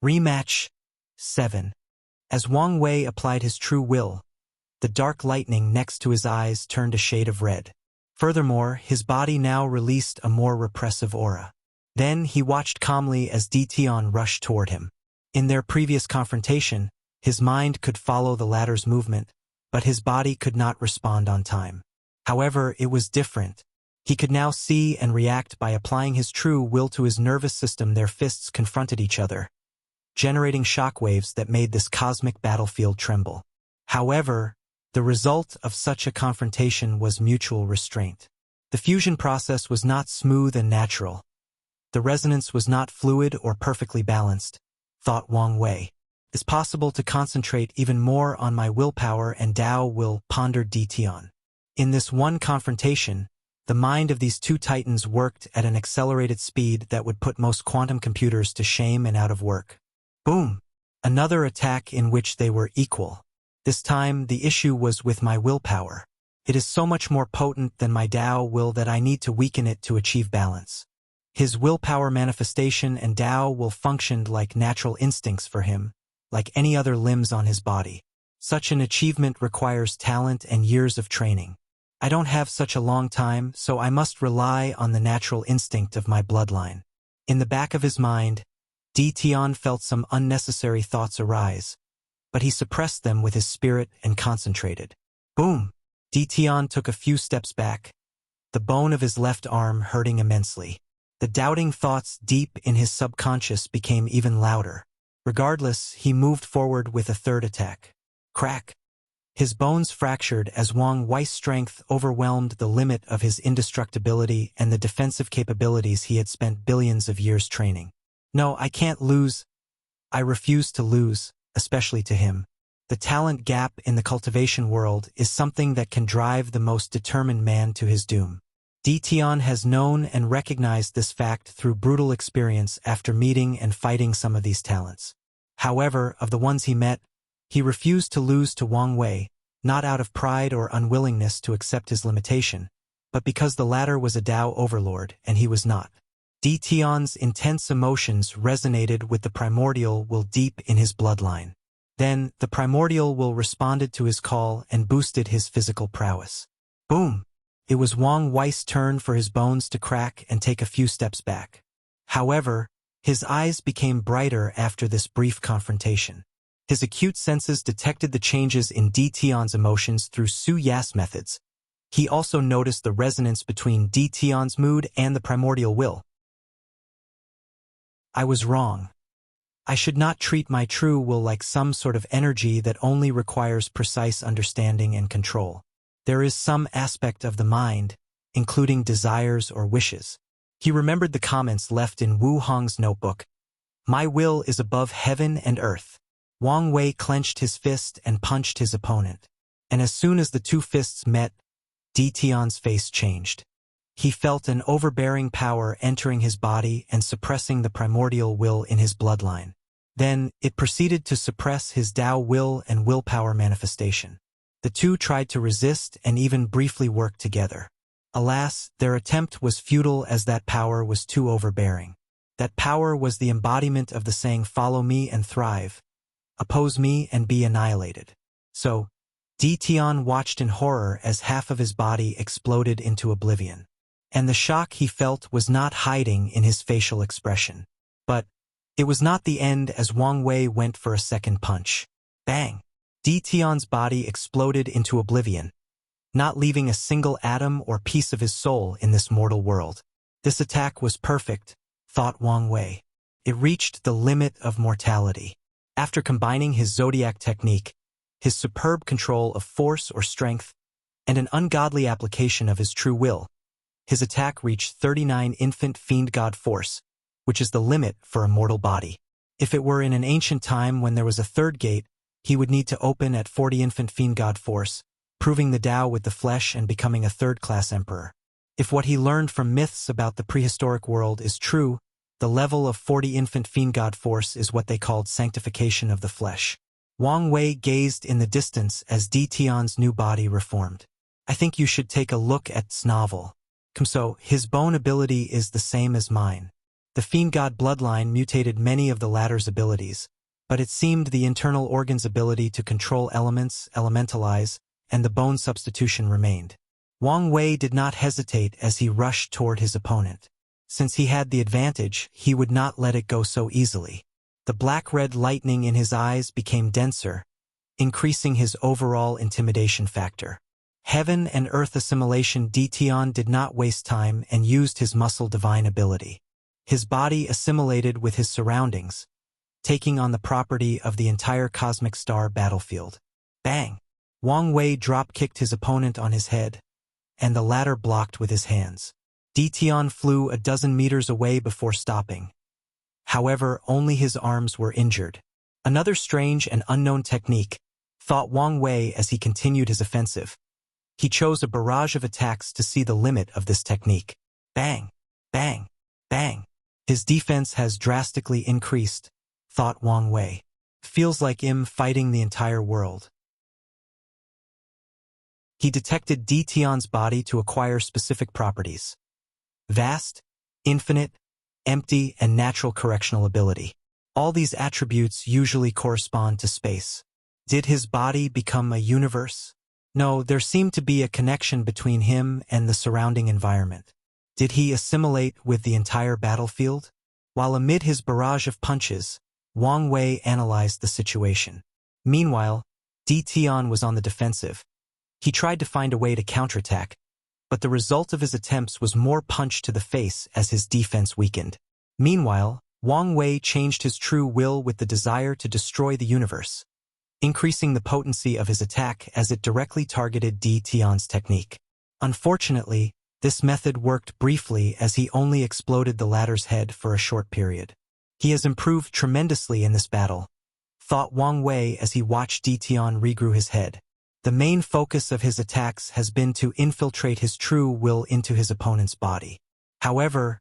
Rematch 7. As Wang Wei applied his true will, the dark lightning next to his eyes turned a shade of red. Furthermore, his body now released a more repressive aura. Then he watched calmly as Tian rushed toward him. In their previous confrontation, his mind could follow the latter's movement, but his body could not respond on time. However, it was different. He could now see and react by applying his true will to his nervous system. Their fists confronted each other, generating shockwaves that made this cosmic battlefield tremble. However, the result of such a confrontation was mutual restraint. The fusion process was not smooth and natural. The resonance was not fluid or perfectly balanced, thought Wang Wei. Is possible to concentrate even more on my willpower and Dao will, pondered Tian. In this one confrontation, the mind of these two titans worked at an accelerated speed that would put most quantum computers to shame and out of work. Boom! Another attack in which they were equal. This time, the issue was with my willpower. It is so much more potent than my Dao will that I need to weaken it to achieve balance. His willpower manifestation and Dao will functioned like natural instincts for him, like any other limbs on his body. Such an achievement requires talent and years of training. I don't have such a long time, so I must rely on the natural instinct of my bloodline. In the back of his mind, Tian felt some unnecessary thoughts arise, but he suppressed them with his spirit and concentrated. Boom! Tian took a few steps back, the bone of his left arm hurting immensely. The doubting thoughts deep in his subconscious became even louder. Regardless, he moved forward with a third attack. Crack! His bones fractured as Wang Wei's strength overwhelmed the limit of his indestructibility and the defensive capabilities he had spent billions of years training. No, I can't lose. I refuse to lose, especially to him. The talent gap in the cultivation world is something that can drive the most determined man to his doom. Tian has known and recognized this fact through brutal experience after meeting and fighting some of these talents. However, of the ones he met, he refused to lose to Wang Wei, not out of pride or unwillingness to accept his limitation, but because the latter was a Dao overlord and he was not. Tian's intense emotions resonated with the primordial will deep in his bloodline. Then, the primordial will responded to his call and boosted his physical prowess. Boom! It was Wang Wei's turn for his bones to crack and take a few steps back. However, his eyes became brighter after this brief confrontation. His acute senses detected the changes in Tian's emotions through Su Ya's methods. He also noticed the resonance between Tian's mood and the primordial will. I was wrong. I should not treat my true will like some sort of energy that only requires precise understanding and control. There is some aspect of the mind, including desires or wishes. He remembered the comments left in Wu Hong's notebook. My will is above heaven and earth. Wang Wei clenched his fist and punched his opponent. And as soon as the two fists met, Tian's face changed. He felt an overbearing power entering his body and suppressing the primordial will in his bloodline. Then, it proceeded to suppress his Dao will and willpower manifestation. The two tried to resist and even briefly work together. Alas, their attempt was futile as that power was too overbearing. That power was the embodiment of the saying, follow me and thrive, oppose me and be annihilated. So, Tian watched in horror as half of his body exploded into oblivion. And the shock he felt was not hiding in his facial expression. But it was not the end as Wang Wei went for a second punch. Bang! Tian's body exploded into oblivion, not leaving a single atom or piece of his soul in this mortal world. This attack was perfect, thought Wang Wei. It reached the limit of mortality. After combining his zodiac technique, his superb control of force or strength, and an ungodly application of his true will, his attack reached 39 infant fiend god force, which is the limit for a mortal body. If it were in an ancient time when there was a third gate, he would need to open at 40 infant fiend god force, proving the Tao with the flesh and becoming a third-class emperor. If what he learned from myths about the prehistoric world is true, the level of 40 infant fiend god force is what they called sanctification of the flesh. Wang Wei gazed in the distance as Tian's new body reformed. I think you should take a look at this novel. So, his bone ability is the same as mine. The fiend god bloodline mutated many of the latter's abilities, but it seemed the internal organ's ability to control elements, elementalize, and the bone substitution remained. Wang Wei did not hesitate as he rushed toward his opponent. Since he had the advantage, he would not let it go so easily. The black-red lightning in his eyes became denser, increasing his overall intimidation factor. Heaven and earth assimilation. Tian did not waste time and used his muscle divine ability. His body assimilated with his surroundings, taking on the property of the entire cosmic star battlefield. Bang! Wang Wei drop-kicked his opponent on his head, and the latter blocked with his hands. Tian flew a dozen meters away before stopping. However, only his arms were injured. Another strange and unknown technique, thought Wang Wei as he continued his offensive. He chose a barrage of attacks to see the limit of this technique. Bang! Bang! Bang! His defense has drastically increased, thought Wang Wei. Feels like him fighting the entire world. He detected Tian's body to acquire specific properties: vast, infinite, empty, and natural correctional ability. All these attributes usually correspond to space. Did his body become a universe? No, there seemed to be a connection between him and the surrounding environment. Did he assimilate with the entire battlefield? While amid his barrage of punches, Wang Wei analyzed the situation. Meanwhile, Tian was on the defensive. He tried to find a way to counterattack, but the result of his attempts was more punch to the face as his defense weakened. Meanwhile, Wang Wei changed his true will with the desire to destroy the universe, increasing the potency of his attack as it directly targeted Tian's technique. Unfortunately, this method worked briefly as he only exploded the latter's head for a short period. He has improved tremendously in this battle, thought Wang Wei as he watched Tian regrew his head. The main focus of his attacks has been to infiltrate his true will into his opponent's body. However,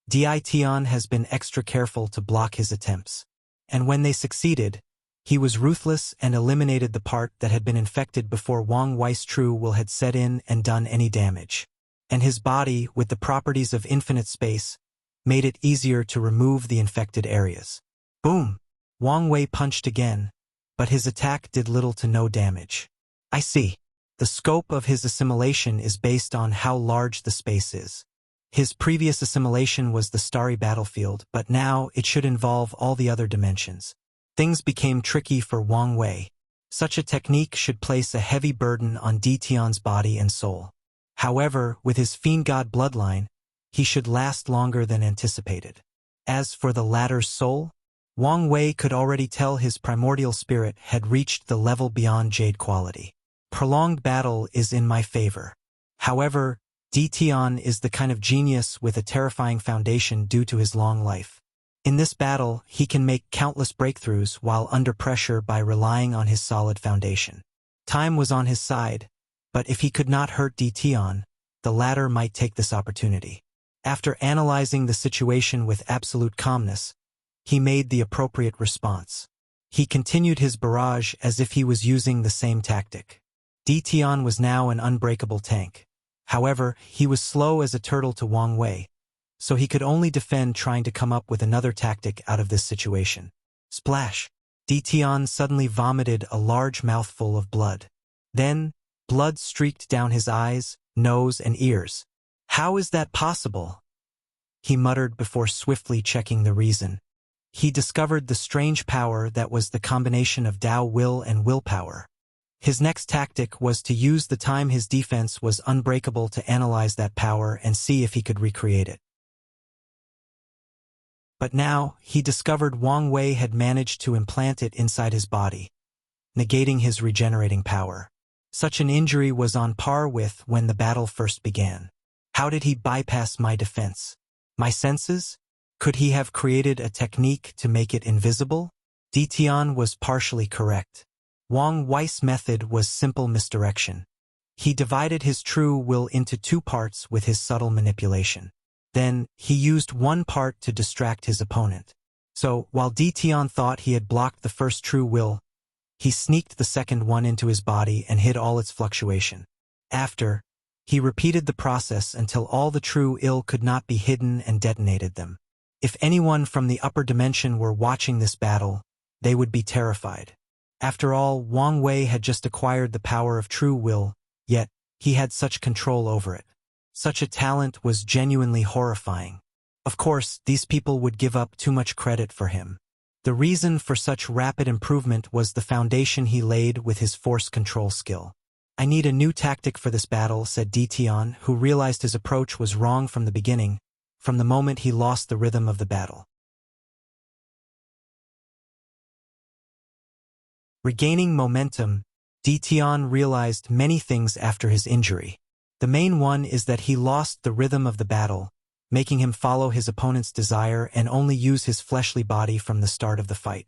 Tian has been extra careful to block his attempts. And when they succeeded, he was ruthless and eliminated the part that had been infected before Wang Wei's true will had set in and done any damage. And his body, with the properties of infinite space, made it easier to remove the infected areas. Boom! Wang Wei punched again, but his attack did little to no damage. I see. The scope of his assimilation is based on how large the space is. His previous assimilation was the starry battlefield, but now it should involve all the other dimensions. Things became tricky for Wang Wei. Such a technique should place a heavy burden on Tian's body and soul. However, with his fiend god bloodline, he should last longer than anticipated. As for the latter's soul, Wang Wei could already tell his primordial spirit had reached the level beyond jade quality. Prolonged battle is in my favor. However, Tian is the kind of genius with a terrifying foundation due to his long life. In this battle, he can make countless breakthroughs while under pressure by relying on his solid foundation. Time was on his side, but if he could not hurt Tian, the latter might take this opportunity. After analyzing the situation with absolute calmness, he made the appropriate response. He continued his barrage as if he was using the same tactic. Tian was now an unbreakable tank. However, he was slow as a turtle to Wang Wei, so he could only defend trying to come up with another tactic out of this situation. Splash! Tian suddenly vomited a large mouthful of blood. Then, blood streaked down his eyes, nose, and ears. How is that possible? He muttered before swiftly checking the reason. He discovered the strange power that was the combination of Tao will and willpower. His next tactic was to use the time his defense was unbreakable to analyze that power and see if he could recreate it. But now, he discovered Wang Wei had managed to implant it inside his body, negating his regenerating power. Such an injury was on par with when the battle first began. How did he bypass my defense? My senses? Could he have created a technique to make it invisible? Tian was partially correct. Wang Wei's method was simple misdirection. He divided his true will into two parts with his subtle manipulation. Then, he used one part to distract his opponent. So, while Tian thought he had blocked the first true will, he sneaked the second one into his body and hid all its fluctuation. After, he repeated the process until all the true ill could not be hidden and detonated them. If anyone from the upper dimension were watching this battle, they would be terrified. After all, Wang Wei had just acquired the power of true will, yet he had such control over it. Such a talent was genuinely horrifying. Of course, these people would give up too much credit for him. The reason for such rapid improvement was the foundation he laid with his force control skill. "I need a new tactic for this battle," said Di Tian, who realized his approach was wrong from the beginning, from the moment he lost the rhythm of the battle. Regaining momentum, Di Tian realized many things after his injury. The main one is that he lost the rhythm of the battle, making him follow his opponent's desire and only use his fleshly body from the start of the fight.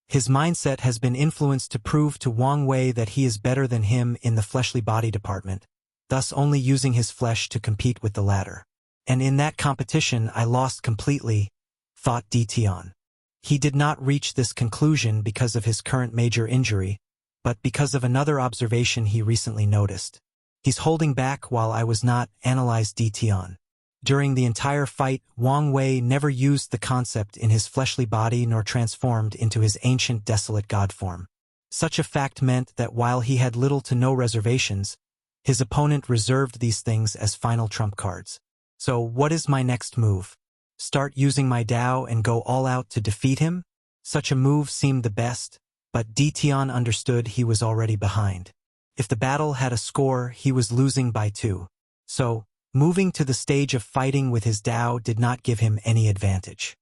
His mindset has been influenced to prove to Wang Wei that he is better than him in the fleshly body department, thus only using his flesh to compete with the latter. And in that competition I lost completely, thought Di Tian. He did not reach this conclusion because of his current major injury, but because of another observation he recently noticed. "He's holding back while I was not," analyzed Di Tian. During the entire fight, Wang Wei never used the concept in his fleshly body nor transformed into his ancient desolate god form. Such a fact meant that while he had little to no reservations, his opponent reserved these things as final trump cards. So what is my next move? Start using my Dao and go all out to defeat him? Such a move seemed the best, but Di Tian understood he was already behind. If the battle had a score, he was losing by 2. So, moving to the stage of fighting with his Dao did not give him any advantage.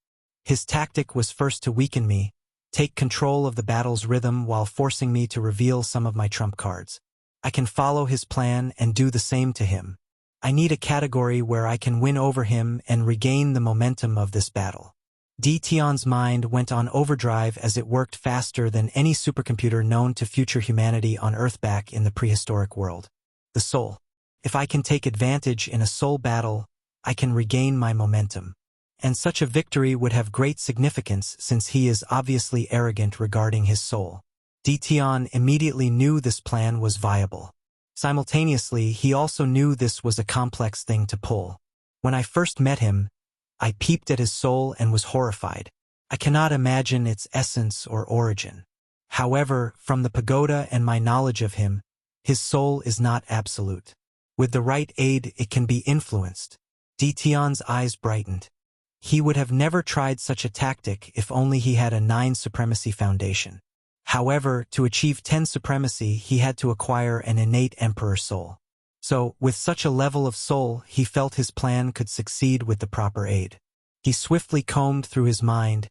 His tactic was first to weaken me, take control of the battle's rhythm while forcing me to reveal some of my trump cards. I can follow his plan and do the same to him. I need a category where I can win over him and regain the momentum of this battle. Di Tian's mind went on overdrive as it worked faster than any supercomputer known to future humanity on Earth back in the prehistoric world. The soul. If I can take advantage in a soul battle, I can regain my momentum. And such a victory would have great significance since he is obviously arrogant regarding his soul. Di Tian immediately knew this plan was viable. Simultaneously, he also knew this was a complex thing to pull. When I first met him, I peeped at his soul and was horrified. I cannot imagine its essence or origin. However, from the pagoda and my knowledge of him, his soul is not absolute. With the right aid, it can be influenced. Di Tian's eyes brightened. He would have never tried such a tactic if only he had a 9 supremacy foundation. However, to achieve 10 supremacy, he had to acquire an innate emperor soul. So, with such a level of soul, he felt his plan could succeed with the proper aid. He swiftly combed through his mind,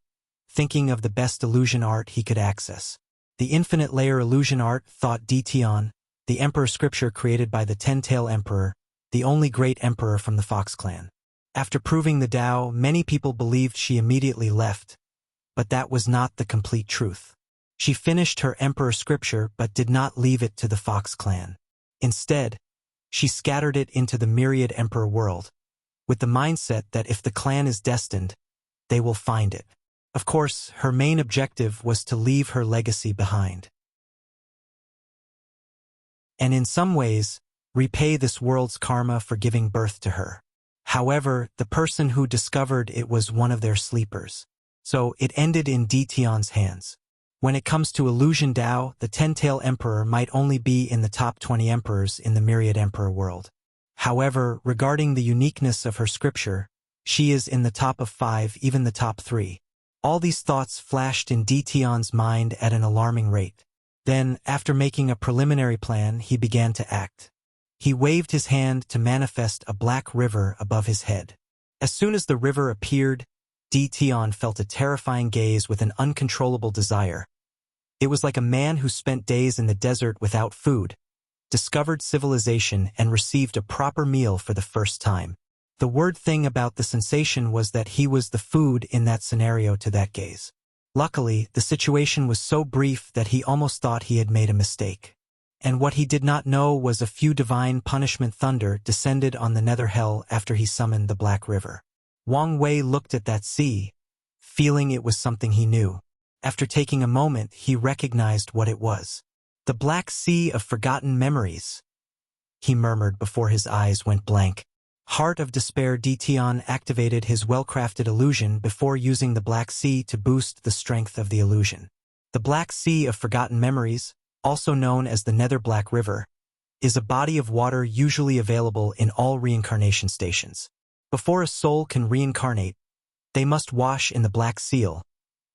thinking of the best illusion art he could access. The infinite layer illusion art, thought Di Tian, the emperor scripture created by the 10-tail emperor, the only great emperor from the Fox clan. After proving the Tao, many people believed she immediately left, but that was not the complete truth. She finished her emperor scripture but did not leave it to the Fox clan. Instead, she scattered it into the myriad emperor world, with the mindset that if the clan is destined, they will find it. Of course, her main objective was to leave her legacy behind. And in some ways, repay this world's karma for giving birth to her. However, the person who discovered it was one of their sleepers. So it ended in Di Tian's hands. When it comes to illusion Dao, the 10-tail emperor might only be in the top 20 emperors in the myriad emperor world. However, regarding the uniqueness of her scripture, she is in the top of 5, even the top 3. All these thoughts flashed in Di Tian's mind at an alarming rate. Then, after making a preliminary plan, he began to act. He waved his hand to manifest a black river above his head. As soon as the river appeared, Di Tian felt a terrifying gaze with an uncontrollable desire. It was like a man who spent days in the desert without food, discovered civilization and received a proper meal for the first time. The weird thing about the sensation was that he was the food in that scenario to that gaze. Luckily, the situation was so brief that he almost thought he had made a mistake. And what he did not know was a few divine punishment thunder descended on the nether hell after he summoned the Black River. Wang Wei looked at that sea, feeling it was something he knew. After taking a moment, he recognized what it was. The Black Sea of Forgotten Memories, he murmured before his eyes went blank. Heart of Despair. Dition activated his well-crafted illusion before using the Black Sea to boost the strength of the illusion. The Black Sea of Forgotten Memories, also known as the Nether Black River, is a body of water usually available in all reincarnation stations. Before a soul can reincarnate, they must wash in the Black Seal,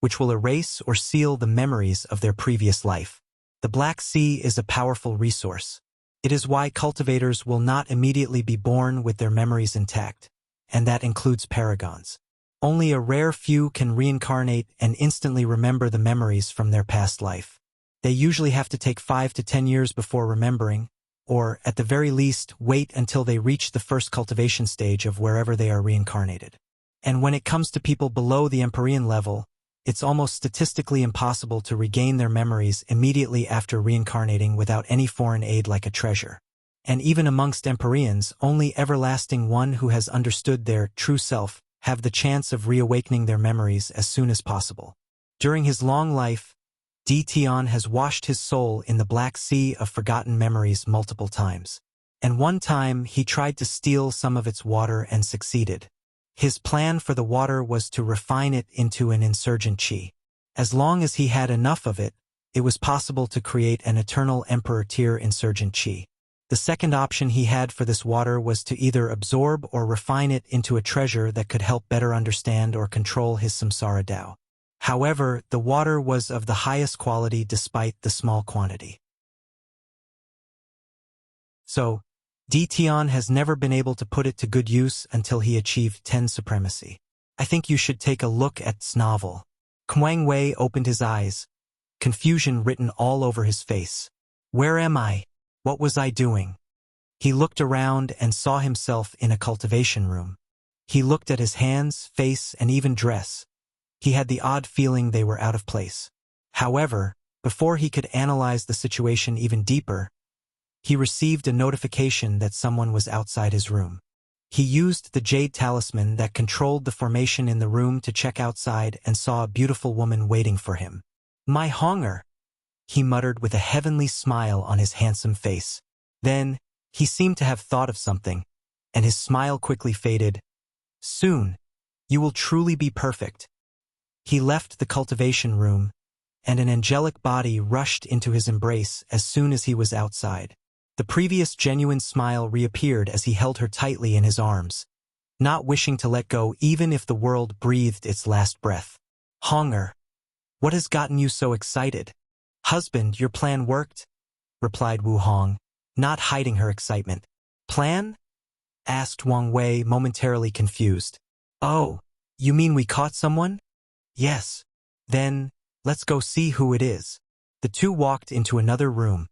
which will erase or seal the memories of their previous life. The Black Sea is a powerful resource. It is why cultivators will not immediately be born with their memories intact, and that includes paragons. Only a rare few can reincarnate and instantly remember the memories from their past life. They usually have to take 5 to 10 years before remembering, or, at the very least, wait until they reach the first cultivation stage of wherever they are reincarnated. And when it comes to people below the Empyrean level, it's almost statistically impossible to regain their memories immediately after reincarnating without any foreign aid like a treasure. And even amongst Empyreans, only everlasting one who has understood their true self have the chance of reawakening their memories as soon as possible. During his long life, Dition has washed his soul in the Black Sea of Forgotten Memories multiple times. And one time he tried to steal some of its water and succeeded. His plan for the water was to refine it into an insurgent chi. As long as he had enough of it, it was possible to create an eternal Emperor-tier insurgent chi. The second option he had for this water was to either absorb or refine it into a treasure that could help better understand or control his samsara Tao. However, the water was of the highest quality despite the small quantity. So, Dition has never been able to put it to good use until he achieved 10 supremacy. I think you should take a look at this novel. Kuang Wei opened his eyes, confusion written all over his face. Where am I? What was I doing? He looked around and saw himself in a cultivation room. He looked at his hands, face, and even dress. He had the odd feeling they were out of place. However, before he could analyze the situation even deeper, he received a notification that someone was outside his room. He used the jade talisman that controlled the formation in the room to check outside and saw a beautiful woman waiting for him. My hunger, he muttered with a heavenly smile on his handsome face. Then, he seemed to have thought of something, and his smile quickly faded. Soon, you will truly be perfect. He left the cultivation room, and an angelic body rushed into his embrace as soon as he was outside. The previous genuine smile reappeared as he held her tightly in his arms, not wishing to let go even if the world breathed its last breath. Hunger, what has gotten you so excited? Husband, your plan worked, replied Wu Hong, not hiding her excitement. Plan? Asked Wang Wei, momentarily confused. Oh, you mean we caught someone? Yes. Then, let's go see who it is. The two walked into another room,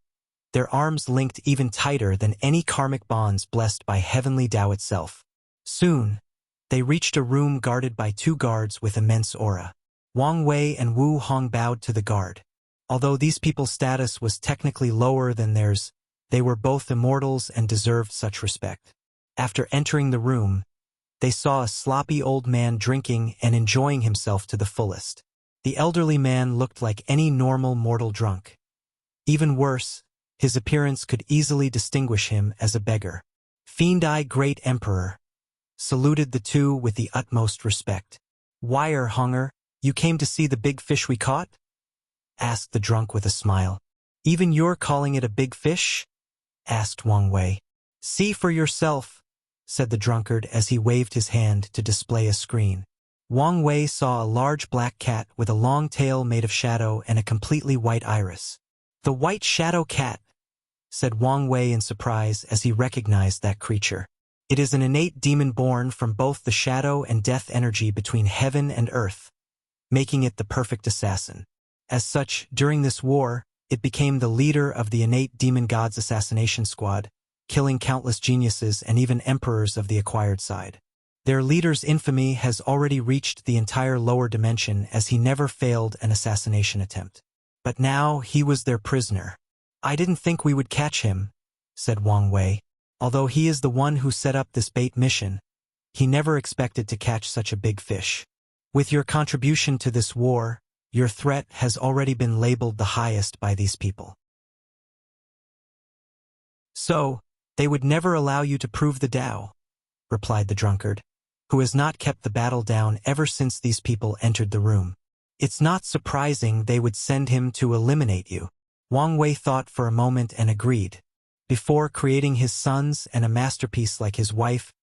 their arms linked even tighter than any karmic bonds blessed by heavenly Tao itself. Soon, they reached a room guarded by 2 guards with immense aura. Wang Wei and Wu Hong bowed to the guard. Although these people's status was technically lower than theirs, they were both immortals and deserved such respect. After entering the room, they saw a sloppy old man drinking and enjoying himself to the fullest. The elderly man looked like any normal mortal drunk. Even worse, his appearance could easily distinguish him as a beggar. Fiend-Eye Great Emperor saluted the two with the utmost respect. Wire Hunger, you came to see the big fish we caught? Asked the drunk with a smile. Even you're calling it a big fish? Asked Wang Wei. See for yourself, said the drunkard as he waved his hand to display a screen. Wang Wei saw a large black cat with a long tail made of shadow and a completely white iris. The white shadow cat, said Wang Wei in surprise as he recognized that creature. It is an innate demon born from both the shadow and death energy between heaven and earth, making it the perfect assassin. As such, during this war, it became the leader of the innate demon god's assassination squad, killing countless geniuses and even emperors of the acquired side. Their leader's infamy has already reached the entire lower dimension as he never failed an assassination attempt. But now he was their prisoner. I didn't think we would catch him, said Wang Wei. Although he is the one who set up this bait mission, he never expected to catch such a big fish. With your contribution to this war, your threat has already been labeled the highest by these people. So, they would never allow you to prove the Tao. replied the drunkard, who has not kept the battle down ever since these people entered the room. It's not surprising they would send him to eliminate you. Wang Wei thought for a moment and agreed. Before creating his sons and a masterpiece like his wife,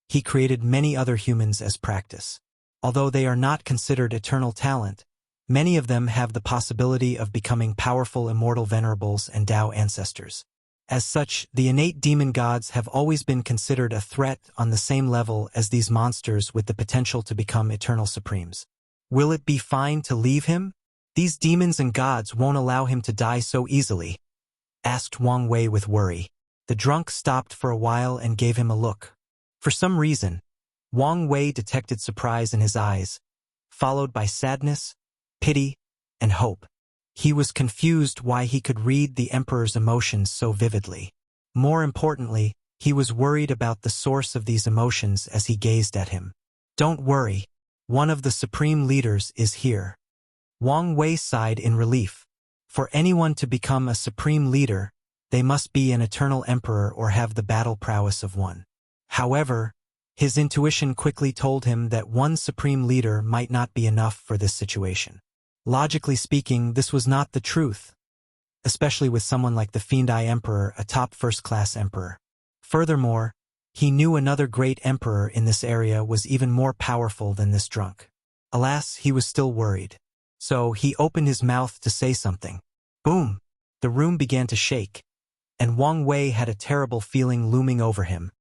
he created many other humans as practice. Although they are not considered eternal talent, many of them have the possibility of becoming powerful immortal venerables and Tao ancestors. As such, the innate demon gods have always been considered a threat on the same level as these monsters with the potential to become eternal supremes. Will it be fine to leave him? These demons and gods won't allow him to die so easily, asked Wang Wei with worry. The drunk stopped for a while and gave him a look. For some reason, Wang Wei detected surprise in his eyes, followed by sadness, pity, and hope. He was confused why he could read the emperor's emotions so vividly. More importantly, he was worried about the source of these emotions as he gazed at him. Don't worry, one of the supreme leaders is here. Wang Wei sighed in relief. For anyone to become a supreme leader, they must be an eternal emperor or have the battle prowess of one. However, his intuition quickly told him that one supreme leader might not be enough for this situation. Logically speaking, this was not the truth, especially with someone like the Fiend Eye Emperor, a top first-class emperor. Furthermore, he knew another great emperor in this area was even more powerful than this drunk. Alas, he was still worried. So he opened his mouth to say something. Boom! The room began to shake, and Wang Wei had a terrible feeling looming over him.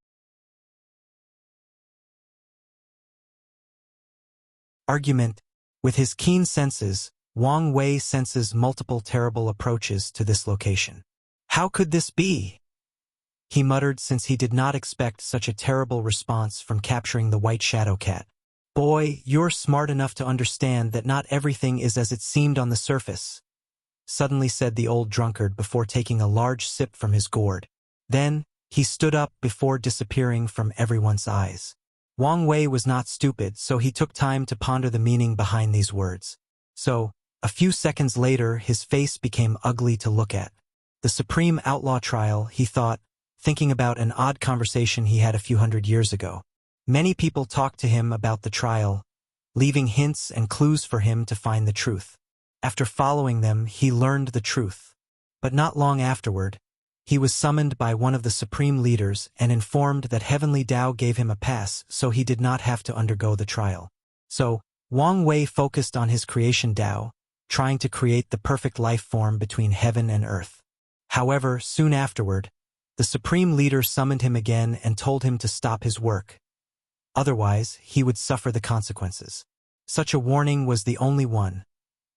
Argument. With his keen senses, Wang Wei senses multiple terrible approaches to this location. How could this be? He muttered since he did not expect such a terrible response from capturing the white shadow cat. Boy, you're smart enough to understand that not everything is as it seemed on the surface, suddenly said the old drunkard before taking a large sip from his gourd. Then, he stood up before disappearing from everyone's eyes. Wang Wei was not stupid, so he took time to ponder the meaning behind these words. So, a few seconds later, his face became ugly to look at. The Supreme Outlaw Trial, he thought, thinking about an odd conversation he had a few hundred years ago. Many people talked to him about the trial, leaving hints and clues for him to find the truth. After following them, he learned the truth. But not long afterward, he was summoned by one of the supreme leaders and informed that Heavenly Tao gave him a pass so he did not have to undergo the trial. So, Wang Wei focused on his creation Tao, trying to create the perfect life form between heaven and earth. However, soon afterward, the supreme leader summoned him again and told him to stop his work. Otherwise, he would suffer the consequences. Such a warning was the only one,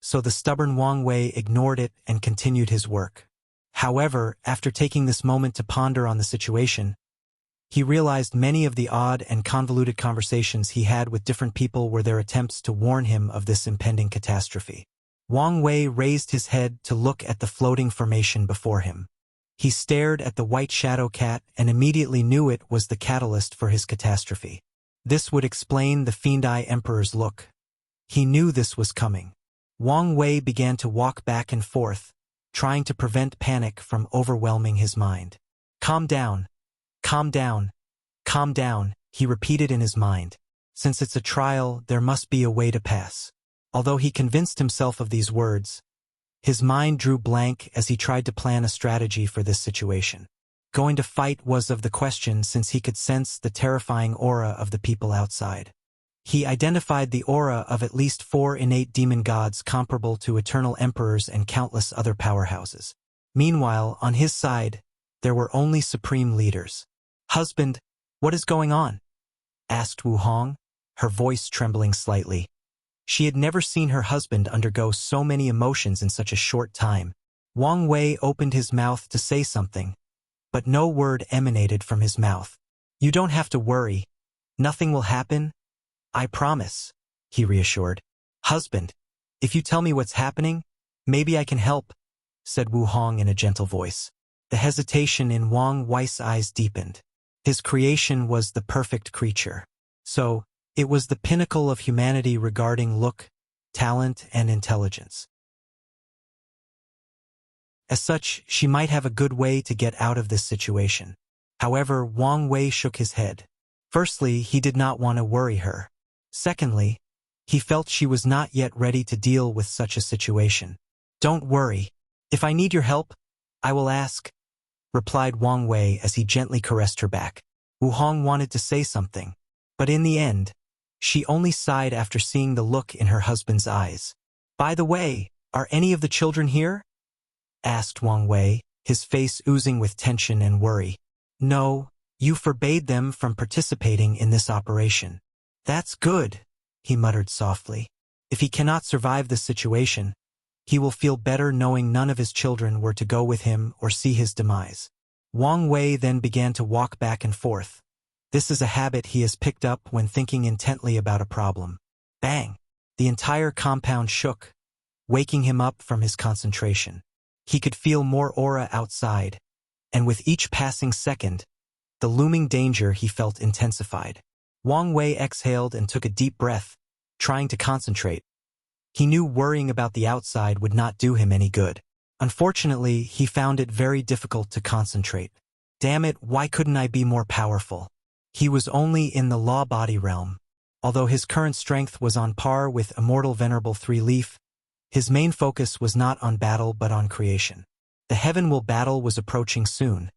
so the stubborn Wang Wei ignored it and continued his work. However, after taking this moment to ponder on the situation, he realized many of the odd and convoluted conversations he had with different people were their attempts to warn him of this impending catastrophe. Wang Wei raised his head to look at the floating formation before him. He stared at the white shadow cat and immediately knew it was the catalyst for his catastrophe. This would explain the Fiend Eye Emperor's look. He knew this was coming. Wang Wei began to walk back and forth, trying to prevent panic from overwhelming his mind. Calm down. Calm down. Calm down, he repeated in his mind. Since it's a trial, there must be a way to pass. Although he convinced himself of these words, his mind drew blank as he tried to plan a strategy for this situation. Going to fight was of the question since he could sense the terrifying aura of the people outside. He identified the aura of at least 4 innate demon gods comparable to eternal emperors and countless other powerhouses. Meanwhile, on his side, there were only supreme leaders. Husband, what is going on? Asked Wu Hong, her voice trembling slightly. She had never seen her husband undergo so many emotions in such a short time. Wang Wei opened his mouth to say something, but no word emanated from his mouth. You don't have to worry. Nothing will happen. I promise, he reassured. Husband, if you tell me what's happening, maybe I can help, said Wu Hong in a gentle voice. The hesitation in Wang Wei's eyes deepened. His creation was the perfect creature. So, it was the pinnacle of humanity regarding look, talent, and intelligence. As such, she might have a good way to get out of this situation. However, Wang Wei shook his head. Firstly, he did not want to worry her. Secondly, he felt she was not yet ready to deal with such a situation. "Don't worry. If I need your help, I will ask," replied Wang Wei as he gently caressed her back. Wu Hong wanted to say something, but in the end, she only sighed after seeing the look in her husband's eyes. "By the way, are any of the children here?" asked Wang Wei, his face oozing with tension and worry. "No, you forbade them from participating in this operation." "That's good," he muttered softly. If he cannot survive this situation, he will feel better knowing none of his children were to go with him or see his demise. Wang Wei then began to walk back and forth. This is a habit he has picked up when thinking intently about a problem. Bang! The entire compound shook, waking him up from his concentration. He could feel more aura outside, and with each passing second, the looming danger he felt intensified. Wang Wei exhaled and took a deep breath, trying to concentrate. He knew worrying about the outside would not do him any good. Unfortunately, he found it very difficult to concentrate. Damn it, why couldn't I be more powerful? He was only in the law body realm. Although his current strength was on par with Immortal Venerable Three-Leaf, his main focus was not on battle but on creation. The Heaven Will battle was approaching soon,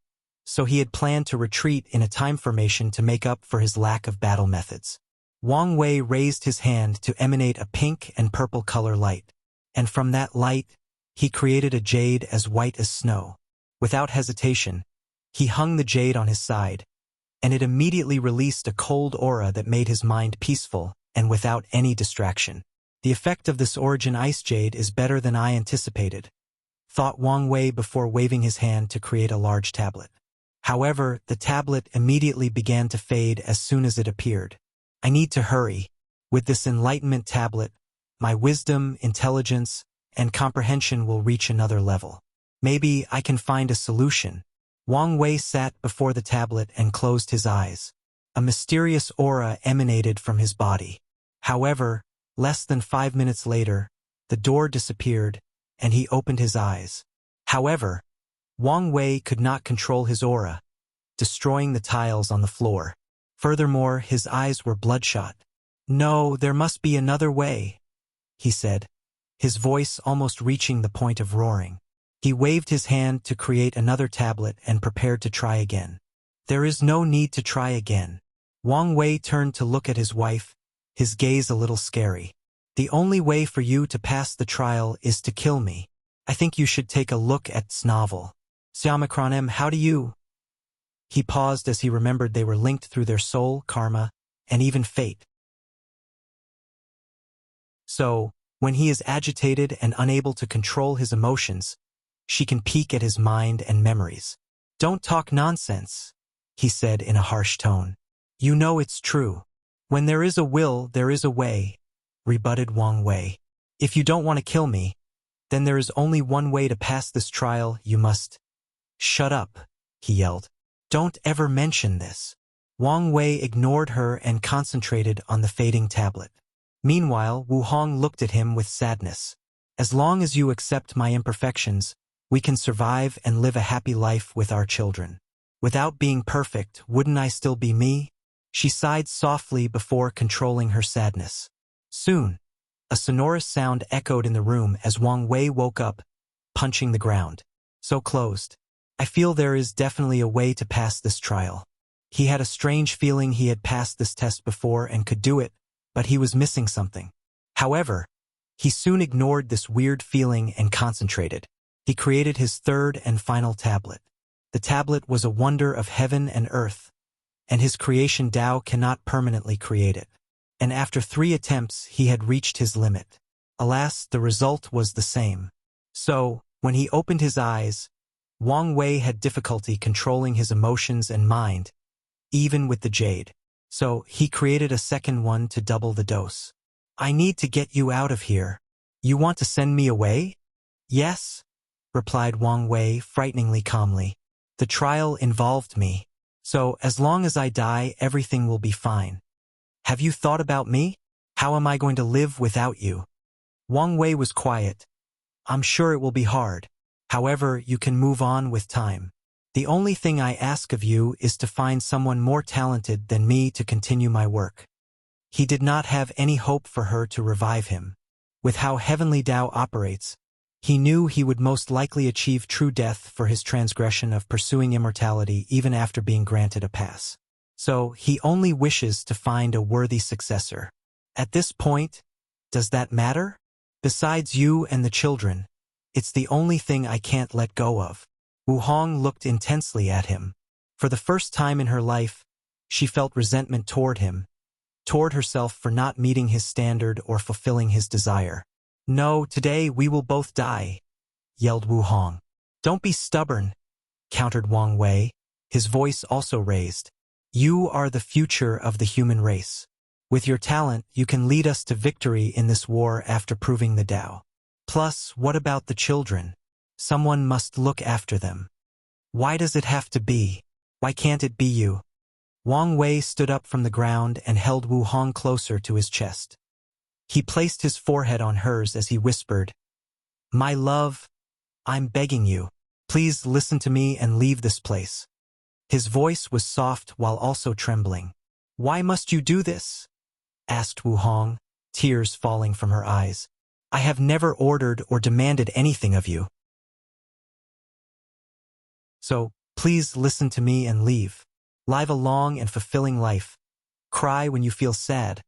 so he had planned to retreat in a time formation to make up for his lack of battle methods. Wang Wei raised his hand to emanate a pink and purple color light, and from that light, he created a jade as white as snow. Without hesitation, he hung the jade on his side, and it immediately released a cold aura that made his mind peaceful and without any distraction. The effect of this origin ice jade is better than I anticipated, thought Wang Wei before waving his hand to create a large tablet. However, the tablet immediately began to fade as soon as it appeared. I need to hurry. With this enlightenment tablet, my wisdom, intelligence, and comprehension will reach another level. Maybe I can find a solution. Wang Wei sat before the tablet and closed his eyes. A mysterious aura emanated from his body. However, less than 5 minutes later, the door disappeared, and he opened his eyes. However, Wang Wei could not control his aura, destroying the tiles on the floor. Furthermore, his eyes were bloodshot. "No, there must be another way," he said, his voice almost reaching the point of roaring. He waved his hand to create another tablet and prepared to try again. "There is no need to try again." Wang Wei turned to look at his wife, his gaze a little scary. "The only way for you to pass the trial is to kill me. I think you should take a look at this novel. Xiaomacronem, how do you?" He paused as he remembered they were linked through their soul, karma, and even fate. So, when he is agitated and unable to control his emotions, she can peek at his mind and memories. "Don't talk nonsense," he said in a harsh tone. "You know it's true. When there is a will, there is a way," rebutted Wang Wei. "If you don't want to kill me, then there is only one way to pass this trial. You must—" "Shut up," he yelled. "Don't ever mention this." Wang Wei ignored her and concentrated on the fading tablet. Meanwhile, Wu Hong looked at him with sadness. "As long as you accept my imperfections, we can survive and live a happy life with our children. Without being perfect, wouldn't I still be me?" She sighed softly before controlling her sadness. Soon, a sonorous sound echoed in the room as Wang Wei woke up, punching the ground. "So closed. I feel there is definitely a way to pass this trial." He had a strange feeling he had passed this test before and could do it, but he was missing something. However, he soon ignored this weird feeling and concentrated. He created his third and final tablet. The tablet was a wonder of heaven and earth, and his creation Tao cannot permanently create it. And after 3 attempts, he had reached his limit. Alas, the result was the same. So, when he opened his eyes, Wang Wei had difficulty controlling his emotions and mind, even with the jade. So, he created a second one to double the dose. "I need to get you out of here. You want to send me away?" "Yes," replied Wang Wei frighteningly calmly. "The trial involved me. So, as long as I die, everything will be fine. Have you thought about me? How am I going to live without you?" Wang Wei was quiet. "I'm sure it will be hard. However, you can move on with time." The only thing I ask of you is to find someone more talented than me to continue my work. He did not have any hope for her to revive him. With how heavenly Tao operates, he knew he would most likely achieve true death for his transgression of pursuing immortality even after being granted a pass. So, he only wishes to find a worthy successor. At this point, does that matter? Besides you and the children, it's the only thing I can't let go of. Wu Hong looked intensely at him. For the first time in her life, she felt resentment toward him, toward herself for not meeting his standard or fulfilling his desire. No, today we will both die, yelled Wu Hong. Don't be stubborn, countered Wang Wei, his voice also raised. You are the future of the human race. With your talent, you can lead us to victory in this war after proving the Tao. Plus, what about the children? Someone must look after them. Why does it have to be? Why can't it be you? Wang Wei stood up from the ground and held Wu Hong closer to his chest. He placed his forehead on hers as he whispered, My love, I'm begging you. Please listen to me and leave this place. His voice was soft while also trembling. Why must you do this? Asked Wu Hong, tears falling from her eyes. I have never ordered or demanded anything of you. So, please listen to me and leave. Live a long and fulfilling life. Cry when you feel sad.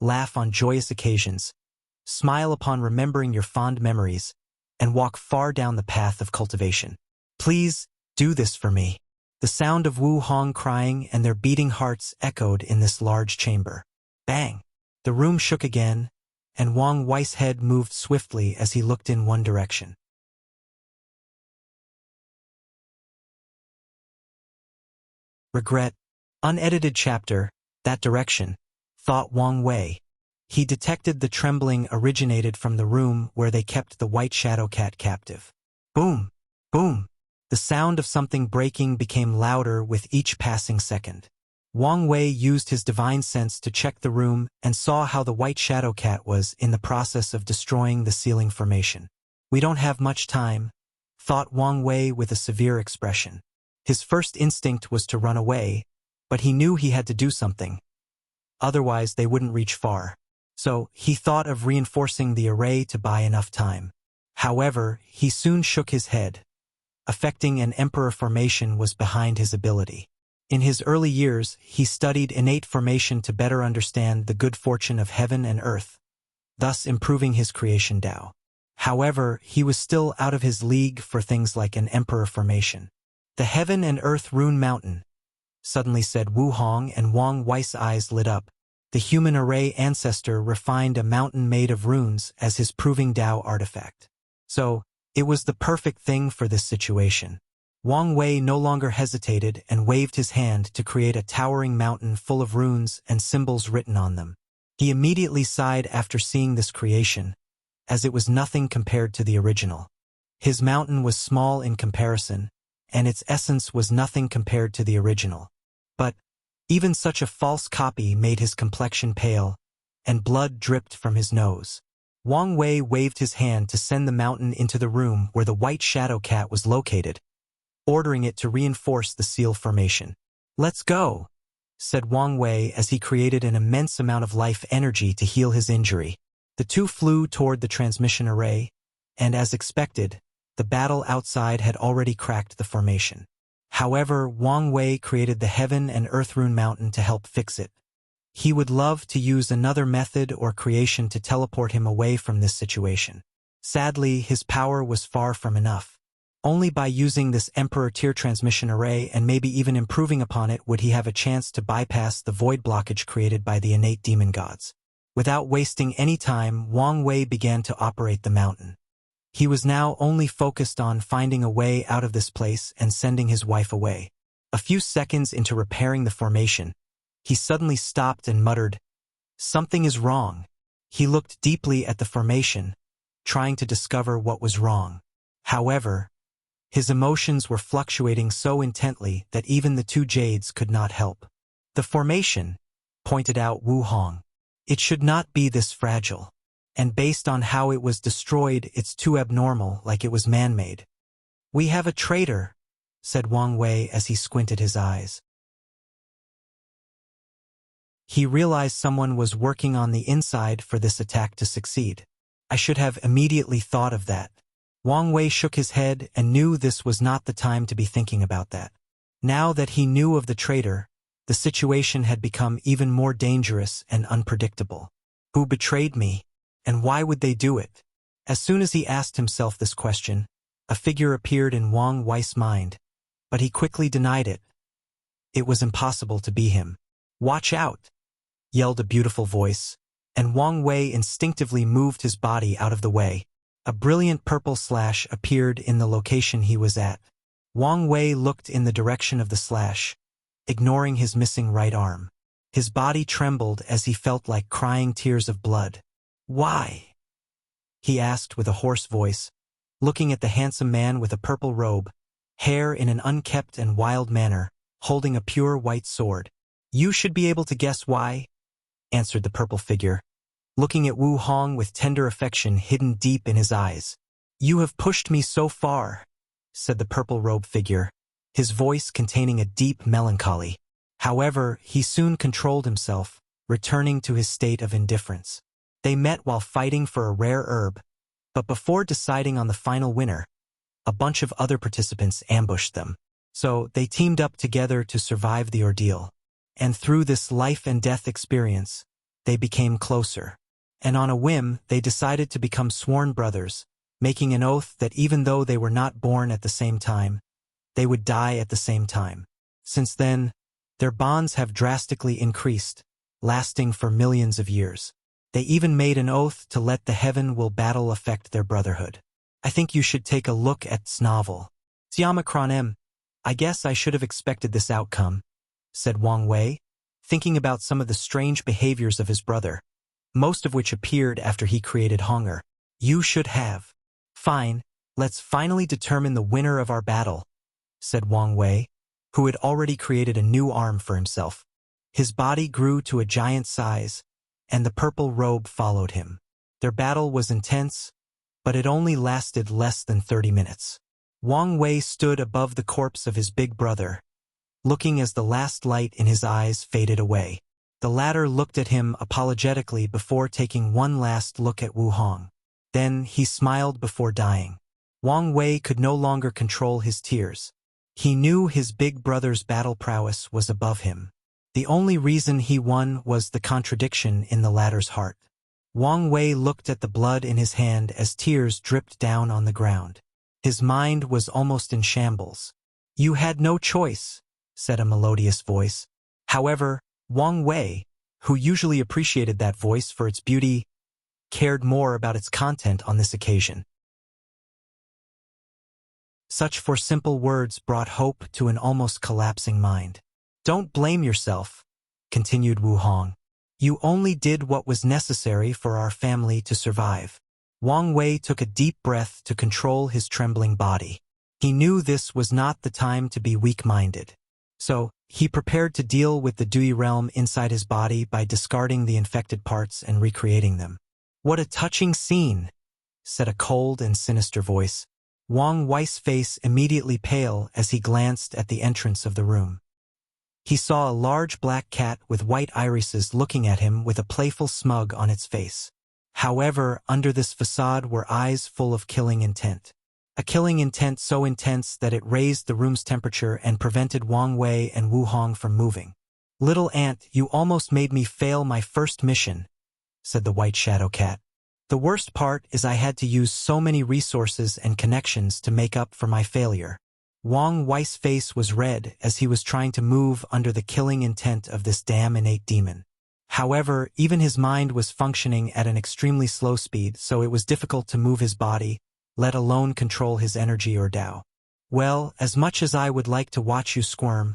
Laugh on joyous occasions. Smile upon remembering your fond memories, and walk far down the path of cultivation. Please, do this for me. The sound of Wu Hong crying and their beating hearts echoed in this large chamber. Bang! The room shook again, and Wang Wei's head moved swiftly as he looked in one direction. Regret. Unedited chapter, that direction, thought Wang Wei. He detected the trembling originated from the room where they kept the white shadow cat captive. Boom! Boom! The sound of something breaking became louder with each passing second. Wang Wei used his divine sense to check the room and saw how the white shadow cat was in the process of destroying the ceiling formation. We don't have much time, thought Wang Wei with a severe expression. His first instinct was to run away, but he knew he had to do something. Otherwise, they wouldn't reach far. So, he thought of reinforcing the array to buy enough time. However, he soon shook his head. Affecting an emperor formation was behind his ability. In his early years, he studied innate formation to better understand the good fortune of heaven and earth, thus improving his creation Tao. However, he was still out of his league for things like an emperor formation. The heaven and earth rune mountain, suddenly said Wu Hong, and Wang Wei's eyes lit up. The human array ancestor refined a mountain made of runes as his proving Tao artifact. So, it was the perfect thing for this situation. Wang Wei no longer hesitated and waved his hand to create a towering mountain full of runes and symbols written on them. He immediately sighed after seeing this creation, as it was nothing compared to the original. His mountain was small in comparison, and its essence was nothing compared to the original. But, even such a false copy made his complexion pale, and blood dripped from his nose. Wang Wei waved his hand to send the mountain into the room where the white shadow cat was located, ordering it to reinforce the seal formation. Let's go, said Wang Wei as he created an immense amount of life energy to heal his injury. The two flew toward the transmission array, and as expected, the battle outside had already cracked the formation. However, Wang Wei created the heaven and earth rune mountain to help fix it. He would love to use another method or creation to teleport him away from this situation. Sadly, his power was far from enough. Only by using this Emperor tier transmission array and maybe even improving upon it would he have a chance to bypass the void blockage created by the innate demon gods. Without wasting any time, Wang Wei began to operate the mountain. He was now only focused on finding a way out of this place and sending his wife away. A few seconds into repairing the formation, he suddenly stopped and muttered, "Something is wrong." He looked deeply at the formation, trying to discover what was wrong. However, his emotions were fluctuating so intently that even the two jades could not help. "The formation," pointed out Wu Hong. "It should not be this fragile. And based on how it was destroyed, it's too abnormal, like it was man-made." "We have a traitor," said Wang Wei as he squinted his eyes. He realized someone was working on the inside for this attack to succeed. I should have immediately thought of that. Wang Wei shook his head and knew this was not the time to be thinking about that. Now that he knew of the traitor, the situation had become even more dangerous and unpredictable. Who betrayed me? And why would they do it? As soon as he asked himself this question, a figure appeared in Wang Wei's mind, but he quickly denied it. It was impossible to be him. "Watch out!" yelled a beautiful voice, and Wang Wei instinctively moved his body out of the way. A brilliant purple slash appeared in the location he was at. Wang Wei looked in the direction of the slash, ignoring his missing right arm. His body trembled as he felt like crying tears of blood. "Why?" he asked with a hoarse voice, looking at the handsome man with a purple robe, hair in an unkempt and wild manner, holding a pure white sword. "You should be able to guess why," answered the purple figure, looking at Wu Hong with tender affection hidden deep in his eyes. "You have pushed me so far," said the purple-robed figure, his voice containing a deep melancholy. However, he soon controlled himself, returning to his state of indifference. They met while fighting for a rare herb, but before deciding on the final winner, a bunch of other participants ambushed them. So they teamed up together to survive the ordeal. And through this life-and-death experience, they became closer. And on a whim, they decided to become sworn brothers, making an oath that even though they were not born at the same time, they would die at the same time. Since then, their bonds have drastically increased, lasting for millions of years. They even made an oath to let the heaven will battle affect their brotherhood. I think you should take a look at this novel. Xiaomacron, I guess I should have expected this outcome, said Wang Wei, thinking about some of the strange behaviors of his brother, most of which appeared after he created Honger. You should have. Fine, let's finally determine the winner of our battle, said Wang Wei, who had already created a new arm for himself. His body grew to a giant size, and the purple robe followed him. Their battle was intense, but it only lasted less than 30 minutes. Wang Wei stood above the corpse of his big brother, looking as the last light in his eyes faded away. The latter looked at him apologetically before taking one last look at Wu Hong. Then he smiled before dying. Wang Wei could no longer control his tears. He knew his big brother's battle prowess was above him. The only reason he won was the contradiction in the latter's heart. Wang Wei looked at the blood in his hand as tears dripped down on the ground. His mind was almost in shambles. You had no choice, said a melodious voice. However, Wang Wei, who usually appreciated that voice for its beauty, cared more about its content on this occasion. Such for simple words brought hope to an almost collapsing mind. Don't blame yourself, continued Wu Hong. You only did what was necessary for our family to survive. Wang Wei took a deep breath to control his trembling body. He knew this was not the time to be weak-minded. So, he prepared to deal with the Dui realm inside his body by discarding the infected parts and recreating them. What a touching scene, said a cold and sinister voice. Wang Wei's face immediately pale as he glanced at the entrance of the room. He saw a large black cat with white irises looking at him with a playful smug on its face. However, under this facade were eyes full of killing intent. A killing intent so intense that it raised the room's temperature and prevented Wang Wei and Wu Hong from moving. Little ant, you almost made me fail my first mission, said the white shadow cat. The worst part is I had to use so many resources and connections to make up for my failure. Wang Wei's face was red as he was trying to move under the killing intent of this damn innate demon. However, even his mind was functioning at an extremely slow speed, so it was difficult to move his body, let alone control his energy or Dao. Well, as much as I would like to watch you squirm,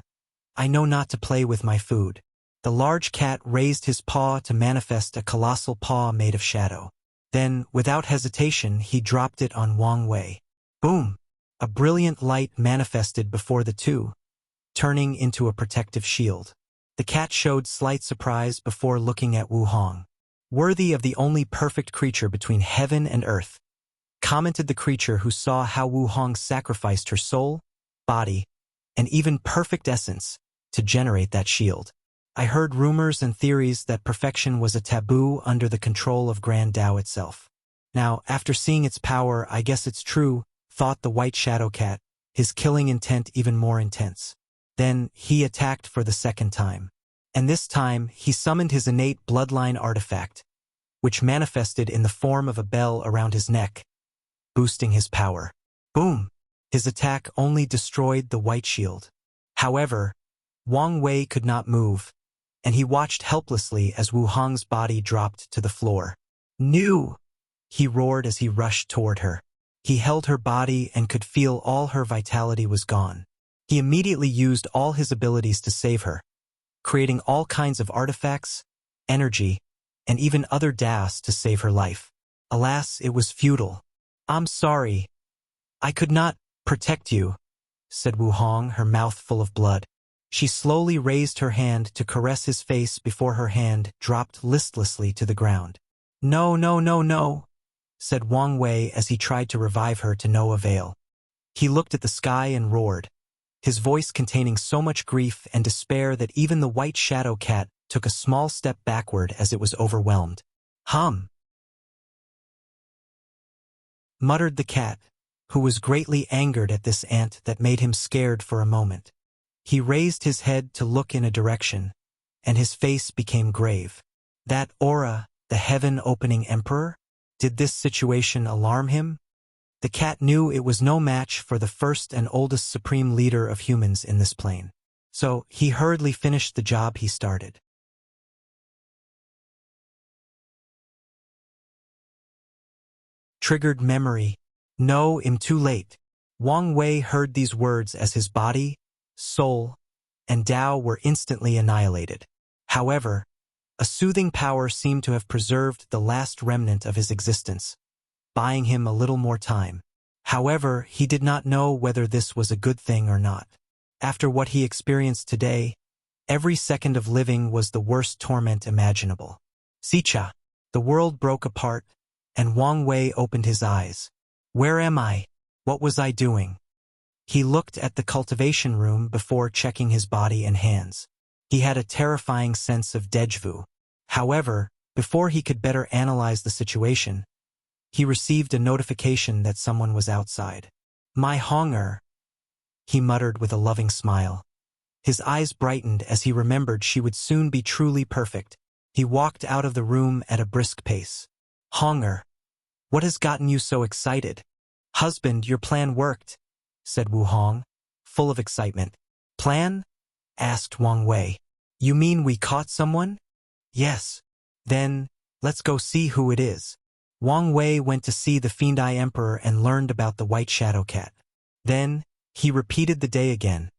I know not to play with my food. The large cat raised his paw to manifest a colossal paw made of shadow. Then, without hesitation, he dropped it on Wang Wei. Boom! A brilliant light manifested before the two, turning into a protective shield. The cat showed slight surprise before looking at Wu Hong. Worthy of the only perfect creature between heaven and earth, commented the creature who saw how Wu Hong sacrificed her soul, body, and even perfect essence to generate that shield. I heard rumors and theories that perfection was a taboo under the control of Grand Tao itself. Now, after seeing its power, I guess it's true, thought the white shadow cat, his killing intent even more intense. Then, he attacked for the second time. And this time, he summoned his innate bloodline artifact, which manifested in the form of a bell around his neck, boosting his power. Boom! His attack only destroyed the white shield. However, Wang Wei could not move, and he watched helplessly as Wu Hong's body dropped to the floor. "No!" he roared as he rushed toward her. He held her body and could feel all her vitality was gone. He immediately used all his abilities to save her, creating all kinds of artifacts, energy, and even other das to save her life. Alas, it was futile. "I'm sorry. I could not protect you," said Wu Hong, her mouth full of blood. She slowly raised her hand to caress his face before her hand dropped listlessly to the ground. "No, no, no, no," said Wang Wei as he tried to revive her to no avail. He looked at the sky and roared, his voice containing so much grief and despair that even the white shadow cat took a small step backward as it was overwhelmed. "Hum," muttered the cat, who was greatly angered at this ant that made him scared for a moment. He raised his head to look in a direction, and his face became grave. That aura, the heaven-opening emperor? Did this situation alarm him? The cat knew it was no match for the first and oldest supreme leader of humans in this plane. So he hurriedly finished the job he started. Triggered memory. "No, I'm too late." Wang Wei heard these words as his body, soul, and Tao were instantly annihilated. However, a soothing power seemed to have preserved the last remnant of his existence, buying him a little more time. However, he did not know whether this was a good thing or not. After what he experienced today, every second of living was the worst torment imaginable. Sicha. The world broke apart, and Wang Wei opened his eyes. Where am I? What was I doing? He looked at the cultivation room before checking his body and hands. He had a terrifying sense of déjà vu. However, before he could better analyze the situation, he received a notification that someone was outside. "My Honger," he muttered with a loving smile. His eyes brightened as he remembered she would soon be truly perfect. He walked out of the room at a brisk pace. "Honger, what has gotten you so excited?" "Husband, your plan worked," said Wu Hong, full of excitement. "Plan?" asked Wang Wei. "You mean we caught someone?" "Yes." "Then, let's go see who it is." Wang Wei went to see the Fiend-Eye Emperor and learned about the White Shadow Cat. Then, he repeated the day again,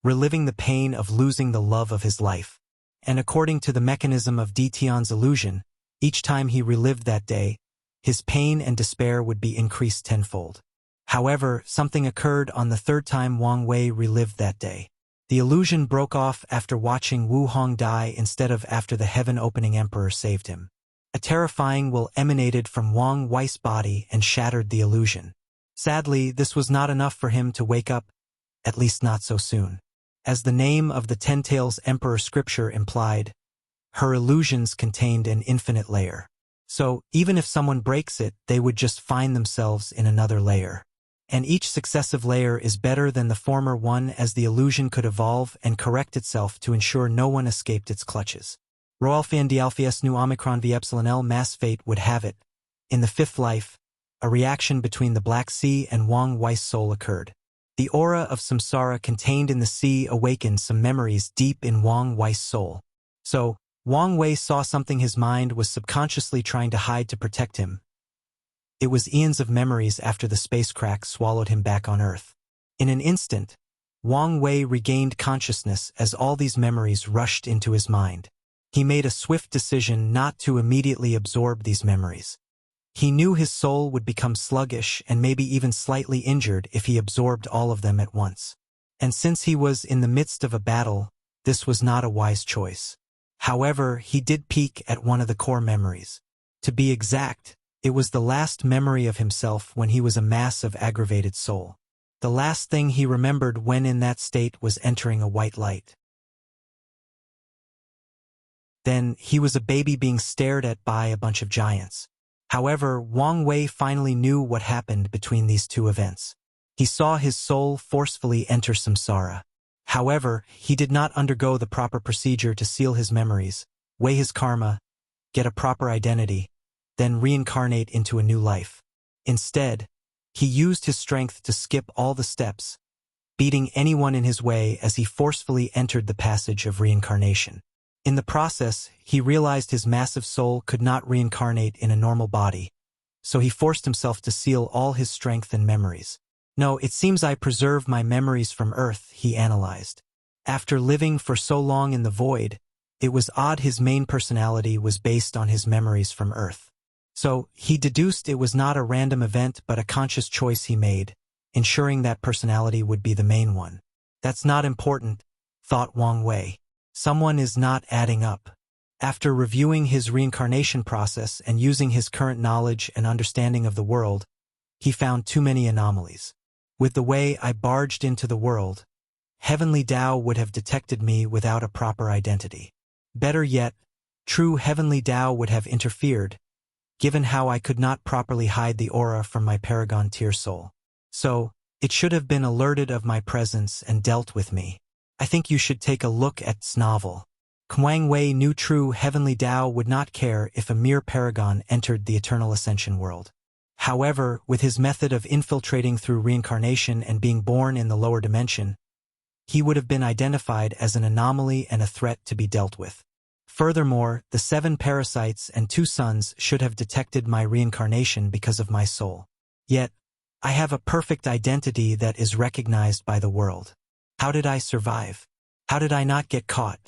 reliving the pain of losing the love of his life. And according to the mechanism of Dition's illusion, each time he relived that day, his pain and despair would be increased tenfold. However, something occurred on the third time Wang Wei relived that day. The illusion broke off after watching Wu Hong die instead of after the heaven-opening emperor saved him. A terrifying will emanated from Wang Wei's body and shattered the illusion. Sadly, this was not enough for him to wake up, at least not so soon. As the name of the Ten Tails Emperor scripture implied, her illusions contained an infinite layer. So, even if someone breaks it, they would just find themselves in another layer. And each successive layer is better than the former one as the illusion could evolve and correct itself to ensure no one escaped its clutches. Roalfian Dialphius Nu Omicron V Epsilon L Mass Fate would have it. In the fifth life, a reaction between the Black Sea and Wang Wei's soul occurred. The aura of samsara contained in the sea awakened some memories deep in Wang Wei's soul. So, Wang Wei saw something his mind was subconsciously trying to hide to protect him. It was eons of memories after the space crack swallowed him back on Earth. In an instant, Wang Wei regained consciousness as all these memories rushed into his mind. He made a swift decision not to immediately absorb these memories. He knew his soul would become sluggish and maybe even slightly injured if he absorbed all of them at once. And since he was in the midst of a battle, this was not a wise choice. However, he did peek at one of the core memories. To be exact, it was the last memory of himself when he was a mass of aggravated soul. The last thing he remembered when in that state was entering a white light. Then, he was a baby being stared at by a bunch of giants. However, Wang Wei finally knew what happened between these two events. He saw his soul forcefully enter samsara. However, he did not undergo the proper procedure to seal his memories, weigh his karma, get a proper identity, then reincarnate into a new life. Instead, he used his strength to skip all the steps, beating anyone in his way as he forcefully entered the passage of reincarnation. In the process, he realized his massive soul could not reincarnate in a normal body, so he forced himself to seal all his strength and memories. No, it seems I preserve my memories from Earth, he analyzed. After living for so long in the void, it was odd his main personality was based on his memories from Earth. So, he deduced it was not a random event but a conscious choice he made, ensuring that personality would be the main one. That's not important, thought Wang Wei. Someone is not adding up. After reviewing his reincarnation process and using his current knowledge and understanding of the world, he found too many anomalies. With the way I barged into the world, Heavenly Tao would have detected me without a proper identity. Better yet, true Heavenly Tao would have interfered, given how I could not properly hide the aura from my Paragon tier soul. So, it should have been alerted of my presence and dealt with me. I think you should take a look at this novel. Wang Wei knew true Heavenly Tao would not care if a mere paragon entered the Eternal Ascension world. However, with his method of infiltrating through reincarnation and being born in the lower dimension, he would have been identified as an anomaly and a threat to be dealt with. Furthermore, the 7 parasites and 2 sons should have detected my reincarnation because of my soul. Yet, I have a perfect identity that is recognized by the world. How did I survive? How did I not get caught?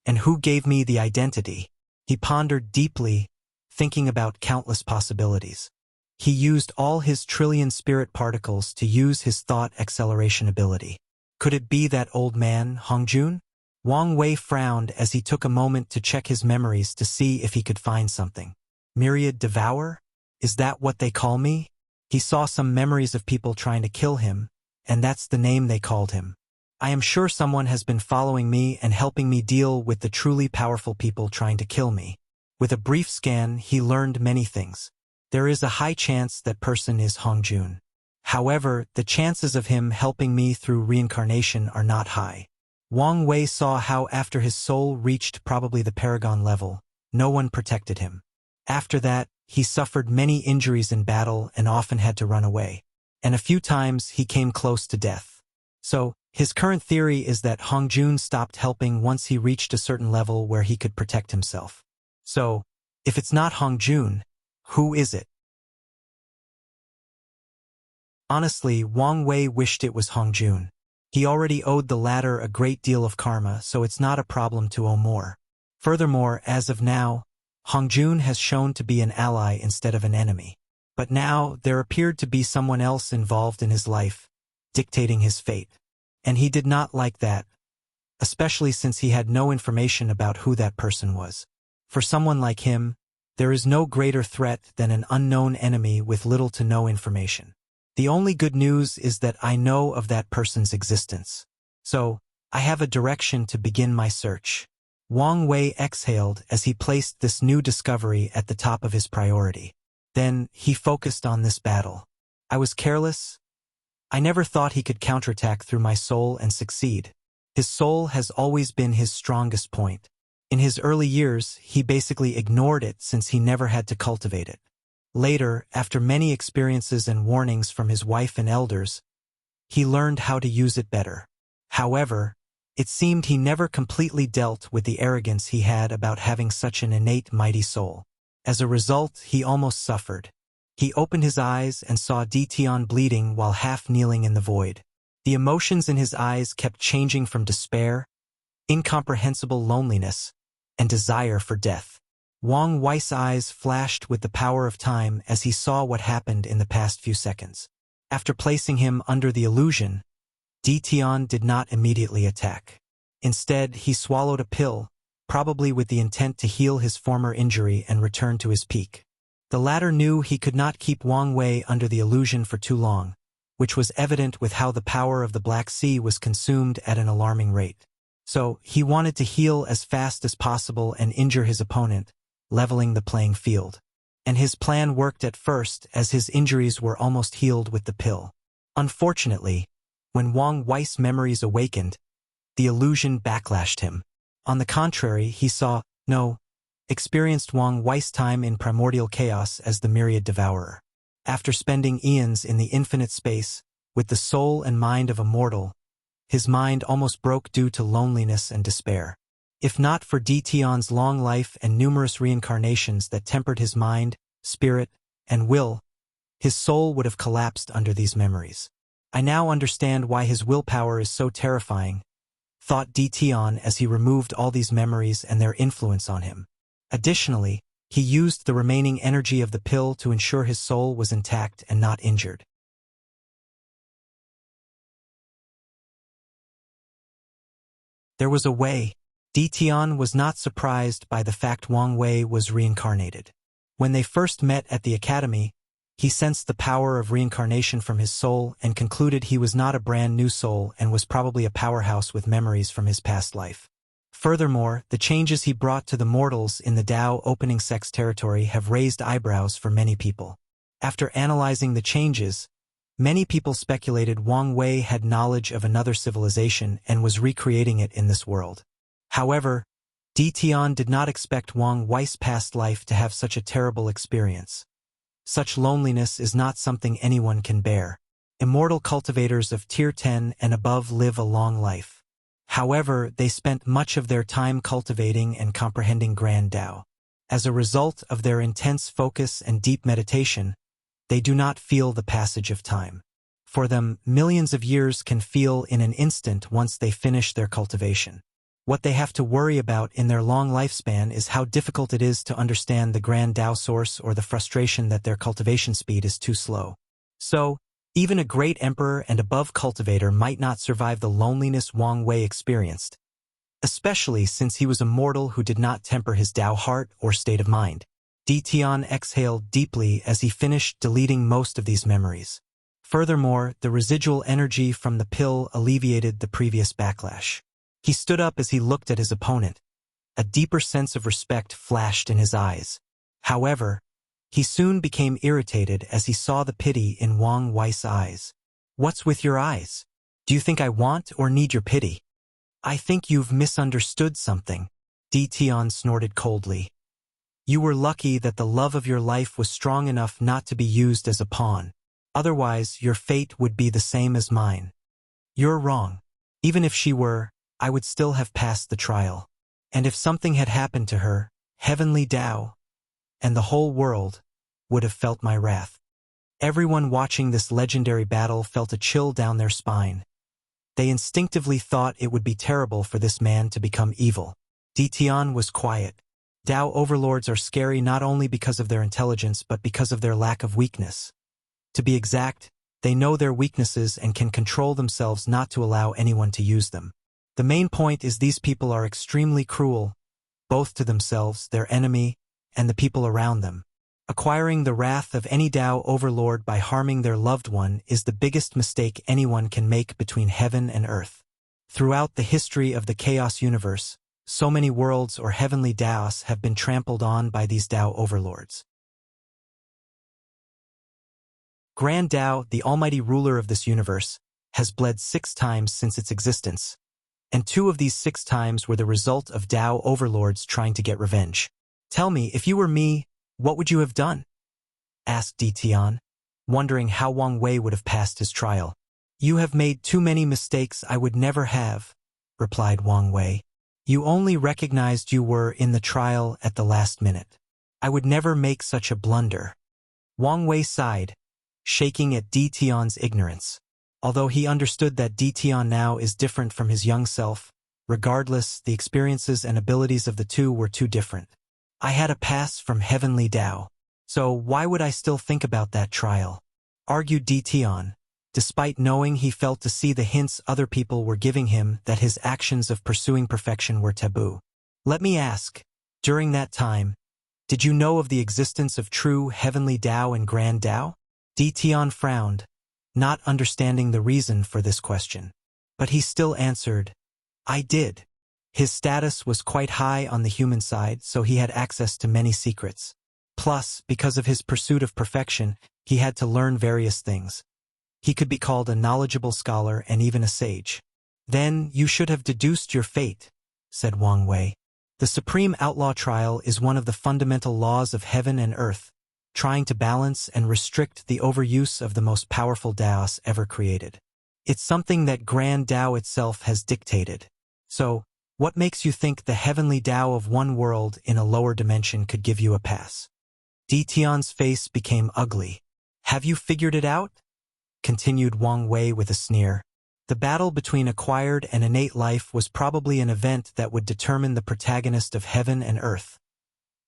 And who gave me the identity? He pondered deeply, thinking about countless possibilities. He used all his trillion spirit particles to use his thought acceleration ability. Could it be that old man, Hongjun? Wang Wei frowned as he took a moment to check his memories to see if he could find something. Myriad Devourer? Is that what they call me? He saw some memories of people trying to kill him, and that's the name they called him. I am sure someone has been following me and helping me deal with the truly powerful people trying to kill me. With a brief scan, he learned many things. There is a high chance that person is Hongjun. However, the chances of him helping me through reincarnation are not high. Wang Wei saw how after his soul reached probably the Paragon level, no one protected him. After that, he suffered many injuries in battle and often had to run away. And a few times he came close to death. So, his current theory is that Hongjun stopped helping once he reached a certain level where he could protect himself. So, if it's not Hongjun, who is it? Honestly, Wang Wei wished it was Hongjun. He already owed the latter a great deal of karma, so it's not a problem to owe more. Furthermore, as of now, Hongjun has shown to be an ally instead of an enemy. But now, there appeared to be someone else involved in his life, dictating his fate. And he did not like that, especially since he had no information about who that person was. For someone like him, there is no greater threat than an unknown enemy with little to no information. The only good news is that I know of that person's existence. So, I have a direction to begin my search. Wang Wei exhaled as he placed this new discovery at the top of his priority. Then, he focused on this battle. I was careless. I never thought he could counterattack through my soul and succeed. His soul has always been his strongest point. In his early years, he basically ignored it since he never had to cultivate it. Later, after many experiences and warnings from his wife and elders, he learned how to use it better. However, it seemed he never completely dealt with the arrogance he had about having such an innate mighty soul. As a result, he almost suffered. He opened his eyes and saw Dition bleeding while half kneeling in the void. The emotions in his eyes kept changing from despair, incomprehensible loneliness, and desire for death. Wang Wei's eyes flashed with the power of time as he saw what happened in the past few seconds. After placing him under the illusion, Dition did not immediately attack. Instead, he swallowed a pill, probably with the intent to heal his former injury and return to his peak. The latter knew he could not keep Wang Wei under the illusion for too long, which was evident with how the power of the Black Sea was consumed at an alarming rate. So, he wanted to heal as fast as possible and injure his opponent, leveling the playing field. And his plan worked at first, as his injuries were almost healed with the pill. Unfortunately, when Wang Wei's memories awakened, the illusion backlashed him. On the contrary, he experienced Wang Wei's time in primordial chaos as the myriad devourer. After spending eons in the infinite space, with the soul and mind of a mortal, his mind almost broke due to loneliness and despair. If not for Tion's long life and numerous reincarnations that tempered his mind, spirit, and will, his soul would have collapsed under these memories. I now understand why his willpower is so terrifying, thought Tion as he removed all these memories and their influence on him. Additionally, he used the remaining energy of the pill to ensure his soul was intact and not injured. There was a way. Tion was not surprised by the fact Wang Wei was reincarnated. When they first met at the academy, he sensed the power of reincarnation from his soul and concluded he was not a brand new soul and was probably a powerhouse with memories from his past life. Furthermore, the changes he brought to the mortals in the Dao opening sex territory have raised eyebrows for many people. After analyzing the changes, many people speculated Wang Wei had knowledge of another civilization and was recreating it in this world. However, Tion did not expect Wang Wei's past life to have such a terrible experience. Such loneliness is not something anyone can bear. Immortal cultivators of Tier 10 and above live a long life. However, they spent much of their time cultivating and comprehending Grand Dao. As a result of their intense focus and deep meditation, they do not feel the passage of time. For them, millions of years can feel in an instant once they finish their cultivation. What they have to worry about in their long lifespan is how difficult it is to understand the Grand Dao source or the frustration that their cultivation speed is too slow. So, even a great emperor and above cultivator might not survive the loneliness Wang Wei experienced, especially since he was a mortal who did not temper his Dao heart or state of mind. Tion exhaled deeply as he finished deleting most of these memories. Furthermore, the residual energy from the pill alleviated the previous backlash. He stood up as he looked at his opponent. A deeper sense of respect flashed in his eyes. However, he soon became irritated as he saw the pity in Wang Wei's eyes. "What's with your eyes? Do you think I want or need your pity?" "I think you've misunderstood something," Tion snorted coldly. "You were lucky that the love of your life was strong enough not to be used as a pawn. Otherwise, your fate would be the same as mine." "You're wrong. Even if she were, I would still have passed the trial. And if something had happened to her, Heavenly Dao, and the whole world, would have felt my wrath." Everyone watching this legendary battle felt a chill down their spine. They instinctively thought it would be terrible for this man to become evil. Tion was quiet. Dao overlords are scary not only because of their intelligence but because of their lack of weakness. To be exact, they know their weaknesses and can control themselves not to allow anyone to use them. The main point is these people are extremely cruel, both to themselves, their enemy, and the people around them. Acquiring the wrath of any Dao overlord by harming their loved one is the biggest mistake anyone can make between heaven and earth. Throughout the history of the Chaos Universe, so many worlds or heavenly Daos have been trampled on by these Dao overlords. Grand Dao, the almighty ruler of this universe, has bled 6 times since its existence, and 2 of these 6 times were the result of Dao overlords trying to get revenge. "Tell me, if you were me, what would you have done?" asked Tion, wondering how Wang Wei would have passed his trial. "You have made too many mistakes I would never have," replied Wang Wei. "You only recognized you were in the trial at the last minute. I would never make such a blunder." Wang Wei sighed, shaking at Tion's ignorance. Although he understood that Tion now is different from his young self, regardless, the experiences and abilities of the two were too different. "I had a pass from Heavenly Dao, so why would I still think about that trial?" argued Tion, despite knowing he felt to see the hints other people were giving him that his actions of pursuing perfection were taboo. "Let me ask, during that time, did you know of the existence of true Heavenly Dao and Grand Dao?" Tion frowned, not understanding the reason for this question. But he still answered, I did. His status was quite high on the human side, so he had access to many secrets. Plus, because of his pursuit of perfection, he had to learn various things. He could be called a knowledgeable scholar and even a sage. Then you should have deduced your fate, said Wang Wei. The supreme outlaw trial is one of the fundamental laws of heaven and earth, trying to balance and restrict the overuse of the most powerful Daos ever created. It's something that Grand Tao itself has dictated. So, what makes you think the heavenly Tao of one world in a lower dimension could give you a pass? Di Tian's face became ugly. Have you figured it out? Continued Wang Wei with a sneer. The battle between acquired and innate life was probably an event that would determine the protagonist of heaven and earth.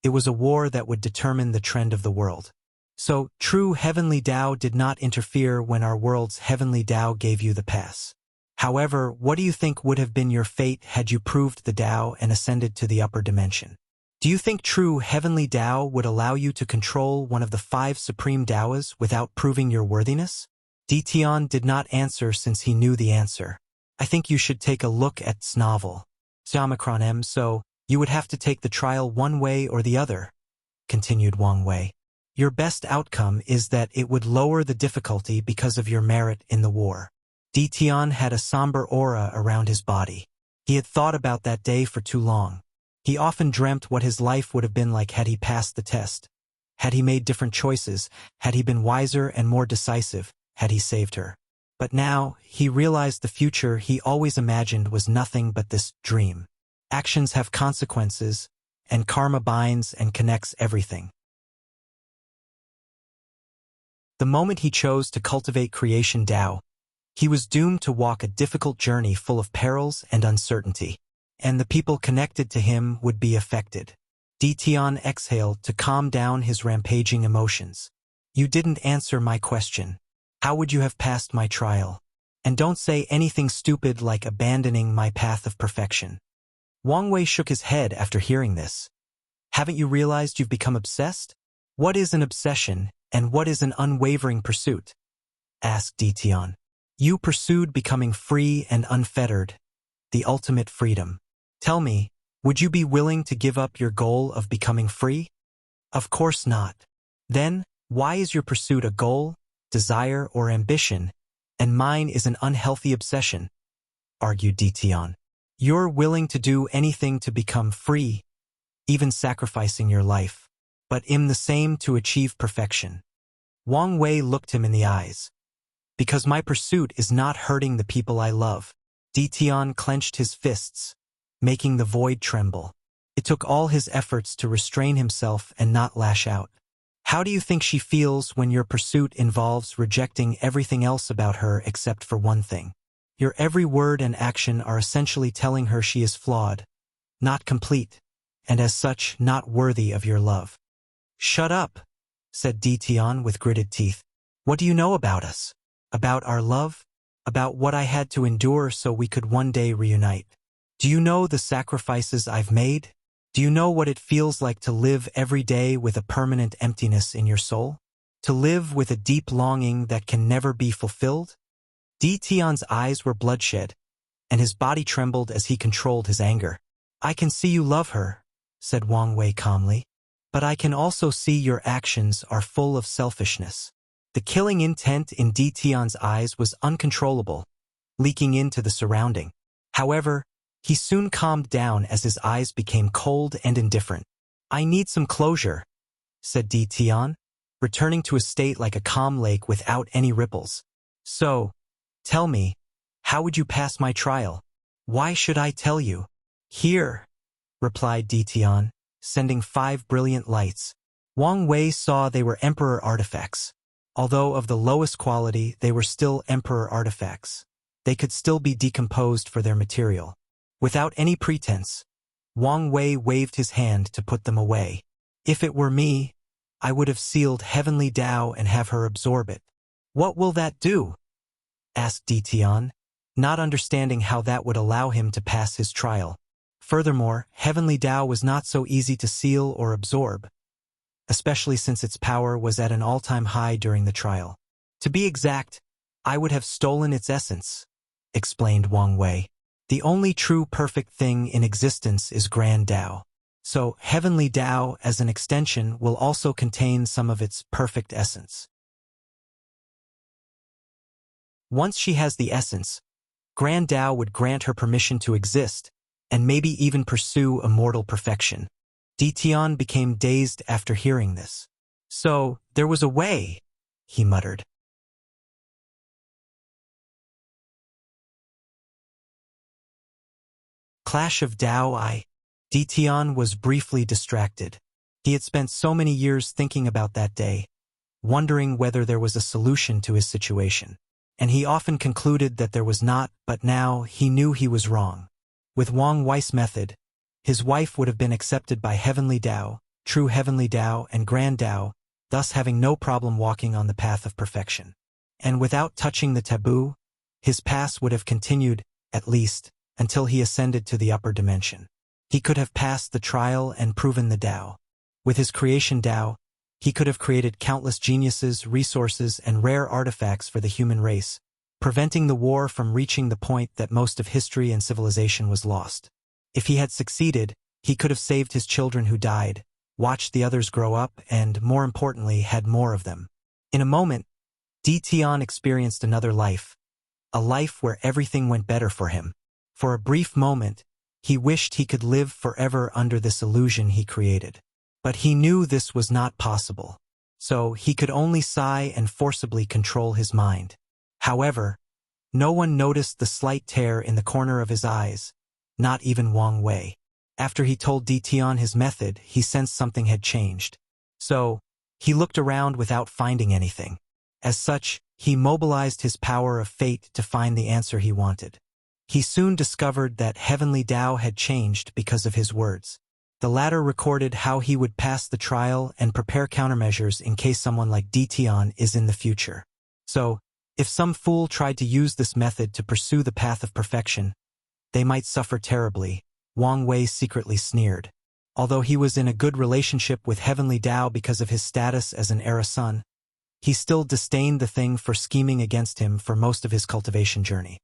It was a war that would determine the trend of the world. So, true heavenly Tao did not interfere when our world's heavenly Tao gave you the pass. However, what do you think would have been your fate had you proved the Tao and ascended to the upper dimension? Do you think true heavenly Tao would allow you to control one of the 5 supreme Taoas without proving your worthiness? Di Tian did not answer since he knew the answer. I think you should take a look at this novel. Xiaomicron M. So, you would have to take the trial one way or the other, continued Wang Wei. Your best outcome is that it would lower the difficulty because of your merit in the war. Di Tian had a somber aura around his body. He had thought about that day for too long. He often dreamt what his life would have been like had he passed the test. Had he made different choices, had he been wiser and more decisive, had he saved her. But now, he realized the future he always imagined was nothing but this dream. Actions have consequences, and karma binds and connects everything. The moment he chose to cultivate creation Tao, he was doomed to walk a difficult journey full of perils and uncertainty, and the people connected to him would be affected. Di Tian exhaled to calm down his rampaging emotions. You didn't answer my question. How would you have passed my trial? And don't say anything stupid like abandoning my path of perfection. Wang Wei shook his head after hearing this. Haven't you realized you've become obsessed? What is an obsession, and what is an unwavering pursuit? Asked Di Tian. You pursued becoming free and unfettered, the ultimate freedom. Tell me, would you be willing to give up your goal of becoming free? Of course not. Then, why is your pursuit a goal, desire, or ambition, and mine is an unhealthy obsession? Argued Di Tian. You're willing to do anything to become free, even sacrificing your life, but I'm the same to achieve perfection. Wang Wei looked him in the eyes. Because my pursuit is not hurting the people I love. Di Tian clenched his fists, making the void tremble. It took all his efforts to restrain himself and not lash out. How do you think she feels when your pursuit involves rejecting everything else about her except for one thing? Your every word and action are essentially telling her she is flawed, not complete, and as such not worthy of your love. Shut up, said Di Tian with gritted teeth. What do you know about us? About our love? About what I had to endure so we could one day reunite? Do you know the sacrifices I've made? Do you know what it feels like to live every day with a permanent emptiness in your soul? To live with a deep longing that can never be fulfilled? Di Tian's eyes were bloodshed, and his body trembled as he controlled his anger. I can see you love her, said Wang Wei calmly, but I can also see your actions are full of selfishness. The killing intent in Di Tian's eyes was uncontrollable, leaking into the surrounding. However, he soon calmed down as his eyes became cold and indifferent. I need some closure, said Di Tian, returning to a state like a calm lake without any ripples. So, tell me, how would you pass my trial? Why should I tell you? Here, replied Di Tian, sending 5 brilliant lights. Wang Wei saw they were emperor artifacts. Although of the lowest quality, they were still emperor artifacts. They could still be decomposed for their material. Without any pretense, Wang Wei waved his hand to put them away. If it were me, I would have sealed heavenly Tao and have her absorb it. What will that do? Asked Di Tian, not understanding how that would allow him to pass his trial. Furthermore, heavenly Tao was not so easy to seal or absorb, especially since its power was at an all-time high during the trial. To be exact, I would have stolen its essence, explained Wang Wei. The only true perfect thing in existence is Grand Tao. So, Heavenly Tao as an extension will also contain some of its perfect essence. Once she has the essence, Grand Tao would grant her permission to exist, and maybe even pursue immortal perfection. Tian became dazed after hearing this. So, there was a way, he muttered. Clash of Tao. Tian was briefly distracted. He had spent so many years thinking about that day, wondering whether there was a solution to his situation. And he often concluded that there was not, but now he knew he was wrong. With Wang Wei's method, his wife would have been accepted by Heavenly Tao, True Heavenly Tao, and Grand Tao, thus having no problem walking on the path of perfection. And without touching the taboo, his path would have continued, at least, until he ascended to the upper dimension. He could have passed the trial and proven the Tao. With his creation Tao, he could have created countless geniuses, resources, and rare artifacts for the human race, preventing the war from reaching the point that most of history and civilization was lost. If he had succeeded, he could have saved his children who died, watched the others grow up, and, more importantly, had more of them. In a moment, Tian experienced another life, a life where everything went better for him. For a brief moment, he wished he could live forever under this illusion he created. But he knew this was not possible, so he could only sigh and forcibly control his mind. However, no one noticed the slight tear in the corner of his eyes, not even Wang Wei. After he told Tian his method, he sensed something had changed. So, he looked around without finding anything. As such, he mobilized his power of fate to find the answer he wanted. He soon discovered that Heavenly Tao had changed because of his words. The latter recorded how he would pass the trial and prepare countermeasures in case someone like Tian is in the future. So, if some fool tried to use this method to pursue the path of perfection, they might suffer terribly, Wang Wei secretly sneered. Although he was in a good relationship with Heavenly Tao because of his status as an era son, he still disdained the thing for scheming against him for most of his cultivation journey.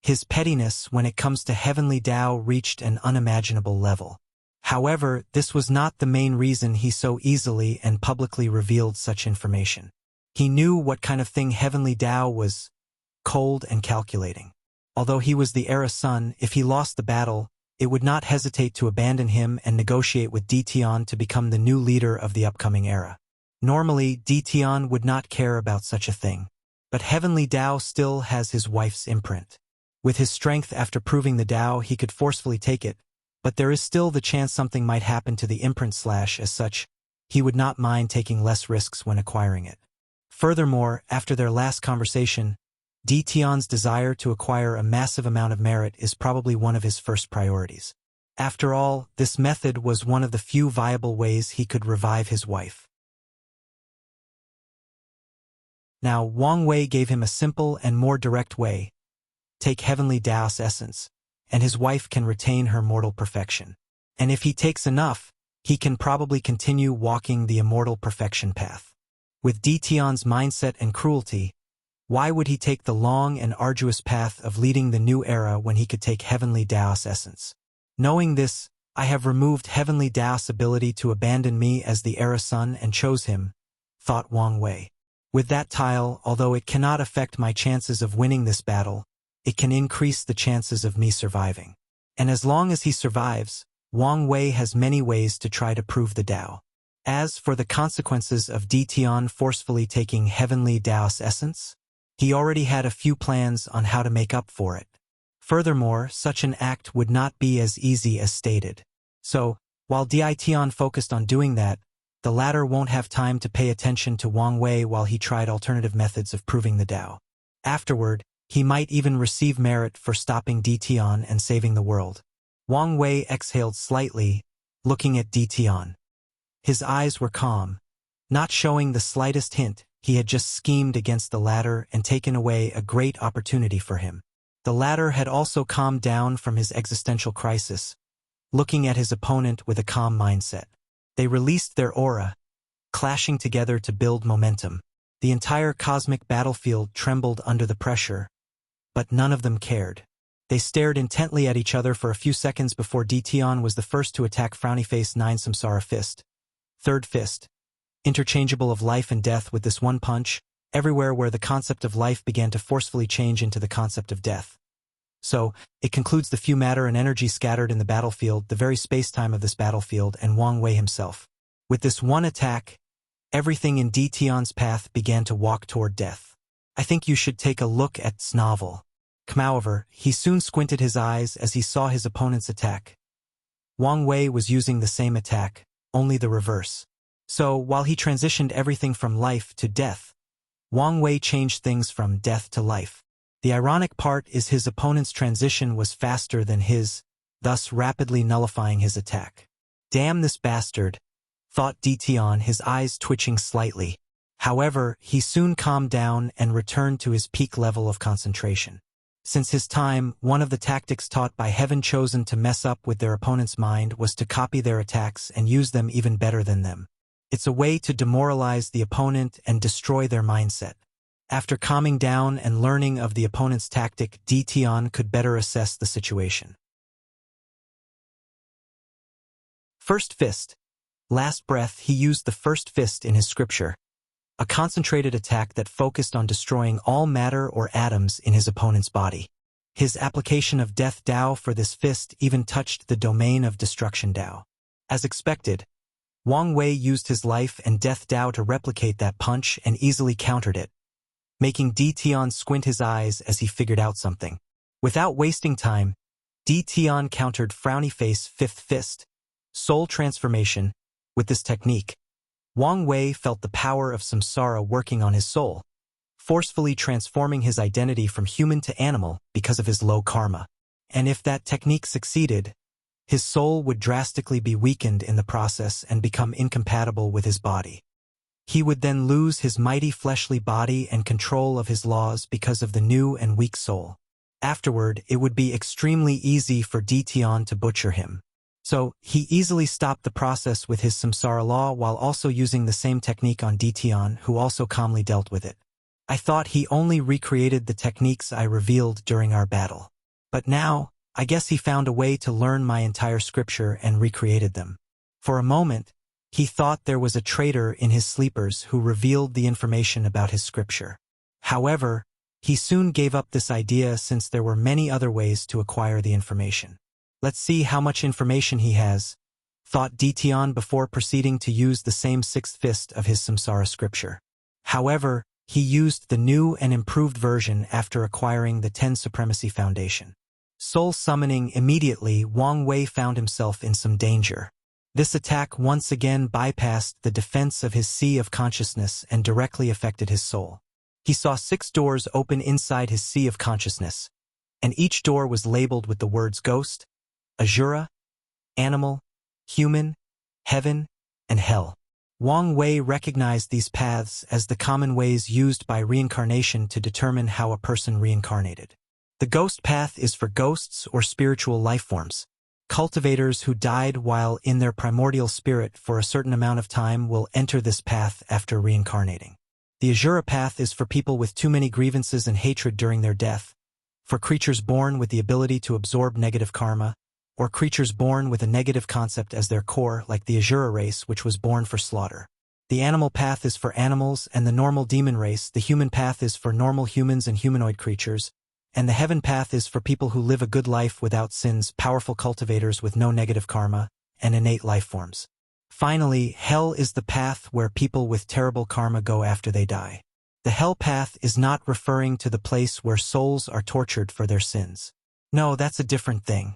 His pettiness when it comes to Heavenly Tao reached an unimaginable level. However, this was not the main reason he so easily and publicly revealed such information. He knew what kind of thing Heavenly Tao was: cold and calculating. Although he was the era son, if he lost the battle, it would not hesitate to abandon him and negotiate with Tian to become the new leader of the upcoming era. Normally, Tian would not care about such a thing. But Heavenly Tao still has his wife's imprint. With his strength after proving the Tao, he could forcefully take it, but there is still the chance something might happen to the imprint. As such, he would not mind taking less risks when acquiring it. Furthermore, after their last conversation, Tian's desire to acquire a massive amount of merit is probably one of his first priorities. After all, this method was one of the few viable ways he could revive his wife. Now, Wang Wei gave him a simple and more direct way: take Heavenly Tao's essence, and his wife can retain her mortal perfection. And if he takes enough, he can probably continue walking the immortal perfection path. With Tian's mindset and cruelty, why would he take the long and arduous path of leading the new era when he could take Heavenly Tao's essence? Knowing this, I have removed Heavenly Tao's ability to abandon me as the era son and chose him, thought Wang Wei. With that tile, although it cannot affect my chances of winning this battle, it can increase the chances of me surviving. And as long as he survives, Wang Wei has many ways to try to prove the Tao. As for the consequences of Tian forcefully taking Heavenly Tao's essence, he already had a few plans on how to make up for it. Furthermore, such an act would not be as easy as stated. So, while Tian focused on doing that, the latter won't have time to pay attention to Wang Wei while he tried alternative methods of proving the Tao. Afterward, he might even receive merit for stopping Tian and saving the world. Wang Wei exhaled slightly, looking at Tian. His eyes were calm, not showing the slightest hint he had just schemed against the latter and taken away a great opportunity for him. The latter had also calmed down from his existential crisis, looking at his opponent with a calm mindset. They released their aura, clashing together to build momentum. The entire cosmic battlefield trembled under the pressure, but none of them cared. They stared intently at each other for a few seconds before Dtion was the first to attack Frowny-Face 9 Samsara Fist. Third Fist. Interchangeable of life and death with this one punch, everywhere where the concept of life began to forcefully change into the concept of death. So, it concludes the few matter and energy scattered in the battlefield, the very space-time of this battlefield, and Wang Wei himself. With this one attack, everything in Dtion's path began to walk toward death. I think you should take a look at this novel. However, he soon squinted his eyes as he saw his opponent's attack. Wang Wei was using the same attack, only the reverse. So, while he transitioned everything from life to death, Wang Wei changed things from death to life. The ironic part is his opponent's transition was faster than his, thus rapidly nullifying his attack. Damn this bastard, thought Dtion, his eyes twitching slightly. However, he soon calmed down and returned to his peak level of concentration. Since his time, one of the tactics taught by Heaven chosen to mess up with their opponent's mind was to copy their attacks and use them even better than them. It's a way to demoralize the opponent and destroy their mindset. After calming down and learning of the opponent's tactic, Dtion could better assess the situation. First Fist. Last breath, he used the First Fist in his scripture, a concentrated attack that focused on destroying all matter or atoms in his opponent's body. His application of Death Dao for this fist even touched the domain of Destruction Dao. As expected, Wang Wei used his life and Death Dao to replicate that punch and easily countered it, making Dtion squint his eyes as he figured out something. Without wasting time, Dtion countered Frowny-Face Fifth Fist, Soul Transformation. With this technique, Wang Wei felt the power of samsara working on his soul, forcefully transforming his identity from human to animal because of his low karma. And if that technique succeeded, his soul would drastically be weakened in the process and become incompatible with his body. He would then lose his mighty fleshly body and control of his laws because of the new and weak soul. Afterward, it would be extremely easy for Dtion to butcher him. So, he easily stopped the process with his samsara law while also using the same technique on Dtion, who also calmly dealt with it. I thought he only recreated the techniques I revealed during our battle. But now, I guess he found a way to learn my entire scripture and recreated them. For a moment, he thought there was a traitor in his sleepers who revealed the information about his scripture. However, he soon gave up this idea since there were many other ways to acquire the information. Let's see how much information he has, thought Dtion before proceeding to use the same Sixth Fist of his samsara scripture. However, he used the new and improved version after acquiring the 10 Supremacy Foundation. Soul summoning immediately, Wang Wei found himself in some danger. This attack once again bypassed the defense of his sea of consciousness and directly affected his soul. He saw 6 doors open inside his sea of consciousness, and each door was labeled with the words Ghost, Asura, Animal, Human, Heaven, and Hell. Wang Wei recognized these paths as the common ways used by reincarnation to determine how a person reincarnated. The ghost path is for ghosts or spiritual life forms. Cultivators who died while in their primordial spirit for a certain amount of time will enter this path after reincarnating. The Asura path is for people with too many grievances and hatred during their death, for creatures born with the ability to absorb negative karma, or creatures born with a negative concept as their core, like the Asura race, which was born for slaughter. The animal path is for animals and the normal demon race. The human path is for normal humans and humanoid creatures, and the heaven path is for people who live a good life without sins, powerful cultivators with no negative karma, and innate life forms. Finally, hell is the path where people with terrible karma go after they die. The hell path is not referring to the place where souls are tortured for their sins. No, that's a different thing.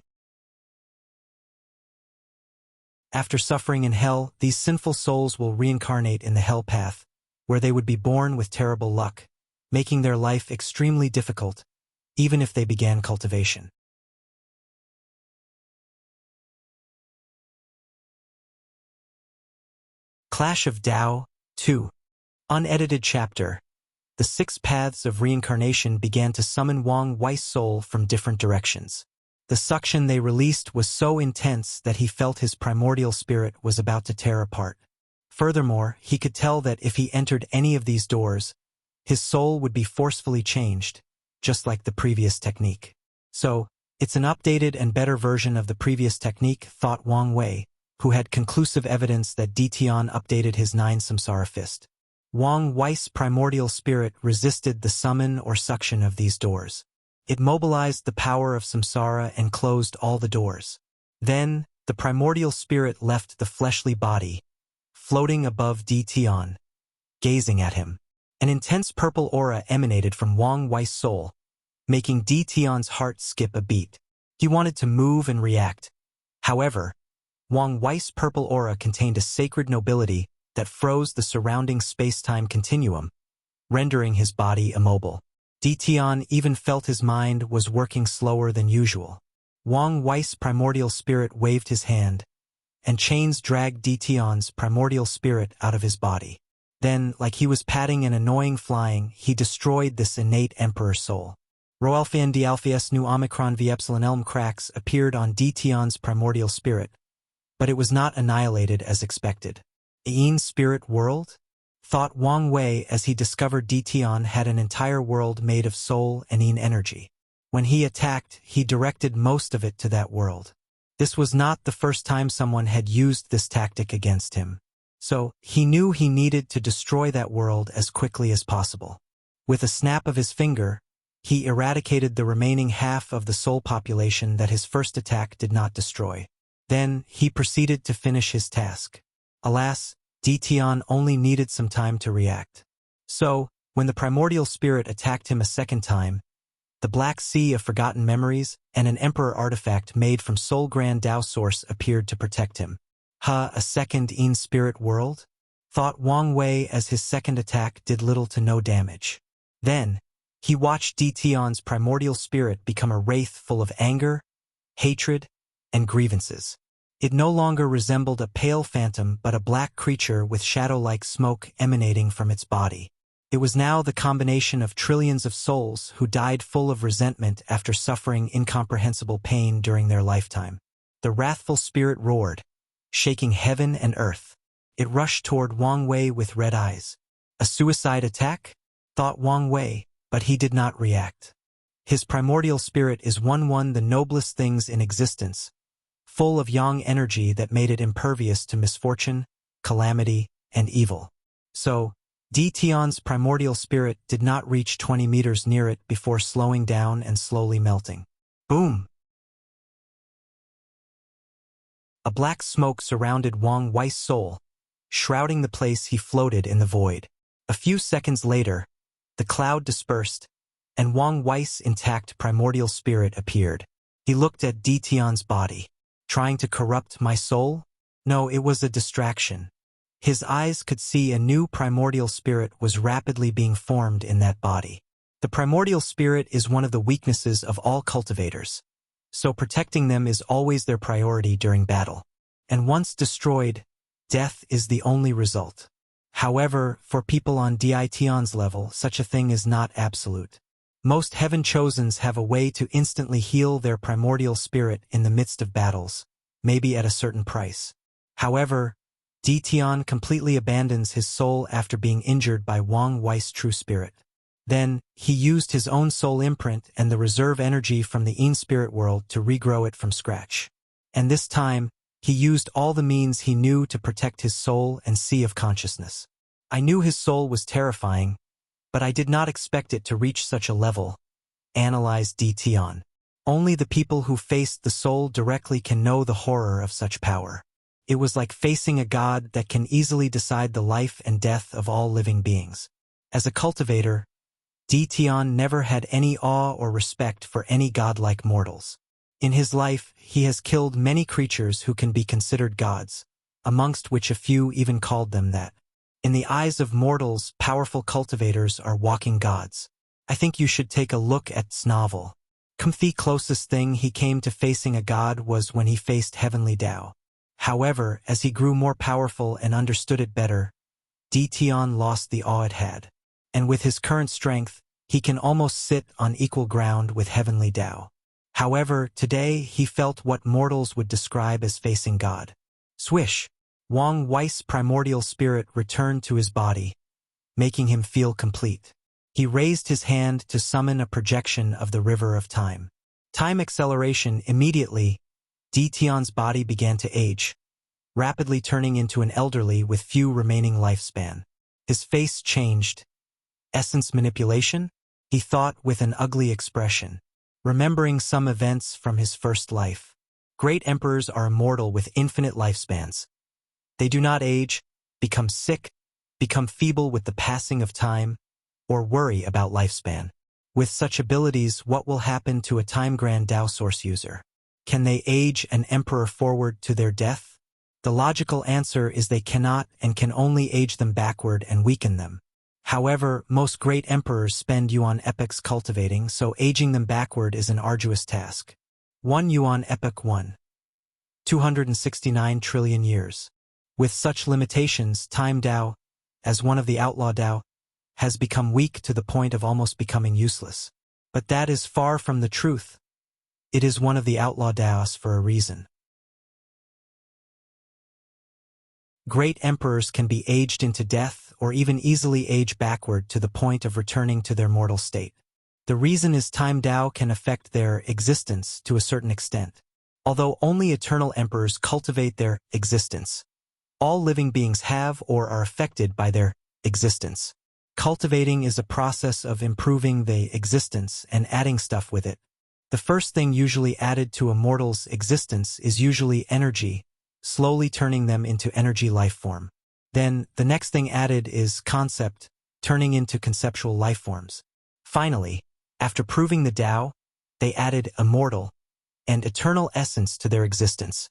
After suffering in hell, these sinful souls will reincarnate in the hell path, where they would be born with terrible luck, making their life extremely difficult, even if they began cultivation. Clash of Tao 2. Unedited chapter. The 6 paths of reincarnation began to summon Wang Wei's soul from different directions. The suction they released was so intense that he felt his primordial spirit was about to tear apart. Furthermore, he could tell that if he entered any of these doors, his soul would be forcefully changed, just like the previous technique. So, it's an updated and better version of the previous technique, thought Wang Wei, who had conclusive evidence that Ditian updated his 9 samsara fist. Wang Wei's primordial spirit resisted the summon or suction of these doors. It mobilized the power of samsara and closed all the doors. Then, the primordial spirit left the fleshly body, floating above Ditian, gazing at him. An intense purple aura emanated from Wang Wei's soul, making Ditian's heart skip a beat. He wanted to move and react. However, Wang Wei's purple aura contained a sacred nobility that froze the surrounding space-time continuum, rendering his body immobile. Ditian even felt his mind was working slower than usual. Wang Wei's primordial spirit waved his hand, and chains dragged Ditian's primordial spirit out of his body. Then, like he was patting an annoying flying, he destroyed this innate emperor soul. Roalphian Dialphius nu Omicron V Epsilon Elm cracks appeared on Ditian's primordial spirit, but it was not annihilated as expected. Ein spirit world? Thought Wang Wei as he discovered Ditian had an entire world made of soul and Ein energy. When he attacked, he directed most of it to that world. This was not the first time someone had used this tactic against him. So, he knew he needed to destroy that world as quickly as possible. With a snap of his finger, he eradicated the remaining half of the soul population that his first attack did not destroy. Then, he proceeded to finish his task. Alas, Ditian only needed some time to react. So, when the primordial spirit attacked him a second time, the Black Sea of Forgotten Memories and an Emperor artifact made from Soul Grand Tao Source appeared to protect him. A second Ein spirit world? Thought Wang Wei as his second attack did little to no damage. Then, he watched Ditian's primordial spirit become a wraith full of anger, hatred, and grievances. It no longer resembled a pale phantom but a black creature with shadow-like smoke emanating from its body. It was now the combination of trillions of souls who died full of resentment after suffering incomprehensible pain during their lifetime. The wrathful spirit roared, shaking heaven and earth. It rushed toward Wang Wei with red eyes. A suicide attack? Thought Wang Wei, but he did not react. His primordial spirit is the noblest things in existence, full of yang energy that made it impervious to misfortune, calamity, and evil. So, Ditian's primordial spirit did not reach 20 meters near it before slowing down and slowly melting. Boom! A black smoke surrounded Wang Wei's soul, shrouding the place he floated in the void. A few seconds later, the cloud dispersed, and Wang Wei's intact primordial spirit appeared. He looked at Ditian's body. Trying to corrupt my soul? No, it was a distraction. His eyes could see a new primordial spirit was rapidly being formed in that body. The primordial spirit is one of the weaknesses of all cultivators, so protecting them is always their priority during battle. And once destroyed, death is the only result. However, for people on Ditian's level, such a thing is not absolute. Most Heaven Chosens have a way to instantly heal their primordial spirit in the midst of battles, maybe at a certain price. However, Ditian completely abandons his soul after being injured by Wang Wei's true spirit. Then, he used his own soul imprint and the reserve energy from the Ein spirit world to regrow it from scratch. And this time, he used all the means he knew to protect his soul and sea of consciousness. I knew his soul was terrifying, but I did not expect it to reach such a level, analyzed Ditian. Only the people who faced the soul directly can know the horror of such power. It was like facing a god that can easily decide the life and death of all living beings. As a cultivator, Ditian never had any awe or respect for any godlike mortals. In his life, he has killed many creatures who can be considered gods, amongst which a few even called them that. In the eyes of mortals, powerful cultivators are walking gods. I think you should take a look at Snavel. The closest thing he came to facing a god was when he faced Heavenly Tao. However, as he grew more powerful and understood it better, Ditian lost the awe it had. And with his current strength, he can almost sit on equal ground with Heavenly Tao. However, today he felt what mortals would describe as facing God. Swish! Wang Wei's primordial spirit returned to his body, making him feel complete. He raised his hand to summon a projection of the river of time. Time acceleration. Immediately, Tion's body began to age, rapidly turning into an elderly with few remaining lifespan. His face changed. Essence manipulation? He thought with an ugly expression, remembering some events from his first life. Great emperors are immortal with infinite lifespans. They do not age, become sick, become feeble with the passing of time, or worry about lifespan. With such abilities, what will happen to a Time Grand Dao Source user? Can they age an emperor forward to their death? The logical answer is they cannot and can only age them backward and weaken them. However, most great emperors spend yuan epochs cultivating, so aging them backward is an arduous task. 1 yuan epoch 1. 269 trillion years. With such limitations, Time Dao, as one of the outlaw Dao, has become weak to the point of almost becoming useless. But that is far from the truth. It is one of the outlaw Daos for a reason. Great emperors can be aged into death or even easily age backward to the point of returning to their mortal state. The reason is Time Dao can affect their existence to a certain extent. Although only eternal emperors cultivate their existence, all living beings have or are affected by their existence. Cultivating is a process of improving the existence and adding stuff with it. The first thing usually added to a mortal's existence is usually energy, slowly turning them into energy life form. Then, the next thing added is concept, turning into conceptual life forms. Finally, after proving the Tao, they added immortal and eternal essence to their existence,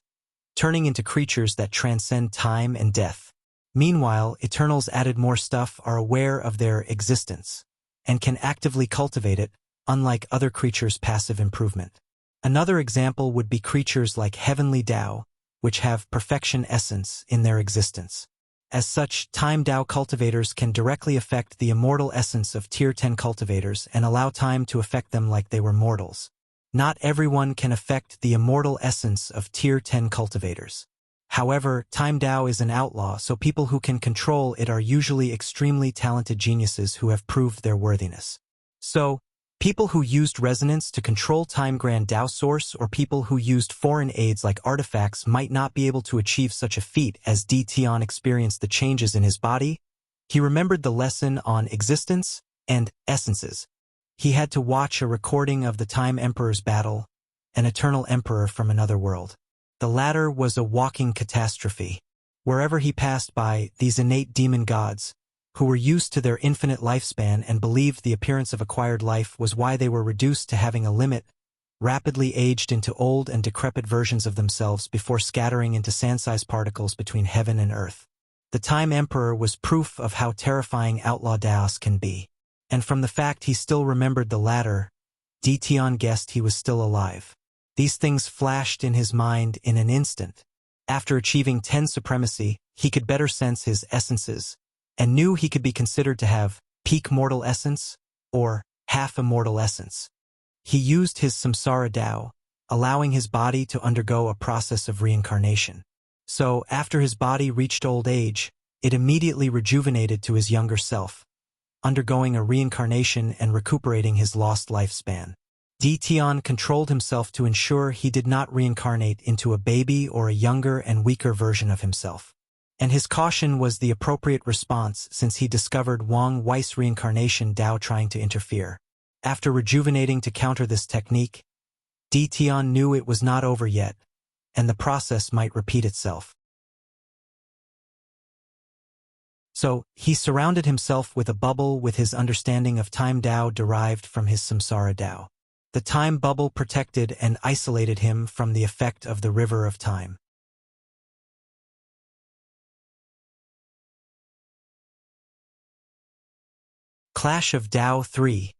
turning into creatures that transcend time and death. Meanwhile, Eternals added more stuff, are aware of their existence, and can actively cultivate it, unlike other creatures' passive improvement. Another example would be creatures like Heavenly Dao, which have perfection essence in their existence. As such, Time Dao cultivators can directly affect the immortal essence of Tier 10 cultivators and allow time to affect them like they were mortals. Not everyone can affect the immortal essence of Tier 10 cultivators. However, Time Dao is an outlaw, so people who can control it are usually extremely talented geniuses who have proved their worthiness. So, people who used resonance to control Time Grand Dao Source or people who used foreign aids like artifacts might not be able to achieve such a feat. As Tion experienced the changes in his body, he remembered the lesson on existence and essences. He had to watch a recording of the Time Emperor's battle, an eternal emperor from another world. The latter was a walking catastrophe. Wherever he passed by, these innate demon gods, who were used to their infinite lifespan and believed the appearance of acquired life was why they were reduced to having a limit, rapidly aged into old and decrepit versions of themselves before scattering into sand-sized particles between heaven and earth. The Time Emperor was proof of how terrifying outlaw Daos can be. And from the fact he still remembered the latter, Tion guessed he was still alive. These things flashed in his mind in an instant. After achieving 10 supremacy, he could better sense his essences, and knew he could be considered to have peak mortal essence or half immortal essence. He used his samsara Dao, allowing his body to undergo a process of reincarnation. So, after his body reached old age, it immediately rejuvenated to his younger self, undergoing a reincarnation and recuperating his lost lifespan. Tion controlled himself to ensure he did not reincarnate into a baby or a younger and weaker version of himself. And his caution was the appropriate response since he discovered Wang Wei's reincarnation Dao trying to interfere. After rejuvenating to counter this technique, Tion knew it was not over yet, and the process might repeat itself. So, he surrounded himself with a bubble with his understanding of Time Dao derived from his samsara Dao. The time bubble protected and isolated him from the effect of the river of time. Clash of Dao 3.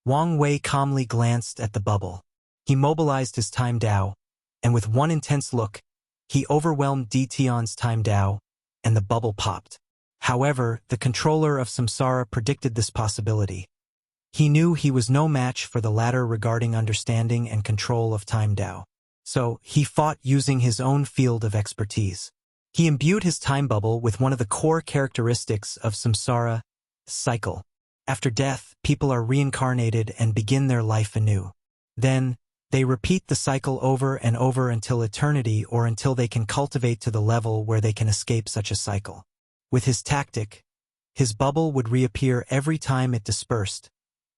Wang Wei calmly glanced at the bubble. He mobilized his Time Dao, and with one intense look, he overwhelmed Tion's Time Dao, and the bubble popped. However, the controller of Samsara predicted this possibility. He knew he was no match for the latter regarding understanding and control of Time Dao. So, he fought using his own field of expertise. He imbued his time bubble with one of the core characteristics of Samsara cycle. After death, people are reincarnated and begin their life anew. Then, they repeat the cycle over and over until eternity or until they can cultivate to the level where they can escape such a cycle. With his tactic, his bubble would reappear every time it dispersed,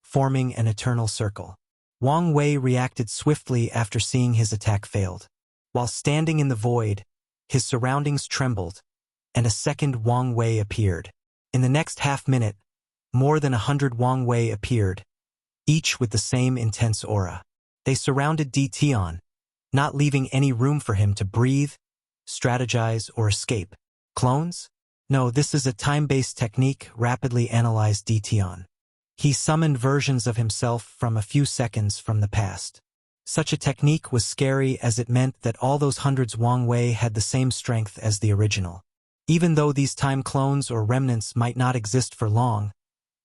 forming an eternal circle. Wang Wei reacted swiftly after seeing his attack failed. While standing in the void, his surroundings trembled, and a second Wang Wei appeared. In the next half-minute, more than 100 Wang Wei appeared, each with the same intense aura. They surrounded Di Tian, not leaving any room for him to breathe, strategize, or escape. Clones? No, this is a time-based technique, rapidly analyzed Di Tian. He summoned versions of himself from a few seconds from the past. Such a technique was scary as it meant that all those hundreds Wang Wei had the same strength as the original. Even though these time clones or remnants might not exist for long,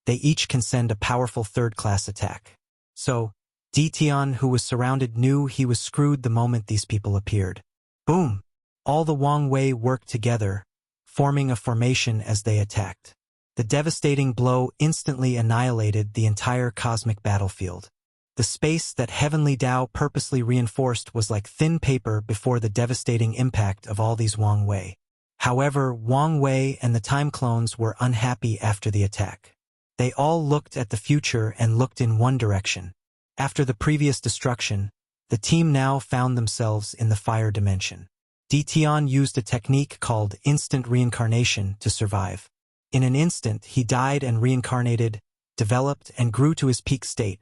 they each can send a powerful third-class attack. So, Di Tian, who was surrounded, knew he was screwed the moment these people appeared. Boom! All the Wang Wei worked together, forming a formation as they attacked. The devastating blow instantly annihilated the entire cosmic battlefield. The space that Heavenly Tao purposely reinforced was like thin paper before the devastating impact of all these Wang Wei. However, Wang Wei and the time clones were unhappy after the attack. They all looked at the future and looked in one direction. After the previous destruction, the team now found themselves in the fire dimension. Di Tian used a technique called instant reincarnation to survive. In an instant, he died and reincarnated, developed, and grew to his peak state.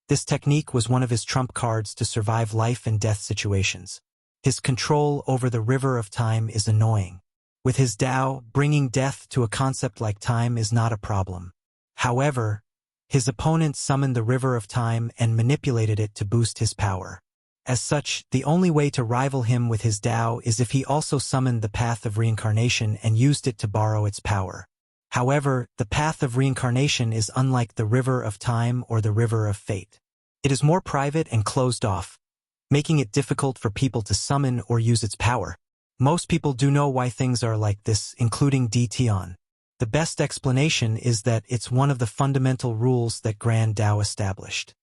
This technique was one of his trump cards to survive life and death situations. His control over the river of time is annoying. With his Tao, bringing death to a concept like time is not a problem. However, his opponent summoned the river of time and manipulated it to boost his power. As such, the only way to rival him with his Tao is if he also summoned the path of reincarnation and used it to borrow its power. However, the path of reincarnation is unlike the river of time or the river of fate. It is more private and closed off, making it difficult for people to summon or use its power. Most people do know why things are like this, including Di Tian. The best explanation is that it's one of the fundamental rules that Grand Tao established.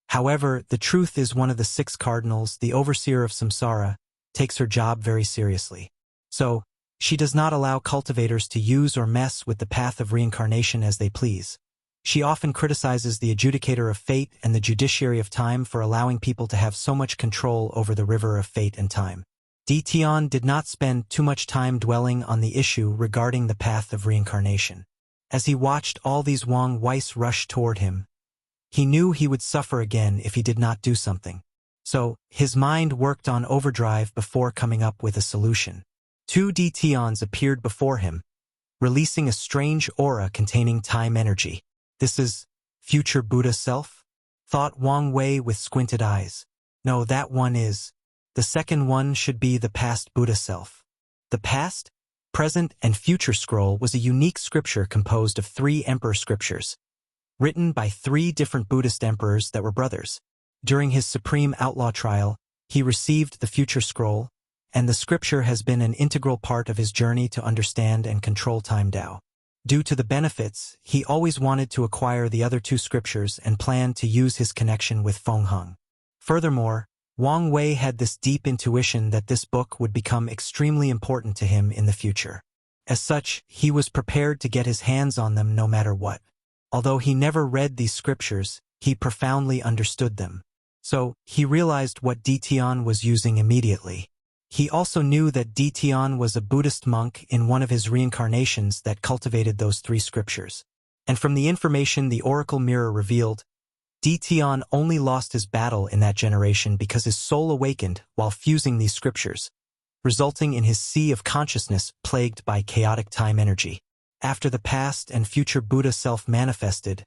However, the truth is one of the 6 cardinals, the overseer of samsara, takes her job very seriously. So, she does not allow cultivators to use or mess with the path of reincarnation as they please. She often criticizes the adjudicator of fate and the judiciary of time for allowing people to have so much control over the river of fate and time. Di Tian did not spend too much time dwelling on the issue regarding the path of reincarnation. As he watched all these Wang Weis rush toward him, he knew he would suffer again if he did not do something. So, his mind worked on overdrive before coming up with a solution. 2 Di Tians appeared before him, releasing a strange aura containing time energy. This is future Buddha self? Thought Wang Wei with squinted eyes. No, that one is. The second one should be the past Buddha self. The past, present, and future scroll was a unique scripture composed of 3 emperor scriptures, written by 3 different Buddhist emperors that were brothers. During his supreme outlaw trial, he received the future scroll, and the scripture has been an integral part of his journey to understand and control time Tao. Due to the benefits, he always wanted to acquire the other 2 scriptures and planned to use his connection with Feng Heng. Furthermore, Wang Wei had this deep intuition that this book would become extremely important to him in the future. As such, he was prepared to get his hands on them no matter what. Although he never read these scriptures, he profoundly understood them. So, he realized what Di Tian was using immediately. He also knew that Di Tian was a Buddhist monk in one of his reincarnations that cultivated those 3 scriptures. And from the information the Oracle Mirror revealed, Di Tian only lost his battle in that generation because his soul awakened while fusing these scriptures, resulting in his sea of consciousness plagued by chaotic time energy. After the past and future Buddha self manifested,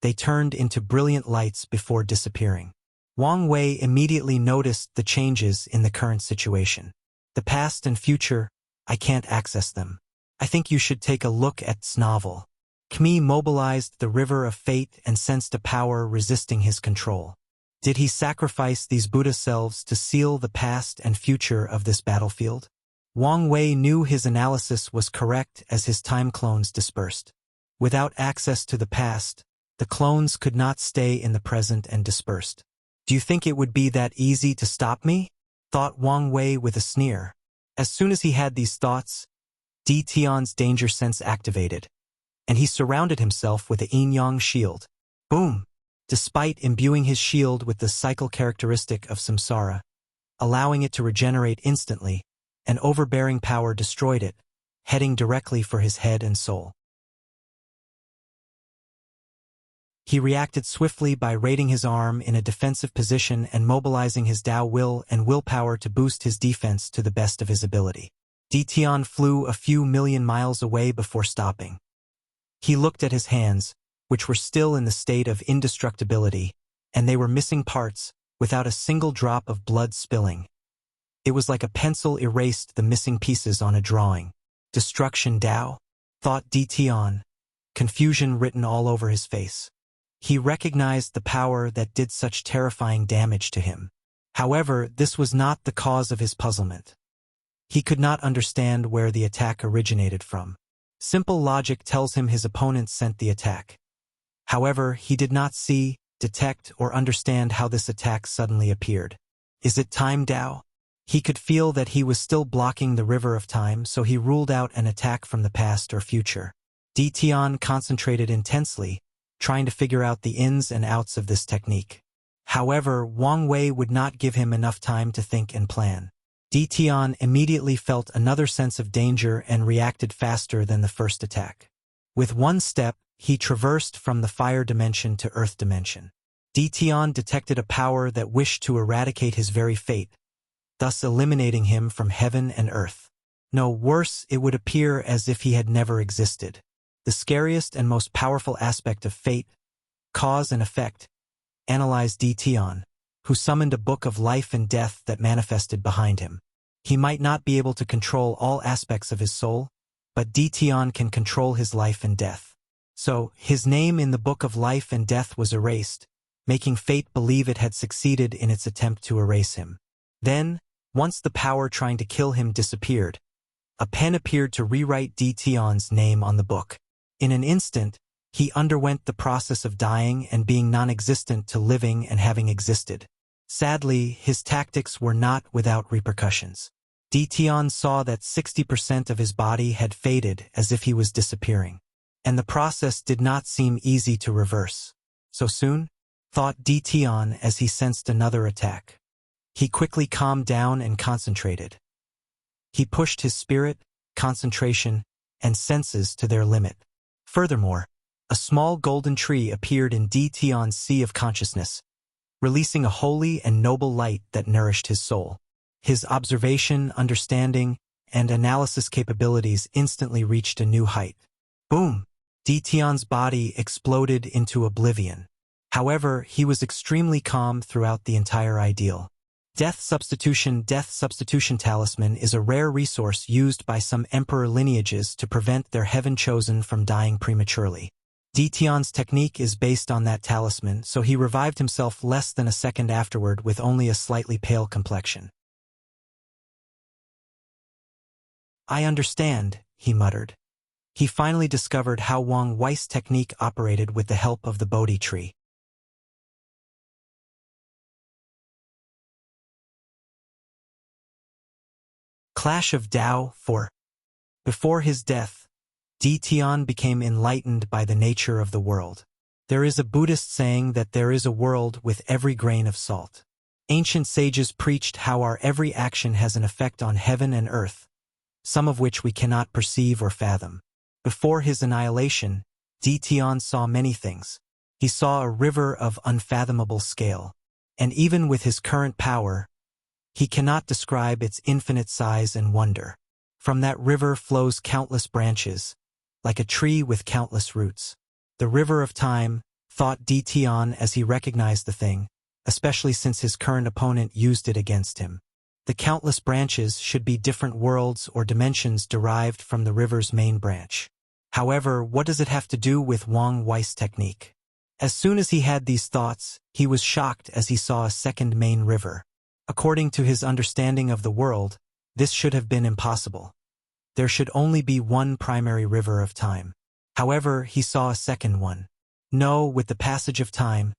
they turned into brilliant lights before disappearing. Wang Wei immediately noticed the changes in the current situation. The past and future, I can't access them. I think you should take a look at this novel. Kmi mobilized the river of fate and sensed a power resisting his control. Did he sacrifice these Buddha selves to seal the past and future of this battlefield? Wang Wei knew his analysis was correct as his time clones dispersed. Without access to the past, the clones could not stay in the present and dispersed. "Do you think it would be that easy to stop me?" thought Wang Wei with a sneer. As soon as he had these thoughts, Di Tian's danger sense activated, and he surrounded himself with a yin-yang shield. Boom! Despite imbuing his shield with the cycle characteristic of samsara, allowing it to regenerate instantly, an overbearing power destroyed it, heading directly for his head and soul. He reacted swiftly by raising his arm in a defensive position and mobilizing his Dao will and willpower to boost his defense to the best of his ability. Di Tian flew a few million miles away before stopping. He looked at his hands, which were still in the state of indestructibility, and they were missing parts, without a single drop of blood spilling. It was like a pencil erased the missing pieces on a drawing. Destruction Dao? Thought Di Tian, confusion written all over his face. He recognized the power that did such terrifying damage to him. However, this was not the cause of his puzzlement. He could not understand where the attack originated from. Simple logic tells him his opponent sent the attack. However, he did not see, detect, or understand how this attack suddenly appeared. Is it time Dao? He could feel that he was still blocking the river of time, so he ruled out an attack from the past or future. Di Tian concentrated intensely, trying to figure out the ins and outs of this technique. However, Wang Wei would not give him enough time to think and plan. Di Tian immediately felt another sense of danger and reacted faster than the first attack. With one step, he traversed from the fire dimension to earth dimension. Di Tian detected a power that wished to eradicate his very fate, thus eliminating him from heaven and earth. No, worse, it would appear as if he had never existed. The scariest and most powerful aspect of fate, cause and effect, analyzed Di Tian, who summoned a book of life and death that manifested behind him. He might not be able to control all aspects of his soul, but Di Tian can control his life and death. So, his name in the book of life and death was erased, making fate believe it had succeeded in its attempt to erase him. Then, once the power trying to kill him disappeared, a pen appeared to rewrite Di Tian's name on the book. In an instant, he underwent the process of dying and being non-existent to living and having existed. Sadly, his tactics were not without repercussions. Di Tian saw that 60% of his body had faded as if he was disappearing. And the process did not seem easy to reverse. So soon? Thought Di Tian as he sensed another attack. He quickly calmed down and concentrated. He pushed his spirit, concentration, and senses to their limit. Furthermore, a small golden tree appeared in Di Tian's sea of consciousness, releasing a holy and noble light that nourished his soul. His observation, understanding, and analysis capabilities instantly reached a new height. Boom! Di Tian's body exploded into oblivion. However, he was extremely calm throughout the entire ideal. Death substitution talisman is a rare resource used by some emperor lineages to prevent their heaven-chosen from dying prematurely. Di Tian's technique is based on that talisman, so he revived himself less than a second afterward with only a slightly pale complexion. "I understand," he muttered. He finally discovered how Wang Wei's technique operated with the help of the Bodhi tree. Clash of Dao 4. Before his death, Di Tian became enlightened by the nature of the world. There is a Buddhist saying that there is a world with every grain of salt. Ancient sages preached how our every action has an effect on heaven and earth, some of which we cannot perceive or fathom. Before his annihilation, Di Tian saw many things. He saw a river of unfathomable scale, and even with his current power, he cannot describe its infinite size and wonder. From that river flows countless branches, like a tree with countless roots. The river of time, thought Di Tian as he recognized the thing, especially since his current opponent used it against him. The countless branches should be different worlds or dimensions derived from the river's main branch. However, what does it have to do with Wang Wei's technique? As soon as he had these thoughts, he was shocked as he saw a second main river. According to his understanding of the world, This should have been impossible. There should only be one primary river of time. However, he saw a second one. No, with the passage of time,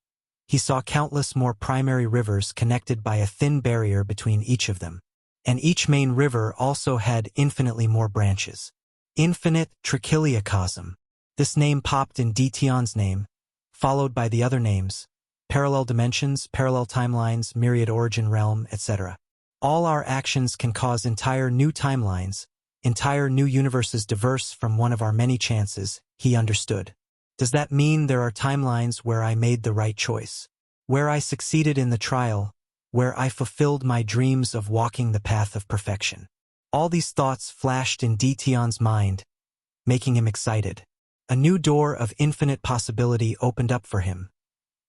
he saw countless more primary rivers connected by a thin barrier between each of them. And each main river also had infinitely more branches. Infinite Trichiliocosm. This name popped in Dtion's name, followed by the other names: parallel dimensions, parallel timelines, myriad origin realm, etc. All our actions can cause entire new timelines, entire new universes diverse from one of our many chances, he understood. Does that mean there are timelines where I made the right choice? Where I succeeded in the trial? Where I fulfilled my dreams of walking the path of perfection? All these thoughts flashed in Dtion's mind, making him excited. A new door of infinite possibility opened up for him.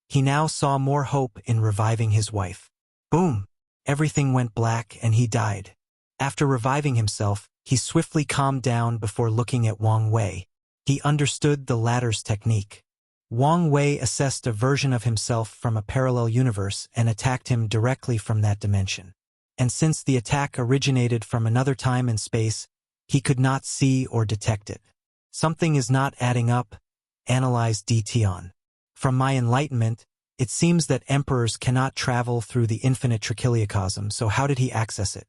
He now saw more hope in reviving his wife. Boom! Everything went black and he died. After reviving himself, he swiftly calmed down before looking at Wang Wei. He understood the latter's technique. Wang Wei assessed a version of himself from a parallel universe and attacked him directly from that dimension. And since the attack originated from another time and space, he could not see or detect it. Something is not adding up, analyzed Dtion. From my enlightenment, it seems that emperors cannot travel through the infinite Trichiliocosm, so how did he access it?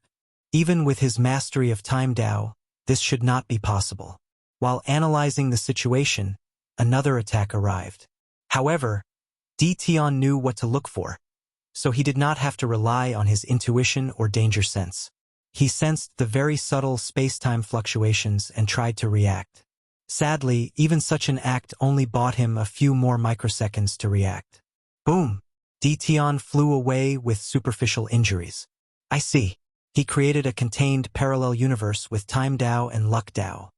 Even with his mastery of time Tao, this should not be possible. While analyzing the situation, another attack arrived. However, Dtion knew what to look for, so he did not have to rely on his intuition or danger sense. He sensed the very subtle space-time fluctuations and tried to react. Sadly, even such an act only bought him a few more microseconds to react. Boom! Dtion flew away with superficial injuries. I see. He created a contained parallel universe with time Tao and luck Tao.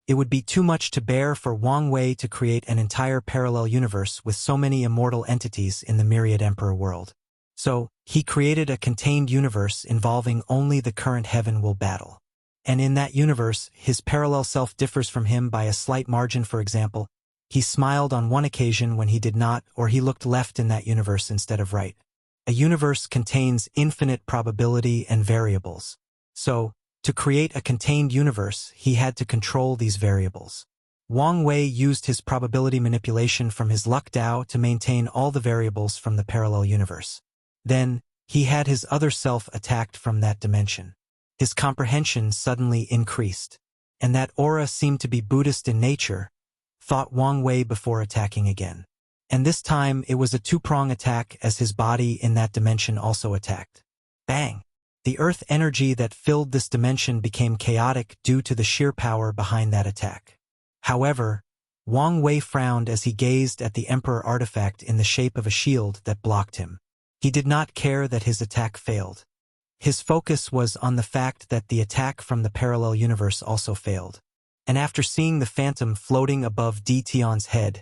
It would be too much to bear for Wang Wei to create an entire parallel universe with so many immortal entities in the myriad emperor world. So, he created a contained universe involving only the current heaven will battle. And in that universe, his parallel self differs from him by a slight margin. For example, he smiled on one occasion when he did not, or he looked left in that universe instead of right. A universe contains infinite probability and variables. So, to create a contained universe, he had to control these variables. Wang Wei used his probability manipulation from his luck Tao to maintain all the variables from the parallel universe. Then, he had his other self attacked from that dimension. His comprehension suddenly increased. And that aura seemed to be Buddhist in nature, thought Wang Wei before attacking again. And this time it was a two-prong attack as his body in that dimension also attacked. Bang! The earth energy that filled this dimension became chaotic due to the sheer power behind that attack. However, Wang Wei frowned as he gazed at the Emperor artifact in the shape of a shield that blocked him. He did not care that his attack failed. His focus was on the fact that the attack from the parallel universe also failed. And after seeing the phantom floating above Dtion's head,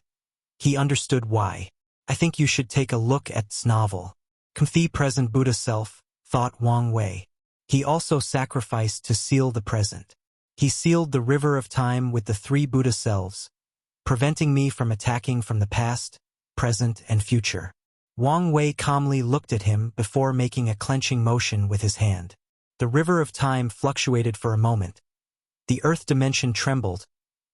he understood why. I think you should take a look at this novel. The present Buddha self, thought Wang Wei. He also sacrificed to seal the present. He sealed the river of time with the three Buddha selves, preventing me from attacking from the past, present, and future. Wang Wei calmly looked at him before making a clenching motion with his hand. The river of time fluctuated for a moment. The earth dimension trembled,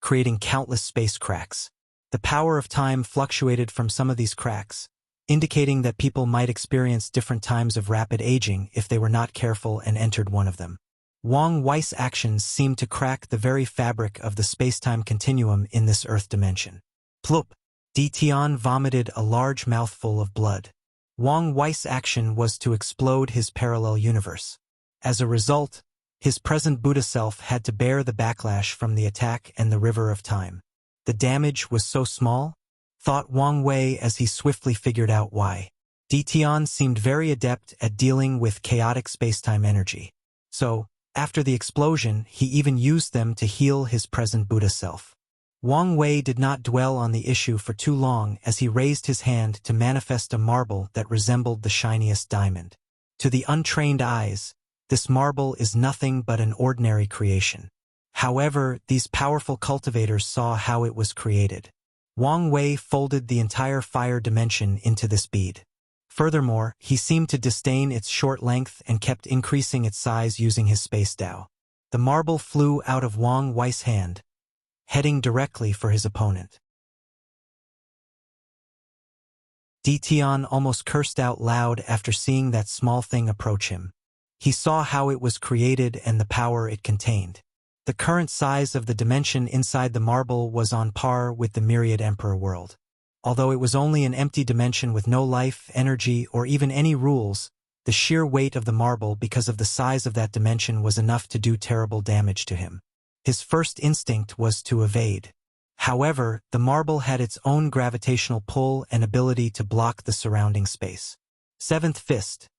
creating countless space cracks. The power of time fluctuated from some of these cracks, indicating that people might experience different times of rapid aging if they were not careful and entered one of them. Wang Wei's actions seemed to crack the very fabric of the space-time continuum in this earth dimension. Plop! Dtion vomited a large mouthful of blood. Wang Wei's action was to explode his parallel universe. As a result, his present Buddha self had to bear the backlash from the attack and the river of time. The damage was so small, thought Wang Wei as he swiftly figured out why. Dtion seemed very adept at dealing with chaotic space-time energy. So, after the explosion, he even used them to heal his present Buddha self. Wang Wei did not dwell on the issue for too long as he raised his hand to manifest a marble that resembled the shiniest diamond. To the untrained eyes, this marble is nothing but an ordinary creation. However, these powerful cultivators saw how it was created. Wang Wei folded the entire fire dimension into this bead. Furthermore, he seemed to disdain its short length and kept increasing its size using his space Dao. The marble flew out of Wang Wei's hand, heading directly for his opponent. Tian almost cursed out loud after seeing that small thing approach him. He saw how it was created and the power it contained. The current size of the dimension inside the marble was on par with the myriad Emperor world. Although it was only an empty dimension with no life, energy, or even any rules, the sheer weight of the marble because of the size of that dimension was enough to do terrible damage to him. His first instinct was to evade. However, the marble had its own gravitational pull and ability to block the surrounding space. Seventh Fist.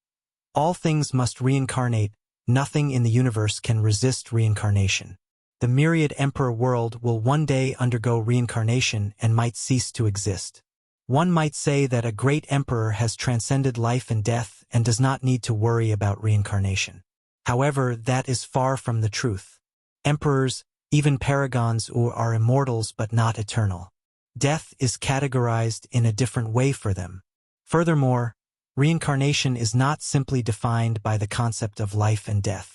All things must reincarnate. Nothing in the universe can resist reincarnation. The myriad Emperor world will one day undergo reincarnation and might cease to exist. One might say that a great emperor has transcended life and death and does not need to worry about reincarnation. However, that is far from the truth. Emperors, even paragons, are immortals but not eternal. Death is categorized in a different way for them. Furthermore, reincarnation is not simply defined by the concept of life and death.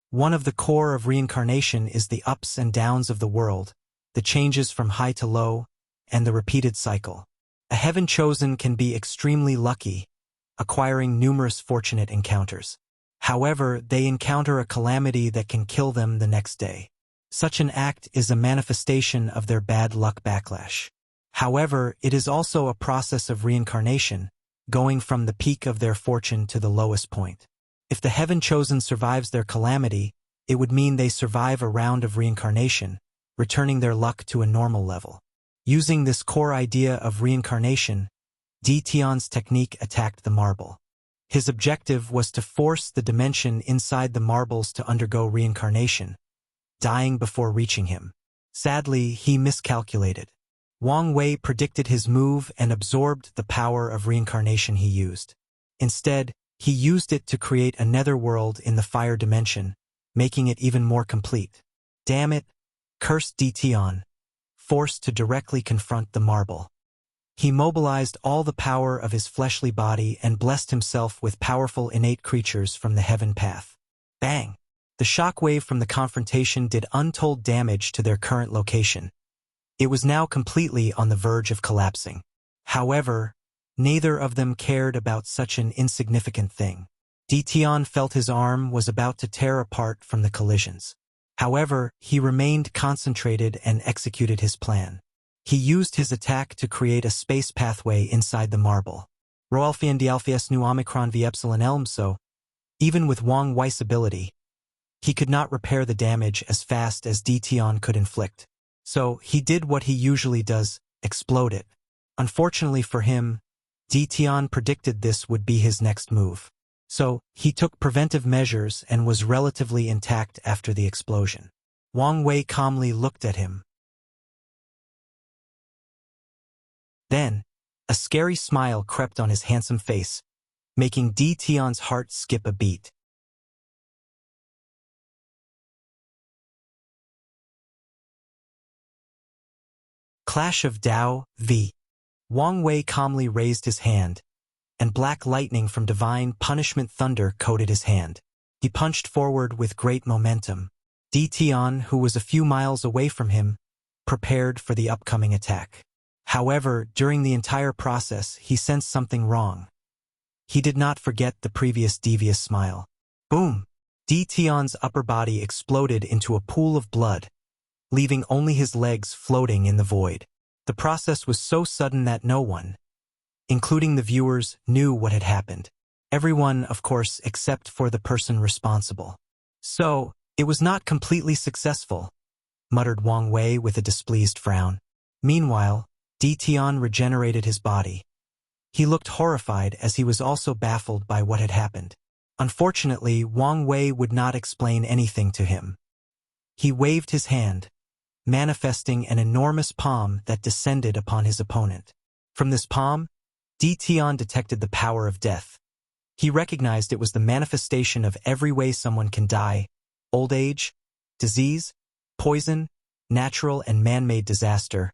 One of the core of reincarnation is the ups and downs of the world, the changes from high to low, and the repeated cycle. A heaven chosen can be extremely lucky, acquiring numerous fortunate encounters. However, they encounter a calamity that can kill them the next day. Such an act is a manifestation of their bad luck backlash. However, it is also a process of reincarnation, going from the peak of their fortune to the lowest point. If the heaven chosen survives their calamity, it would mean they survive a round of reincarnation, returning their luck to a normal level. Using this core idea of reincarnation, Tian's technique attacked the marble. His objective was to force the dimension inside the marbles to undergo reincarnation, dying before reaching him. Sadly, he miscalculated. Wang Wei predicted his move and absorbed the power of reincarnation he used. Instead, he used it to create a netherworld in the fire dimension, making it even more complete. Damn it, cursed Tian, forced to directly confront the marble. He mobilized all the power of his fleshly body and blessed himself with powerful innate creatures from the heaven path. Bang! The shockwave from the confrontation did untold damage to their current location. It was now completely on the verge of collapsing. However, neither of them cared about such an insignificant thing. Tian felt his arm was about to tear apart from the collisions. However, he remained concentrated and executed his plan. He used his attack to create a space pathway inside the marble. Roalfian Dialphius nu Omicron v Epsilon Elmso. Even with Wang Wei's ability, he could not repair the damage as fast as Tian could inflict. So, he did what he usually does, explode it. Unfortunately for him, Tian predicted this would be his next move. So, he took preventive measures and was relatively intact after the explosion. Wang Wei calmly looked at him. Then, a scary smile crept on his handsome face, making Tian's heart skip a beat. Clash of Dao v. Wang Wei calmly raised his hand, and black lightning from divine punishment thunder coated his hand. He punched forward with great momentum. Tian, who was a few miles away from him, prepared for the upcoming attack. However, during the entire process, he sensed something wrong. He did not forget the previous devious smile. Boom! Tian's upper body exploded into a pool of blood, leaving only his legs floating in the void. The process was so sudden that no one, including the viewers, knew what had happened. Everyone, of course, except for the person responsible. So, it was not completely successful, muttered Wang Wei with a displeased frown. Meanwhile, Tian regenerated his body. He looked horrified as he was also baffled by what had happened. Unfortunately, Wang Wei would not explain anything to him. He waved his hand, manifesting an enormous palm that descended upon his opponent. From this palm, Tian detected the power of death. He recognized it was the manifestation of every way someone can die: old age, disease, poison, natural and man-made disaster,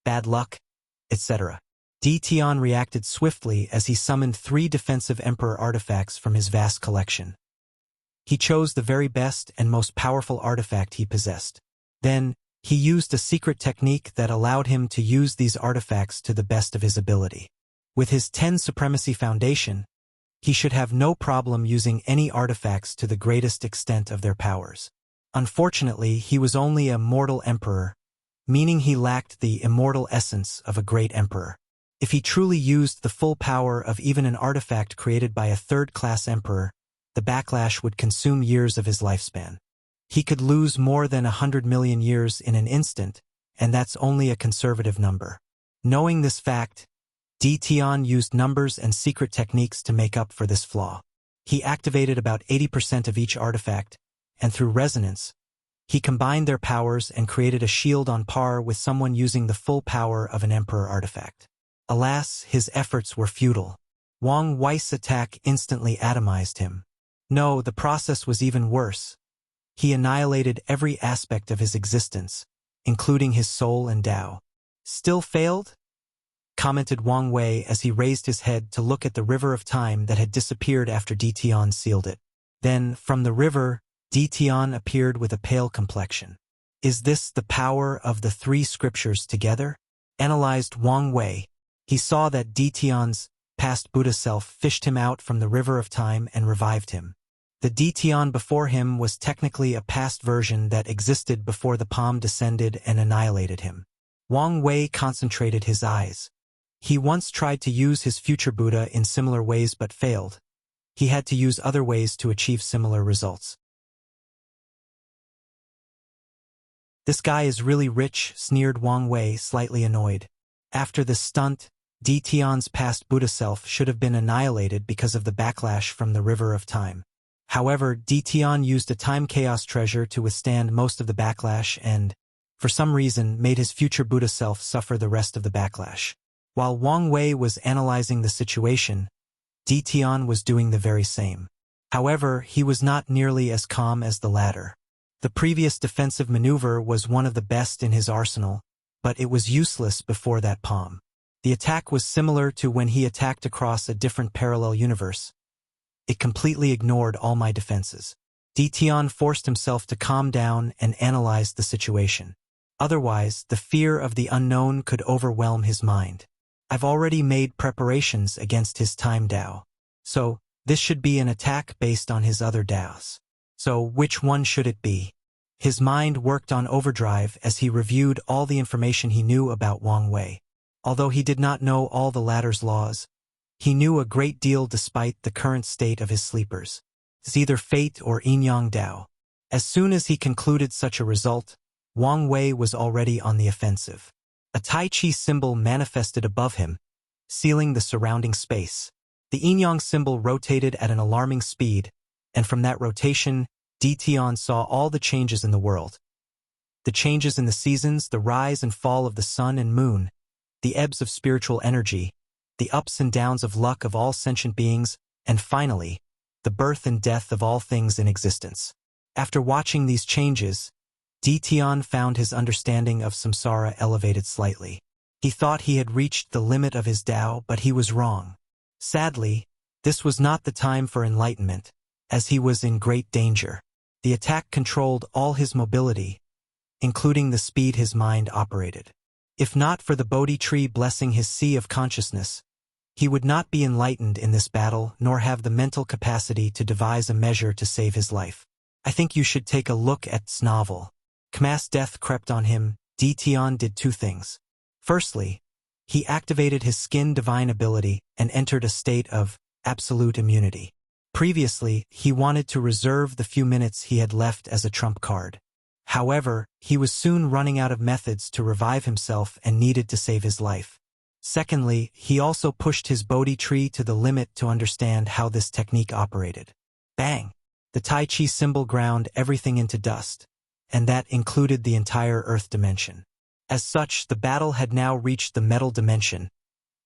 bad luck, etc. Tian reacted swiftly as he summoned 3 defensive Emperor artifacts from his vast collection. He chose the very best and most powerful artifact he possessed. Then, he used a secret technique that allowed him to use these artifacts to the best of his ability. With his 10 Supremacy Foundation, he should have no problem using any artifacts to the greatest extent of their powers. Unfortunately, he was only a mortal emperor, meaning he lacked the immortal essence of a great emperor. If he truly used the full power of even an artifact created by a third-class emperor, the backlash would consume years of his lifespan. He could lose more than 100 million years in an instant, and that's only a conservative number. Knowing this fact, Tian used numbers and secret techniques to make up for this flaw. He activated about 80% of each artifact, and through resonance, he combined their powers and created a shield on par with someone using the full power of an emperor artifact. Alas, his efforts were futile. Wang Wei's attack instantly atomized him. No, the process was even worse. He annihilated every aspect of his existence, including his soul and Tao. Still failed? Commented Wang Wei as he raised his head to look at the river of time that had disappeared after Tian sealed it. Then, from the river, Tian appeared with a pale complexion. Is this the power of the 3 scriptures together? Analyzed Wang Wei. He saw that Tian's past Buddha self fished him out from the river of time and revived him. The Tian before him was technically a past version that existed before the palm descended and annihilated him. Wang Wei concentrated his eyes. He once tried to use his future Buddha in similar ways but failed. He had to use other ways to achieve similar results. This guy is really rich, sneered Wang Wei, slightly annoyed. After this stunt, Tian's past Buddha self should have been annihilated because of the backlash from the river of time. However, Tian used a time chaos treasure to withstand most of the backlash and, for some reason, made his future Buddha self suffer the rest of the backlash. While Wang Wei was analyzing the situation, Tian was doing the very same. However, he was not nearly as calm as the latter. The previous defensive maneuver was one of the best in his arsenal, but it was useless before that palm. The attack was similar to when he attacked across a different parallel universe. It completely ignored all my defenses. Tian forced himself to calm down and analyze the situation. Otherwise, the fear of the unknown could overwhelm his mind. I've already made preparations against his time Tao. So, this should be an attack based on his other Taos. So, which one should it be? His mind worked on overdrive as he reviewed all the information he knew about Wang Wei. Although he did not know all the latter's laws, he knew a great deal despite the current state of his sleepers. It's either fate or yin-yang Tao. As soon as he concluded such a result, Wang Wei was already on the offensive. A Tai Chi symbol manifested above him, sealing the surrounding space. The yin-yang symbol rotated at an alarming speed, and from that rotation, Tian saw all the changes in the world. The changes in the seasons, the rise and fall of the sun and moon, the ebbs of spiritual energy, the ups and downs of luck of all sentient beings, and finally, the birth and death of all things in existence. After watching these changes, Tian found his understanding of samsara elevated slightly. He thought he had reached the limit of his Tao, but he was wrong. Sadly, this was not the time for enlightenment, as he was in great danger. The attack controlled all his mobility, including the speed his mind operated. If not for the Bodhi tree blessing his sea of consciousness, he would not be enlightened in this battle nor have the mental capacity to devise a measure to save his life. I think you should take a look at this novel. Kama's death crept on him. Tian did 2 things. Firstly, he activated his skin divine ability and entered a state of absolute immunity. Previously, he wanted to reserve the few minutes he had left as a trump card. However, he was soon running out of methods to revive himself and needed to save his life. Secondly, he also pushed his Bodhi tree to the limit to understand how this technique operated. Bang! The Tai Chi symbol ground everything into dust, and that included the entire Earth dimension. As such, the battle had now reached the metal dimension,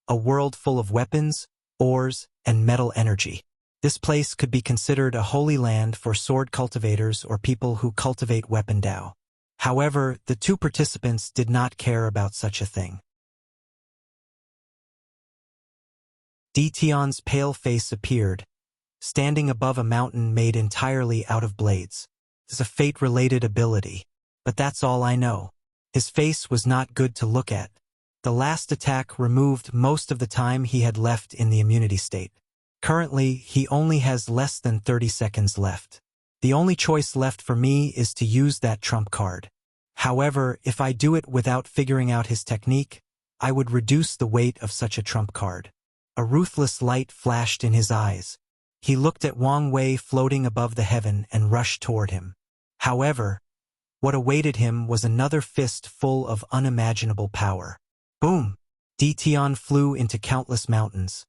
a world full of weapons, ores, and metal energy. This place could be considered a holy land for sword cultivators or people who cultivate weapon Tao. However, the 2 participants did not care about such a thing. Tion's pale face appeared, standing above a mountain made entirely out of blades. It's a fate-related ability, but that's all I know. His face was not good to look at. The last attack removed most of the time he had left in the immunity state. Currently, he only has less than 30 seconds left. The only choice left for me is to use that trump card. However, if I do it without figuring out his technique, I would reduce the weight of such a trump card. A ruthless light flashed in his eyes. He looked at Wang Wei floating above the heaven and rushed toward him. However, what awaited him was another fist full of unimaginable power. Boom! Tion flew into countless mountains,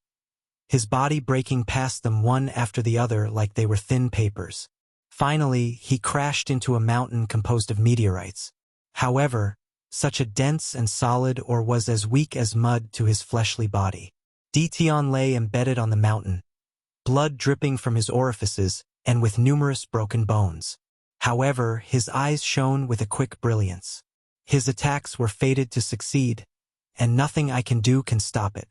his body breaking past them one after the other like they were thin papers. Finally, he crashed into a mountain composed of meteorites. However, such a dense and solid ore was as weak as mud to his fleshly body. Tion lay embedded on the mountain, blood dripping from his orifices and with numerous broken bones. However, his eyes shone with a quick brilliance. His attacks were fated to succeed, and nothing I can do can stop it.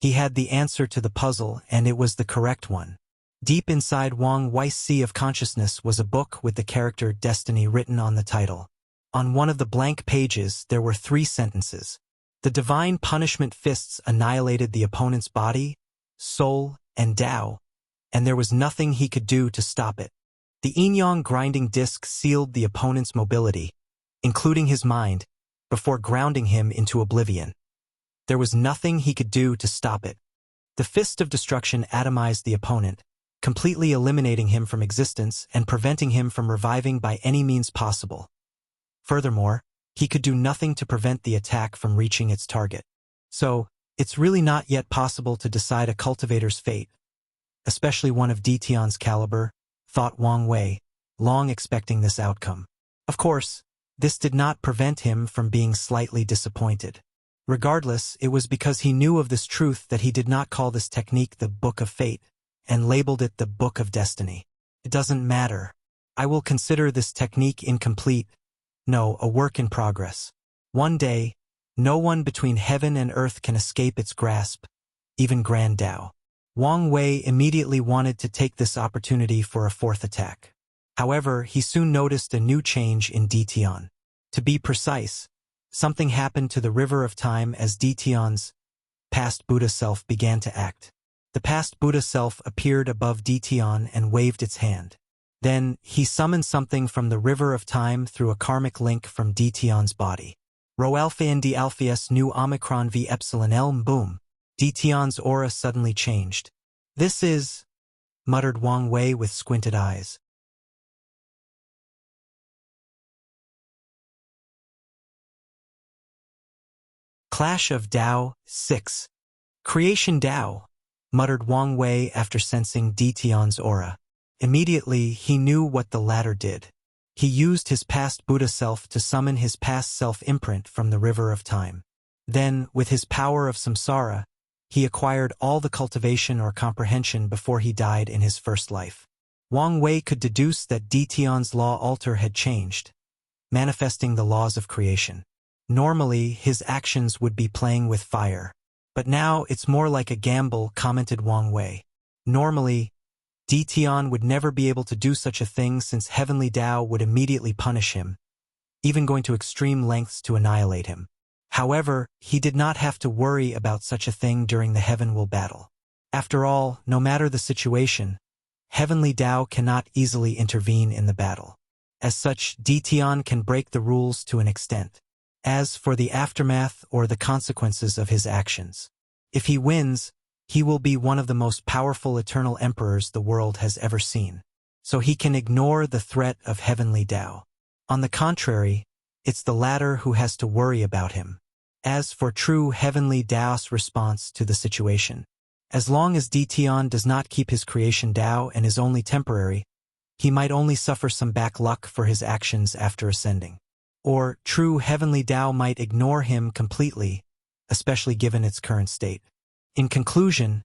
He had the answer to the puzzle, and it was the correct one. Deep inside Wang Wei's sea of consciousness was a book with the character Destiny written on the title. On one of the blank pages, there were 3 sentences. The divine punishment fists annihilated the opponent's body, soul, and Tao, and there was nothing he could do to stop it. The yin-yang grinding disc sealed the opponent's mobility, including his mind, before grounding him into oblivion. There was nothing he could do to stop it. The fist of destruction atomized the opponent, completely eliminating him from existence and preventing him from reviving by any means possible. Furthermore, he could do nothing to prevent the attack from reaching its target. So, it's really not yet possible to decide a cultivator's fate, especially one of Tion's caliber, thought Wang Wei, long expecting this outcome. Of course, this did not prevent him from being slightly disappointed. Regardless, it was because he knew of this truth that he did not call this technique the Book of Fate, and labeled it the Book of Destiny. It doesn't matter. I will consider this technique incomplete, no, a work in progress. One day, no one between heaven and earth can escape its grasp, even Grand Tao. Wang Wei immediately wanted to take this opportunity for a 4th attack. However, he soon noticed a new change in Tion. To be precise, something happened to the river of time as Tion's past Buddha self began to act. The past Buddha self appeared above Tion and waved its hand. Then, he summoned something from the river of time through a karmic link from Tion's body. Rho Alpha N D Alpha Nu Omicron V Epsilon Elm Boom. Tion's aura suddenly changed. This is, muttered Wang Wei with squinted eyes. Clash of Tao 6. Creation Tao, muttered Wang Wei after sensing Tion's aura. Immediately, he knew what the latter did. He used his past Buddha self to summon his past self imprint from the river of time. Then, with his power of samsara, he acquired all the cultivation or comprehension before he died in his first life. Wang Wei could deduce that Tion's law altar had changed, manifesting the laws of creation. Normally, his actions would be playing with fire. But now it's more like a gamble, commented Wang Wei. Normally, Tion would never be able to do such a thing since Heavenly Tao would immediately punish him, even going to extreme lengths to annihilate him. However, he did not have to worry about such a thing during the Heavenly battle. After all, no matter the situation, Heavenly Tao cannot easily intervene in the battle. As such, Tion can break the rules to an extent. As for the aftermath or the consequences of his actions, if he wins, he will be one of the most powerful eternal emperors the world has ever seen. So he can ignore the threat of Heavenly Tao. On the contrary, it's the latter who has to worry about him. As for true Heavenly Tao's response to the situation, as long as Tion does not keep his creation Tao and is only temporary, he might only suffer some back luck for his actions after ascending. Or, true Heavenly Tao might ignore him completely, especially given its current state. In conclusion,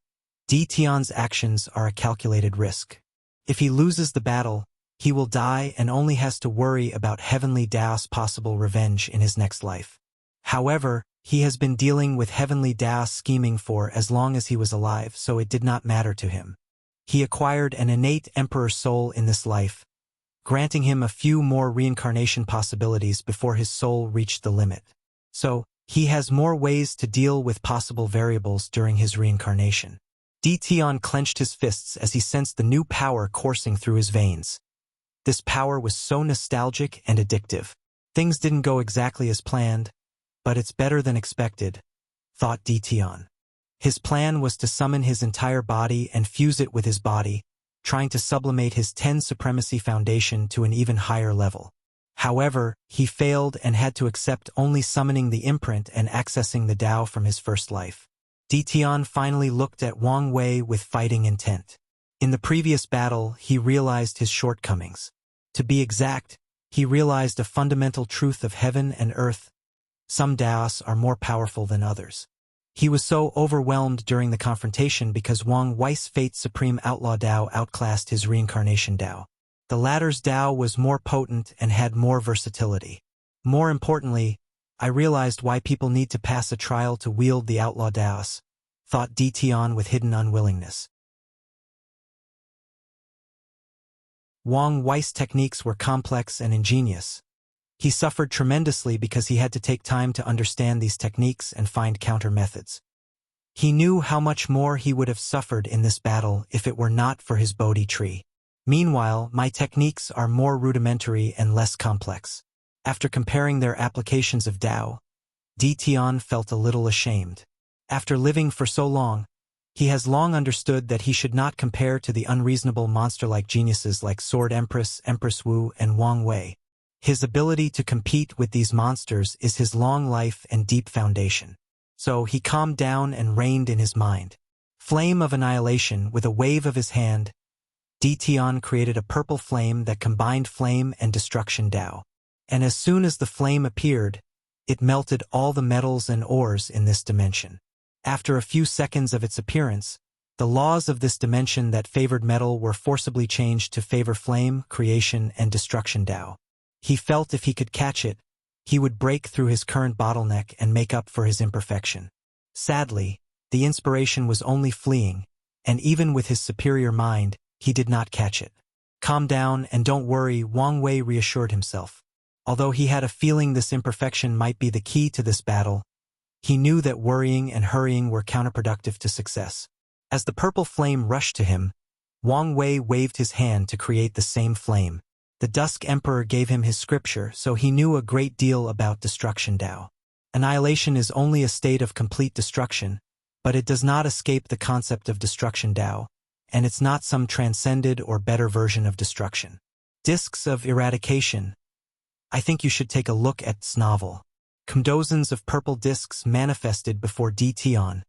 Tion's actions are a calculated risk. If he loses the battle, he will die and only has to worry about Heavenly Tao's possible revenge in his next life. However, He has been dealing with heavenly Tao scheming for as long as he was alive, so it did not matter to him. He acquired an innate emperor soul in this life, granting him a few more reincarnation possibilities before his soul reached the limit. So, he has more ways to deal with possible variables during his reincarnation. Tion clenched his fists as he sensed the new power coursing through his veins. This power was so nostalgic and addictive. Things didn't go exactly as planned, but it's better than expected, thought Tion. His plan was to summon his entire body and fuse it with his body, trying to sublimate his 10 Supremacy Foundation to an even higher level. However, he failed and had to accept only summoning the imprint and accessing the Tao from his first life. Tion finally looked at Wang Wei with fighting intent. In the previous battle, he realized his shortcomings. To be exact, he realized a fundamental truth of heaven and earth. Some Taos are more powerful than others. He was so overwhelmed during the confrontation because Wang Wei's Fate Supreme Outlaw Tao outclassed his reincarnation Tao. The latter's Tao was more potent and had more versatility. More importantly, I realized why people need to pass a trial to wield the Outlaw Taos, thought Tion with hidden unwillingness. Wang Wei's techniques were complex and ingenious. He suffered tremendously because he had to take time to understand these techniques and find counter methods. He knew how much more he would have suffered in this battle if it were not for his Bodhi tree. Meanwhile, my techniques are more rudimentary and less complex. After comparing their applications of Tao, Tion felt a little ashamed. After living for so long, he has long understood that he should not compare to the unreasonable monster-like geniuses like Sword Empress, Empress Wu, and Wang Wei. His ability to compete with these monsters is his long life and deep foundation. So he calmed down and reined in his mind. Flame of Annihilation, with a wave of his hand, Tion created a purple flame that combined flame and destruction Tao. And as soon as the flame appeared, it melted all the metals and ores in this dimension. After a few seconds of its appearance, the laws of this dimension that favored metal were forcibly changed to favor flame, creation, and destruction Tao. He felt if he could catch it, he would break through his current bottleneck and make up for his imperfection. Sadly, the inspiration was only fleeting, and even with his superior mind, he did not catch it. Calm down and don't worry, Wang Wei reassured himself. Although he had a feeling this imperfection might be the key to this battle, he knew that worrying and hurrying were counterproductive to success. As the purple flame rushed to him, Wang Wei waved his hand to create the same flame. The Dusk Emperor gave him his scripture, so he knew a great deal about destruction Tao. Annihilation is only a state of complete destruction, but it does not escape the concept of destruction Tao, and it's not some transcended or better version of destruction. Discs of Eradication. I think you should take a look at this novel. Dozens of purple discs manifested before Tion,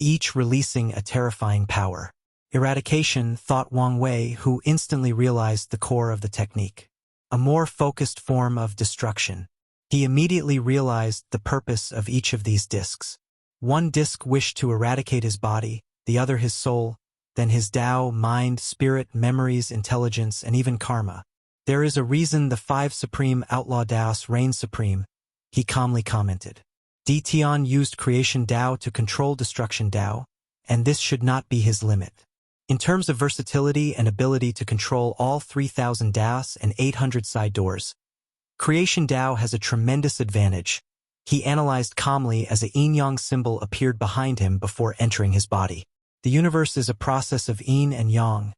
each releasing a terrifying power. Eradication, thought Wang Wei, who instantly realized the core of the technique. A more focused form of destruction. He immediately realized the purpose of each of these discs. One disc wished to eradicate his body, the other his soul, then his Tao, mind, spirit, memories, intelligence, and even karma. There is a reason the 5 Supreme Outlaw Taos reign supreme, he calmly commented. Tion used creation Tao to control destruction Tao, and this should not be his limit. In terms of versatility and ability to control all 3,000 Taos and 800 side doors, creation Tao has a tremendous advantage. He analyzed calmly as a yin-yang symbol appeared behind him before entering his body. The universe is a process of yin and yang,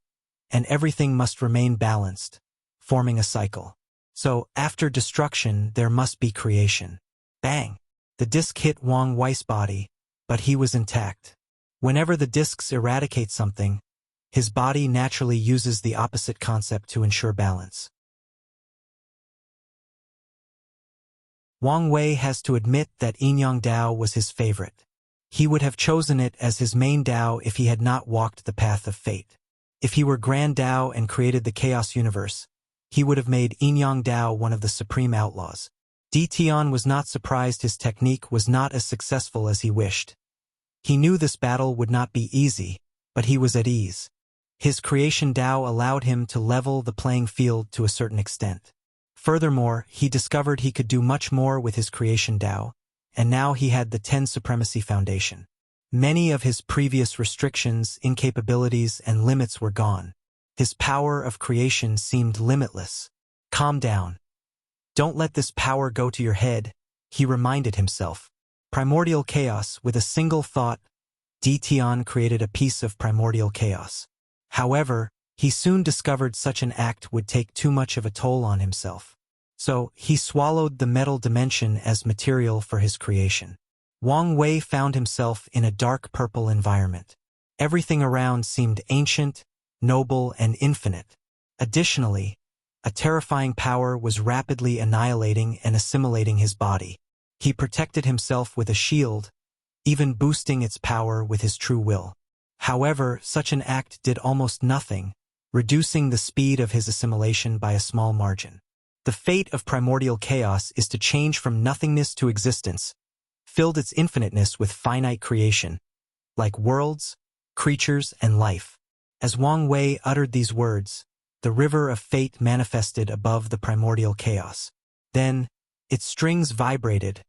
and everything must remain balanced, forming a cycle. So, after destruction, there must be creation. Bang! The disc hit Wang Wei's body, but he was intact. Whenever the discs eradicate something, his body naturally uses the opposite concept to ensure balance. Wang Wei has to admit that Yin-Yang Tao was his favorite. He would have chosen it as his main Tao if he had not walked the path of fate. If he were Grand Tao and created the Chaos Universe, he would have made Yin-Yang Tao one of the supreme outlaws. Tion was not surprised his technique was not as successful as he wished. He knew this battle would not be easy, but he was at ease. His creation Tao allowed him to level the playing field to a certain extent. Furthermore, he discovered he could do much more with his creation Tao, and now he had the 10 Supremacy Foundation. Many of his previous restrictions, incapabilities, and limits were gone. His power of creation seemed limitless. Calm down. Don't let this power go to your head, he reminded himself. Primordial chaos, with a single thought, Tian created a piece of primordial chaos. However, he soon discovered such an act would take too much of a toll on himself. So, he swallowed the metal dimension as material for his creation. Wang Wei found himself in a dark purple environment. Everything around seemed ancient, noble, and infinite. Additionally, a terrifying power was rapidly annihilating and assimilating his body. He protected himself with a shield, even boosting its power with his true will. However, such an act did almost nothing, reducing the speed of his assimilation by a small margin. The fate of primordial chaos is to change from nothingness to existence, filled its infiniteness with finite creation, like worlds, creatures, and life. As Wang Wei uttered these words, the river of fate manifested above the primordial chaos. Then, its strings vibrated,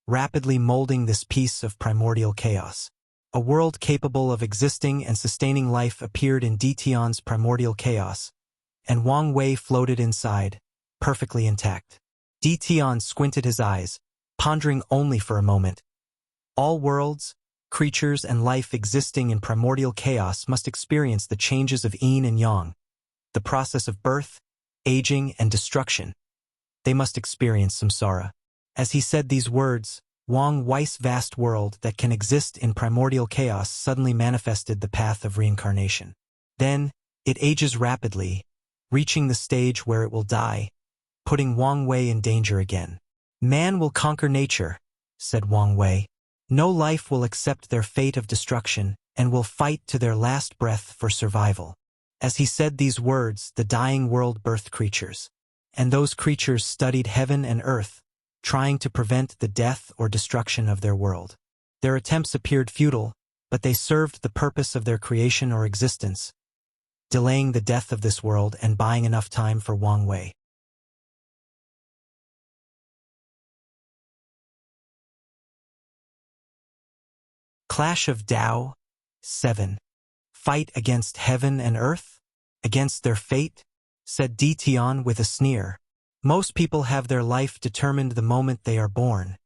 rapidly molding this piece of primordial chaos. A world capable of existing and sustaining life appeared in Tian's primordial chaos, and Wang Wei floated inside, perfectly intact. Tian squinted his eyes, pondering only for a moment. All worlds, creatures, and life existing in primordial chaos must experience the changes of yin and yang, the process of birth, aging, and destruction. They must experience samsara. As he said these words, Wang Wei's vast world that can exist in primordial chaos suddenly manifested the path of reincarnation. Then, it ages rapidly, reaching the stage where it will die, putting Wang Wei in danger again. Man will conquer nature, said Wang Wei. No life will accept their fate of destruction and will fight to their last breath for survival. As he said these words, the dying world birthed creatures. And those creatures studied heaven and earth, trying to prevent the death or destruction of their world. Their attempts appeared futile, but they served the purpose of their creation or existence, delaying the death of this world and buying enough time for Wang Wei. Clash of Tao 7. Fight against heaven and earth? Against their fate? Said Tian with a sneer. Most people have their life determined the moment they are born,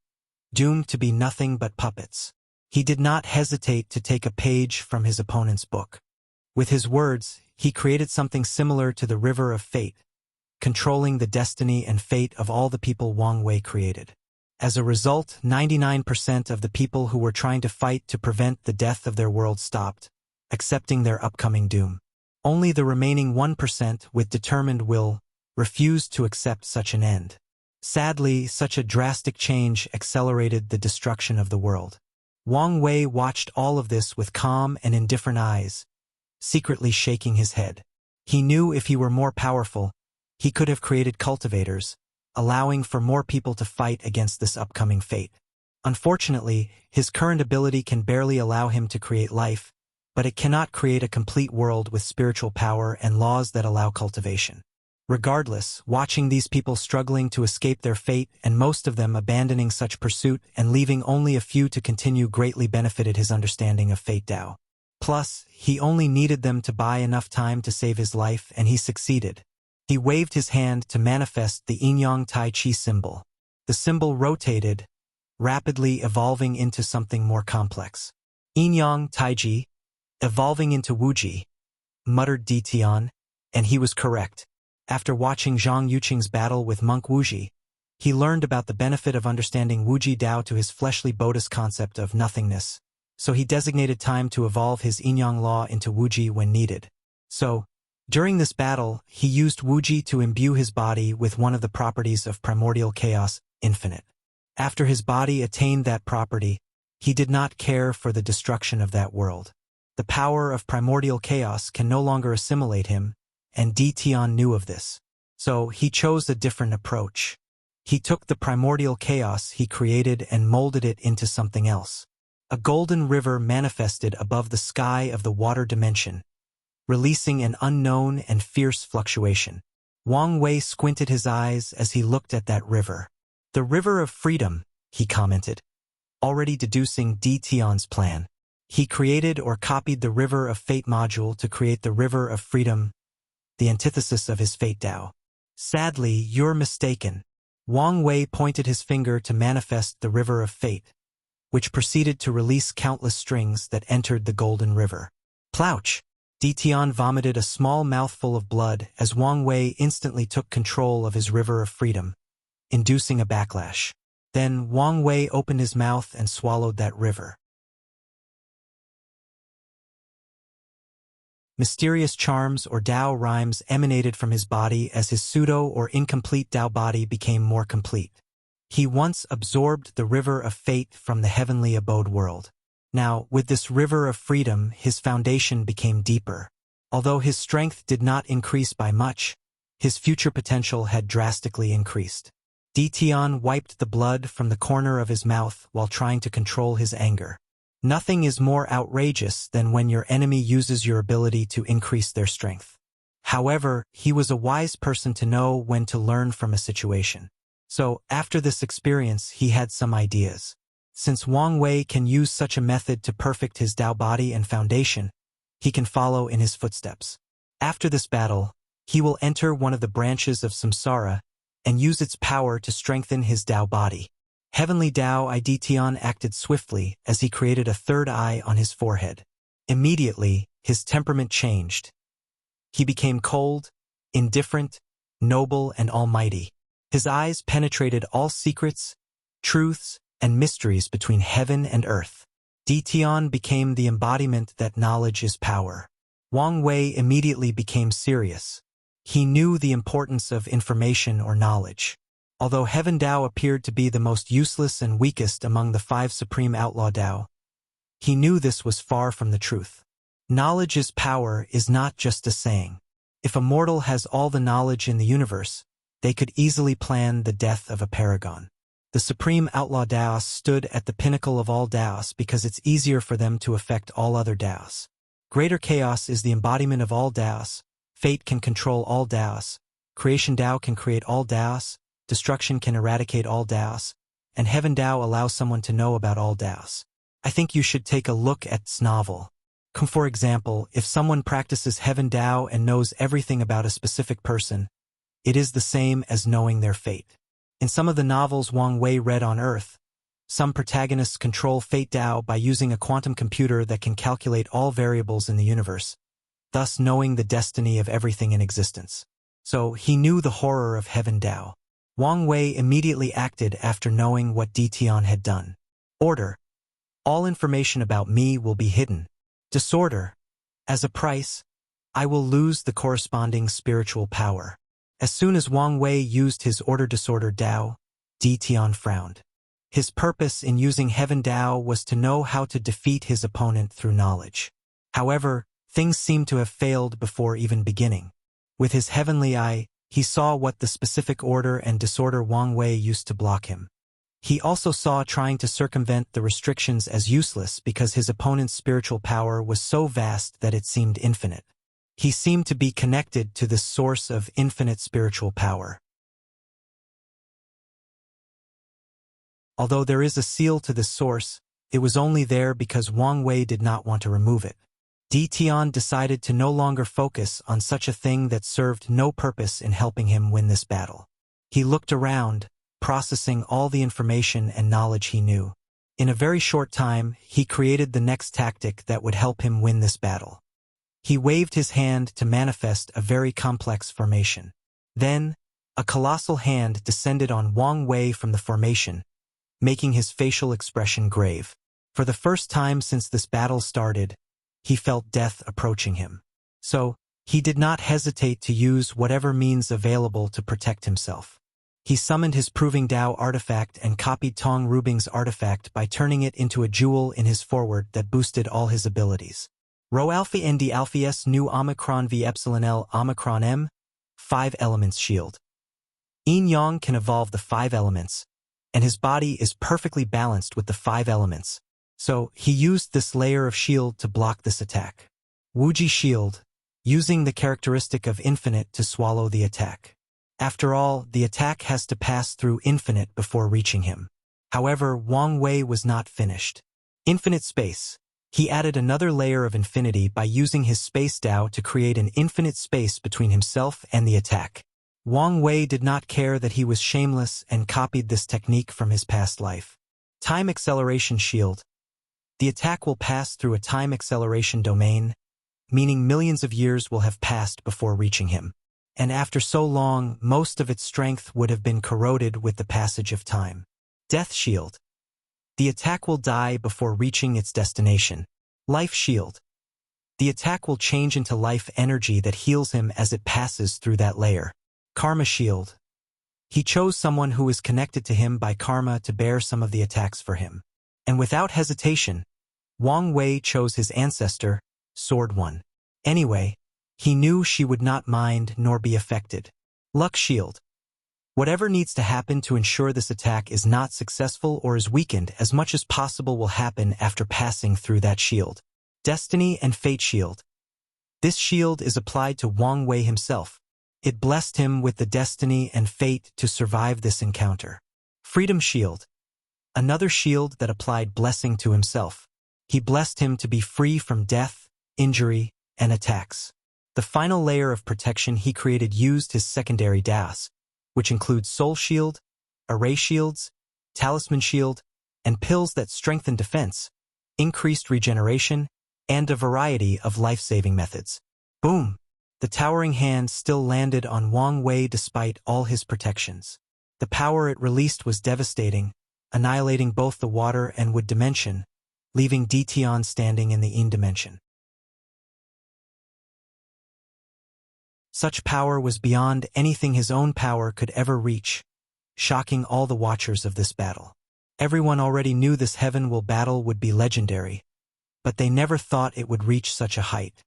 doomed to be nothing but puppets. He did not hesitate to take a page from his opponent's book. With his words, he created something similar to the river of fate, controlling the destiny and fate of all the people Wang Wei created. As a result, 99% of the people who were trying to fight to prevent the death of their world stopped, accepting their upcoming doom. Only the remaining 1%, with determined will, refused to accept such an end. Sadly, such a drastic change accelerated the destruction of the world. Wang Wei watched all of this with calm and indifferent eyes, secretly shaking his head. He knew if he were more powerful, he could have created cultivators, allowing for more people to fight against this upcoming fate. Unfortunately, his current ability can barely allow him to create life, but it cannot create a complete world with spiritual power and laws that allow cultivation. Regardless, watching these people struggling to escape their fate and most of them abandoning such pursuit and leaving only a few to continue greatly benefited his understanding of fate Tao. Plus, he only needed them to buy enough time to save his life, and he succeeded. He waved his hand to manifest the yin-yang Tai Chi symbol. The symbol rotated, rapidly evolving into something more complex. Yin-yang Tai Chi, evolving into Wuji, muttered Tian, and he was correct. After watching Zhang Yuqing's battle with monk Wuji, he learned about the benefit of understanding Wuji Dao to his fleshly Buddhist concept of nothingness, so he designated time to evolve his yin-yang law into Wuji when needed. So, during this battle, he used Wuji to imbue his body with one of the properties of primordial chaos, infinite. After his body attained that property, he did not care for the destruction of that world. The power of primordial chaos can no longer assimilate him, and Tian knew of this. So he chose a different approach. He took the primordial chaos he created and molded it into something else. A golden river manifested above the sky of the water dimension, releasing an unknown and fierce fluctuation. Wang Wei squinted his eyes as he looked at that river. The river of freedom, he commented. already deducing Tion's plan. He created or copied the River of Fate module to create the River of Freedom, the antithesis of his Fate Dao. Sadly, you're mistaken. Wang Wei pointed his finger to manifest the River of Fate, which proceeded to release countless strings that entered the Golden River. Plouch! Tion vomited a small mouthful of blood as Wang Wei instantly took control of his River of Freedom, inducing a backlash. Then Wang Wei opened his mouth and swallowed that river. Mysterious charms or Dao rhymes emanated from his body as his pseudo or incomplete Dao body became more complete. He once absorbed the River of Fate from the heavenly abode world. Now, with this River of Freedom, his foundation became deeper. Although his strength did not increase by much, his future potential had drastically increased. Tion wiped the blood from the corner of his mouth while trying to control his anger. Nothing is more outrageous than when your enemy uses your ability to increase their strength. However, he was a wise person to know when to learn from a situation. So, after this experience, he had some ideas. Since Wang Wei can use such a method to perfect his Dao body and foundation, he can follow in his footsteps. After this battle, he will enter one of the branches of Samsara and use its power to strengthen his Dao body. Heavenly Dao Tion acted swiftly as he created a third eye on his forehead. Immediately, his temperament changed. He became cold, indifferent, noble, and almighty. His eyes penetrated all secrets, truths, and mysteries between heaven and earth. Tion became the embodiment that knowledge is power. Wang Wei immediately became serious. He knew the importance of information or knowledge. Although Heaven Dao appeared to be the most useless and weakest among the 5 supreme outlaw Dao, he knew this was far from the truth. Knowledge is power is not just a saying. If a mortal has all the knowledge in the universe, they could easily plan the death of a paragon. The supreme outlaw Daos stood at the pinnacle of all Daos because it's easier for them to affect all other Daos. Greater chaos is the embodiment of all Daos. Fate can control all Daos. Creation Dao can create all Daos. Destruction can eradicate all Daos. And Heaven Dao allows someone to know about all Daos. I think you should take a look at this novel. For example, if someone practices Heaven Dao and knows everything about a specific person, it is the same as knowing their fate. In some of the novels Wang Wei read on Earth, some protagonists control Fate Dao by using a quantum computer that can calculate all variables in the universe, thus knowing the destiny of everything in existence. So he knew the horror of Heaven Dao. Wang Wei immediately acted after knowing what Tion had done. Order. All information about me will be hidden. Disorder. As a price, I will lose the corresponding spiritual power. As soon as Wang Wei used his order-disorder Dao, Tion frowned. His purpose in using Heaven Dao was to know how to defeat his opponent through knowledge. However, things seemed to have failed before even beginning. With his heavenly eye, he saw what the specific order and disorder Wang Wei used to block him. He also saw trying to circumvent the restrictions as useless because his opponent's spiritual power was so vast that it seemed infinite. He seemed to be connected to this source of infinite spiritual power. Although there is a seal to this source, it was only there because Wang Wei did not want to remove it. Tion decided to no longer focus on such a thing that served no purpose in helping him win this battle. He looked around, processing all the information and knowledge he knew. In a very short time, he created the next tactic that would help him win this battle. He waved his hand to manifest a very complex formation. Then, a colossal hand descended on Wang Wei from the formation, making his facial expression grave. For the first time since this battle started, he felt death approaching him. So, he did not hesitate to use whatever means available to protect himself. He summoned his Proving Dao artifact and copied Tong Rubing's artifact by turning it into a jewel in his forward that boosted all his abilities. Rho Alpha ND Alpha S Nu Omicron V Epsilon L Omicron M 5 Elements Shield. Yin Yang can evolve the 5 elements, and his body is perfectly balanced with the 5 elements. So, he used this layer of shield to block this attack. Wuji Shield, using the characteristic of infinite to swallow the attack. After all, the attack has to pass through infinite before reaching him. However, Wang Wei was not finished. Infinite space. He added another layer of infinity by using his space Dao to create an infinite space between himself and the attack. Wang Wei did not care that he was shameless and copied this technique from his past life. Time acceleration shield. The attack will pass through a time acceleration domain, meaning millions of years will have passed before reaching him. And after so long, most of its strength would have been corroded with the passage of time. Death shield. The attack will die before reaching its destination. Life shield. The attack will change into life energy that heals him as it passes through that layer. Karma shield. He chose someone who is connected to him by karma to bear some of the attacks for him. And without hesitation, Wang Wei chose his ancestor, Sword One. Anyway, he knew she would not mind nor be affected. Luck shield. Whatever needs to happen to ensure this attack is not successful or is weakened as much as possible will happen after passing through that shield. Destiny and Fate shield. This shield is applied to Wang Wei himself. It blessed him with the destiny and fate to survive this encounter. Freedom shield. Another shield that applied blessing to himself. He blessed him to be free from death, injury, and attacks. The final layer of protection he created used his secondary Daos, which includes Soul Shield, Array Shields, Talisman Shield, and pills that strengthen defense, increased regeneration, and a variety of life-saving methods. Boom! The towering hand still landed on Wang Wei despite all his protections. The power it released was devastating, annihilating both the water and wood dimension, leaving Ditian standing in the Yin dimension. Such power was beyond anything his own power could ever reach, shocking all the watchers of this battle. Everyone already knew this heaven-will battle would be legendary, but they never thought it would reach such a height.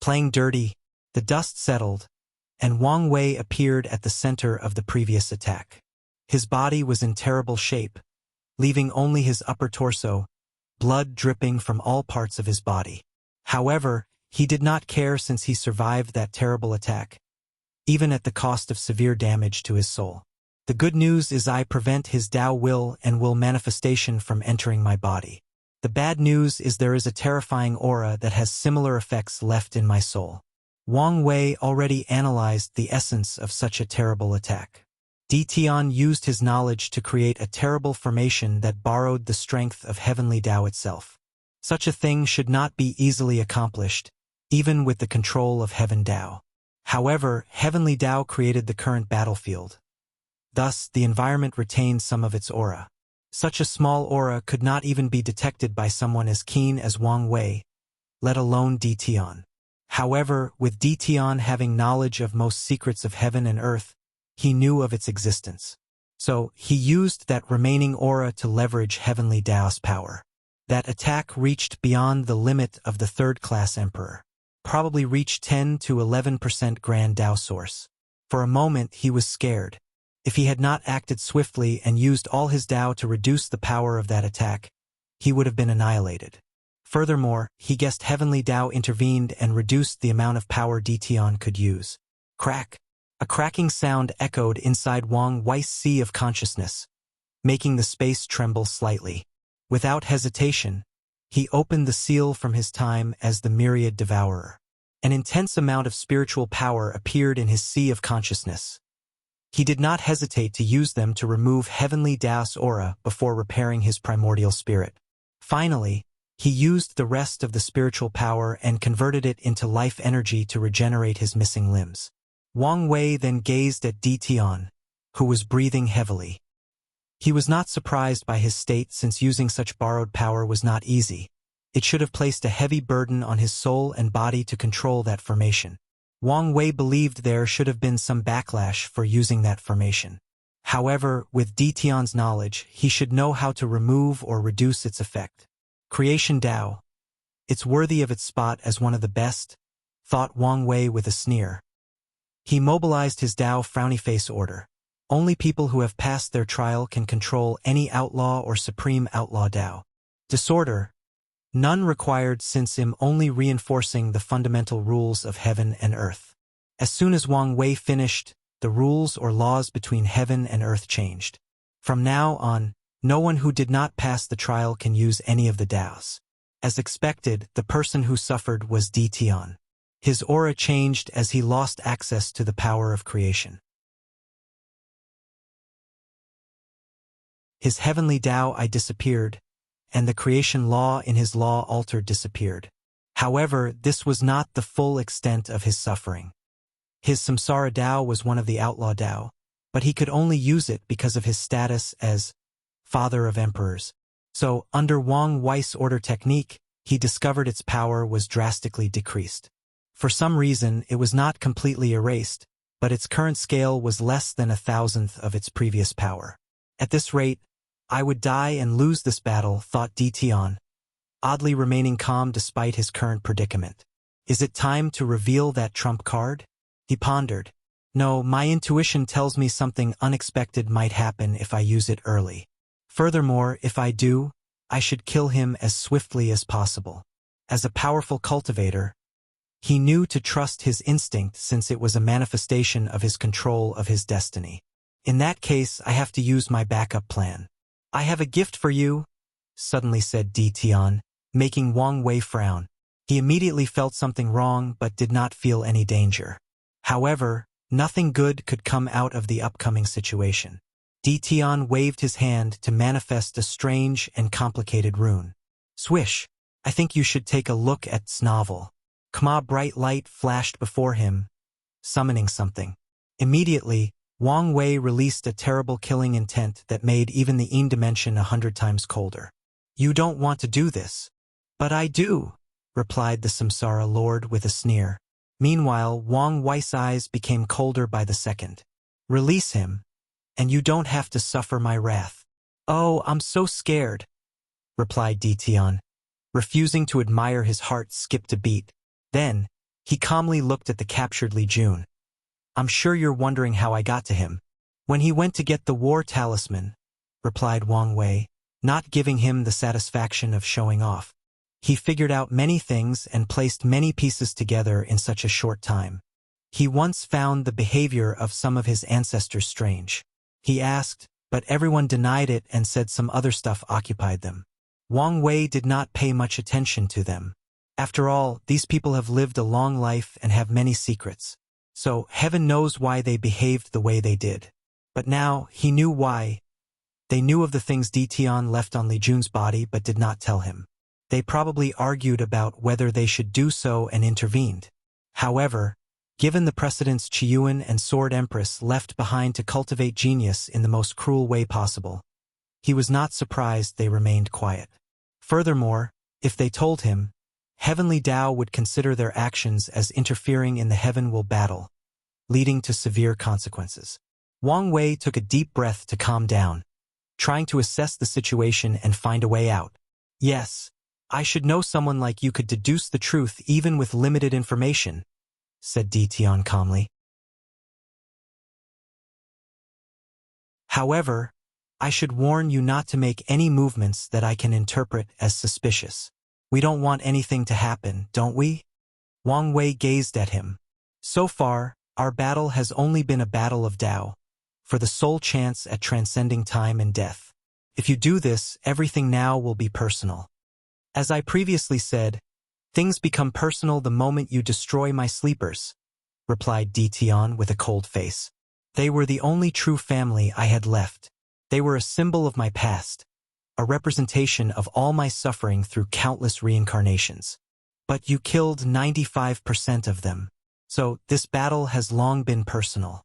Playing dirty, the dust settled, and Wang Wei appeared at the center of the previous attack. His body was in terrible shape, leaving only his upper torso, blood dripping from all parts of his body. However, he did not care since he survived that terrible attack, even at the cost of severe damage to his soul. The good news is I prevent his Tao will and will manifestation from entering my body. The bad news is there is a terrifying aura that has similar effects left in my soul. Wang Wei already analyzed the essence of such a terrible attack. Ditian used his knowledge to create a terrible formation that borrowed the strength of heavenly Tao itself. Such a thing should not be easily accomplished, even with the control of Heaven Tao. However, heavenly Tao created the current battlefield. Thus, the environment retained some of its aura. Such a small aura could not even be detected by someone as keen as Wang Wei, let alone Ditian. However, with Ditian having knowledge of most secrets of heaven and earth, he knew of its existence. So, he used that remaining aura to leverage heavenly Tao's power. That attack reached beyond the limit of the third-class emperor. Probably reached 10 to 11% Grand Tao source. For a moment, he was scared. If he had not acted swiftly and used all his Tao to reduce the power of that attack, he would have been annihilated. Furthermore, he guessed heavenly Tao intervened and reduced the amount of power Ditian could use. Crack! A cracking sound echoed inside Wang Wei's sea of consciousness, making the space tremble slightly. Without hesitation, he opened the seal from his time as the Myriad Devourer. An intense amount of spiritual power appeared in his sea of consciousness. He did not hesitate to use them to remove heavenly Tao's aura before repairing his primordial spirit. Finally, he used the rest of the spiritual power and converted it into life energy to regenerate his missing limbs. Wang Wei then gazed at Ditian, who was breathing heavily. He was not surprised by his state since using such borrowed power was not easy. It should have placed a heavy burden on his soul and body to control that formation. Wang Wei believed there should have been some backlash for using that formation. However, with Ditian's knowledge, he should know how to remove or reduce its effect. Creation Tao. It's worthy of its spot as one of the best, thought Wang Wei with a sneer. He mobilized his Tao frowny face order. Only people who have passed their trial can control any outlaw or supreme outlaw Tao. Disorder. None required since him only reinforcing the fundamental rules of heaven and earth. As soon as Wang Wei finished, the rules or laws between heaven and earth changed. From now on, no one who did not pass the trial can use any of the Daos. As expected, the person who suffered was Di Tian. His aura changed as he lost access to the power of creation. His heavenly Tao I disappeared, and the creation law in his law altered disappeared. However, this was not the full extent of his suffering. His samsara Tao was one of the outlaw Tao, but he could only use it because of his status as father of emperors. So, under Wang Wei's order technique, he discovered its power was drastically decreased. For some reason, it was not completely erased, but its current scale was less than 1,000th of its previous power. At this rate, I would die and lose this battle, thought Di Tian, oddly remaining calm despite his current predicament. Is it time to reveal that trump card? He pondered. No, my intuition tells me something unexpected might happen if I use it early. Furthermore, if I do, I should kill him as swiftly as possible. As a powerful cultivator, he knew to trust his instinct since it was a manifestation of his control of his destiny. In that case, I have to use my backup plan. I have a gift for you, suddenly said Di Tian, making Wang Wei frown. He immediately felt something wrong but did not feel any danger. However, nothing good could come out of the upcoming situation. Di Tian waved his hand to manifest a strange and complicated rune. Swish! I think you should take a look at this novel. Kma bright light flashed before him, summoning something. Immediately, Wang Wei released a terrible killing intent that made even the Yin dimension 100 times colder. You don't want to do this. But I do, replied the Samsara Lord with a sneer. Meanwhile, Wang Wei's eyes became colder by the second. Release him, and you don't have to suffer my wrath. Oh, I'm so scared, replied Di Tian. Refusing to admire, his heart skipped a beat. Then, he calmly looked at the captured Li Jun. I'm sure you're wondering how I got to him. When he went to get the war talisman, replied Wang Wei, not giving him the satisfaction of showing off. He figured out many things and placed many pieces together in such a short time. He once found the behavior of some of his ancestors strange. He asked, but everyone denied it and said some other stuff occupied them. Wang Wei did not pay much attention to them. After all, these people have lived a long life and have many secrets. So, heaven knows why they behaved the way they did. But now, he knew why. They knew of the things Di Tian left on Li Jun's body but did not tell him. They probably argued about whether they should do so and intervened. However, given the precedents Qiyuan and Sword Empress left behind to cultivate genius in the most cruel way possible, he was not surprised they remained quiet. Furthermore, if they told him, Heavenly Tao would consider their actions as interfering in the heaven-will battle, leading to severe consequences. Wang Wei took a deep breath to calm down, trying to assess the situation and find a way out. Yes, I should know someone like you could deduce the truth even with limited information, said Di Tian calmly. However, I should warn you not to make any movements that I can interpret as suspicious. We don't want anything to happen, don't we? Wang Wei gazed at him. So far, our battle has only been a battle of Tao, for the sole chance at transcending time and death. If you do this, everything now will be personal. As I previously said, things become personal the moment you destroy my sleepers, replied Di Tian with a cold face. They were the only true family I had left. They were a symbol of my past, a representation of all my suffering through countless reincarnations. But you killed 95% of them. So, this battle has long been personal.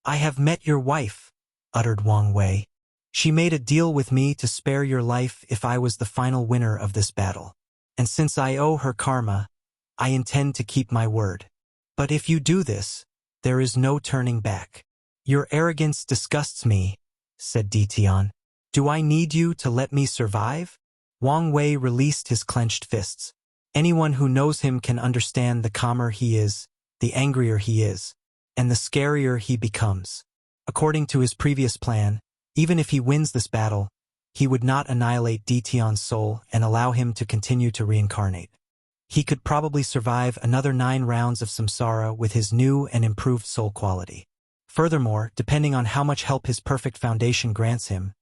I have met your wife, uttered Wang Wei. She made a deal with me to spare your life if I was the final winner of this battle. And since I owe her karma, I intend to keep my word. But if you do this, there is no turning back. Your arrogance disgusts me, said Di Tian. Do I need you to let me survive? Wang Wei released his clenched fists. Anyone who knows him can understand the calmer he is, the angrier he is, and the scarier he becomes. According to his previous plan, even if he wins this battle, he would not annihilate Dition's soul and allow him to continue to reincarnate. He could probably survive another 9 rounds of samsara with his new and improved soul quality. Furthermore, depending on how much help his perfect foundation grants him,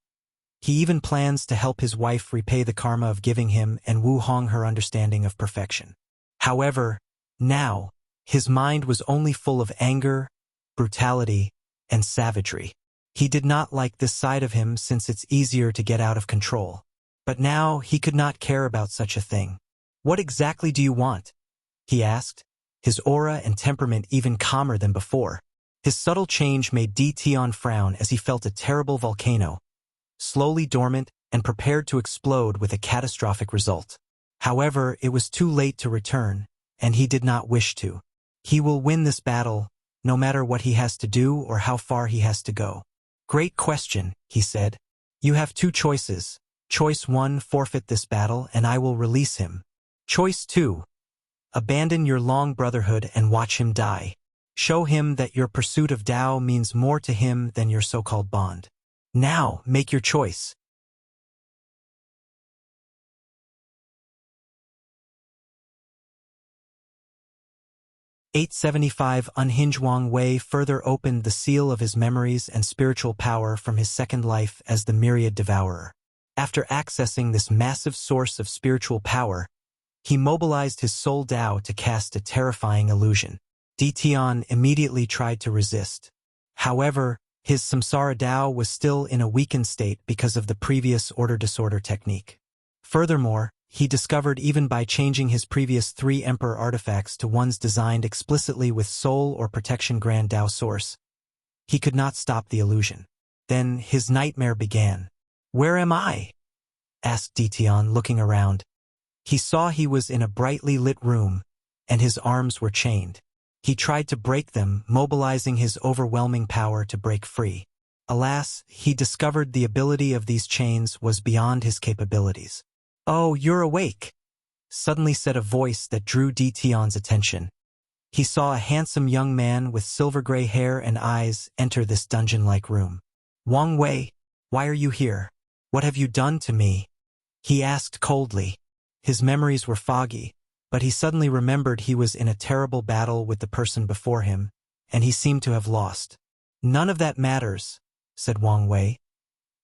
he even plans to help his wife repay the karma of giving him and Wu Hong her understanding of perfection. However, now, his mind was only full of anger, brutality, and savagery. He did not like this side of him since it's easier to get out of control. But now he could not care about such a thing. "What exactly do you want?" he asked, his aura and temperament even calmer than before. His subtle change made Dition frown as he felt a terrible volcano, slowly dormant and prepared to explode with a catastrophic result. However, it was too late to return, and he did not wish to. He will win this battle, no matter what he has to do or how far he has to go. "Great question," he said. "You have 2 choices. Choice 1, forfeit this battle and I will release him. Choice 2, abandon your long brotherhood and watch him die. Show him that your pursuit of Tao means more to him than your so-called bond. Now, make your choice." (875) Unhinged Wang Wei further opened the seal of his memories and spiritual power from his second life as the Myriad Devourer. After accessing this massive source of spiritual power, he mobilized his soul Tao to cast a terrifying illusion. Dition immediately tried to resist. However, his samsara Tao was still in a weakened state because of the previous order-disorder technique. Furthermore, he discovered even by changing his previous 3 Emperor artifacts to ones designed explicitly with soul or protection Grand Tao source, he could not stop the illusion. Then his nightmare began. "Where am I?" asked Dition, looking around. He saw he was in a brightly lit room, and his arms were chained. He tried to break them, mobilizing his overwhelming power to break free. Alas, he discovered the ability of these chains was beyond his capabilities. "Oh, you're awake," suddenly said a voice that drew Dition's attention. He saw a handsome young man with silver-gray hair and eyes enter this dungeon-like room. "Wang Wei, why are you here? What have you done to me?" he asked coldly. His memories were foggy, but he suddenly remembered he was in a terrible battle with the person before him, and he seemed to have lost. "None of that matters," said Wang Wei,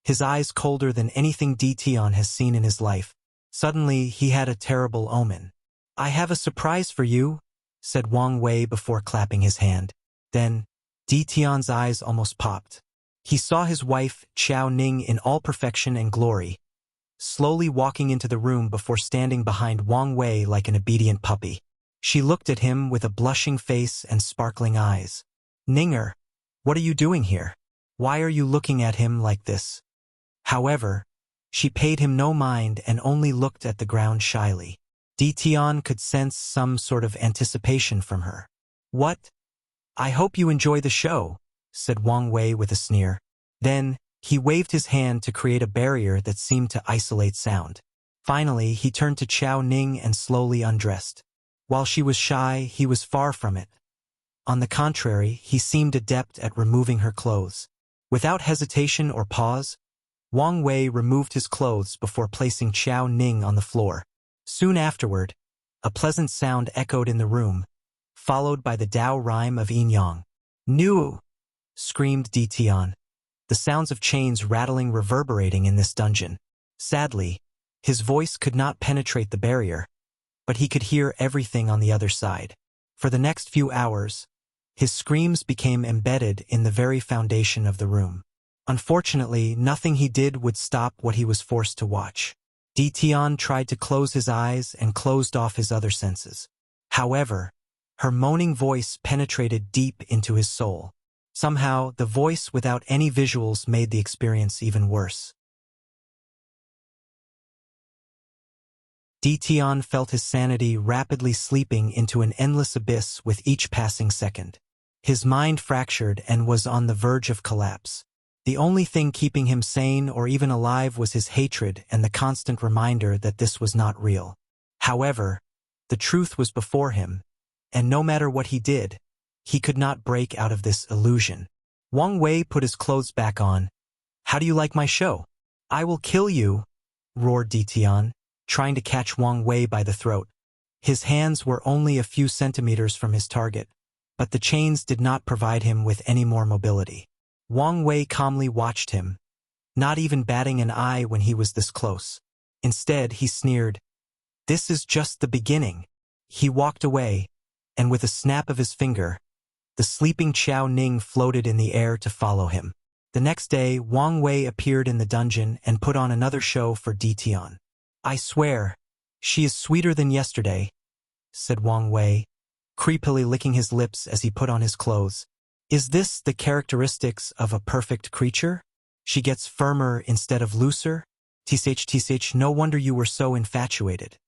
his eyes colder than anything Dition has seen in his life. Suddenly, he had a terrible omen. "I have a surprise for you," said Wang Wei before clapping his hand. Then, Dition's eyes almost popped. He saw his wife, Qiao Ning, in all perfection and glory, slowly walking into the room before standing behind Wang Wei like an obedient puppy. She looked at him with a blushing face and sparkling eyes. "Ninger, what are you doing here? Why are you looking at him like this?" However, she paid him no mind and only looked at the ground shyly. Dition could sense some sort of anticipation from her. "What? I hope you enjoy the show," said Wang Wei with a sneer. Then, he waved his hand to create a barrier that seemed to isolate sound. Finally, he turned to Qiao Ning and slowly undressed. While she was shy, he was far from it. On the contrary, he seemed adept at removing her clothes. Without hesitation or pause, Wang Wei removed his clothes before placing Qiao Ning on the floor. Soon afterward, a pleasant sound echoed in the room, followed by the Tao rhyme of Yin Yang. "Nu!" screamed Dition, the sounds of chains rattling reverberating in this dungeon. Sadly, his voice could not penetrate the barrier, but he could hear everything on the other side. For the next few hours, his screams became embedded in the very foundation of the room. Unfortunately, nothing he did would stop what he was forced to watch. Dition tried to close his eyes and closed off his other senses. However, her moaning voice penetrated deep into his soul. Somehow, the voice without any visuals made the experience even worse. Dition felt his sanity rapidly sleeping into an endless abyss with each passing second. His mind fractured and was on the verge of collapse. The only thing keeping him sane or even alive was his hatred and the constant reminder that this was not real. However, the truth was before him, and no matter what he did, he could not break out of this illusion. Wang Wei put his clothes back on. "How do you like my show?" I will kill you, roared Ditian, trying to catch Wang Wei by the throat. His hands were only a few centimeters from his target, but the chains did not provide him with any more mobility. Wang Wei calmly watched him, not even batting an eye when he was this close. Instead, he sneered, "This is just the beginning." He walked away, and with a snap of his finger, the sleeping Qiao Ning floated in the air to follow him. The next day, Wang Wei appeared in the dungeon and put on another show for Ditian. "I swear, she is sweeter than yesterday," said Wang Wei, creepily licking his lips as he put on his clothes. "Is this the characteristics of a perfect creature? She gets firmer instead of looser? Tsh, no wonder you were so infatuated."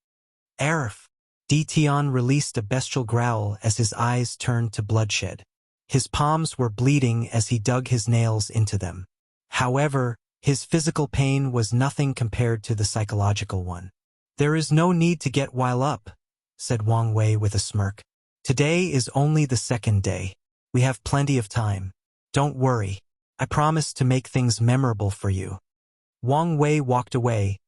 "Arf!" Ditian released a bestial growl as his eyes turned to bloodshed. His palms were bleeding as he dug his nails into them. However, his physical pain was nothing compared to the psychological one. "There is no need to get riled up," said Wang Wei with a smirk. "Today is only the second day. We have plenty of time. Don't worry. I promise to make things memorable for you." Wang Wei walked away,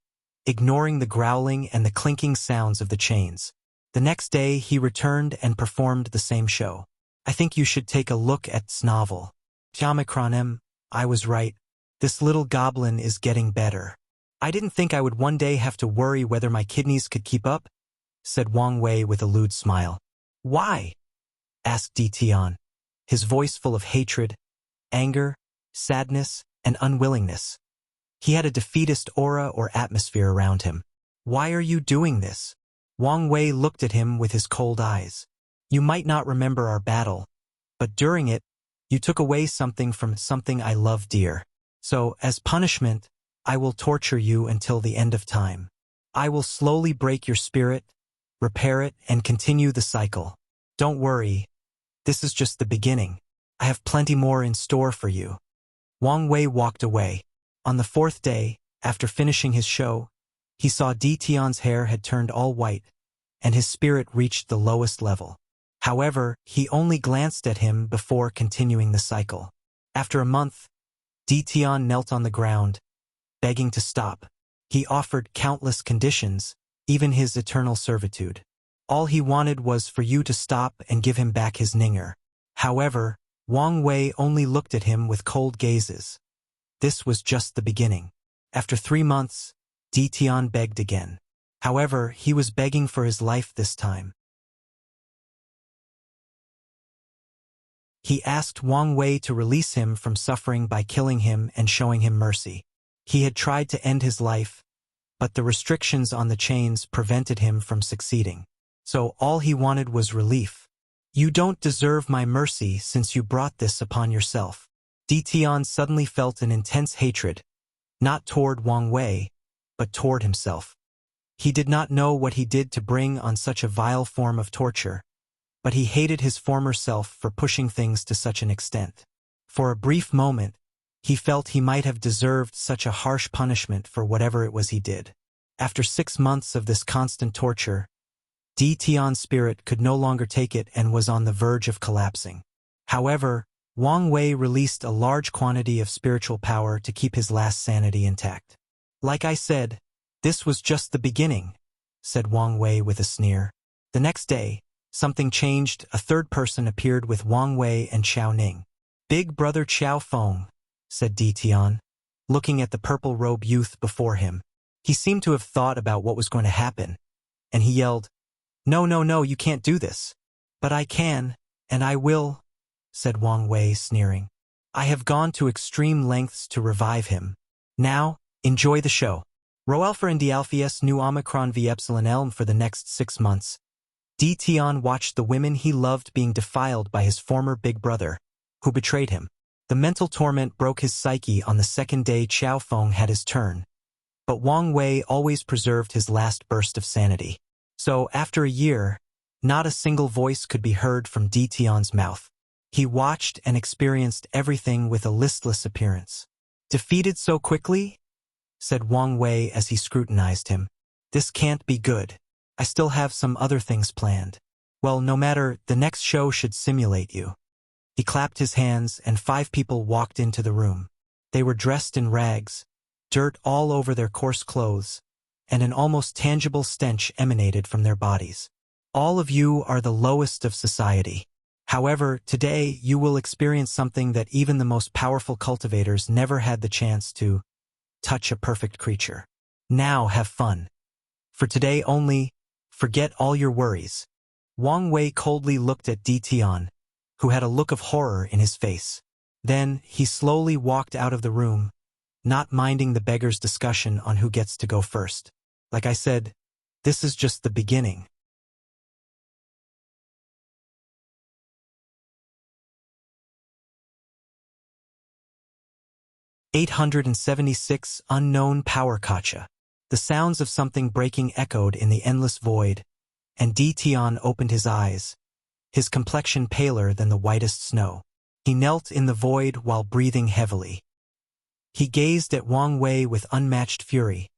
ignoring the growling and the clinking sounds of the chains. The next day, he returned and performed the same show. "I think you should take a look at this novel. Omicron, I was right. This little goblin is getting better. I didn't think I would one day have to worry whether my kidneys could keep up," said Wang Wei with a lewd smile. "Why?" asked Ditian, his voice full of hatred, anger, sadness, and unwillingness. He had a defeatist aura or atmosphere around him. "Why are you doing this?" Wang Wei looked at him with his cold eyes. "You might not remember our battle, but during it, you took away something from something I love dear. So, as punishment, I will torture you until the end of time. I will slowly break your spirit, repair it, and continue the cycle. Don't worry, this is just the beginning. I have plenty more in store for you." Wang Wei walked away. On the fourth day, after finishing his show, he saw Ditian's hair had turned all white, and his spirit reached the lowest level. However, he only glanced at him before continuing the cycle. After a month, Ditian knelt on the ground, begging to stop. He offered countless conditions, even his eternal servitude. All he wanted was for you to stop and give him back his ninger. However, Wang Wei only looked at him with cold gazes. This was just the beginning. After 3 months, Ditian begged again. However, he was begging for his life this time. He asked Wang Wei to release him from suffering by killing him and showing him mercy. He had tried to end his life, but the restrictions on the chains prevented him from succeeding. So all he wanted was relief. "You don't deserve my mercy since you brought this upon yourself." Ditian suddenly felt an intense hatred, not toward Wang Wei, but toward himself. He did not know what he did to bring on such a vile form of torture, but he hated his former self for pushing things to such an extent. For a brief moment, he felt he might have deserved such a harsh punishment for whatever it was he did. After 6 months of this constant torture, Ditian's spirit could no longer take it and was on the verge of collapsing. However, Wang Wei released a large quantity of spiritual power to keep his last sanity intact. "Like I said, this was just the beginning," said Wang Wei with a sneer. The next day, something changed. A third person appeared with Wang Wei and Xiao Ning. "Big brother Qiao Feng," said Ditian, looking at the purple-robed youth before him. He seemed to have thought about what was going to happen, and he yelled, No, you can't do this." "But I can, and I will," said Wang Wei, sneering. "I have gone to extreme lengths to revive him. Now, enjoy the show." Roelfer and Dialphius knew Omicron v Epsilon Elm for the next 6 months. Ditian watched the women he loved being defiled by his former big brother, who betrayed him. The mental torment broke his psyche on the second day Qiao Feng had his turn, but Wang Wei always preserved his last burst of sanity. So, after a year, not a single voice could be heard from Ditian's mouth. He watched and experienced everything with a listless appearance. "Defeated so quickly?" said Wang Wei as he scrutinized him. "This can't be good. I still have some other things planned." "Well, no matter, the next show should simulate you." He clapped his hands and 5 people walked into the room. They were dressed in rags, dirt all over their coarse clothes, and an almost tangible stench emanated from their bodies. All of you are the lowest of society. However, today you will experience something that even the most powerful cultivators never had the chance to touch a perfect creature. Now have fun. For today only, forget all your worries. Wang Wei coldly looked at Di Tian, who had a look of horror in his face. Then he slowly walked out of the room, not minding the beggar's discussion on who gets to go first. Like I said, this is just the beginning. "876 Unknown Power Kacha." The sounds of something breaking echoed in the endless void, and Di Tian opened his eyes, his complexion paler than the whitest snow. He knelt in the void while breathing heavily. He gazed at Wang Wei with unmatched fury,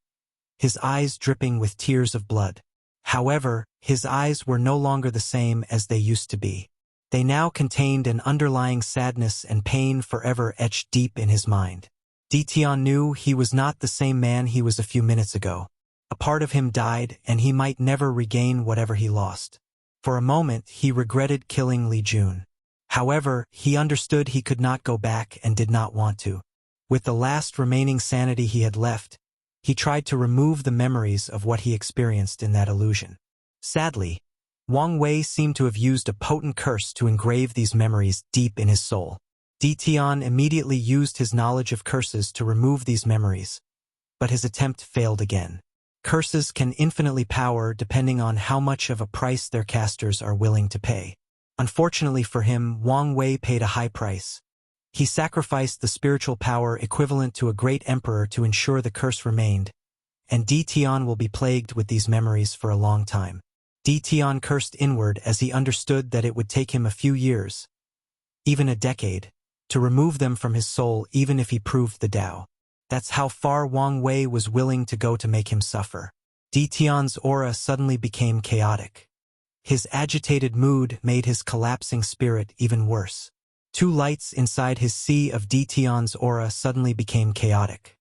his eyes dripping with tears of blood. However, his eyes were no longer the same as they used to be. They now contained an underlying sadness and pain forever etched deep in his mind. Di Tian knew he was not the same man he was a few minutes ago. A part of him died, and he might never regain whatever he lost. For a moment, he regretted killing Li Jun. However, he understood he could not go back and did not want to. With the last remaining sanity he had left, he tried to remove the memories of what he experienced in that illusion. Sadly, Wang Wei seemed to have used a potent curse to engrave these memories deep in his soul. Di Tian immediately used his knowledge of curses to remove these memories, but his attempt failed again. Curses can infinitely power depending on how much of a price their casters are willing to pay. Unfortunately for him, Wang Wei paid a high price. He sacrificed the spiritual power equivalent to a great emperor to ensure the curse remained, and Di Tian will be plagued with these memories for a long time. Di Tian cursed inward as he understood that it would take him a few years, even a decade, to remove them from his soul even if he proved the Tao. That's how far Wang Wei was willing to go to make him suffer. Di Tian's aura suddenly became chaotic. His agitated mood made his collapsing spirit even worse. Two lights inside his sea of Di Tian's aura suddenly became chaotic.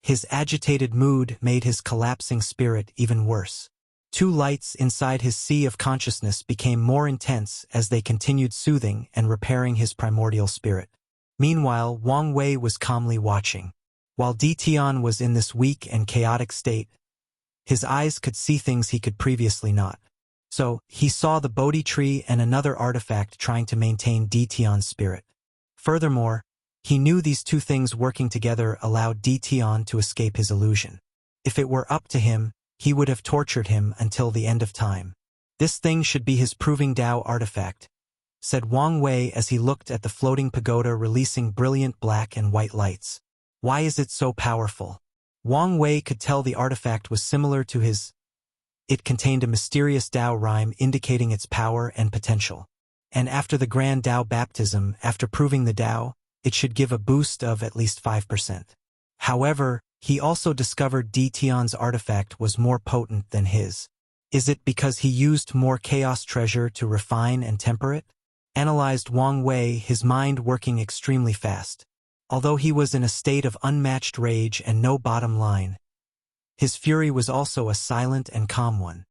His agitated mood made his collapsing spirit even worse. Two lights inside his sea of consciousness became more intense as they continued soothing and repairing his primordial spirit. Meanwhile, Wang Wei was calmly watching. While Di Tian was in this weak and chaotic state, his eyes could see things he could previously not. So, he saw the Bodhi tree and another artifact trying to maintain Di Tian's spirit. Furthermore, he knew these two things working together allowed Di Tian to escape his illusion. If it were up to him, he would have tortured him until the end of time. This thing should be his proving Tao artifact, said Wang Wei as he looked at the floating pagoda releasing brilliant black and white lights. Why is it so powerful? Wang Wei could tell the artifact was similar to his. It contained a mysterious Tao rhyme indicating its power and potential. And after the Grand Tao baptism, after proving the Tao, it should give a boost of at least 5%. However, he also discovered Di Tian's artifact was more potent than his. Is it because he used more chaos treasure to refine and temper it? Analyzed Wang Wei, his mind working extremely fast. Although he was in a state of unmatched rage and no bottom line, his fury was also a silent and calm one.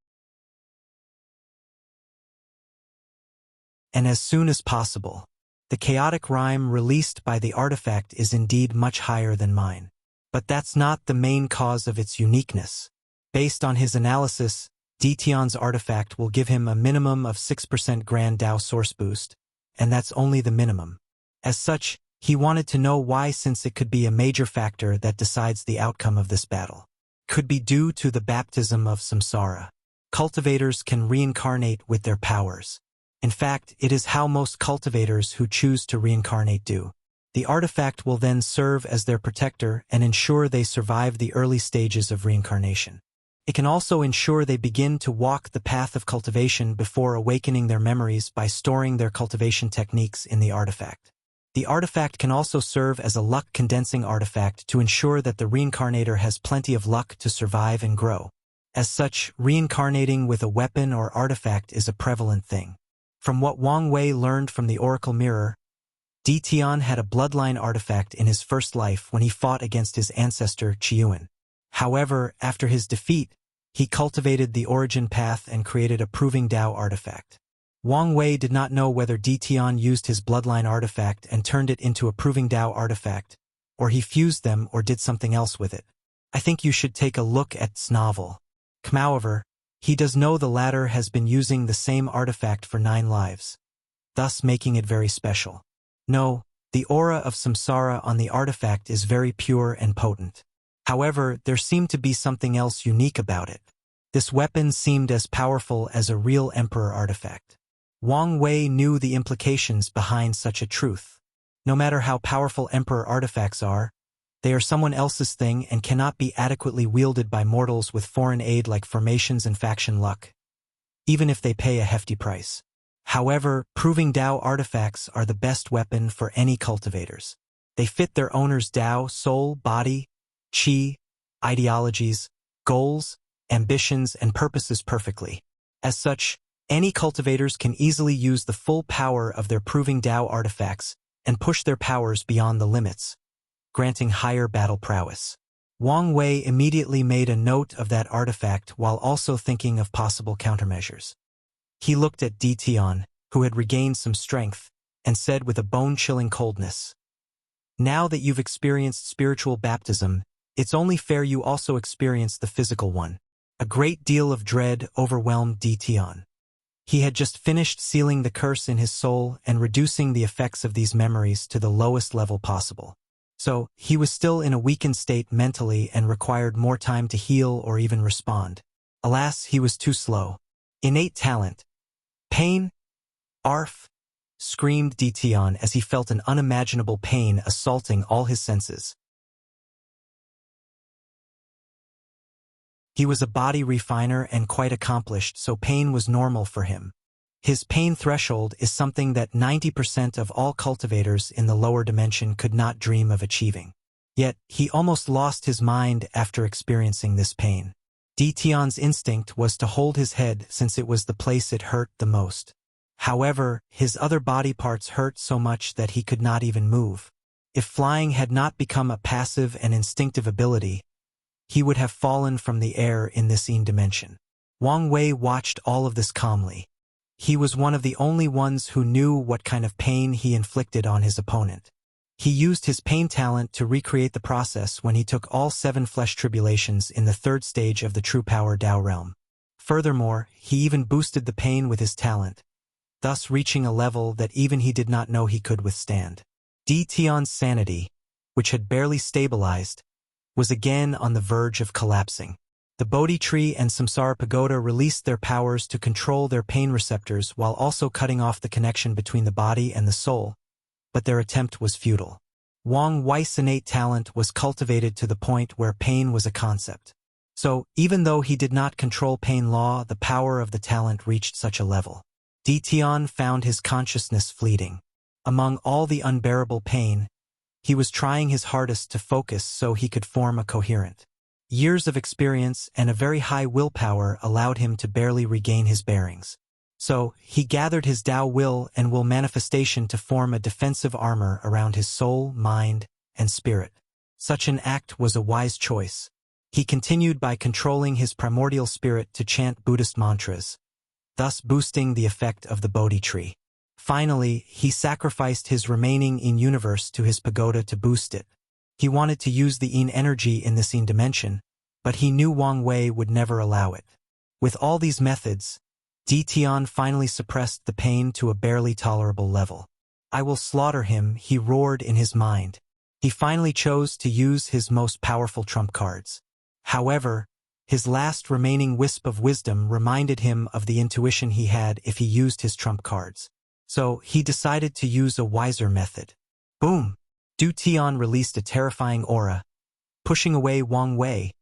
And as soon as possible, the chaotic rhyme released by the artifact is indeed much higher than mine. But that's not the main cause of its uniqueness. Based on his analysis, Di Tian's artifact will give him a minimum of 6% Grand Tao source boost, and that's only the minimum. As such, he wanted to know why, since it could be a major factor that decides the outcome of this battle. Could be due to the baptism of samsara. Cultivators can reincarnate with their powers. In fact, it is how most cultivators who choose to reincarnate do. The artifact will then serve as their protector and ensure they survive the early stages of reincarnation. It can also ensure they begin to walk the path of cultivation before awakening their memories by storing their cultivation techniques in the artifact. The artifact can also serve as a luck-condensing artifact to ensure that the reincarnator has plenty of luck to survive and grow. As such, reincarnating with a weapon or artifact is a prevalent thing. From what Wang Wei learned from the Oracle Mirror, Tian had a bloodline artifact in his first life when he fought against his ancestor Qiuan. However, after his defeat, he cultivated the origin path and created a Proving Dao artifact. Wang Wei did not know whether Tian used his bloodline artifact and turned it into a Proving Dao artifact, or he fused them or did something else with it. I think you should take a look at T's novel. However, he does know the latter has been using the same artifact for 9 lives, thus making it very special. No, the aura of samsara on the artifact is very pure and potent. However, there seemed to be something else unique about it. This weapon seemed as powerful as a real emperor artifact. Wang Wei knew the implications behind such a truth. No matter how powerful emperor artifacts are, they are someone else's thing and cannot be adequately wielded by mortals with foreign aid like formations and faction luck, even if they pay a hefty price. However, Proving Dao artifacts are the best weapon for any cultivators. They fit their owner's Dao, soul, body, qi, ideologies, goals, ambitions, and purposes perfectly. As such, any cultivators can easily use the full power of their Proving Dao artifacts and push their powers beyond the limits, granting higher battle prowess. Wang Wei immediately made a note of that artifact while also thinking of possible countermeasures. He looked at Tian, who had regained some strength, and said with a bone-chilling coldness, "Now that you've experienced spiritual baptism, it's only fair you also experience the physical one." A great deal of dread overwhelmed Tian. He had just finished sealing the curse in his soul and reducing the effects of these memories to the lowest level possible. So, he was still in a weakened state mentally and required more time to heal or even respond. Alas, he was too slow. Innate talent. Pain? Arf! Screamed Tian as he felt an unimaginable pain assaulting all his senses. He was a body refiner and quite accomplished, so pain was normal for him. His pain threshold is something that 90% of all cultivators in the lower dimension could not dream of achieving. Yet, he almost lost his mind after experiencing this pain. Tian's instinct was to hold his head since it was the place it hurt the most. However, his other body parts hurt so much that he could not even move. If flying had not become a passive and instinctive ability, he would have fallen from the air in this dimension. Wang Wei watched all of this calmly. He was one of the only ones who knew what kind of pain he inflicted on his opponent. He used his pain talent to recreate the process when he took all 7 flesh tribulations in the 3rd stage of the True Power Dao realm. Furthermore, he even boosted the pain with his talent, thus reaching a level that even he did not know he could withstand. Tian's sanity, which had barely stabilized, was again on the verge of collapsing. The Bodhi tree and Samsara pagoda released their powers to control their pain receptors while also cutting off the connection between the body and the soul, but their attempt was futile. Wang Wei's innate talent was cultivated to the point where pain was a concept. So, even though he did not control pain law, the power of the talent reached such a level. Tian found his consciousness fleeting. Among all the unbearable pain, he was trying his hardest to focus so he could form a coherent. Years of experience and a very high willpower allowed him to barely regain his bearings. So, he gathered his Tao will and will manifestation to form a defensive armor around his soul, mind, and spirit. Such an act was a wise choice. He continued by controlling his primordial spirit to chant Buddhist mantras, thus boosting the effect of the Bodhi tree. Finally, he sacrificed his remaining Yin universe to his pagoda to boost it. He wanted to use the Yin energy in this Yin dimension, but he knew Wang Wei would never allow it. With all these methods, Tian finally suppressed the pain to a barely tolerable level. "I will slaughter him," he roared in his mind. He finally chose to use his most powerful trump cards. However, his last remaining wisp of wisdom reminded him of the intuition he had if he used his trump cards. So, he decided to use a wiser method. Boom! Tian released a terrifying aura, pushing away Wang Wei,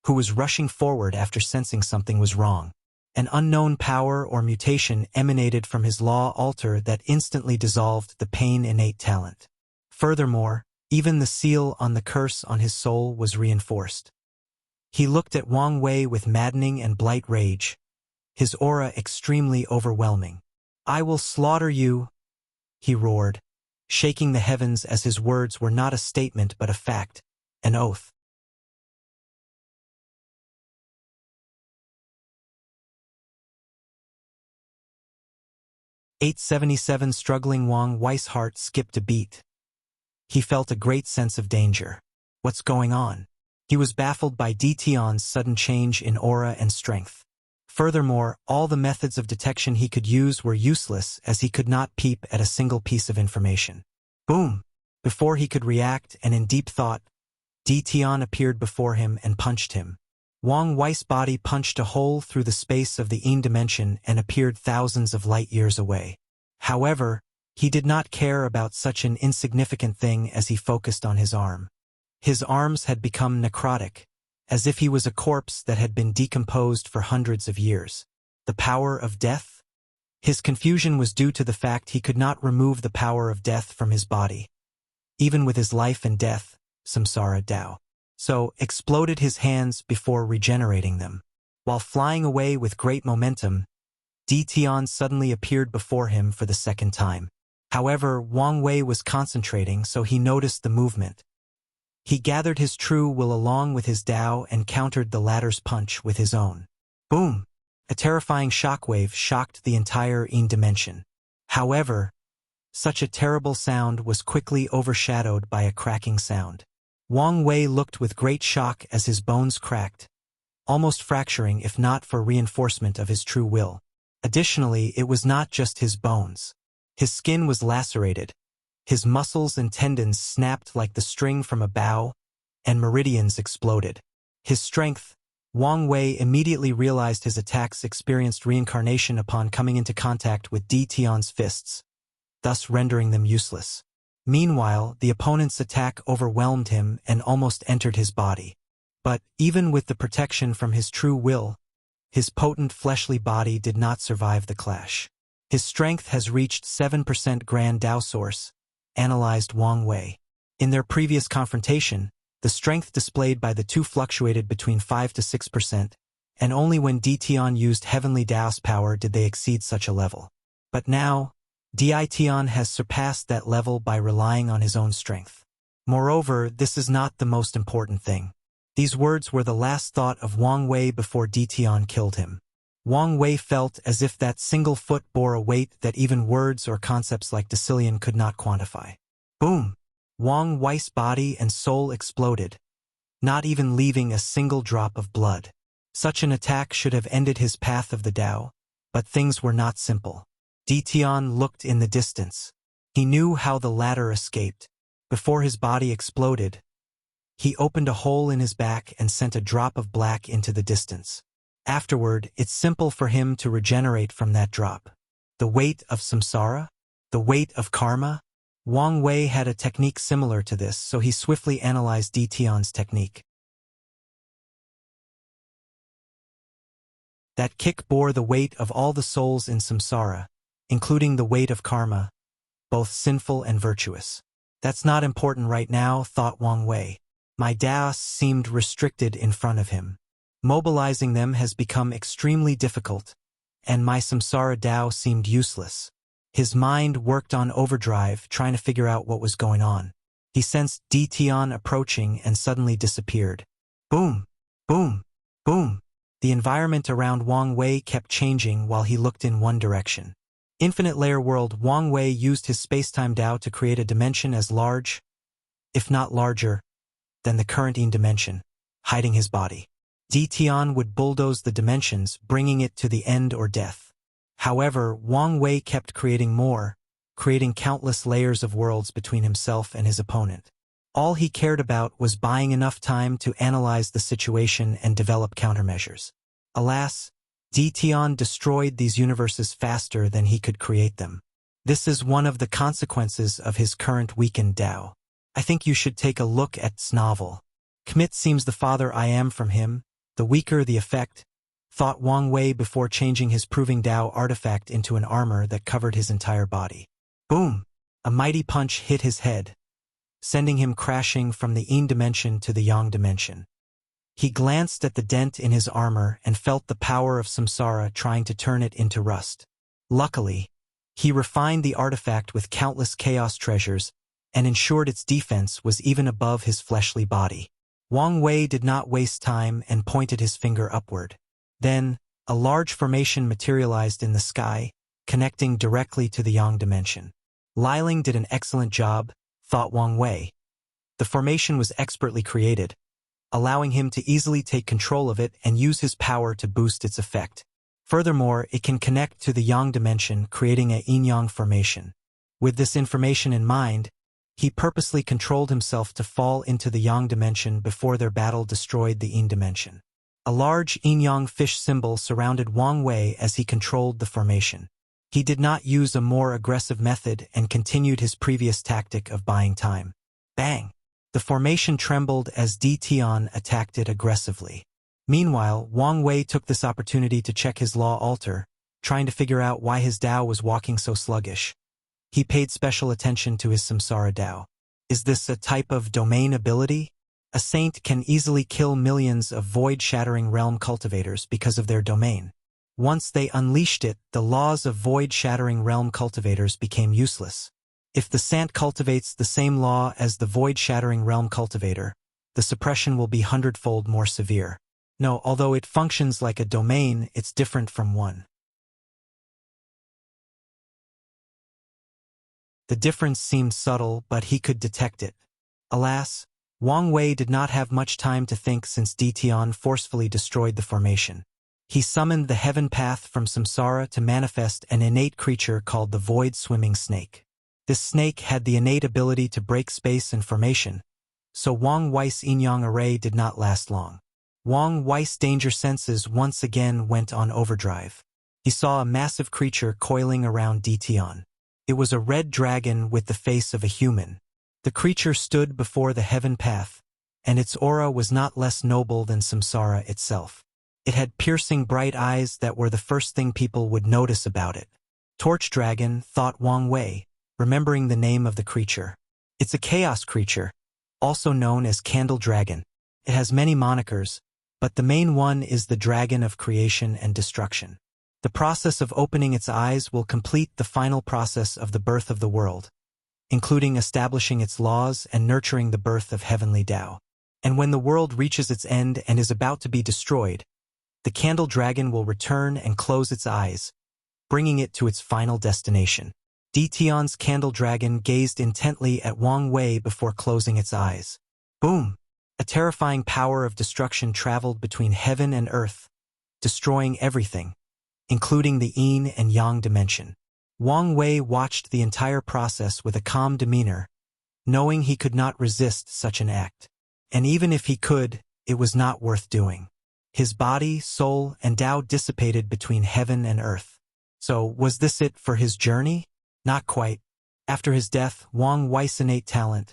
who was rushing forward after sensing something was wrong. An unknown power or mutation emanated from his law altar that instantly dissolved the pain innate talent. Furthermore, even the seal on the curse on his soul was reinforced. He looked at Wang Wei with maddening and blight rage, his aura extremely overwhelming. "I will slaughter you," he roared, shaking the heavens as his words were not a statement but a fact, an oath. 877 Struggling Wang Wei's heart skipped a beat. He felt a great sense of danger. What's going on? He was baffled by Tion's sudden change in aura and strength. Furthermore, all the methods of detection he could use were useless as he could not peep at a single piece of information. Boom! Before he could react and in deep thought, Tion appeared before him and punched him. Wang Wei's body punched a hole through the space of the Yin dimension and appeared thousands of light years away. However, he did not care about such an insignificant thing as he focused on his arm. His arms had become necrotic, as if he was a corpse that had been decomposed for hundreds of years. The power of death? His confusion was due to the fact he could not remove the power of death from his body. Even with his life and death, samsara Dao. So, exploded his hands before regenerating them. While flying away with great momentum, Tion suddenly appeared before him for the second time. However, Wang Wei was concentrating, so he noticed the movement. He gathered his true will along with his Dao and countered the latter's punch with his own. Boom! A terrifying shockwave shocked the entire Yin dimension. However, such a terrible sound was quickly overshadowed by a cracking sound. Wang Wei looked with great shock as his bones cracked, almost fracturing if not for reinforcement of his true will. Additionally, it was not just his bones. His skin was lacerated, his muscles and tendons snapped like the string from a bow, and meridians exploded. His strength, Wang Wei immediately realized his attacks experienced reincarnation upon coming into contact with Tion's fists, thus rendering them useless. Meanwhile, the opponent's attack overwhelmed him and almost entered his body. But, even with the protection from his true will, his potent fleshly body did not survive the clash. His strength has reached 7% Grand Dao Source, analyzed Wang Wei. In their previous confrontation, the strength displayed by the two fluctuated between 5 to 6%, and only when Tion used Heavenly Dao's power did they exceed such a level. But now, Tion has surpassed that level by relying on his own strength. Moreover, this is not the most important thing. These words were the last thought of Wang Wei before Tion killed him. Wang Wei felt as if that single foot bore a weight that even words or concepts like decillion could not quantify. Boom! Wang Wei's body and soul exploded, not even leaving a single drop of blood. Such an attack should have ended his path of the Dao, but things were not simple. Tion looked in the distance. He knew how the latter escaped. Before his body exploded, he opened a hole in his back and sent a drop of black into the distance. Afterward, it's simple for him to regenerate from that drop. The weight of samsara? The weight of karma? Wang Wei had a technique similar to this, so he swiftly analyzed Tion's technique. That kick bore the weight of all the souls in samsara, including the weight of karma, both sinful and virtuous. That's not important right now, thought Wang Wei. My Daos seemed restricted in front of him. Mobilizing them has become extremely difficult, and my samsara Dao seemed useless. His mind worked on overdrive, trying to figure out what was going on. He sensed Tion approaching and suddenly disappeared. Boom! Boom! Boom! The environment around Wang Wei kept changing while he looked in one direction. Infinite Layer World. Wang Wei used his spacetime Dao to create a dimension as large, if not larger, than the current Yin dimension, hiding his body. Tion would bulldoze the dimensions, bringing it to the end or death. However, Wang Wei kept creating more, creating countless layers of worlds between himself and his opponent. All he cared about was buying enough time to analyze the situation and develop countermeasures. Alas, Tion destroyed these universes faster than he could create them. This is one of the consequences of his current weakened Dao. I think you should take a look at T's novel. Commit seems the farther I am from him, the weaker the effect, thought Wang Wei before changing his Proving Dao artifact into an armor that covered his entire body. Boom! A mighty punch hit his head, sending him crashing from the Yin dimension to the Yang dimension. He glanced at the dent in his armor and felt the power of samsara trying to turn it into rust. Luckily, He refined the artifact with countless chaos treasures and ensured its defense was even above his fleshly body. Wang Wei did not waste time and pointed his finger upward. Then, a large formation materialized in the sky, connecting directly to the Yang dimension. Liling did an excellent job, thought Wang Wei. The formation was expertly created, allowing him to easily take control of it and use his power to boost its effect. Furthermore, it can connect to the Yang dimension, creating a yin-yang formation. With this information in mind, he purposely controlled himself to fall into the Yang dimension before their battle destroyed the Yin dimension. A large yin-yang fish symbol surrounded Wang Wei as he controlled the formation. He did not use a more aggressive method and continued his previous tactic of buying time. Bang! The formation trembled as Di Tian attacked it aggressively. Meanwhile, Wang Wei took this opportunity to check his law altar, trying to figure out why his Dao was walking so sluggish. He paid special attention to his Samsara Dao. Is this a type of domain ability? A saint can easily kill millions of void-shattering realm cultivators because of their domain. Once they unleashed it, the laws of void-shattering realm cultivators became useless. If the sant cultivates the same law as the void-shattering realm cultivator, the suppression will be hundredfold more severe. No, although it functions like a domain, it's different from one. The difference seemed subtle, but he could detect it. Alas, Wang Wei did not have much time to think since Di Tian forcefully destroyed the formation. He summoned the heaven path from Samsara to manifest an innate creature called the void-swimming snake. This snake had the innate ability to break space and formation, so Wang Wei's yin-yang array did not last long. Wang Wei's danger senses once again went on overdrive. He saw a massive creature coiling around Di Tian. It was a red dragon with the face of a human. The creature stood before the heaven path, and its aura was not less noble than Samsara itself. It had piercing bright eyes that were the first thing people would notice about it. Torch dragon, thought Wang Wei, remembering the name of the creature. It's a chaos creature, also known as candle dragon. It has many monikers, but the main one is the dragon of creation and destruction. The process of opening its eyes will complete the final process of the birth of the world, including establishing its laws and nurturing the birth of heavenly Tao. And when the world reaches its end and is about to be destroyed, the candle dragon will return and close its eyes, bringing it to its final destination. Di Tian's candle dragon gazed intently at Wang Wei before closing its eyes. Boom! A terrifying power of destruction traveled between heaven and earth, destroying everything, including the yin and yang dimension. Wang Wei watched the entire process with a calm demeanor, knowing he could not resist such an act. And even if he could, it was not worth doing. His body, soul, and Tao dissipated between heaven and earth. So, was this it for his journey? Not quite. After his death, Wang Wei's innate talent,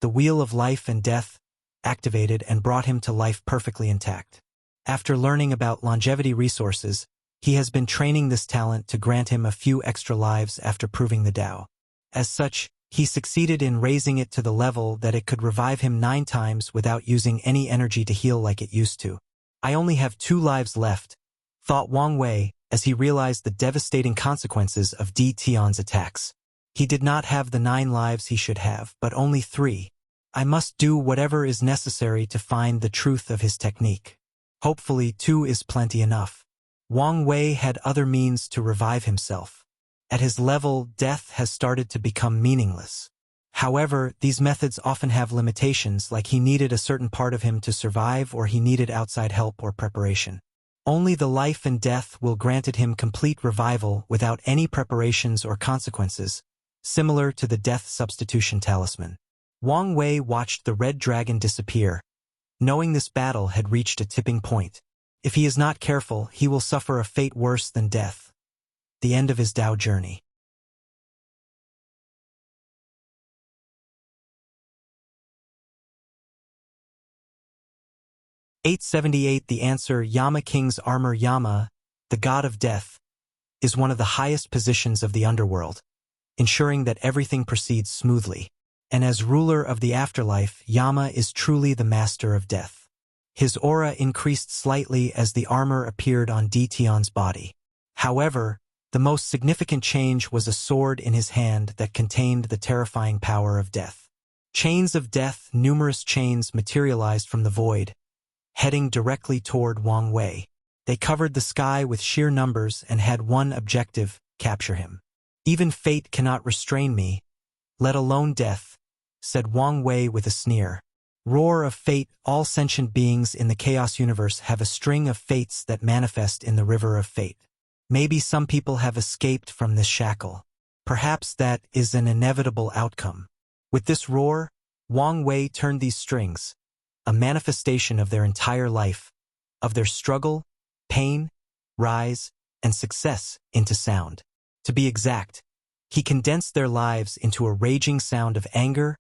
the wheel of life and death, activated and brought him to life perfectly intact. After learning about longevity resources, he has been training this talent to grant him a few extra lives after proving the Tao. As such, he succeeded in raising it to the level that it could revive him 9 times without using any energy to heal like it used to. I only have 2 lives left, thought Wang Wei as he realized the devastating consequences of Di Tian's attacks. He did not have the 9 lives he should have, but only 3. I must do whatever is necessary to find the truth of his technique. Hopefully 2 is plenty enough. Wang Wei had other means to revive himself. At his level, death has started to become meaningless. However, these methods often have limitations, like he needed a certain part of him to survive or he needed outside help or preparation. Only the life and death will grant him complete revival without any preparations or consequences, similar to the death substitution talisman. Wang Wei watched the red dragon disappear, knowing this battle had reached a tipping point. If he is not careful, he will suffer a fate worse than death, the end of his Tao journey. 878 The answer. Yama King's armor. Yama, the god of death, is one of the highest positions of the underworld, ensuring that everything proceeds smoothly. And as ruler of the afterlife, Yama is truly the master of death. His aura increased slightly as the armor appeared on Di Tian's body. However, The most significant change was a sword in his hand that contained the terrifying power of death. Chains of death, numerous chains materialized from the void, heading directly toward Wang Wei. They covered the sky with sheer numbers and had one objective: capture him. Even fate cannot restrain me, let alone death, said Wang Wei with a sneer. Roar of fate, all sentient beings in the chaos universe have a string of fates that manifest in the river of fate. Maybe some people have escaped from this shackle. Perhaps that is an inevitable outcome. With this roar, Wang Wei turned these strings, a manifestation of their entire life, of their struggle, pain, rise, and success, into sound. To be exact, he condensed their lives into a raging sound of anger,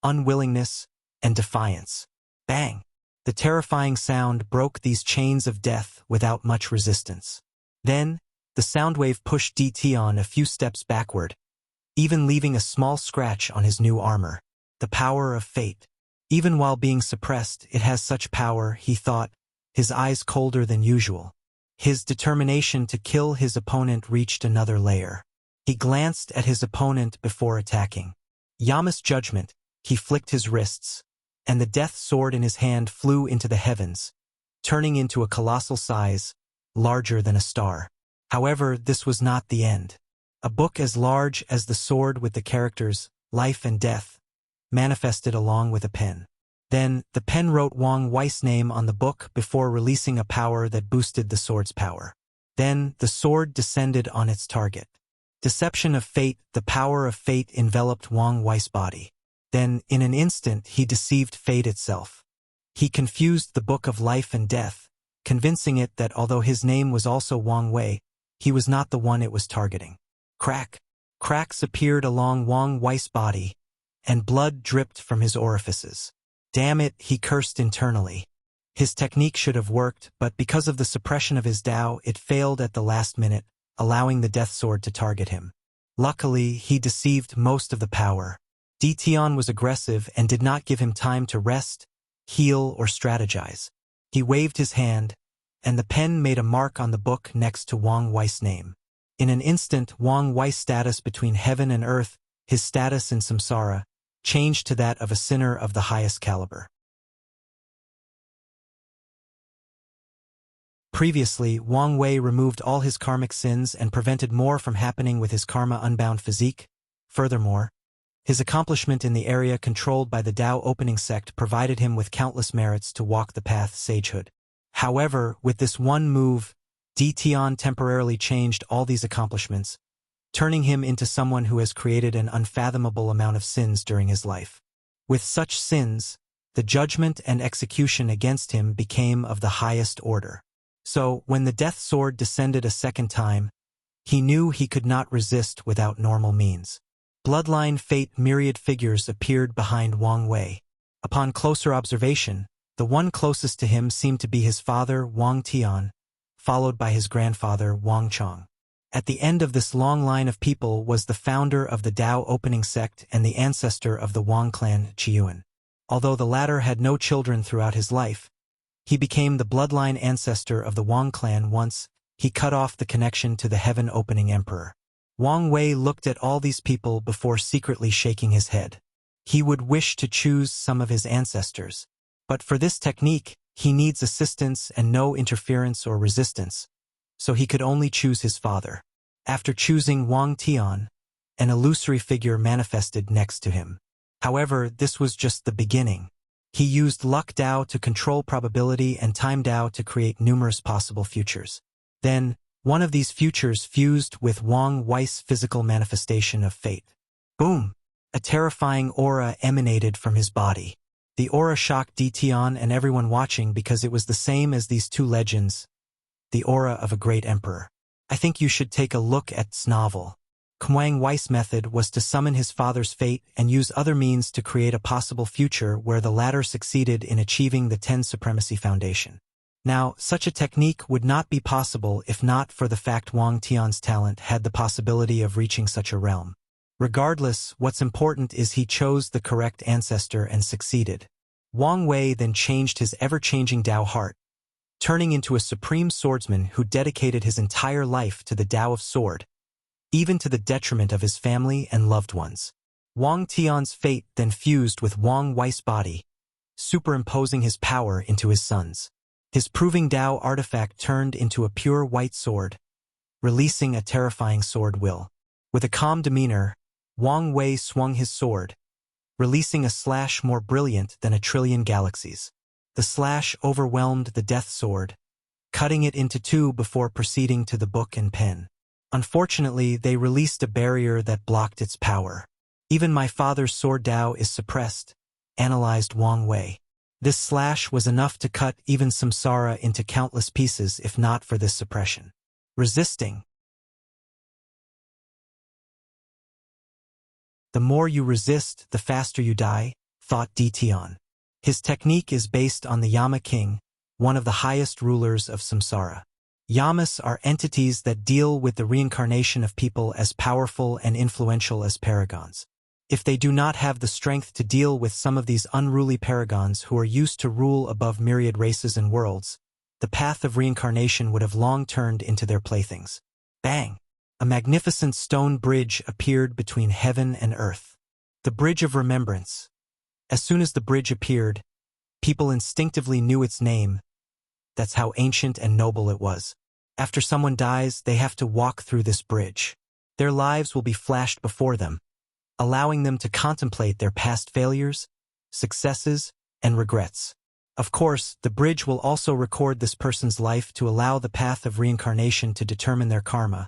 unwillingness, and defiance. Bang! The terrifying sound broke these chains of death without much resistance. Then, the sound wave pushed Tion a few steps backward, even leaving a small scratch on his new armor. The power of fate. Even while being suppressed, it has such power, he thought, his eyes colder than usual. His determination to kill his opponent reached another layer. He glanced at his opponent before attacking. Yama's judgment, he flicked his wrists, and the death sword in his hand flew into the heavens, turning into a colossal size, larger than a star. However, this was not the end. A book as large as the sword with the characters, life and death, manifested along with a pen. Then, the pen wrote Wang Wei's name on the book before releasing a power that boosted the sword's power. Then, the sword descended on its target. Deception of fate, the power of fate enveloped Wang Wei's body. Then, in an instant, he deceived fate itself. He confused the book of life and death, convincing it that although his name was also Wang Wei, he was not the one it was targeting. Crack! Cracks appeared along Wang Wei's body, and blood dripped from his orifices. Damn it, he cursed internally. His technique should have worked, but because of the suppression of his Tao, it failed at the last minute, allowing the death sword to target him. Luckily, he deceived most of the power. Tion was aggressive and did not give him time to rest, heal, or strategize. He waved his hand, and the pen made a mark on the book next to Wang Wei's name. In an instant, Wang Wei's status between heaven and earth, his status in samsara, changed to that of a sinner of the highest caliber. Previously, Wang Wei removed all his karmic sins and prevented more from happening with his karma-unbound physique. Furthermore, his accomplishment in the area controlled by the Tao opening sect provided him with countless merits to walk the path sagehood. However, with this one move, Tion temporarily changed all these accomplishments, turning him into someone who has created an unfathomable amount of sins during his life. With such sins, the judgment and execution against him became of the highest order. So, when the death sword descended a second time, he knew he could not resist without normal means. Bloodline fate myriad figures appeared behind Wang Wei. Upon closer observation, the one closest to him seemed to be his father, Wang Tian, followed by his grandfather, Wang Chong. At the end of this long line of people was the founder of the Tao opening sect and the ancestor of the Wang clan, Qiyuan. Although the latter had no children throughout his life, he became the bloodline ancestor of the Wang clan once he cut off the connection to the heaven-opening emperor. Wang Wei looked at all these people before secretly shaking his head. He would wish to choose some of his ancestors. But for this technique, he needs assistance and no interference or resistance, so he could only choose his father. After choosing Wang Tian, an illusory figure manifested next to him. However, this was just the beginning. He used luck Tao to control probability and time Tao to create numerous possible futures. Then, one of these futures fused with Wang Wei's physical manifestation of fate. Boom! A terrifying aura emanated from his body. The aura shocked Tion and everyone watching because it was the same as these two legends, the aura of a great emperor. I think you should take a look at this novel. Wang Wei's method was to summon his father's fate and use other means to create a possible future where the latter succeeded in achieving the 10 Supremacy Foundation. Now, such a technique would not be possible if not for the fact Wang Tian's talent had the possibility of reaching such a realm. Regardless, what's important is he chose the correct ancestor and succeeded. Wang Wei then changed his ever-changing Tao heart, turning into a supreme swordsman who dedicated his entire life to the Tao of Sword, even to the detriment of his family and loved ones. Wang Tian's fate then fused with Wang Wei's body, superimposing his power into his son's. His proving Tao artifact turned into a pure white sword, releasing a terrifying sword will. With a calm demeanor, Wang Wei swung his sword, releasing a slash more brilliant than a trillion galaxies. The slash overwhelmed the death sword, cutting it into two before proceeding to the book and pen. Unfortunately, they released a barrier that blocked its power. Even my father's sword Tao is suppressed, analyzed Wang Wei. This slash was enough to cut even samsara into countless pieces if not for this suppression. Resisting. The more you resist, the faster you die, thought Tian. His technique is based on the Yama King, one of the highest rulers of samsara. Yamas are entities that deal with the reincarnation of people as powerful and influential as paragons. If they do not have the strength to deal with some of these unruly paragons who are used to rule above myriad races and worlds, the path of reincarnation would have long turned into their playthings. Bang! A magnificent stone bridge appeared between heaven and earth. The Bridge of Remembrance. As soon as the bridge appeared, people instinctively knew its name. That's how ancient and noble it was. After someone dies, they have to walk through this bridge. Their lives will be flashed before them, allowing them to contemplate their past failures, successes, and regrets. Of course, the bridge will also record this person's life to allow the path of reincarnation to determine their karma,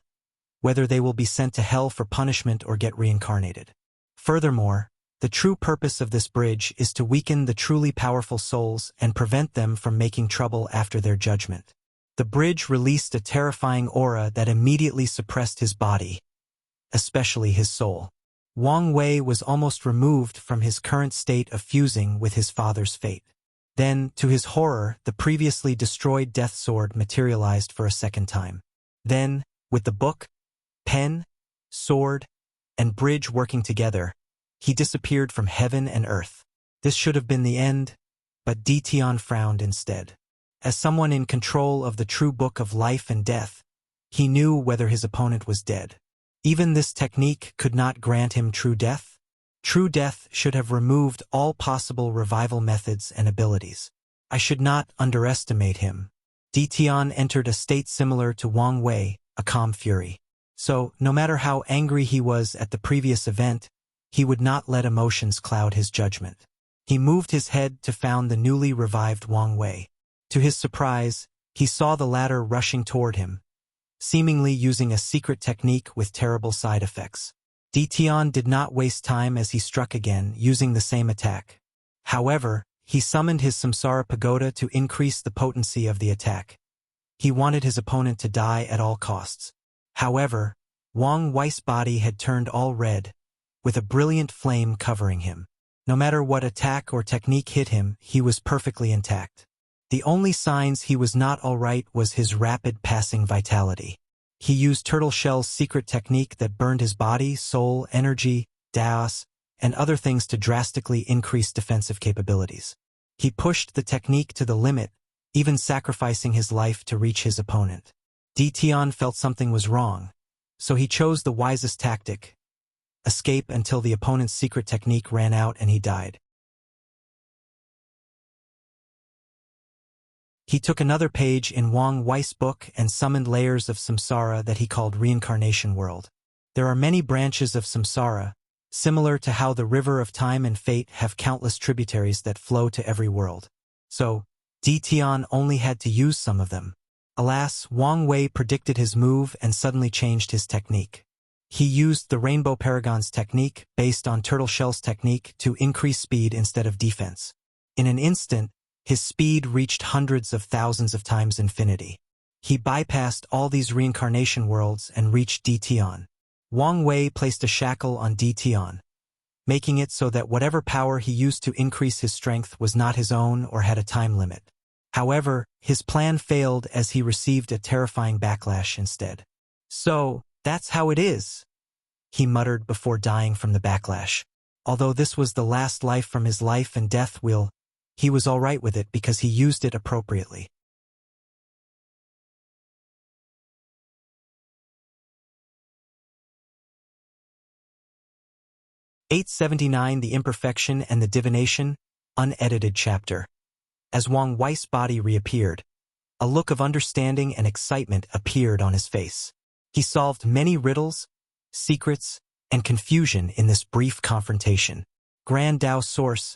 whether they will be sent to hell for punishment or get reincarnated. Furthermore, the true purpose of this bridge is to weaken the truly powerful souls and prevent them from making trouble after their judgment. The bridge released a terrifying aura that immediately suppressed his body, especially his soul. Wang Wei was almost removed from his current state of fusing with his father's fate. Then, to his horror, the previously destroyed death sword materialized for a second time. Then, with the book, pen, sword, and bridge working together, he disappeared from heaven and earth. This should have been the end, but Tian frowned instead. As someone in control of the true book of life and death, he knew whether his opponent was dead. Even this technique could not grant him true death. True death should have removed all possible revival methods and abilities. I should not underestimate him. Tian entered a state similar to Wang Wei, a calm fury. So, no matter how angry he was at the previous event, he would not let emotions cloud his judgment. He moved his head to found the newly revived Wang Wei. To his surprise, he saw the latter rushing toward him, seemingly using a secret technique with terrible side effects. Tian did not waste time as he struck again, using the same attack. However, he summoned his Samsara Pagoda to increase the potency of the attack. He wanted his opponent to die at all costs. However, Wang Wei's body had turned all red, with a brilliant flame covering him. No matter what attack or technique hit him, he was perfectly intact. The only signs he was not all right was his rapid passing vitality. He used Turtle Shell's secret technique that burned his body, soul, energy, Daos, and other things to drastically increase defensive capabilities. He pushed the technique to the limit, even sacrificing his life to reach his opponent. Tian felt something was wrong, so he chose the wisest tactic: escape until the opponent's secret technique ran out and he died. He took another page in Wang Wei's book and summoned layers of samsara that he called Reincarnation World. There are many branches of samsara, similar to how the river of time and fate have countless tributaries that flow to every world. So, Tian only had to use some of them. Alas, Wang Wei predicted his move and suddenly changed his technique. He used the Rainbow Paragon's technique, based on Turtle Shell's technique, to increase speed instead of defense. In an instant, his speed reached hundreds of thousands of times infinity. He bypassed all these reincarnation worlds and reached Tian. Wang Wei placed a shackle on Tian, making it so that whatever power he used to increase his strength was not his own or had a time limit. However, his plan failed as he received a terrifying backlash instead. "So, that's how it is," he muttered before dying from the backlash. Although this was the last life from his life and death wheel, he was all right with it because he used it appropriately. 879 The Imperfection and the Divination, unedited chapter. As Wang Wei's body reappeared, a look of understanding and excitement appeared on his face. He solved many riddles, secrets, and confusion in this brief confrontation. Grand Tao Source,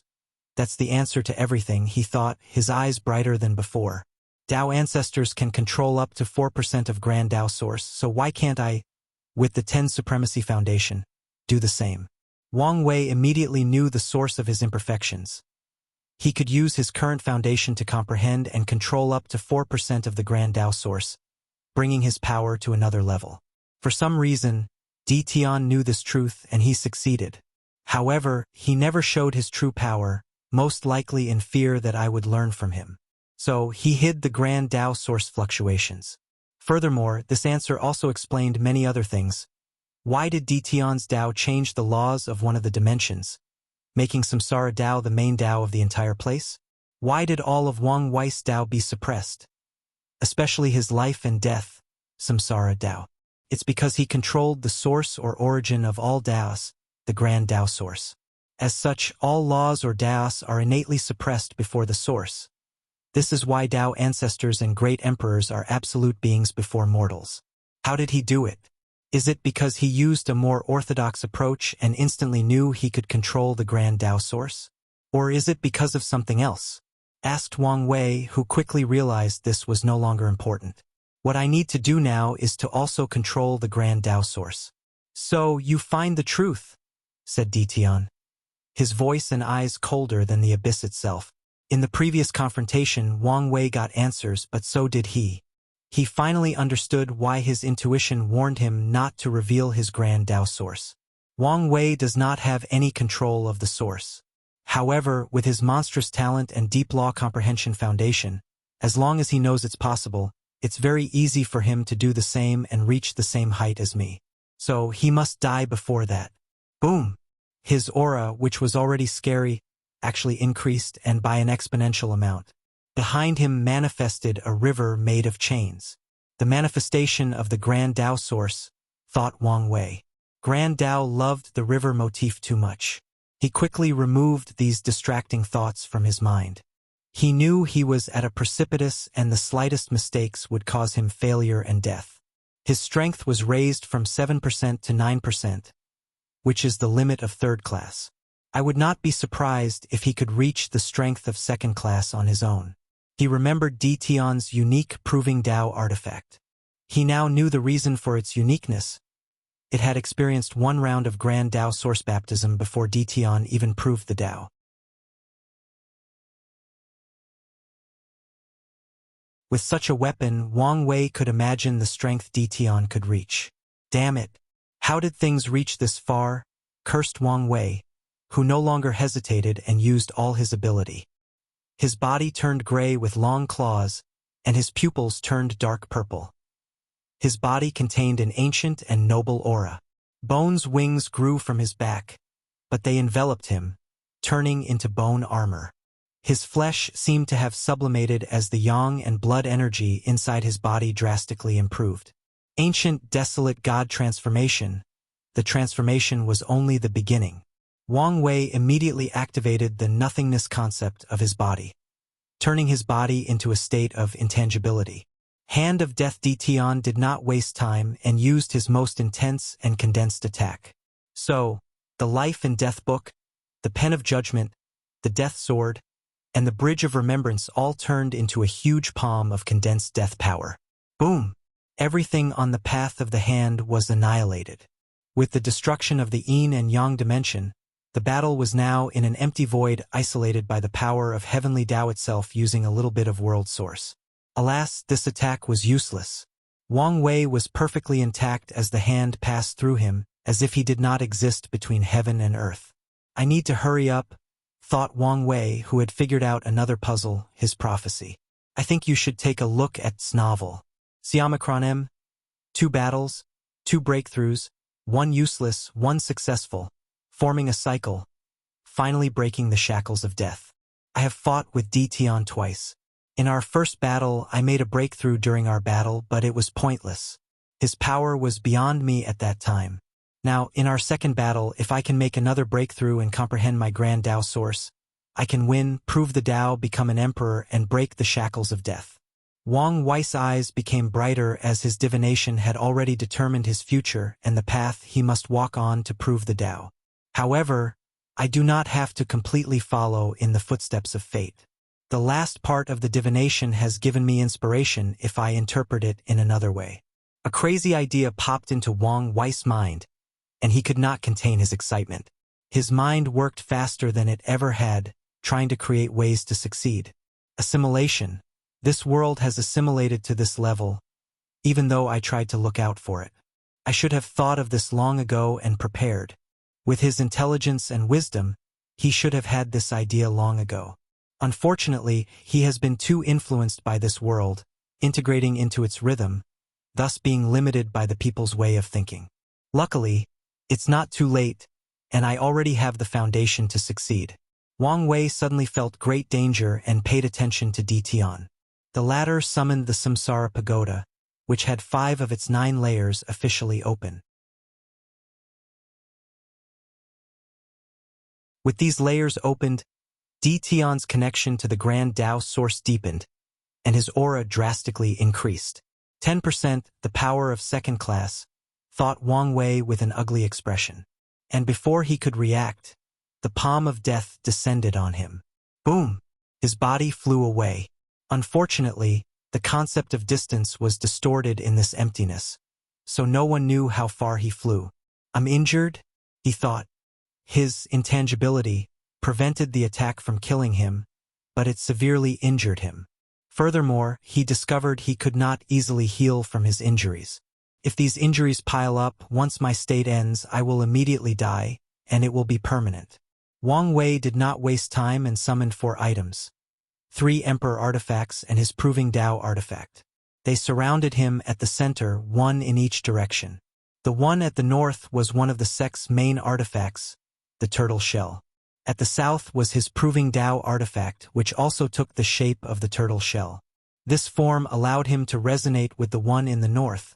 that's the answer to everything, he thought, his eyes brighter than before. Tao ancestors can control up to 4% of Grand Tao Source, so why can't I, with the 10 Supremacy Foundation, do the same? Wang Wei immediately knew the source of his imperfections. He could use his current foundation to comprehend and control up to 4% of the Grand Tao Source, bringing his power to another level. For some reason, Di Tian knew this truth and he succeeded. However, he never showed his true power, most likely in fear that I would learn from him. So he hid the Grand Tao Source fluctuations. Furthermore, this answer also explained many other things. Why did Di Tian's Tao change the laws of one of the dimensions, making Samsara Tao the main Tao of the entire place? Why did all of Wang Wei's Tao be suppressed, especially his life and death, Samsara Tao? It's because he controlled the source or origin of all Taos, the Grand Tao Source. As such, all laws or Taos are innately suppressed before the source. This is why Tao ancestors and great emperors are absolute beings before mortals. How did he do it? Is it because he used a more orthodox approach and instantly knew he could control the Grand Tao Source? Or is it because of something else? Asked Wang Wei, who quickly realized this was no longer important. What I need to do now is to also control the Grand Tao Source. So you find the truth, said Di Tian, his voice and eyes colder than the abyss itself. In the previous confrontation, Wang Wei got answers, but so did he. He finally understood why his intuition warned him not to reveal his Grand Tao Source. Wang Wei does not have any control of the source. However, with his monstrous talent and deep law comprehension foundation, as long as he knows it's possible, it's very easy for him to do the same and reach the same height as me. So he must die before that. Boom! His aura, which was already scary, actually increased and by an exponential amount. Behind him manifested a river made of chains. The manifestation of the Grand Tao Source, thought Wang Wei. Grand Tao loved the river motif too much. He quickly removed these distracting thoughts from his mind. He knew he was at a precipice and the slightest mistakes would cause him failure and death. His strength was raised from 7% to 9%, which is the limit of third class. I would not be surprised if he could reach the strength of second class on his own. He remembered Di Tian's unique Proving Tao artifact. He now knew the reason for its uniqueness. It had experienced one round of Grand Tao Source baptism before Di Tian even proved the Tao. With such a weapon, Wang Wei could imagine the strength Di Tian could reach. Damn it! How did things reach this far? Cursed Wang Wei, who no longer hesitated and used all his ability. His body turned gray with long claws, and his pupils turned dark purple. His body contained an ancient and noble aura. Bone's wings grew from his back, but they enveloped him, turning into bone armor. His flesh seemed to have sublimated as the yang and blood energy inside his body drastically improved. Ancient, desolate god transformation. The transformation was only the beginning. Wang Wei immediately activated the nothingness concept of his body, turning his body into a state of intangibility. Hand of Death Di Tian did not waste time and used his most intense and condensed attack. So, the Life and Death Book, the Pen of Judgment, the Death Sword, and the Bridge of Remembrance all turned into a huge palm of condensed death power. Boom! Everything on the path of the hand was annihilated. With the destruction of the yin and yang dimension, the battle was now in an empty void isolated by the power of heavenly Tao itself using a little bit of world source. Alas, this attack was useless. Wang Wei was perfectly intact as the hand passed through him, as if he did not exist between heaven and earth. I need to hurry up, thought Wang Wei, who had figured out another puzzle, his prophecy. I think you should take a look at this novel. Siamacron M. 2 battles, 2 breakthroughs, 1 useless, 1 successful, forming a cycle, finally breaking the shackles of death. I have fought with Di Tian twice. In our first battle, I made a breakthrough during our battle, but it was pointless. His power was beyond me at that time. Now, in our second battle, if I can make another breakthrough and comprehend my grand Tao source, I can win, prove the Tao, become an emperor, and break the shackles of death. Wang Wei's eyes became brighter as his divination had already determined his future and the path he must walk on to prove the Tao. However, I do not have to completely follow in the footsteps of fate. The last part of the divination has given me inspiration if I interpret it in another way. A crazy idea popped into Wang Wei's mind, and he could not contain his excitement. His mind worked faster than it ever had, trying to create ways to succeed. Assimilation. This world has assimilated to this level, even though I tried to look out for it. I should have thought of this long ago and prepared. With his intelligence and wisdom, he should have had this idea long ago. Unfortunately, he has been too influenced by this world, integrating into its rhythm, thus being limited by the people's way of thinking. Luckily, it's not too late, and I already have the foundation to succeed. Wang Wei suddenly felt great danger and paid attention to Di Tian. The latter summoned the Samsara Pagoda, which had 5 of its 9 layers officially open. With these layers opened, Di Tian's connection to the Grand Tao source deepened, and his aura drastically increased. 10%, the power of second class, thought Wang Wei with an ugly expression. And before he could react, the palm of death descended on him. Boom! His body flew away. Unfortunately, the concept of distance was distorted in this emptiness, so no one knew how far he flew. I'm injured, he thought. His intangibility prevented the attack from killing him, but it severely injured him. Furthermore, he discovered he could not easily heal from his injuries. If these injuries pile up, once my state ends, I will immediately die, and it will be permanent. Wang Wei did not waste time and summoned 4 items. 3 Emperor artifacts and his Proving Tao artifact. They surrounded him at the center, 1 in each direction. The one at the north was one of the sect's main artifacts, the turtle shell. At the south was his Proving Tao artifact, which also took the shape of the turtle shell. This form allowed him to resonate with the one in the north,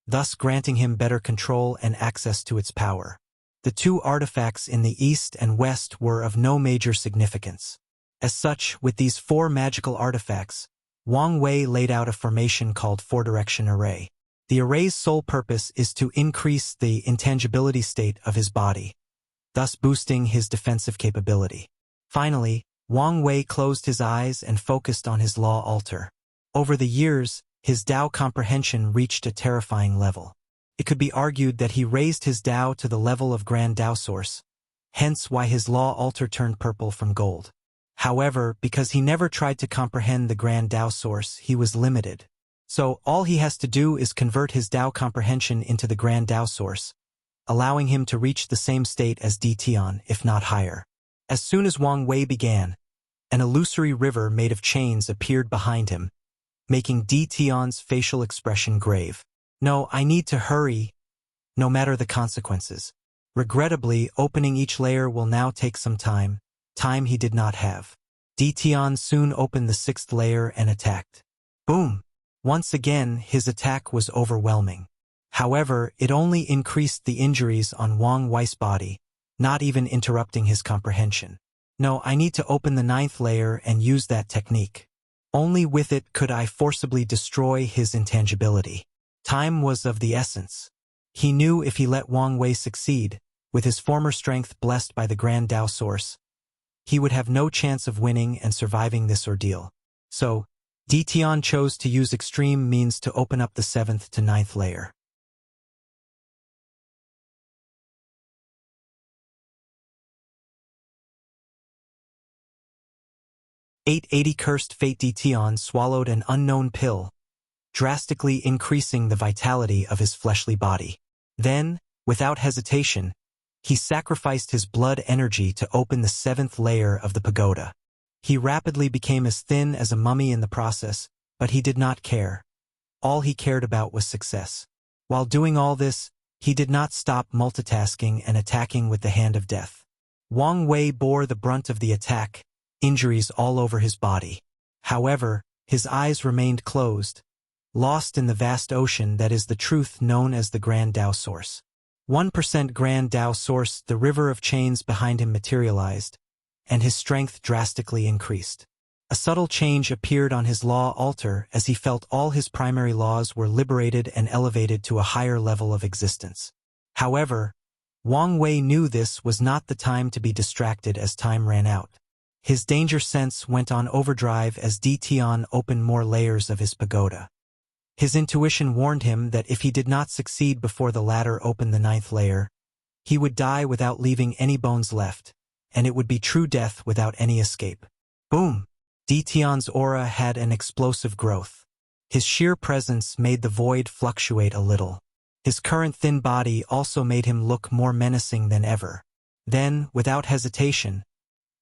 thus granting him better control and access to its power. The 2 artifacts in the east and west were of no major significance. As such, with these 4 magical artifacts, Wang Wei laid out a formation called 4-direction array. The array's sole purpose is to increase the intangibility state of his body, thus boosting his defensive capability. Finally, Wang Wei closed his eyes and focused on his law altar. Over the years, his Tao comprehension reached a terrifying level. It could be argued that he raised his Tao to the level of Grand Tao Source, hence why his law altar turned purple from gold. However, because he never tried to comprehend the Grand Tao Source, he was limited. So, all he has to do is convert his Tao comprehension into the Grand Tao Source, allowing him to reach the same state as Di Tian, if not higher. As soon as Wang Wei began, an illusory river made of chains appeared behind him, making Di Tian's facial expression grave. No, I need to hurry, no matter the consequences. Regrettably, opening each layer will now take some time he did not have. Di Tian soon opened the 6th layer and attacked. Boom! Once again, his attack was overwhelming. However, it only increased the injuries on Wang Wei's body, not even interrupting his comprehension. No, I need to open the 9th layer and use that technique. Only with it could I forcibly destroy his intangibility. Time was of the essence. He knew if he let Wang Wei succeed, with his former strength blessed by the Grand Tao Source, he would have no chance of winning and surviving this ordeal. So, Di Tian chose to use extreme means to open up the 7th to 9th layer. 880 Cursed Fate. Di Tian swallowed an unknown pill, drastically increasing the vitality of his fleshly body. Then, without hesitation, he sacrificed his blood energy to open the 7th layer of the pagoda. He rapidly became as thin as a mummy in the process, but he did not care. All he cared about was success. While doing all this, he did not stop multitasking and attacking with the hand of death. Wang Wei bore the brunt of the attack, injuries all over his body. However, his eyes remained closed, lost in the vast ocean that is the truth known as the Grand Tao Source. 1% Grand Tao Source. The river of chains behind him materialized, and his strength drastically increased. A subtle change appeared on his law altar as he felt all his primary laws were liberated and elevated to a higher level of existence. However, Wang Wei knew this was not the time to be distracted as time ran out. His danger sense went on overdrive as Di Tian opened more layers of his pagoda. His intuition warned him that if he did not succeed before the latter opened the 9th layer, he would die without leaving any bones left, and it would be true death without any escape. Boom! Di Tian's aura had an explosive growth. His sheer presence made the void fluctuate a little. His current thin body also made him look more menacing than ever. Then, without hesitation,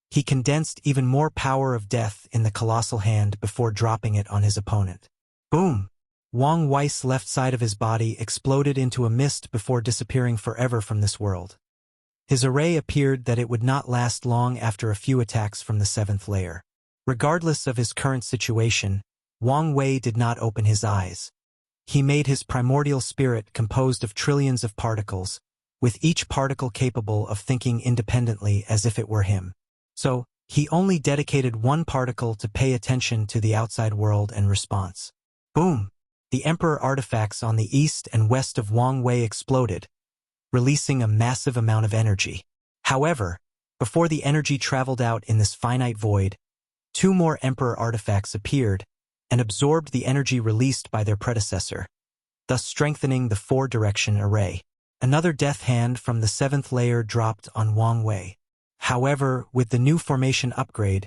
he condensed even more power of death in the colossal hand before dropping it on his opponent. Boom! Wang Wei's left side of his body exploded into a mist before disappearing forever from this world. His array appeared that it would not last long after a few attacks from the 7th layer. Regardless of his current situation, Wang Wei did not open his eyes. He made his primordial spirit composed of trillions of particles, with each particle capable of thinking independently as if it were him. So, he only dedicated one particle to pay attention to the outside world and response. Boom! The Emperor artifacts on the east and west of Wang Wei exploded, releasing a massive amount of energy. However, before the energy traveled out in this finite void, 2 more Emperor artifacts appeared and absorbed the energy released by their predecessor, thus strengthening the 4-direction array. Another death hand from the 7th layer dropped on Wang Wei. However, with the new formation upgrade,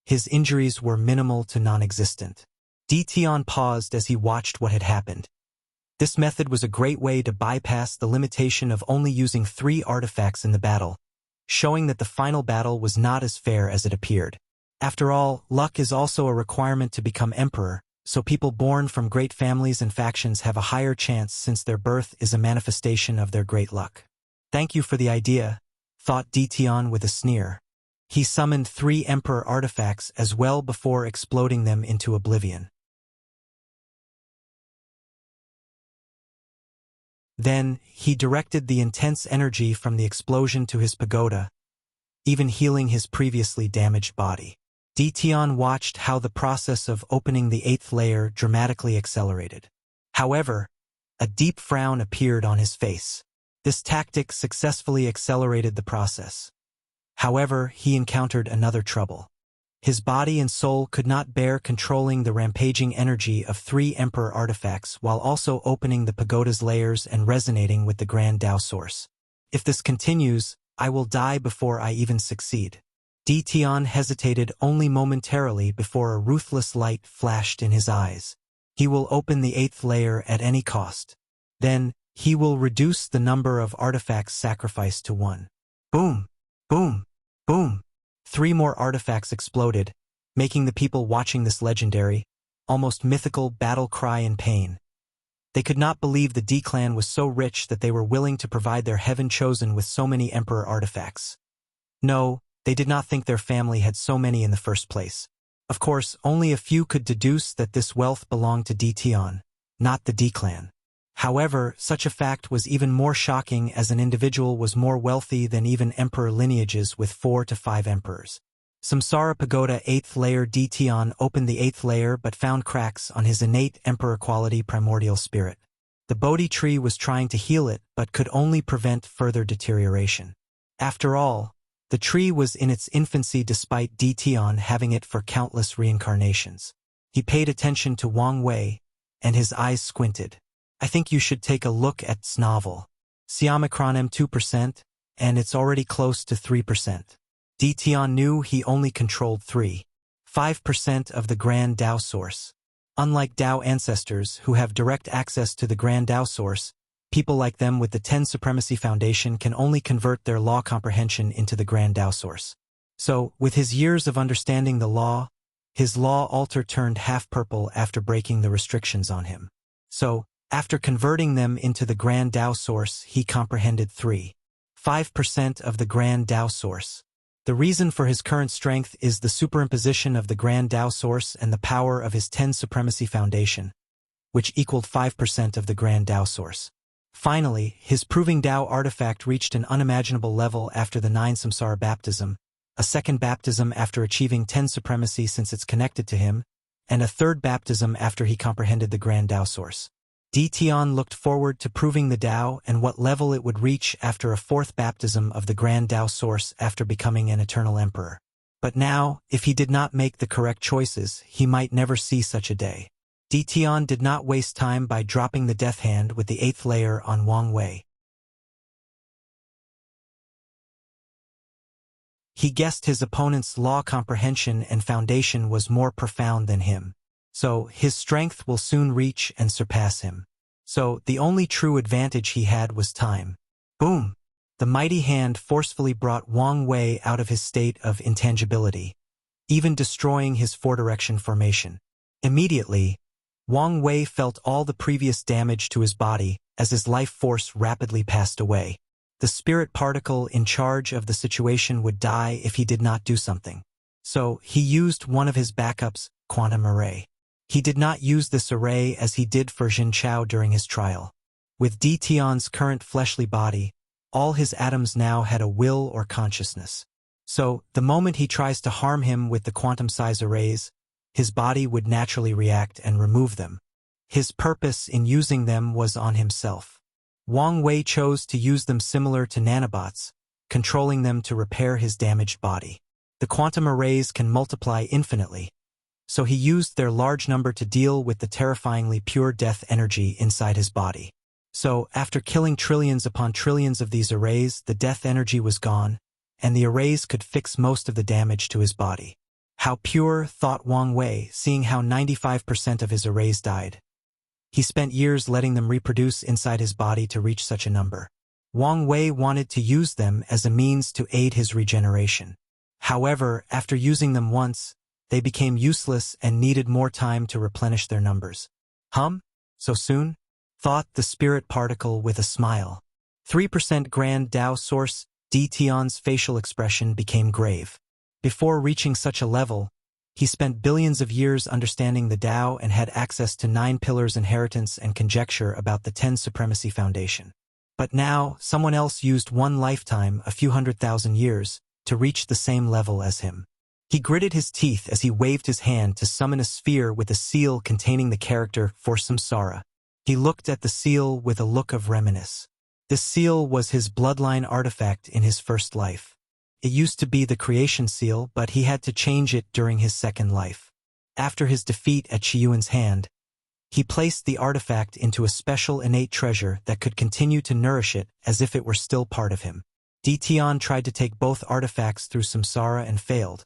his injuries were minimal to non-existent. Di Tian paused as he watched what had happened. This method was a great way to bypass the limitation of only using 3 artifacts in the battle, showing that the final battle was not as fair as it appeared. After all, luck is also a requirement to become emperor, so people born from great families and factions have a higher chance since their birth is a manifestation of their great luck. Thank you for the idea, thought Di Tian with a sneer. He summoned 3 emperor artifacts as well before exploding them into oblivion. Then, he directed the intense energy from the explosion to his pagoda, even healing his previously damaged body. Di Tian watched how the process of opening the 8th layer dramatically accelerated. However, a deep frown appeared on his face. This tactic successfully accelerated the process. However, he encountered another trouble. His body and soul could not bear controlling the rampaging energy of 3 Emperor artifacts while also opening the pagoda's layers and resonating with the Grand Tao Source. If this continues, I will die before I even succeed. Di Tian hesitated only momentarily before a ruthless light flashed in his eyes. He will open the 8th layer at any cost. Then, he will reduce the number of artifacts sacrificed to 1. Boom! Boom! Boom! 3 more artifacts exploded, making the people watching this legendary, almost mythical battle cry in pain. They could not believe the D clan was so rich that they were willing to provide their heaven-chosen with so many Emperor artifacts. No, they did not think their family had so many in the first place. Of course, only a few could deduce that this wealth belonged to Di Tian, not the D clan. However, such a fact was even more shocking as an individual was more wealthy than even emperor lineages with 4 to 5 emperors. Samsara Pagoda 8th layer. Di Tian opened the 8th layer but found cracks on his innate emperor quality primordial spirit. The Bodhi tree was trying to heal it but could only prevent further deterioration. After all, the tree was in its infancy despite Di Tian having it for countless reincarnations. He paid attention to Wang Wei, and his eyes squinted. I think you should take a look at this novel. Siamacron M2%, and it's already close to 3%. Di Tian knew he only controlled 5% of the Grand Tao Source. Unlike Tao ancestors who have direct access to the Grand Tao Source, people like them with the 10 Supremacy Foundation can only convert their law comprehension into the Grand Tao Source. So, with his years of understanding the law, his law altar turned half purple after breaking the restrictions on him. So, after converting them into the Grand Tao Source, he comprehended 5% of the Grand Tao Source. The reason for his current strength is the superimposition of the Grand Tao Source and the power of his 10 Supremacy Foundation, which equaled 5% of the Grand Tao Source. Finally, his Proving Tao artifact reached an unimaginable level after the 9 Samsara baptism, a second baptism after achieving 10 supremacy since it's connected to him, and a third baptism after he comprehended the Grand Tao Source. Tian looked forward to proving the Tao and what level it would reach after a fourth baptism of the Grand Tao Source after becoming an eternal emperor. But now, if he did not make the correct choices, he might never see such a day. Tian did not waste time by dropping the Death Hand with the 8th layer on Wang Wei. He guessed his opponent's law comprehension and foundation was more profound than him. So, his strength will soon reach and surpass him. So, the only true advantage he had was time. Boom! The mighty hand forcefully brought Wang Wei out of his state of intangibility, even destroying his four-direction formation. Immediately, Wang Wei felt all the previous damage to his body as his life force rapidly passed away. The spirit particle in charge of the situation would die if he did not do something. So, he used one of his backups, quantum array. He did not use this array as he did for Jin Chao during his trial. With Tian's current fleshly body, all his atoms now had a will or consciousness. So, the moment he tries to harm him with the quantum size arrays, his body would naturally react and remove them. His purpose in using them was on himself. Wang Wei chose to use them similar to nanobots, controlling them to repair his damaged body. The quantum arrays can multiply infinitely, so he used their large number to deal with the terrifyingly pure death energy inside his body. So, after killing trillions upon trillions of these arrays, the death energy was gone, and the arrays could fix most of the damage to his body. How pure, thought Wang Wei, seeing how 95% of his arrays died. He spent years letting them reproduce inside his body to reach such a number. Wang Wei wanted to use them as a means to aid his regeneration. However, after using them once, they became useless and needed more time to replenish their numbers. So soon? Thought the spirit particle with a smile. 3% Grand Tao Source, Tian's facial expression became grave. Before reaching such a level, he spent billions of years understanding the Tao and had access to 9 pillars inheritance and conjecture about the 10 supremacy foundation. But now, someone else used one lifetime, a few 100,000 years, to reach the same level as him. He gritted his teeth as he waved his hand to summon a sphere with a seal containing the character for Samsara. He looked at the seal with a look of reminiscence. This seal was his bloodline artifact in his first life. It used to be the creation seal, but he had to change it during his second life. After his defeat at Qiyuan's hand, he placed the artifact into a special innate treasure that could continue to nourish it as if it were still part of him. Tian tried to take both artifacts through samsara and failed,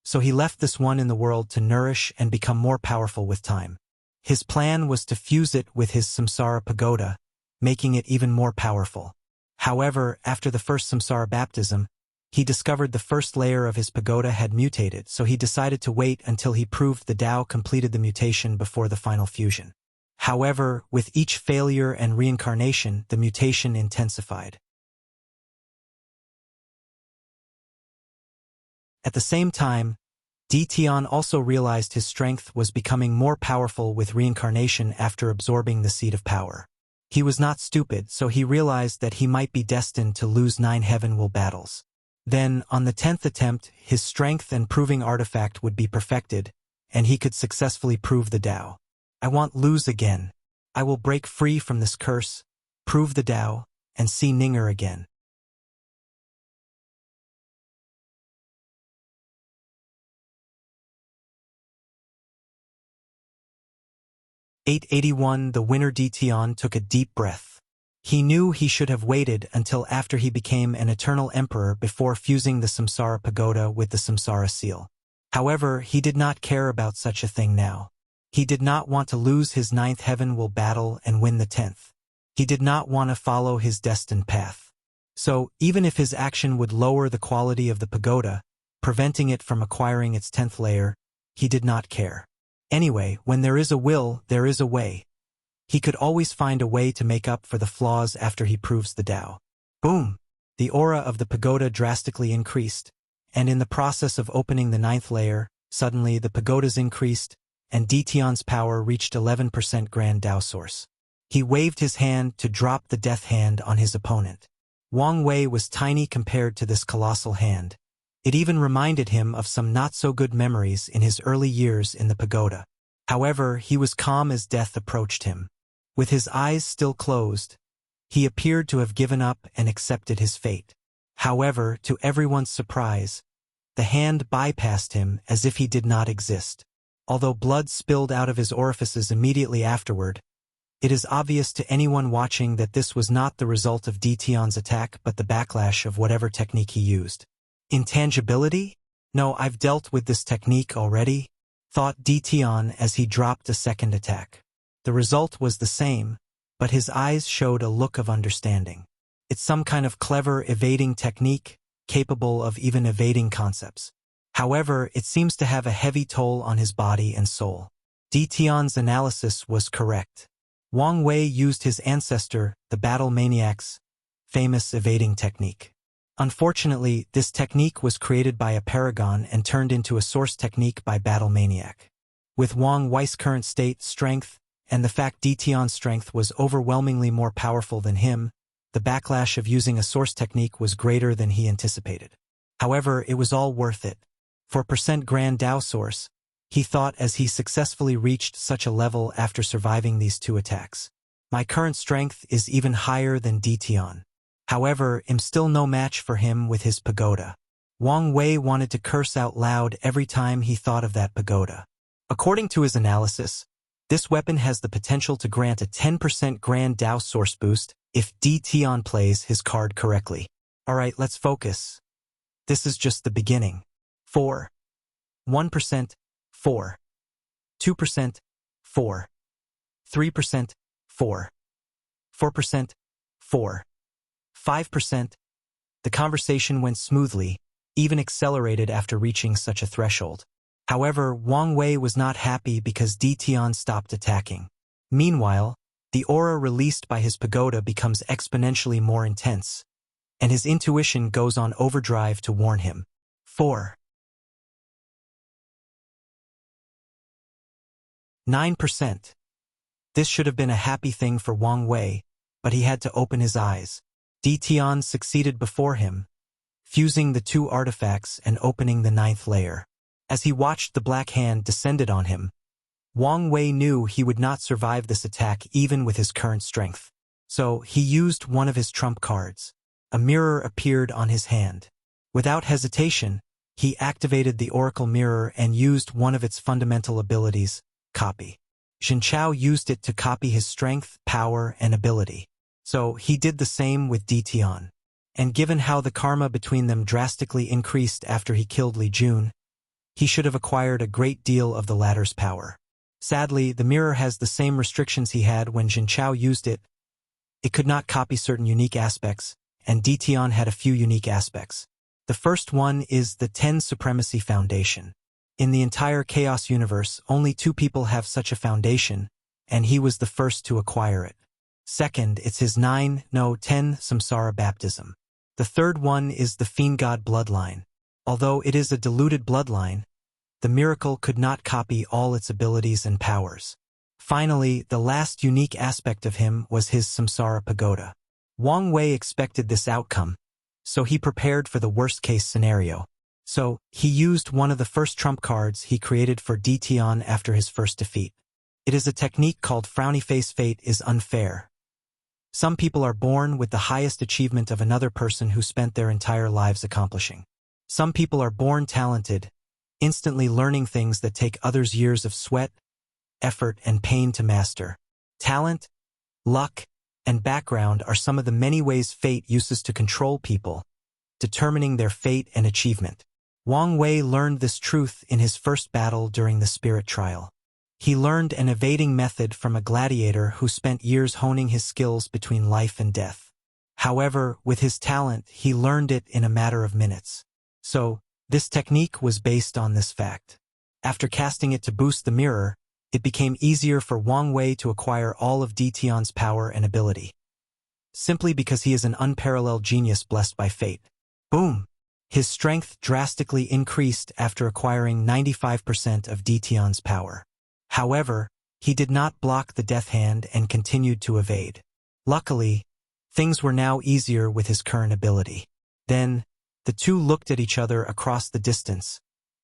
so he left this one in the world to nourish and become more powerful with time. His plan was to fuse it with his samsara pagoda, making it even more powerful. However, after the first samsara baptism, he discovered the first layer of his pagoda had mutated, so he decided to wait until he proved the Tao completed the mutation before the final fusion. However, with each failure and reincarnation, the mutation intensified. At the same time, Tian also realized his strength was becoming more powerful with reincarnation after absorbing the seed of power. He was not stupid, so he realized that he might be destined to lose 9 heaven-will battles. Then, on the 10th attempt, his strength and proving artifact would be perfected, and he could successfully prove the Tao. I won't lose again. I will break free from this curse, prove the Tao, and see Ninger again. (881) The winner Tian took a deep breath. He knew he should have waited until after he became an eternal emperor before fusing the Samsara Pagoda with the Samsara Seal. However, he did not care about such a thing now. He did not want to lose his 9th heaven-will battle and win the 10th. He did not want to follow his destined path. So, even if his action would lower the quality of the pagoda, preventing it from acquiring its 10th layer, he did not care. Anyway, when there is a will, there is a way. He could always find a way to make up for the flaws after he proves the Tao. Boom! The aura of the pagoda drastically increased, and in the process of opening the 9th layer, suddenly the pagodas increased, and Tian's power reached 11% Grand Tao Source. He waved his hand to drop the death hand on his opponent. Wang Wei was tiny compared to this colossal hand. It even reminded him of some not-so-good memories in his early years in the pagoda. However, he was calm as death approached him. With his eyes still closed, he appeared to have given up and accepted his fate. However, to everyone's surprise, the hand bypassed him as if he did not exist. Although blood spilled out of his orifices immediately afterward, it is obvious to anyone watching that this was not the result of Di Tian's attack but the backlash of whatever technique he used. Intangibility? No, I've dealt with this technique already, thought Di Tian as he dropped a second attack. The result was the same, but his eyes showed a look of understanding. It's some kind of clever evading technique, capable of even evading concepts. However, it seems to have a heavy toll on his body and soul. Di Tian's analysis was correct. Wang Wei used his ancestor, the Battle Maniac's, famous evading technique. Unfortunately, this technique was created by a paragon and turned into a source technique by Battle Maniac. With Wang Wei's current state, strength, and the fact Di Tian's strength was overwhelmingly more powerful than him, the backlash of using a source technique was greater than he anticipated. However, it was all worth it. For Grand Dao source, he thought as he successfully reached such a level after surviving these two attacks. My current strength is even higher than Di Tian. However, I'm still no match for him with his pagoda. Wang Wei wanted to curse out loud every time he thought of that pagoda. According to his analysis, this weapon has the potential to grant a 10% Grand Dao source boost if Di Tian plays his card correctly. Alright, let's focus. This is just the beginning. 4. 1%, 4. 2%, 4. 3%, 4. 4%, 4. 5%. The conversation went smoothly, even accelerated after reaching such a threshold. However, Wang Wei was not happy because Di Tian stopped attacking. Meanwhile, the aura released by his pagoda becomes exponentially more intense, and his intuition goes on overdrive to warn him. 4. 9%. This should have been a happy thing for Wang Wei, but he had to open his eyes. Di Tian succeeded before him, fusing the two artifacts and opening the 9th layer. As he watched the black hand descended on him, Wang Wei knew he would not survive this attack even with his current strength. So, he used one of his trump cards. A mirror appeared on his hand. Without hesitation, he activated the Oracle Mirror and used one of its fundamental abilities, Copy. Xin Chao used it to copy his strength, power, and ability. So, he did the same with Di Tian. And given how the karma between them drastically increased after he killed Li Jun, he should have acquired a great deal of the latter's power. Sadly, the mirror has the same restrictions he had when Xin Chao used it. It could not copy certain unique aspects, and Di Tian had a few unique aspects. The first one is the 10 Supremacy Foundation. In the entire Chaos universe, only 2 people have such a foundation, and he was the first to acquire it. Second, it's his 10 Samsara baptism. The third one is the Fiend God bloodline. Although it is a diluted bloodline, the miracle could not copy all its abilities and powers. Finally, the last unique aspect of him was his Samsara pagoda. Wang Wei expected this outcome, so he prepared for the worst-case scenario. So, he used one of the first trump cards he created for Di Tian after his first defeat. It is a technique called Frowny Face. Fate is unfair. Some people are born with the highest achievement of another person who spent their entire lives accomplishing. Some people are born talented, instantly learning things that take others years of sweat, effort, and pain to master. Talent, luck, and background are some of the many ways fate uses to control people, determining their fate and achievement. Wang Wei learned this truth in his first battle during the spirit trial. He learned an evading method from a gladiator who spent years honing his skills between life and death. However, with his talent, he learned it in a matter of minutes. So, this technique was based on this fact. After casting it to boost the mirror, it became easier for Wang Wei to acquire all of Di Tian's power and ability. Simply because he is an unparalleled genius blessed by fate. Boom! His strength drastically increased after acquiring 95% of Di Tian's power. However, He did not block the death hand and continued to evade. Luckily, things were now easier with his current ability. Then, the two looked at each other across the distance,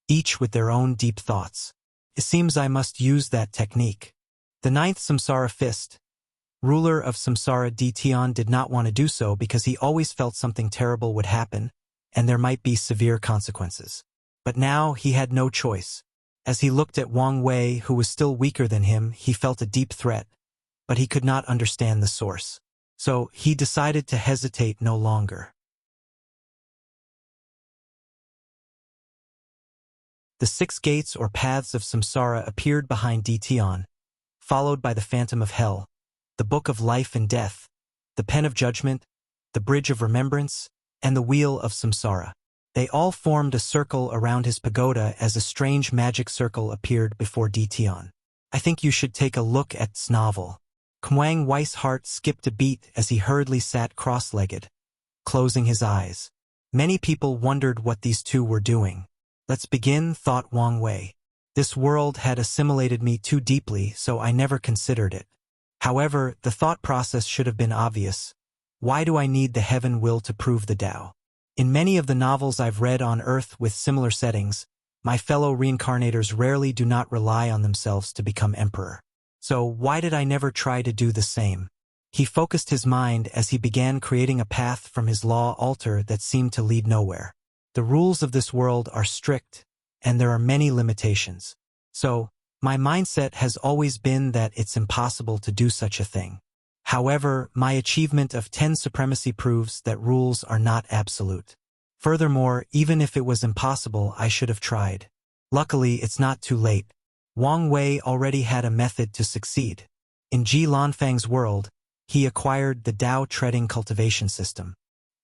each with their own deep thoughts. It seems I must use that technique. The ninth Samsara fist, ruler of Samsara Dtion, did not want to do so because he always felt something terrible would happen, and there might be severe consequences. But now he had no choice. As he looked at Wang Wei, who was still weaker than him, he felt a deep threat, but he could not understand the source. So he decided to hesitate no longer. The 6 gates or paths of samsara appeared behind Dtion, followed by the phantom of hell, the book of life and death, the pen of judgment, the bridge of remembrance, and the wheel of samsara. They all formed a circle around his pagoda as a strange magic circle appeared before Dtion. I think you should take a look at this novel. Wang Wei's heart skipped a beat as he hurriedly sat cross-legged, closing his eyes. Many people wondered what these two were doing. Let's begin, thought Wang Wei. This world had assimilated me too deeply, so I never considered it. However, the thought process should have been obvious. Why do I need the heaven will to prove the Tao? In many of the novels I've read on Earth with similar settings, my fellow reincarnators rarely do not rely on themselves to become emperor. So why did I never try to do the same? He focused his mind as he began creating a path from his law altar that seemed to lead nowhere. The rules of this world are strict, and there are many limitations. So, my mindset has always been that it's impossible to do such a thing. However, my achievement of 10 supremacy proves that rules are not absolute. Furthermore, even if it was impossible, I should have tried. Luckily, it's not too late. Wang Wei already had a method to succeed. In Ji Lanfang's world, he acquired the Tao treading cultivation system.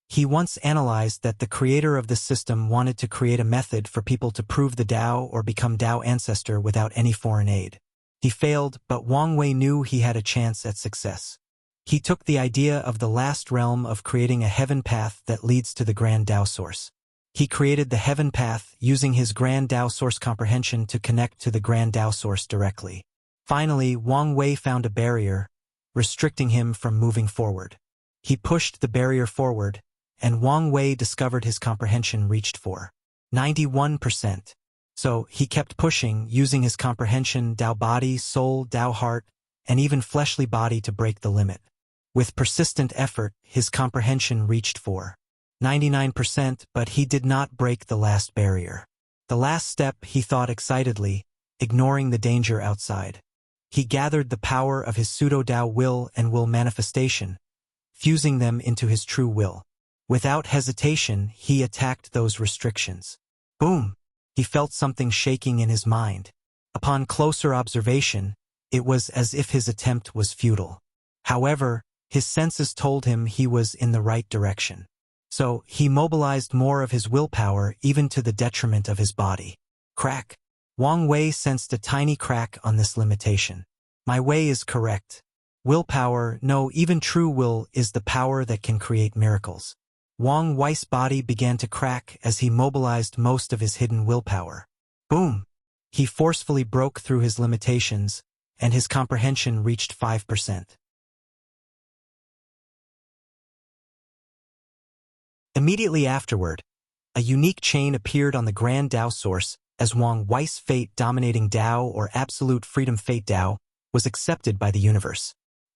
He once analyzed that the creator of this system wanted to create a method for people to prove the Tao or become Tao ancestor without any foreign aid. He failed, but Wang Wei knew he had a chance at success. He took the idea of the last realm of creating a heaven path that leads to the Grand Tao source. He created the heaven path using his Grand Tao source comprehension to connect to the Grand Tao source directly. Finally, Wang Wei found a barrier, restricting him from moving forward. He pushed the barrier forward, and Wang Wei discovered his comprehension reached for 91%. So he kept pushing, using his comprehension, Tao body, soul, Tao heart, and even fleshly body to break the limit. With persistent effort, his comprehension reached for 99%, but he did not break the last barrier. The last step, he thought excitedly, ignoring the danger outside. He gathered the power of his pseudo-Tao will and will manifestation, fusing them into his true will. Without hesitation, he attacked those restrictions. Boom! He felt something shaking in his mind. Upon closer observation, it was as if his attempt was futile. However, his senses told him he was in the right direction. So, he mobilized more of his willpower even to the detriment of his body. Crack! Wang Wei sensed a tiny crack on this limitation. My way is correct. Willpower, no, even true will, is the power that can create miracles. Wang Wei's body began to crack as he mobilized most of his hidden willpower. Boom! He forcefully broke through his limitations, and his comprehension reached 5%. Immediately afterward, a unique chain appeared on the Grand Tao source as Wang Wei's fate dominating Tao or absolute freedom fate Tao was accepted by the universe.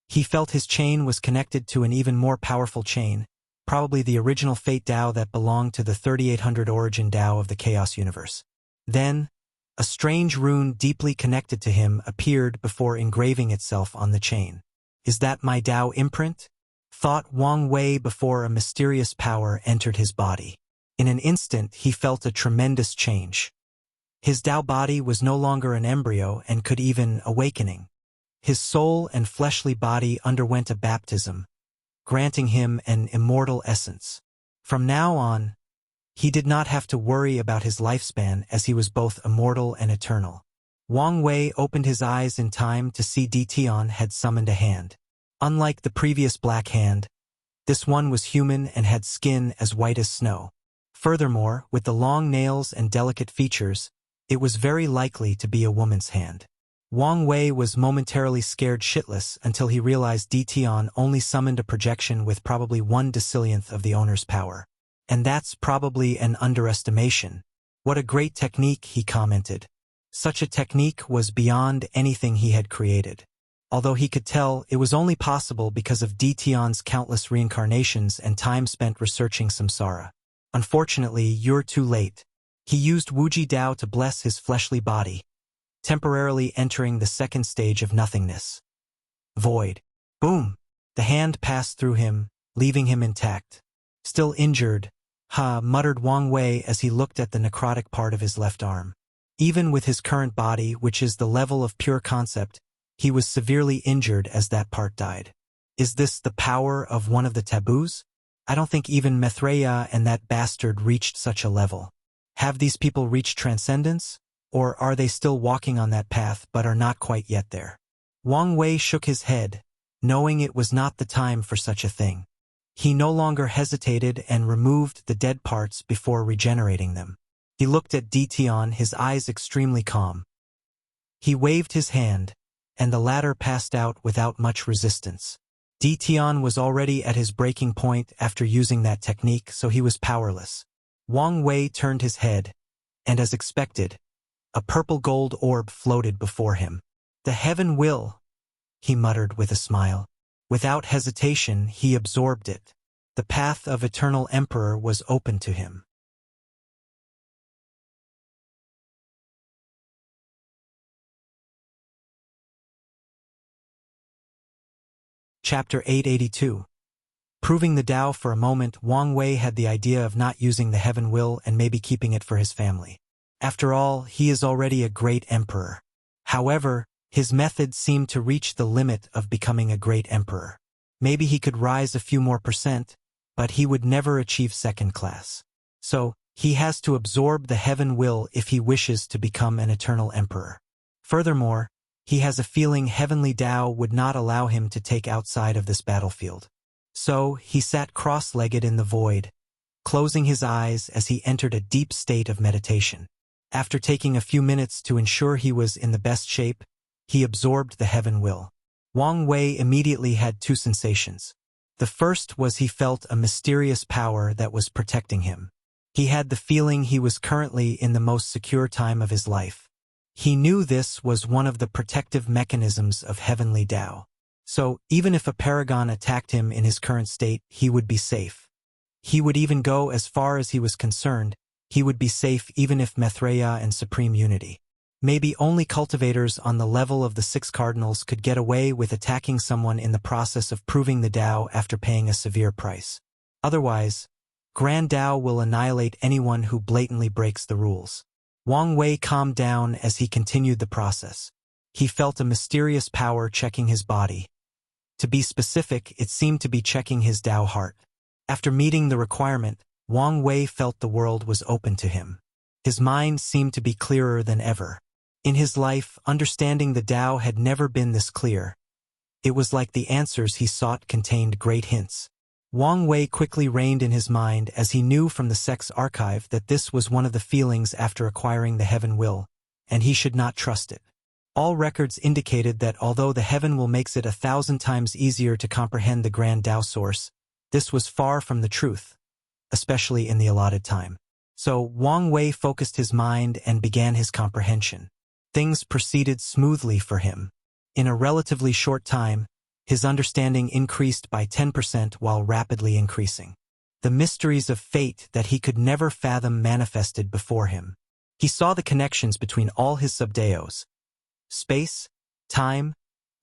He felt his chain was connected to an even more powerful chain, probably the original fate Tao that belonged to the 3800 origin Tao of the chaos universe. Then, a strange rune deeply connected to him appeared before engraving itself on the chain. Is that my Tao imprint? Thought Wang Wei before a mysterious power entered his body. In an instant, he felt a tremendous change. His Tao body was no longer an embryo and could even awakening. His soul and fleshly body underwent a baptism, granting him an immortal essence. From now on, he did not have to worry about his lifespan as he was both immortal and eternal. Wang Wei opened his eyes in time to see Dtion had summoned a hand. Unlike the previous black hand, this one was human and had skin as white as snow. Furthermore, with the long nails and delicate features, it was very likely to be a woman's hand. Wang Wei was momentarily scared shitless until he realized Tian only summoned a projection with probably 1/1000th of the owner's power. And that's probably an underestimation. What a great technique, he commented. Such a technique was beyond anything he had created. Although he could tell it was only possible because of Tian's countless reincarnations and time spent researching samsara. Unfortunately, you're too late. He used Wuji Dao to bless his fleshly body, temporarily entering the second stage of nothingness. Void. Boom! The hand passed through him, leaving him intact. Still injured, muttered Wang Wei as he looked at the necrotic part of his left arm. Even with his current body, which is the level of pure concept, he was severely injured as that part died. Is this the power of one of the taboos? I don't think even Maitreya and that bastard reached such a level. Have these people reached transcendence? Or are they still walking on that path but are not quite yet there? Wang Wei shook his head, knowing it was not the time for such a thing. He no longer hesitated and removed the dead parts before regenerating them. He looked at Tian, his eyes extremely calm. He waved his hand, and the latter passed out without much resistance. Tian was already at his breaking point after using that technique, so he was powerless. Wang Wei turned his head, and as expected, a purple-gold orb floated before him. The heaven will, he muttered with a smile. Without hesitation, he absorbed it. The path of eternal emperor was open to him. Chapter 882. Proving the Tao. For a moment, Wang Wei had the idea of not using the heaven will and maybe keeping it for his family. After all, he is already a great emperor. However, his method seemed to reach the limit of becoming a great emperor. Maybe he could rise a few more %, but he would never achieve second class. So, he has to absorb the heaven will if he wishes to become an eternal emperor. Furthermore, he has a feeling heavenly Tao would not allow him to take outside of this battlefield. So, he sat cross-legged in the void, closing his eyes as he entered a deep state of meditation. After taking a few minutes to ensure he was in the best shape, he absorbed the heaven will. Wang Wei immediately had two sensations. The first was he felt a mysterious power that was protecting him. He had the feeling he was currently in the most secure time of his life. He knew this was one of the protective mechanisms of heavenly Tao. So, even if a paragon attacked him in his current state, he would be safe. He would even go as far as he was concerned, he would be safe even if Maitreya and Supreme Unity. Maybe only cultivators on the level of the 6 cardinals could get away with attacking someone in the process of proving the Tao after paying a severe price. Otherwise, Grand Tao will annihilate anyone who blatantly breaks the rules. Wang Wei calmed down as he continued the process. He felt a mysterious power checking his body. To be specific, it seemed to be checking his Tao heart. After meeting the requirement, Wang Wei felt the world was open to him. His mind seemed to be clearer than ever. In his life, understanding the Tao had never been this clear. It was like the answers he sought contained great hints. Wang Wei quickly reined in his mind as he knew from the Sect's archive that this was one of the feelings after acquiring the heaven will, and he should not trust it. All records indicated that although the heaven will makes it 1,000 times easier to comprehend the Grand Tao source, this was far from the truth, especially in the allotted time. So Wang Wei focused his mind and began his comprehension. Things proceeded smoothly for him. In a relatively short time, his understanding increased by 10% while rapidly increasing. The mysteries of fate that he could never fathom manifested before him. He saw the connections between all his subdeos: space, time,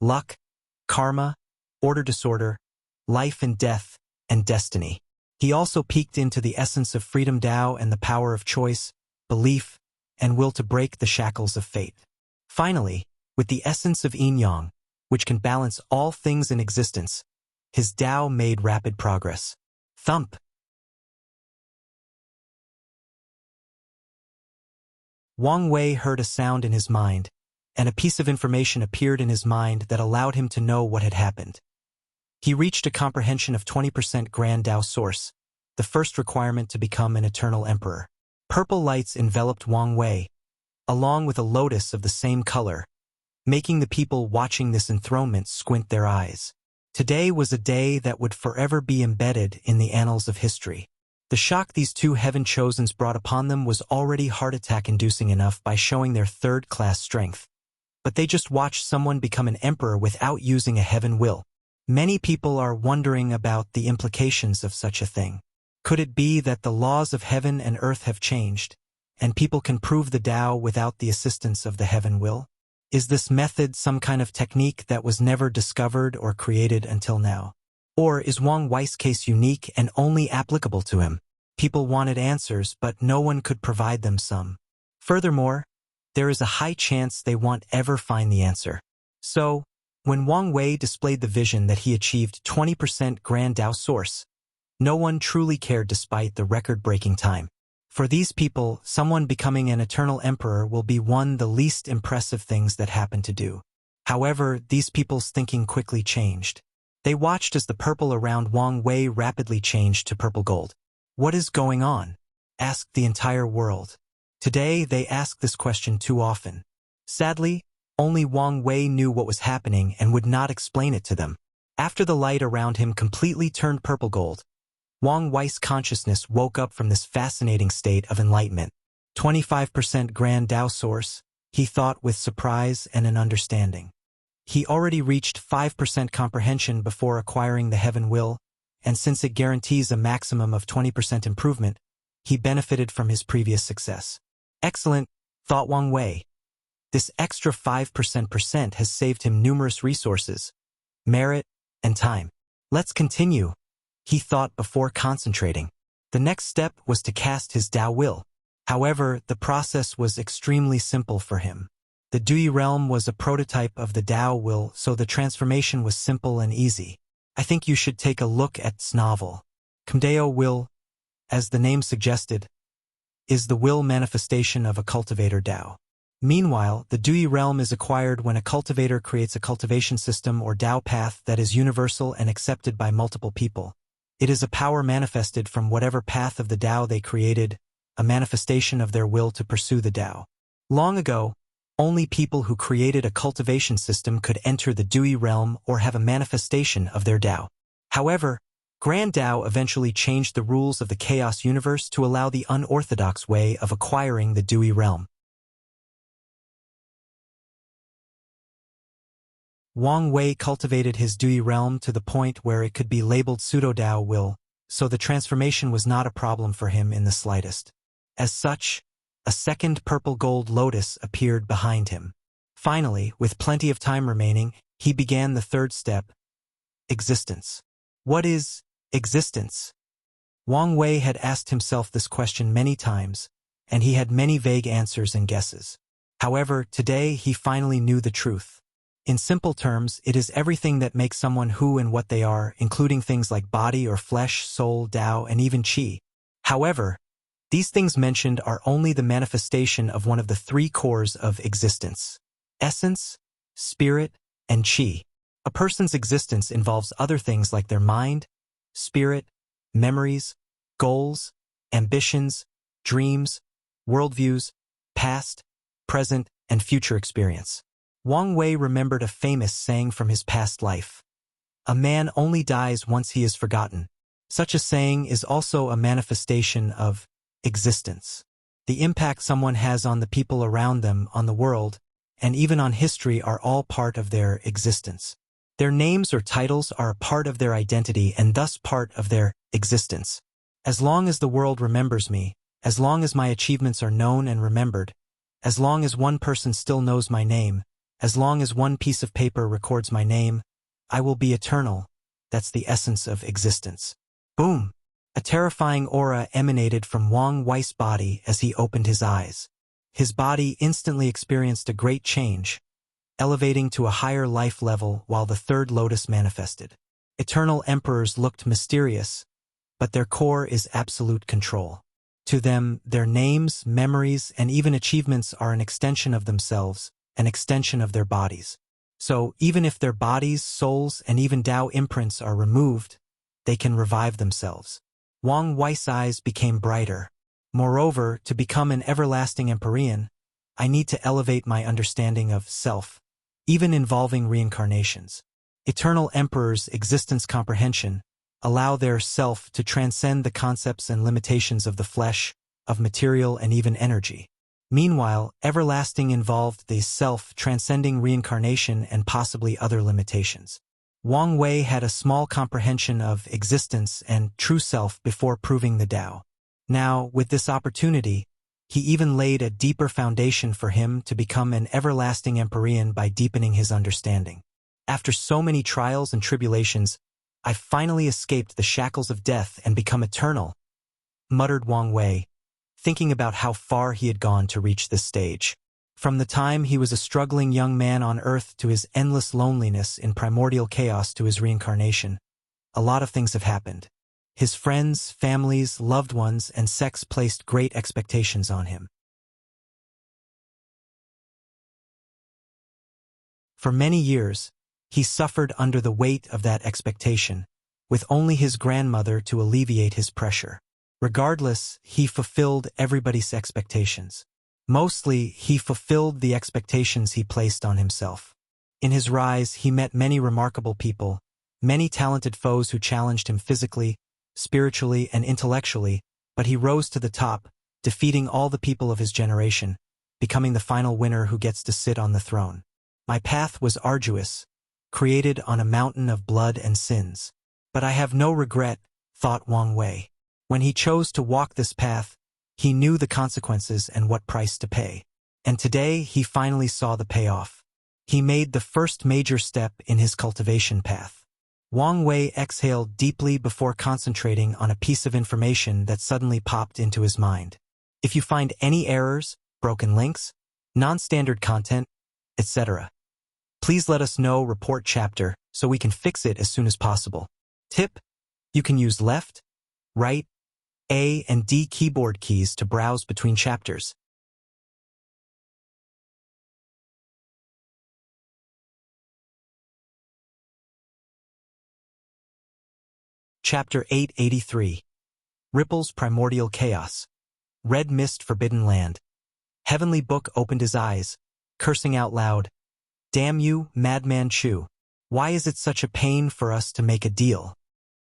luck, karma, order-disorder, life and death, and destiny. He also peeked into the essence of freedom Tao and the power of choice, belief, and will to break the shackles of fate. Finally, with the essence of yin-yang, which can balance all things in existence, his Tao made rapid progress. Thump! Wang Wei heard a sound in his mind, and a piece of information appeared in his mind that allowed him to know what had happened. He reached a comprehension of 20% Grand Tao source, the first requirement to become an eternal emperor. Purple lights enveloped Wang Wei, along with a lotus of the same color, making the people watching this enthronement squint their eyes. Today was a day that would forever be embedded in the annals of history. The shock these two heaven-chosens brought upon them was already heart-attack-inducing enough by showing their third-class strength. But they just watched someone become an emperor without using a heaven will. Many people are wondering about the implications of such a thing. Could it be that the laws of heaven and earth have changed, and people can prove the Tao without the assistance of the heaven will? Is this method some kind of technique that was never discovered or created until now? Or is Wang Wei's case unique and only applicable to him? People wanted answers, but no one could provide them some. Furthermore, there is a high chance they won't ever find the answer. So, when Wang Wei displayed the vision that he achieved 20% Grand Tao Source, no one truly cared despite the record-breaking time. For these people, someone becoming an eternal emperor will be one of the least impressive things that happen to do. However, these people's thinking quickly changed. They watched as the purple around Wang Wei rapidly changed to purple gold. What is going on? Asked the entire world. Today, they ask this question too often. Sadly, only Wang Wei knew what was happening and would not explain it to them. After the light around him completely turned purple gold, Wang Wei's consciousness woke up from this fascinating state of enlightenment. 25% Grand Tao Source, he thought with surprise and an understanding. He already reached 5% comprehension before acquiring the heaven will, and since it guarantees a maximum of 20% improvement, he benefited from his previous success. Excellent, thought Wang Wei. This extra 5% has saved him numerous resources, merit, and time. Let's continue, he thought before concentrating. The next step was to cast his Tao will. However, the process was extremely simple for him. The Dui realm was a prototype of the Tao will, so the transformation was simple and easy. I think you should take a look at this novel. Kmdao will, as the name suggested, is the will manifestation of a cultivator Tao. Meanwhile, the Dui realm is acquired when a cultivator creates a cultivation system or Tao path that is universal and accepted by multiple people. It is a power manifested from whatever path of the Tao they created, a manifestation of their will to pursue the Tao. Long ago, only people who created a cultivation system could enter the Dui realm or have a manifestation of their Tao. However, Grand Tao eventually changed the rules of the chaos universe to allow the unorthodox way of acquiring the Dui realm. Wang Wei cultivated his Dui realm to the point where it could be labeled pseudo-Tao will, so the transformation was not a problem for him in the slightest. As such, a second purple gold lotus appeared behind him. Finally, with plenty of time remaining, he began the third step, existence. What is existence? Wang Wei had asked himself this question many times, and he had many vague answers and guesses. However, today he finally knew the truth. In simple terms, it is everything that makes someone who and what they are, including things like body or flesh, soul, Tao, and even qi. However, these things mentioned are only the manifestation of one of the three cores of existence: essence, spirit, and qi. A person's existence involves other things like their mind, spirit, memories, goals, ambitions, dreams, worldviews, past, present, and future experience. Wang Wei remembered a famous saying from his past life. A man only dies once he is forgotten. Such a saying is also a manifestation of existence. The impact someone has on the people around them, on the world, and even on history are all part of their existence. Their names or titles are a part of their identity and thus part of their existence. As long as the world remembers me, as long as my achievements are known and remembered, as long as one person still knows my name, as long as one piece of paper records my name, I will be eternal. That's the essence of existence. Boom! A terrifying aura emanated from Wang Wei's body as he opened his eyes. His body instantly experienced a great change, elevating to a higher life level while the third lotus manifested. Eternal emperors looked mysterious, but their core is absolute control. To them, their names, memories, and even achievements are an extension of themselves, an extension of their bodies. So, even if their bodies, souls, and even Tao imprints are removed, they can revive themselves. Wang Wei's eyes became brighter. Moreover, to become an everlasting Empyrean, I need to elevate my understanding of self, even involving reincarnations. Eternal emperors' existence comprehension allow their self to transcend the concepts and limitations of the flesh, of material, and even energy. Meanwhile, everlasting involved the self transcending reincarnation and possibly other limitations. Wang Wei had a small comprehension of existence and true self before proving the Tao. Now, with this opportunity, he even laid a deeper foundation for him to become an everlasting Empyrean by deepening his understanding. After so many trials and tribulations, I finally escaped the shackles of death and become eternal, muttered Wang Wei, thinking about how far he had gone to reach this stage. From the time he was a struggling young man on Earth to his endless loneliness in primordial chaos to his reincarnation, a lot of things have happened. His friends, families, loved ones, and sects placed great expectations on him. For many years, he suffered under the weight of that expectation, with only his grandmother to alleviate his pressure. Regardless, he fulfilled everybody's expectations. Mostly, he fulfilled the expectations he placed on himself. In his rise, he met many remarkable people, many talented foes who challenged him physically, spiritually, and intellectually, but he rose to the top, defeating all the people of his generation, becoming the final winner who gets to sit on the throne. My path was arduous, created on a mountain of blood and sins. But I have no regret, thought Wang Wei. When he chose to walk this path, he knew the consequences and what price to pay. And today he finally saw the payoff. He made the first major step in his cultivation path. Wang Wei exhaled deeply before concentrating on a piece of information that suddenly popped into his mind. If you find any errors, broken links, non-standard content, etc., please let us know. Report chapter so we can fix it as soon as possible. Tip: you can use left, right, A and D keyboard keys to browse between chapters. Chapter 883. Ripples Primordial Chaos. Red Mist Forbidden Land. Heavenly Book opened his eyes, cursing out loud, "Damn you, Madman Chu. Why is it such a pain for us to make a deal?"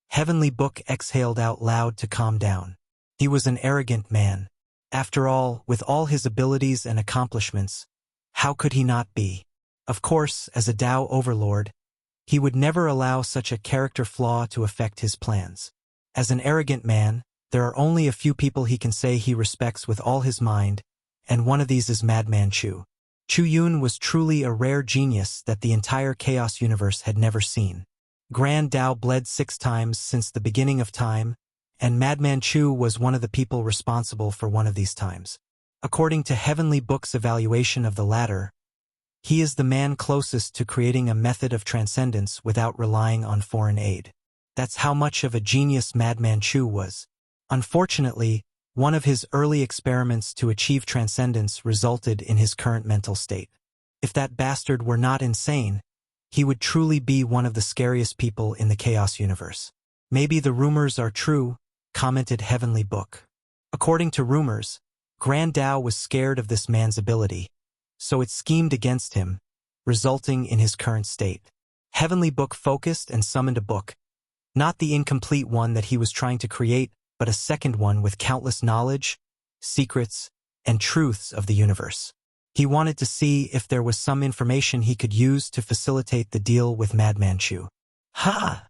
Heavenly Book exhaled out loud to calm down. He was an arrogant man. After all, with all his abilities and accomplishments, how could he not be? Of course, as a Tao overlord, he would never allow such a character flaw to affect his plans. As an arrogant man, there are only a few people he can say he respects with all his mind, and one of these is Madman Chu. Chu Yun was truly a rare genius that the entire Chaos universe had never seen. Grand Tao bled 6 times since the beginning of time, and Madman Chu was one of the people responsible for one of these times. According to Heavenly Book's evaluation of the latter, he is the man closest to creating a method of transcendence without relying on foreign aid. That's how much of a genius Madman Chu was. Unfortunately, one of his early experiments to achieve transcendence resulted in his current mental state. If that bastard were not insane, he would truly be one of the scariest people in the Chaos universe. Maybe the rumors are true, commented Heavenly Book. According to rumors, Grand Tao was scared of this man's ability, so it schemed against him, resulting in his current state. Heavenly Book focused and summoned a book, not the incomplete one that he was trying to create, but a second one with countless knowledge, secrets, and truths of the universe. He wanted to see if there was some information he could use to facilitate the deal with Madman Chu. "Ha!"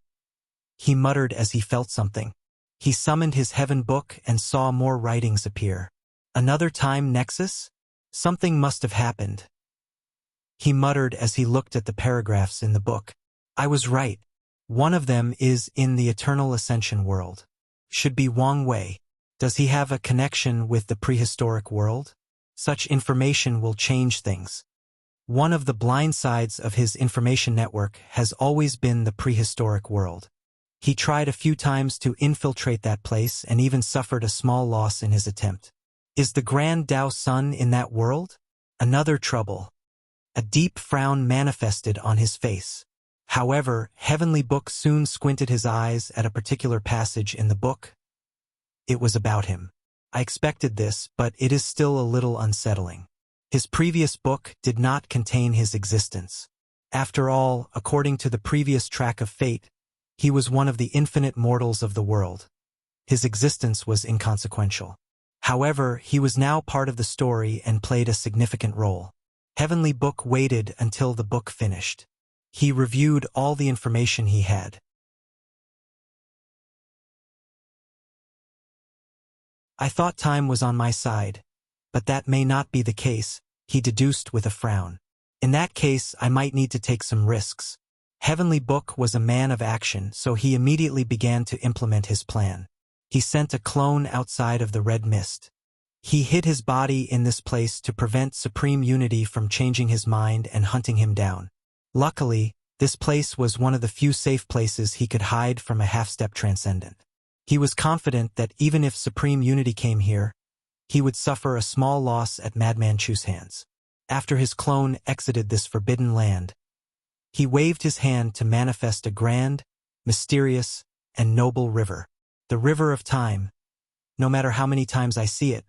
he muttered as he felt something. He summoned his Heaven Book and saw more writings appear. Another time nexus? Something must have happened. He muttered as he looked at the paragraphs in the book. I was right. One of them is in the Eternal Ascension world. Should be Wang Wei. Does he have a connection with the prehistoric world? Such information will change things. One of the blind sides of his information network has always been the prehistoric world. He tried a few times to infiltrate that place and even suffered a small loss in his attempt. Is the Grand Tao Sun in that world? Another trouble. A deep frown manifested on his face. However, Heavenly Book soon squinted his eyes at a particular passage in the book. It was about him. I expected this, but it is still a little unsettling. His previous book did not contain his existence. After all, according to the previous track of fate, he was one of the infinite mortals of the world. His existence was inconsequential. However, he was now part of the story and played a significant role. Heavenly Book waited until the book finished. He reviewed all the information he had. I thought time was on my side, but that may not be the case, he deduced with a frown. In that case, I might need to take some risks. Heavenly Book was a man of action, so he immediately began to implement his plan. He sent a clone outside of the red mist. He hid his body in this place to prevent Supreme Unity from changing his mind and hunting him down. Luckily, this place was one of the few safe places he could hide from a half-step transcendent. He was confident that even if Supreme Unity came here, he would suffer a small loss at Madman Chu's hands. After his clone exited this forbidden land, he waved his hand to manifest a grand, mysterious, and noble river. The river of time. No matter how many times I see it,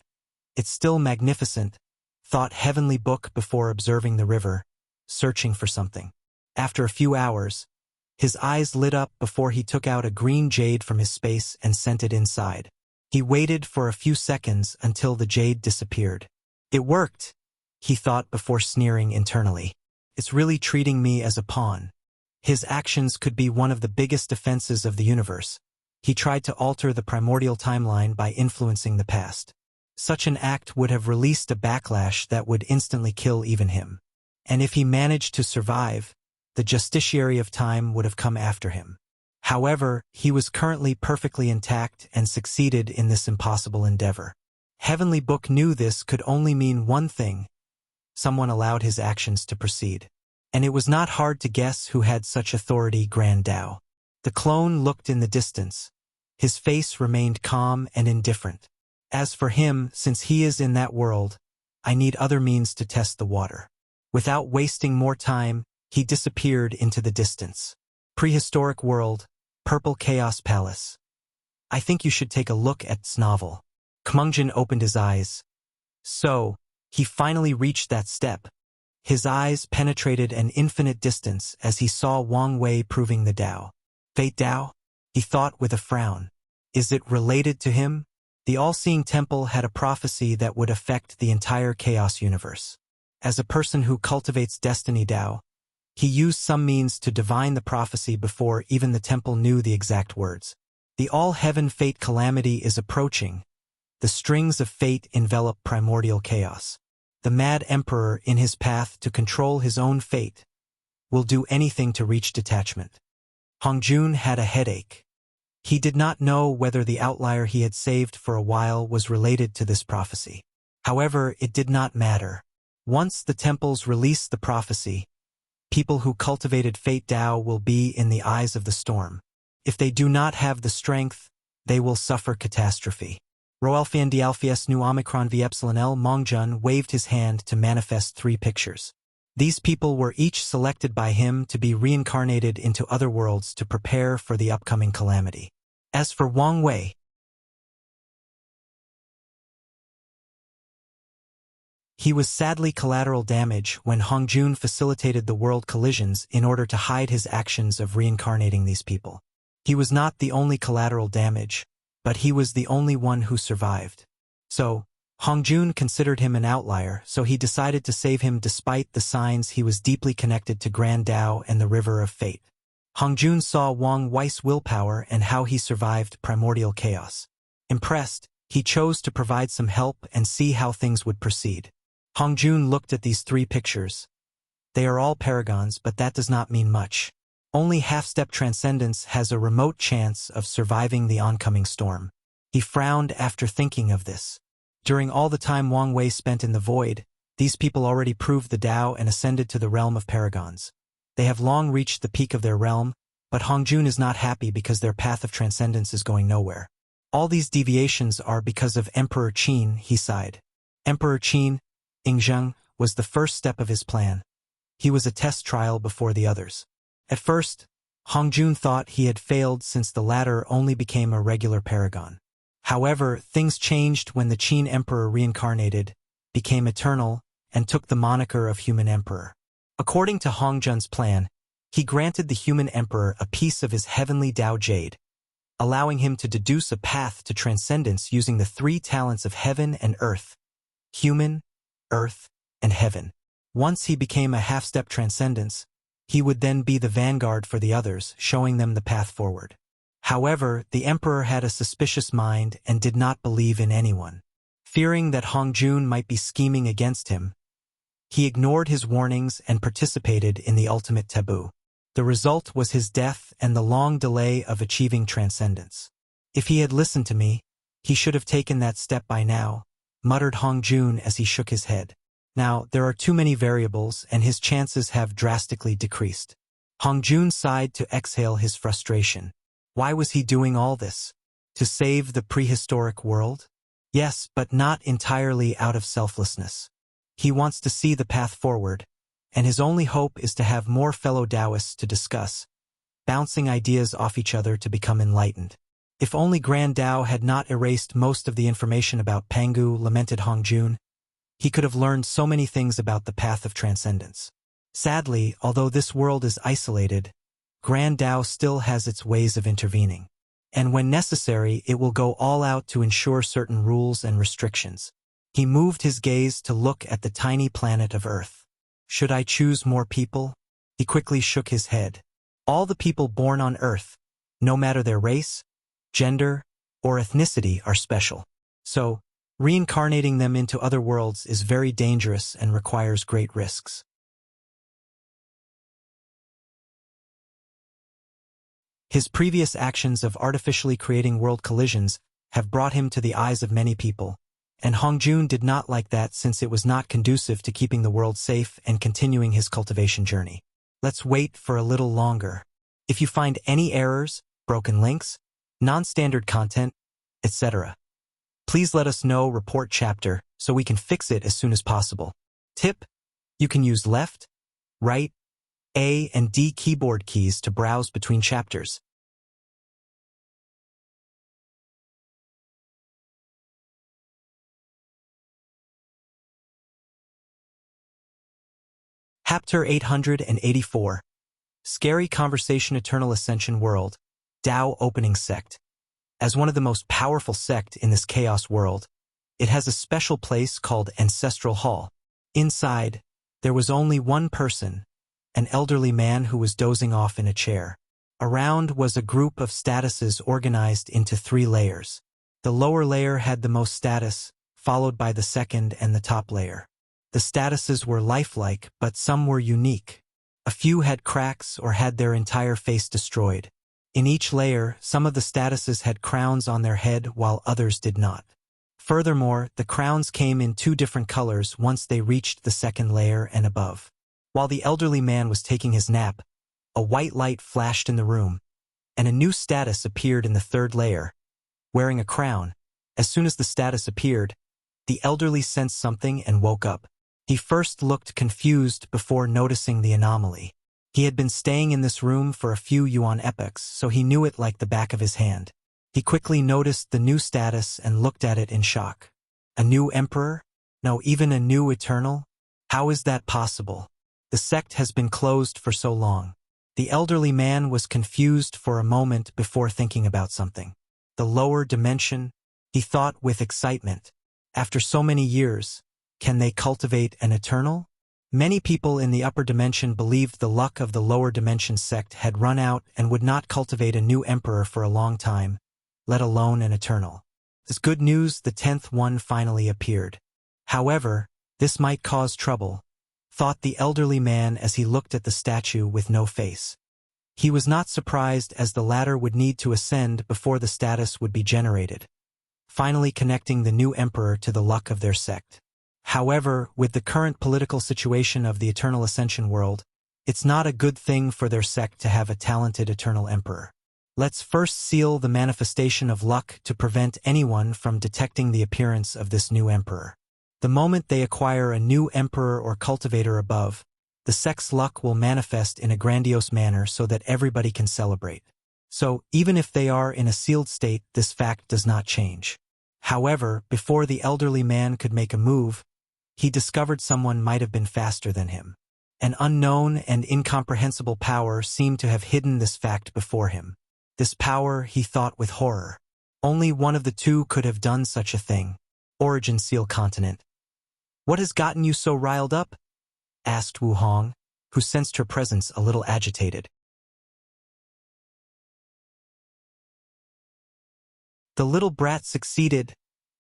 it's still magnificent, thought Heavenly Book before observing the river, searching for something. After a few hours, his eyes lit up before he took out a green jade from his space and sent it inside. He waited for a few seconds until the jade disappeared. It worked, he thought before sneering internally. It's really treating me as a pawn. His actions could be one of the biggest offenses of the universe. He tried to alter the primordial timeline by influencing the past. Such an act would have released a backlash that would instantly kill even him. And if he managed to survive, the justiciary of time would have come after him. However, he was currently perfectly intact and succeeded in this impossible endeavor. Heavenly Book knew this could only mean one thing. Someone allowed his actions to proceed. And it was not hard to guess who had such authority. Grand Tao. The clone looked in the distance. His face remained calm and indifferent. As for him, since he is in that world, I need other means to test the water. Without wasting more time, he disappeared into the distance. Prehistoric world, Purple Chaos Palace. I think you should take a look at this novel. Kmungjin opened his eyes. So, he finally reached that step. His eyes penetrated an infinite distance as he saw Wang Wei proving the Tao. Fate Tao? He thought with a frown. Is it related to him? The all-seeing temple had a prophecy that would affect the entire chaos universe. As a person who cultivates destiny Tao, he used some means to divine the prophecy before even the temple knew the exact words. The all-heaven fate calamity is approaching. The strings of fate envelop primordial chaos. The mad emperor in his path to control his own fate will do anything to reach detachment. Hongjun had a headache. He did not know whether the outlier he had saved for a while was related to this prophecy. However, it did not matter. Once the temples released the prophecy, people who cultivated Fate Tao will be in the eyes of the storm. If they do not have the strength, they will suffer catastrophe. Roelfian Dialphies Nu Omicron V Epsilon L Mongjun waved his hand to manifest 3 pictures. These people were each selected by him to be reincarnated into other worlds to prepare for the upcoming calamity. As for Wang Wei, he was sadly collateral damage when Hongjun facilitated the world collisions in order to hide his actions of reincarnating these people. He was not the only collateral damage, but he was the only one who survived. So, Hongjun considered him an outlier, so he decided to save him despite the signs he was deeply connected to Grand Tao and the River of Fate. Hongjun saw Wang Wei's willpower and how he survived primordial chaos. Impressed, he chose to provide some help and see how things would proceed. Hongjun looked at these 3 pictures. They are all paragons, but that does not mean much. Only half-step transcendence has a remote chance of surviving the oncoming storm. He frowned after thinking of this. During all the time Wang Wei spent in the void, these people already proved the Tao and ascended to the realm of paragons. They have long reached the peak of their realm, but Hongjun is not happy because their path of transcendence is going nowhere. All these deviations are because of Emperor Qin, he sighed. Emperor Qin, Yingzheng, was the first step of his plan. He was a test trial before the others. At first, Hongjun thought he had failed since the latter only became a regular paragon. However, things changed when the Qin Emperor reincarnated, became eternal, and took the moniker of Human Emperor. According to Hongjun's plan, he granted the human emperor a piece of his heavenly Tao jade, allowing him to deduce a path to transcendence using the 3 talents of heaven and earth: human, earth, and heaven. Once he became a half-step transcendence, he would then be the vanguard for the others, showing them the path forward. However, the emperor had a suspicious mind and did not believe in anyone. Fearing that Hongjun might be scheming against him, he ignored his warnings and participated in the ultimate taboo. The result was his death and the long delay of achieving transcendence. If he had listened to me, he should have taken that step by now, muttered Hongjun as he shook his head. Now, there are too many variables and his chances have drastically decreased. Hongjun sighed to exhale his frustration. Why was he doing all this? To save the prehistoric world? Yes, but not entirely out of selflessness. He wants to see the path forward, and his only hope is to have more fellow Taoists to discuss, bouncing ideas off each other to become enlightened. If only Grand Tao had not erased most of the information about Pangu, lamented Hongjun, he could have learned so many things about the path of transcendence. Sadly, although this world is isolated, Grand Tao still has its ways of intervening. And when necessary, it will go all out to ensure certain rules and restrictions. He moved his gaze to look at the tiny planet of Earth. Should I choose more people? He quickly shook his head. All the people born on Earth, no matter their race, gender, or ethnicity, are special. So, reincarnating them into other worlds is very dangerous and requires great risks. His previous actions of artificially creating world collisions have brought him to the eyes of many people, and Hongjun did not like that since it was not conducive to keeping the world safe and continuing his cultivation journey. Let's wait for a little longer. If you find any errors, broken links, non-standard content, etc., please let us know. Report chapter so we can fix it as soon as possible. Tip: you can use left, right, A and D keyboard keys to browse between chapters. Chapter 884. Scary Conversation. Eternal Ascension World. Tao Opening Sect. As one of the most powerful sect in this chaos world, it has a special place called Ancestral Hall. Inside, there was only one person, an elderly man who was dozing off in a chair. Around was a group of statuses organized into 3 layers. The lower layer had the most status, followed by the second and the top layer. The statuses were lifelike, but some were unique. A few had cracks or had their entire face destroyed. In each layer, some of the statuses had crowns on their head while others did not. Furthermore, the crowns came in 2 different colors once they reached the second layer and above. While the elderly man was taking his nap, a white light flashed in the room, and a new status appeared in the 3rd layer, wearing a crown. As soon as the status appeared, the elderly sensed something and woke up. He first looked confused before noticing the anomaly. He had been staying in this room for a few yuan epochs, so he knew it like the back of his hand. He quickly noticed the new status and looked at it in shock. A new emperor? No, even a new eternal? How is that possible? The sect has been closed for so long. The elderly man was confused for a moment before thinking about something. The lower dimension, he thought with excitement. After so many years, can they cultivate an eternal? Many people in the upper dimension believed the luck of the lower dimension sect had run out and would not cultivate a new emperor for a long time, let alone an eternal. As good news, the 10th one finally appeared. However, this might cause trouble, thought the elderly man as he looked at the statue with no face. He was not surprised as the latter would need to ascend before the status would be generated, finally connecting the new emperor to the luck of their sect. However, with the current political situation of the Eternal Ascension world, it's not a good thing for their sect to have a talented eternal emperor. Let's first seal the manifestation of luck to prevent anyone from detecting the appearance of this new emperor. The moment they acquire a new emperor or cultivator above, the sect's luck will manifest in a grandiose manner so that everybody can celebrate. So, even if they are in a sealed state, this fact does not change. However, before the elderly man could make a move, he discovered someone might have been faster than him. An unknown and incomprehensible power seemed to have hidden this fact before him. This power, he thought with horror. Only one of the two could have done such a thing. Origin Seal Continent. "What has gotten you so riled up?" asked Wu Hong, who sensed her presence a little agitated. "The little brat succeeded,"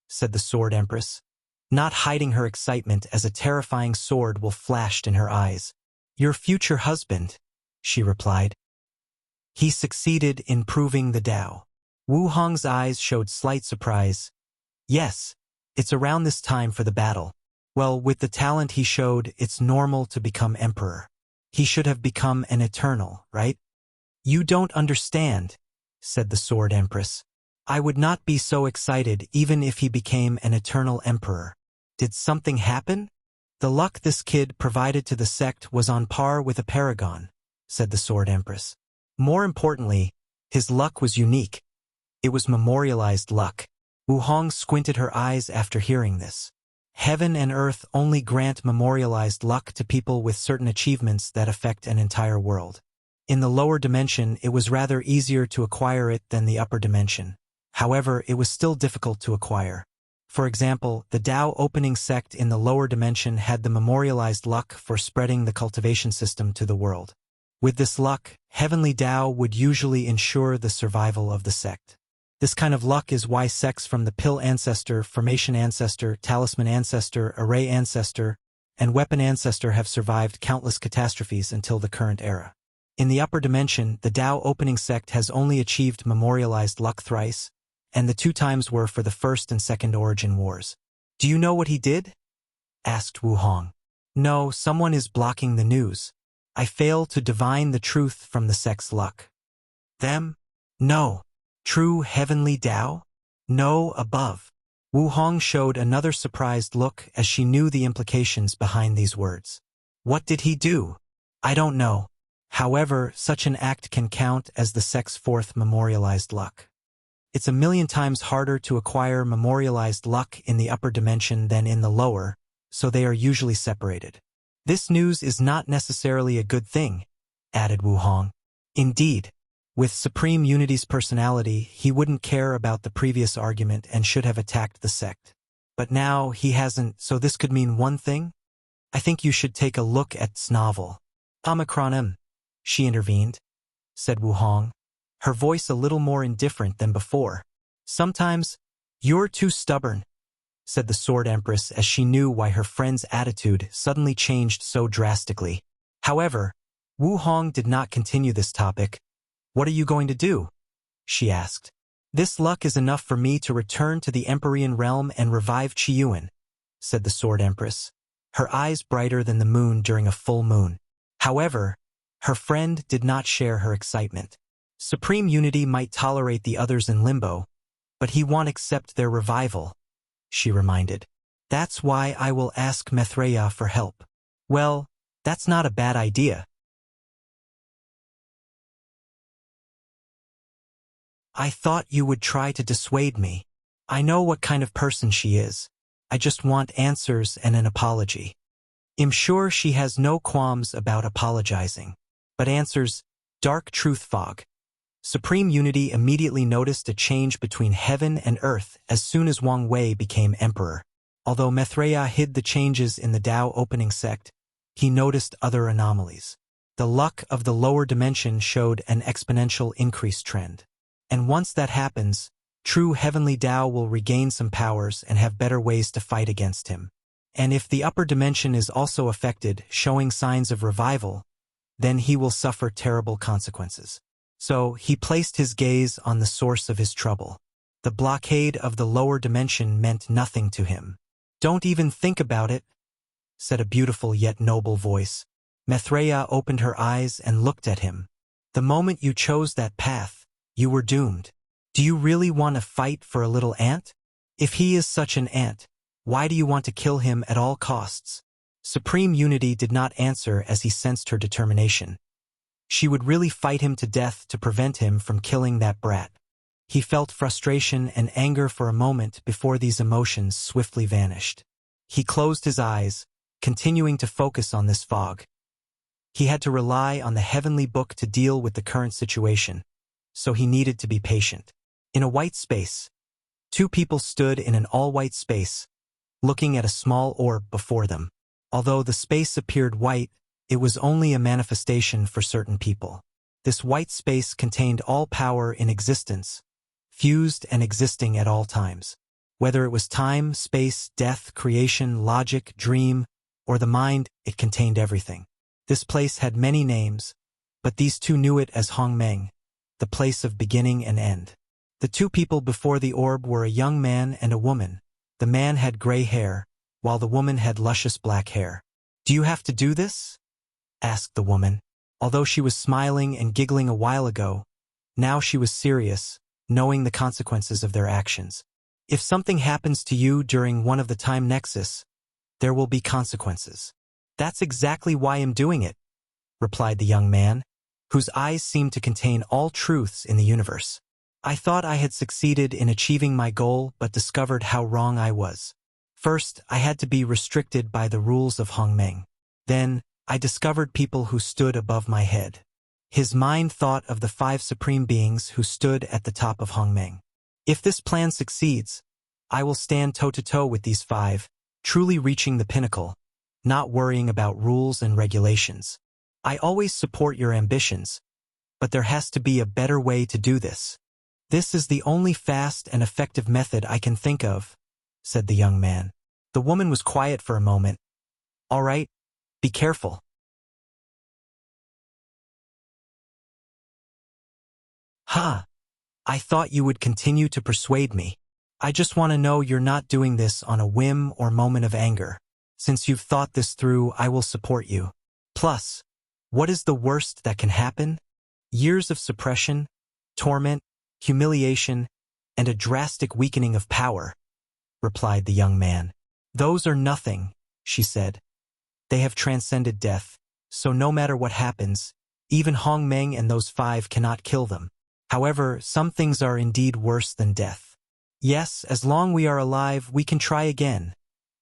said the Sword Empress, not hiding her excitement as a terrifying sword will flashed in her eyes. "Your future husband," she replied. "He succeeded in proving the Tao." Wu Hong's eyes showed slight surprise. "Yes, it's around this time for the battle. Well, with the talent he showed, it's normal to become emperor. He should have become an eternal, right?" "You don't understand," said the Sword Empress. "I would not be so excited even if he became an eternal emperor. Did something happen?" "The luck this kid provided to the sect was on par with a paragon," said the Sword Empress. "More importantly, his luck was unique. It was memorialized luck." Wu Hong squinted her eyes after hearing this. Heaven and earth only grant memorialized luck to people with certain achievements that affect an entire world. In the lower dimension, it was rather easier to acquire it than the upper dimension. However, it was still difficult to acquire. For example, the Tao opening sect in the lower dimension had the memorialized luck for spreading the cultivation system to the world. With this luck, heavenly Tao would usually ensure the survival of the sect. This kind of luck is why sects from the Pill Ancestor, Formation Ancestor, Talisman Ancestor, Array Ancestor, and Weapon Ancestor have survived countless catastrophes until the current era. In the upper dimension, the Tao opening sect has only achieved memorialized luck thrice, and the 2 times were for the First and Second Origin Wars. "Do you know what he did?" asked Wu Hong. "No, someone is blocking the news. I fail to divine the truth from the sect's luck." "Them? No. True heavenly Tao? No, above." Wu Hong showed another surprised look as she knew the implications behind these words. "What did he do?" "I don't know. However, such an act can count as the sect's 4th memorialized luck. It's a million times harder to acquire memorialized luck in the upper dimension than in the lower, so they are usually separated. This news is not necessarily a good thing," added Wu Hong. "Indeed. With Supreme Unity's personality, he wouldn't care about the previous argument and should have attacked the sect. But now he hasn't, so this could mean one thing? I think you should take a look at T's novel." "Omicron, she intervened," said Wu Hong, her voice a little more indifferent than before. "Sometimes, you're too stubborn," said the Sword Empress as she knew why her friend's attitude suddenly changed so drastically. However, Wu Hong did not continue this topic. "What are you going to do?" she asked. "This luck is enough for me to return to the Empyrean realm and revive Qiyuan," said the Sword Empress, her eyes brighter than the moon during a full moon. However, her friend did not share her excitement. Supreme Unity might tolerate the others in limbo, but he won't accept their revival, she reminded. "That's why I will ask Maitreya for help." "Well, that's not a bad idea." "I thought you would try to dissuade me. I know what kind of person she is. I just want answers and an apology." "I'm sure she has no qualms about apologizing, but answers, dark truth fog." Supreme Unity immediately noticed a change between heaven and earth as soon as Wang Wei became emperor. Although Maitreya hid the changes in the Tao opening sect, he noticed other anomalies. The luck of the lower dimension showed an exponential increase trend. And once that happens, true heavenly Tao will regain some powers and have better ways to fight against him. And if the upper dimension is also affected, showing signs of revival, then he will suffer terrible consequences. So he placed his gaze on the source of his trouble. The blockade of the lower dimension meant nothing to him. "Don't even think about it," said a beautiful yet noble voice. Maitreya opened her eyes and looked at him. "The moment you chose that path, you were doomed. Do you really want to fight for a little ant? If he is such an ant, why do you want to kill him at all costs?" Supreme Unity did not answer as he sensed her determination. She would really fight him to death to prevent him from killing that brat. He felt frustration and anger for a moment before these emotions swiftly vanished. He closed his eyes, continuing to focus on this fog. He had to rely on the heavenly book to deal with the current situation, so he needed to be patient. In a white space, two people stood in an all-white space, looking at a small orb before them. Although the space appeared white, it was only a manifestation for certain people. This white space contained all power in existence, fused and existing at all times. Whether it was time, space, death, creation, logic, dream, or the mind, it contained everything. This place had many names, but these two knew it as Hongmeng, the place of beginning and end. The two people before the orb were a young man and a woman. The man had gray hair, while the woman had luscious black hair. "Do you have to do this?" asked the woman. Although she was smiling and giggling a while ago, now she was serious, knowing the consequences of their actions. "If something happens to you during one of the time nexus, there will be consequences." "That's exactly why I'm doing it," replied the young man, whose eyes seemed to contain all truths in the universe. "I thought I had succeeded in achieving my goal but discovered how wrong I was. First, I had to be restricted by the rules of Hongmeng. Then, I discovered people who stood above my head." His mind thought of the 5 supreme beings who stood at the top of Hongmeng. "If this plan succeeds, I will stand toe-to-toe with these 5, truly reaching the pinnacle, not worrying about rules and regulations. I always support your ambitions, but there has to be a better way to do this. This is the only fast and effective method I can think of," said the young man. The woman was quiet for a moment. "All right, be careful." "Ha! I thought you would continue to persuade me. I just want to know you're not doing this on a whim or moment of anger. Since you've thought this through, I will support you. Plus, what is the worst that can happen? Years of suppression, torment, humiliation, and a drastic weakening of power," replied the young man. "Those are nothing," she said. "They have transcended death, so no matter what happens, even Hongmeng and those 5 cannot kill them. However, some things are indeed worse than death. Yes, as long we are alive, we can try again,"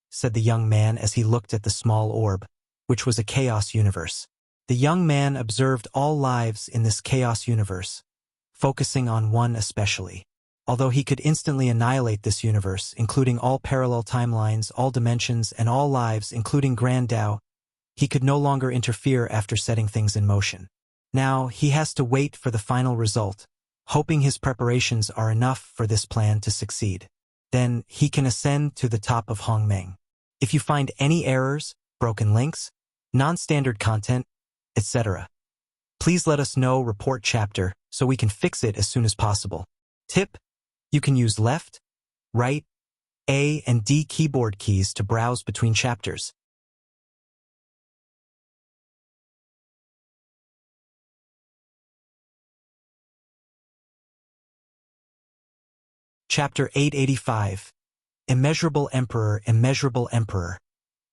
said the young man as he looked at the small orb, which was a chaos universe. The young man observed all lives in this chaos universe, focusing on one especially. Although he could instantly annihilate this universe, including all parallel timelines, all dimensions, and all lives, including Grand Tao, he could no longer interfere after setting things in motion. Now, he has to wait for the final result, hoping his preparations are enough for this plan to succeed. Then, he can ascend to the top of Hongmeng. If you find any errors, broken links, non-standard content, etc., please let us know. Report chapter so we can fix it as soon as possible. Tip: you can use left, right, A and D keyboard keys to browse between chapters. Chapter 885. Immeasurable Emperor,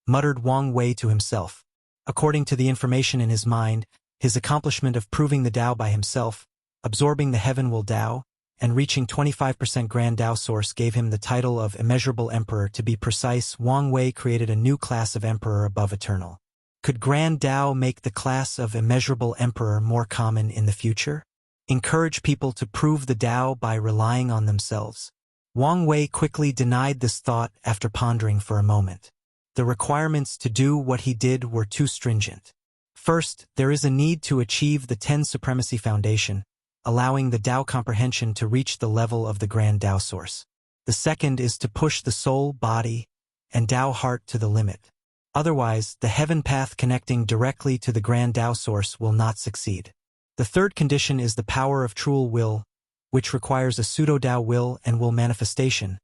muttered Wang Wei to himself. According to the information in his mind, his accomplishment of proving the Tao by himself, absorbing the heaven-will Tao, and reaching 25% Grand Tao source gave him the title of Immeasurable Emperor. To be precise, Wang Wei created a new class of Emperor above Eternal. Could Grand Tao make the class of Immeasurable Emperor more common in the future? Encourage people to prove the Tao by relying on themselves. Wang Wei quickly denied this thought after pondering for a moment. The requirements to do what he did were too stringent. First, there is a need to achieve the 10 Supremacy Foundation, allowing the Tao comprehension to reach the level of the Grand Tao source. The second is to push the soul, body, and Tao heart to the limit. Otherwise, the heaven path connecting directly to the Grand Tao source will not succeed. The third condition is the power of true will, which requires a pseudo-Tao will and will manifestation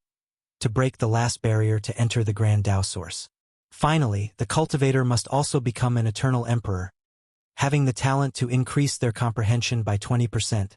to break the last barrier to enter the Grand Tao source. Finally, the cultivator must also become an eternal emperor, having the talent to increase their comprehension by 20%,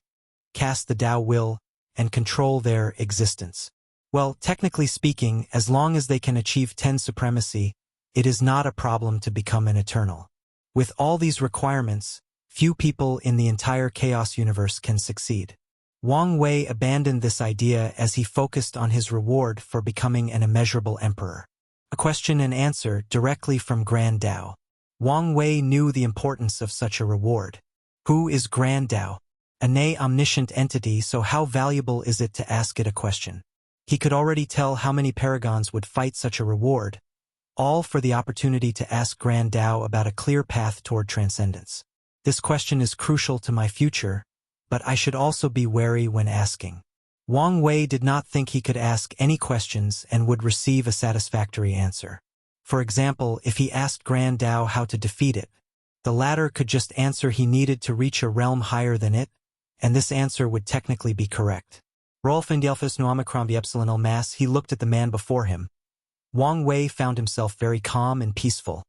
cast the Tao will, and control their existence. Well, technically speaking, as long as they can achieve 10 supremacy, it is not a problem to become an eternal. With all these requirements, few people in the entire chaos universe can succeed. Wang Wei abandoned this idea as he focused on his reward for becoming an immeasurable emperor. A question and answer directly from Grand Tao. Wang Wei knew the importance of such a reward. Who is Grand Dao? A omniscient entity, so how valuable is it to ask it a question? He could already tell how many paragons would fight such a reward, all for the opportunity to ask Grand Dao about a clear path toward transcendence. This question is crucial to my future, but I should also be wary when asking. Wang Wei did not think he could ask any questions and would receive a satisfactory answer. For example, if he asked Grand Dao how to defeat it, the latter could just answer he needed to reach a realm higher than it, and this answer would technically be correct. Rolf and Delphus no Omicron the Epsilon Mass, he looked at the man before him. Wang Wei found himself very calm and peaceful.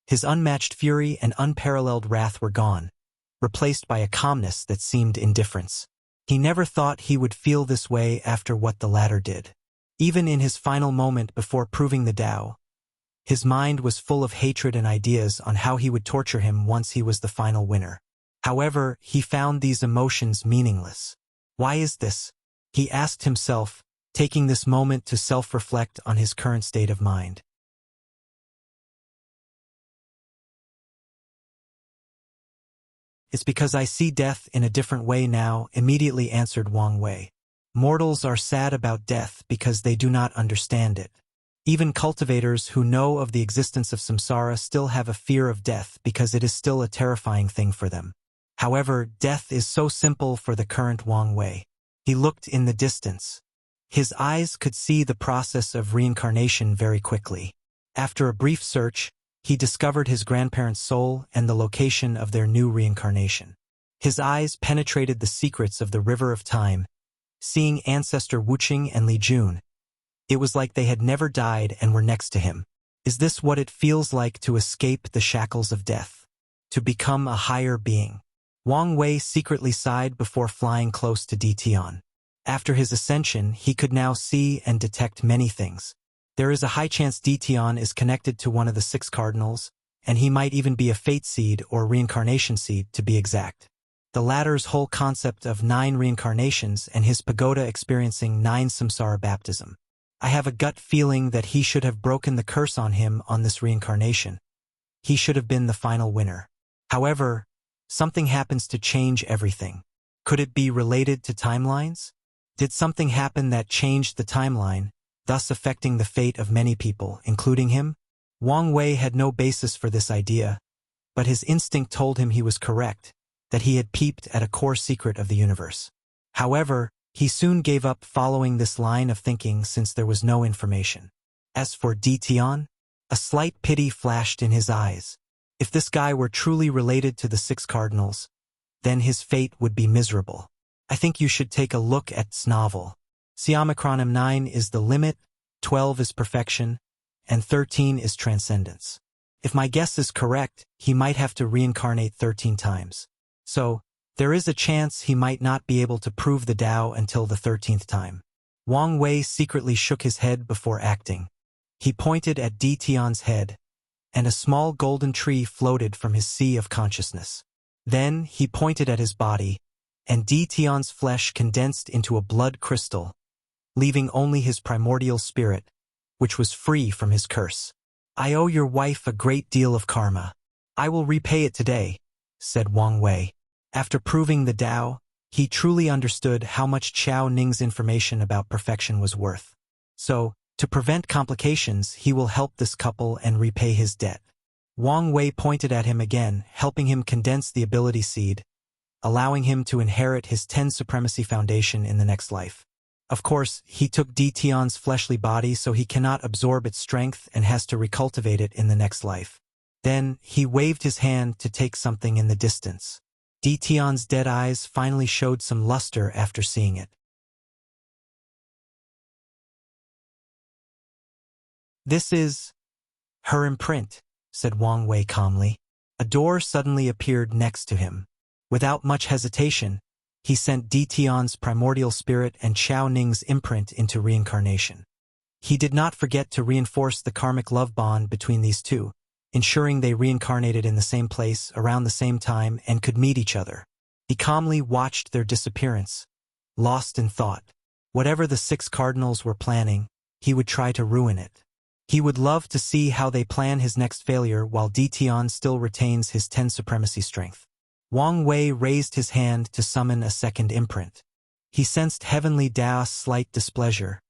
His unmatched fury and unparalleled wrath were gone, replaced by a calmness that seemed indifference. He never thought he would feel this way after what the latter did. Even in his final moment before proving the Tao, his mind was full of hatred and ideas on how he would torture him once he was the final winner. However, he found these emotions meaningless. Why is this? He asked himself, taking this moment to self-reflect on his current state of mind. It's because I see death in a different way now, immediately answered Wang Wei. Mortals are sad about death because they do not understand it. Even cultivators who know of the existence of samsara still have a fear of death because it is still a terrifying thing for them. However, death is so simple for the current Wang Wei. He looked in the distance. His eyes could see the process of reincarnation very quickly. After a brief search, he discovered his grandparents' soul and the location of their new reincarnation. His eyes penetrated the secrets of the river of time, seeing ancestor Wuxia and Li Jun. It was like they had never died and were next to him. Is this what it feels like to escape the shackles of death? To become a higher being? Wang Wei secretly sighed before flying close to Ditian. After his ascension, he could now see and detect many things. There is a high chance Ditian is connected to one of the 6 cardinals, and he might even be a fate seed or reincarnation seed to be exact. The latter's whole concept of 9 reincarnations and his pagoda experiencing 9 samsara baptism. I have a gut feeling that he should have broken the curse on him on this reincarnation. He should have been the final winner. However, something happens to change everything. Could it be related to timelines? Did something happen that changed the timeline, thus affecting the fate of many people, including him? Wang Wei had no basis for this idea, but his instinct told him he was correct, that he had peeped at a core secret of the universe. However, he soon gave up following this line of thinking since there was no information. As for Ditian, a slight pity flashed in his eyes. If this guy were truly related to the 6 cardinals, then his fate would be miserable. I think you should take a look at this novel. Siomicron M9 is the limit, 12 is perfection, and 13 is transcendence. If my guess is correct, he might have to reincarnate 13 times. So, there is a chance he might not be able to prove the Tao until the 13th time. Wang Wei secretly shook his head before acting. He pointed at Ditian's head, and a small golden tree floated from his sea of consciousness. Then he pointed at his body, and Ditian's flesh condensed into a blood crystal, leaving only his primordial spirit, which was free from his curse. I owe your wife a great deal of karma. I will repay it today, said Wang Wei. After proving the Tao, he truly understood how much Qiao Ning's information about perfection was worth. So, to prevent complications, he will help this couple and repay his debt. Wang Wei pointed at him again, helping him condense the ability seed, allowing him to inherit his 10 supremacy foundation in the next life. Of course, he took Ditian's fleshly body so he cannot absorb its strength and has to recultivate it in the next life. Then, he waved his hand to take something in the distance. Ditian's dead eyes finally showed some luster after seeing it. This is her imprint, said Wang Wei calmly. A door suddenly appeared next to him. Without much hesitation, he sent Ditian's primordial spirit and Qiao Ning's imprint into reincarnation. He did not forget to reinforce the karmic love bond between these two, ensuring they reincarnated in the same place around the same time and could meet each other. He calmly watched their disappearance, lost in thought. Whatever the 6 cardinals were planning, he would try to ruin it. He would love to see how they plan his next failure while Dition still retains his 10 supremacy strength. Wang Wei raised his hand to summon a second imprint. He sensed Heavenly Dao's slight displeasure,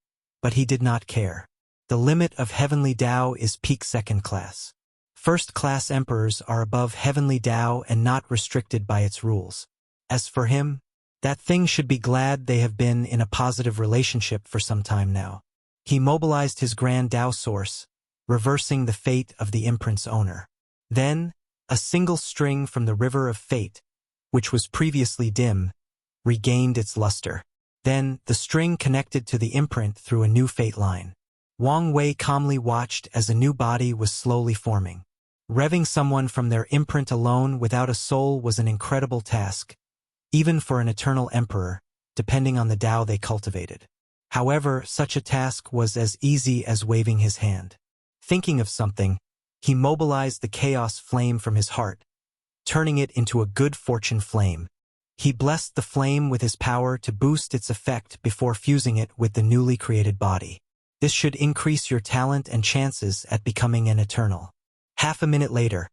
but he did not care. The limit of Heavenly Dao is peak second class. First-class emperors are above Heavenly Dao and not restricted by its rules. As for him, that thing should be glad they have been in a positive relationship for some time now. He mobilized his Grand Dao source, reversing the fate of the imprint's owner. Then, a single string from the River of Fate, which was previously dim, regained its luster. Then, the string connected to the imprint through a new fate line. Wang Wei calmly watched as a new body was slowly forming. Revving someone from their imprint alone without a soul was an incredible task, even for an eternal emperor, depending on the Dao they cultivated. However, such a task was as easy as waving his hand. Thinking of something, he mobilized the chaos flame from his heart, turning it into a good fortune flame. He blessed the flame with his power to boost its effect before fusing it with the newly created body. This should increase your talent and chances at becoming an eternal. Half a minute later,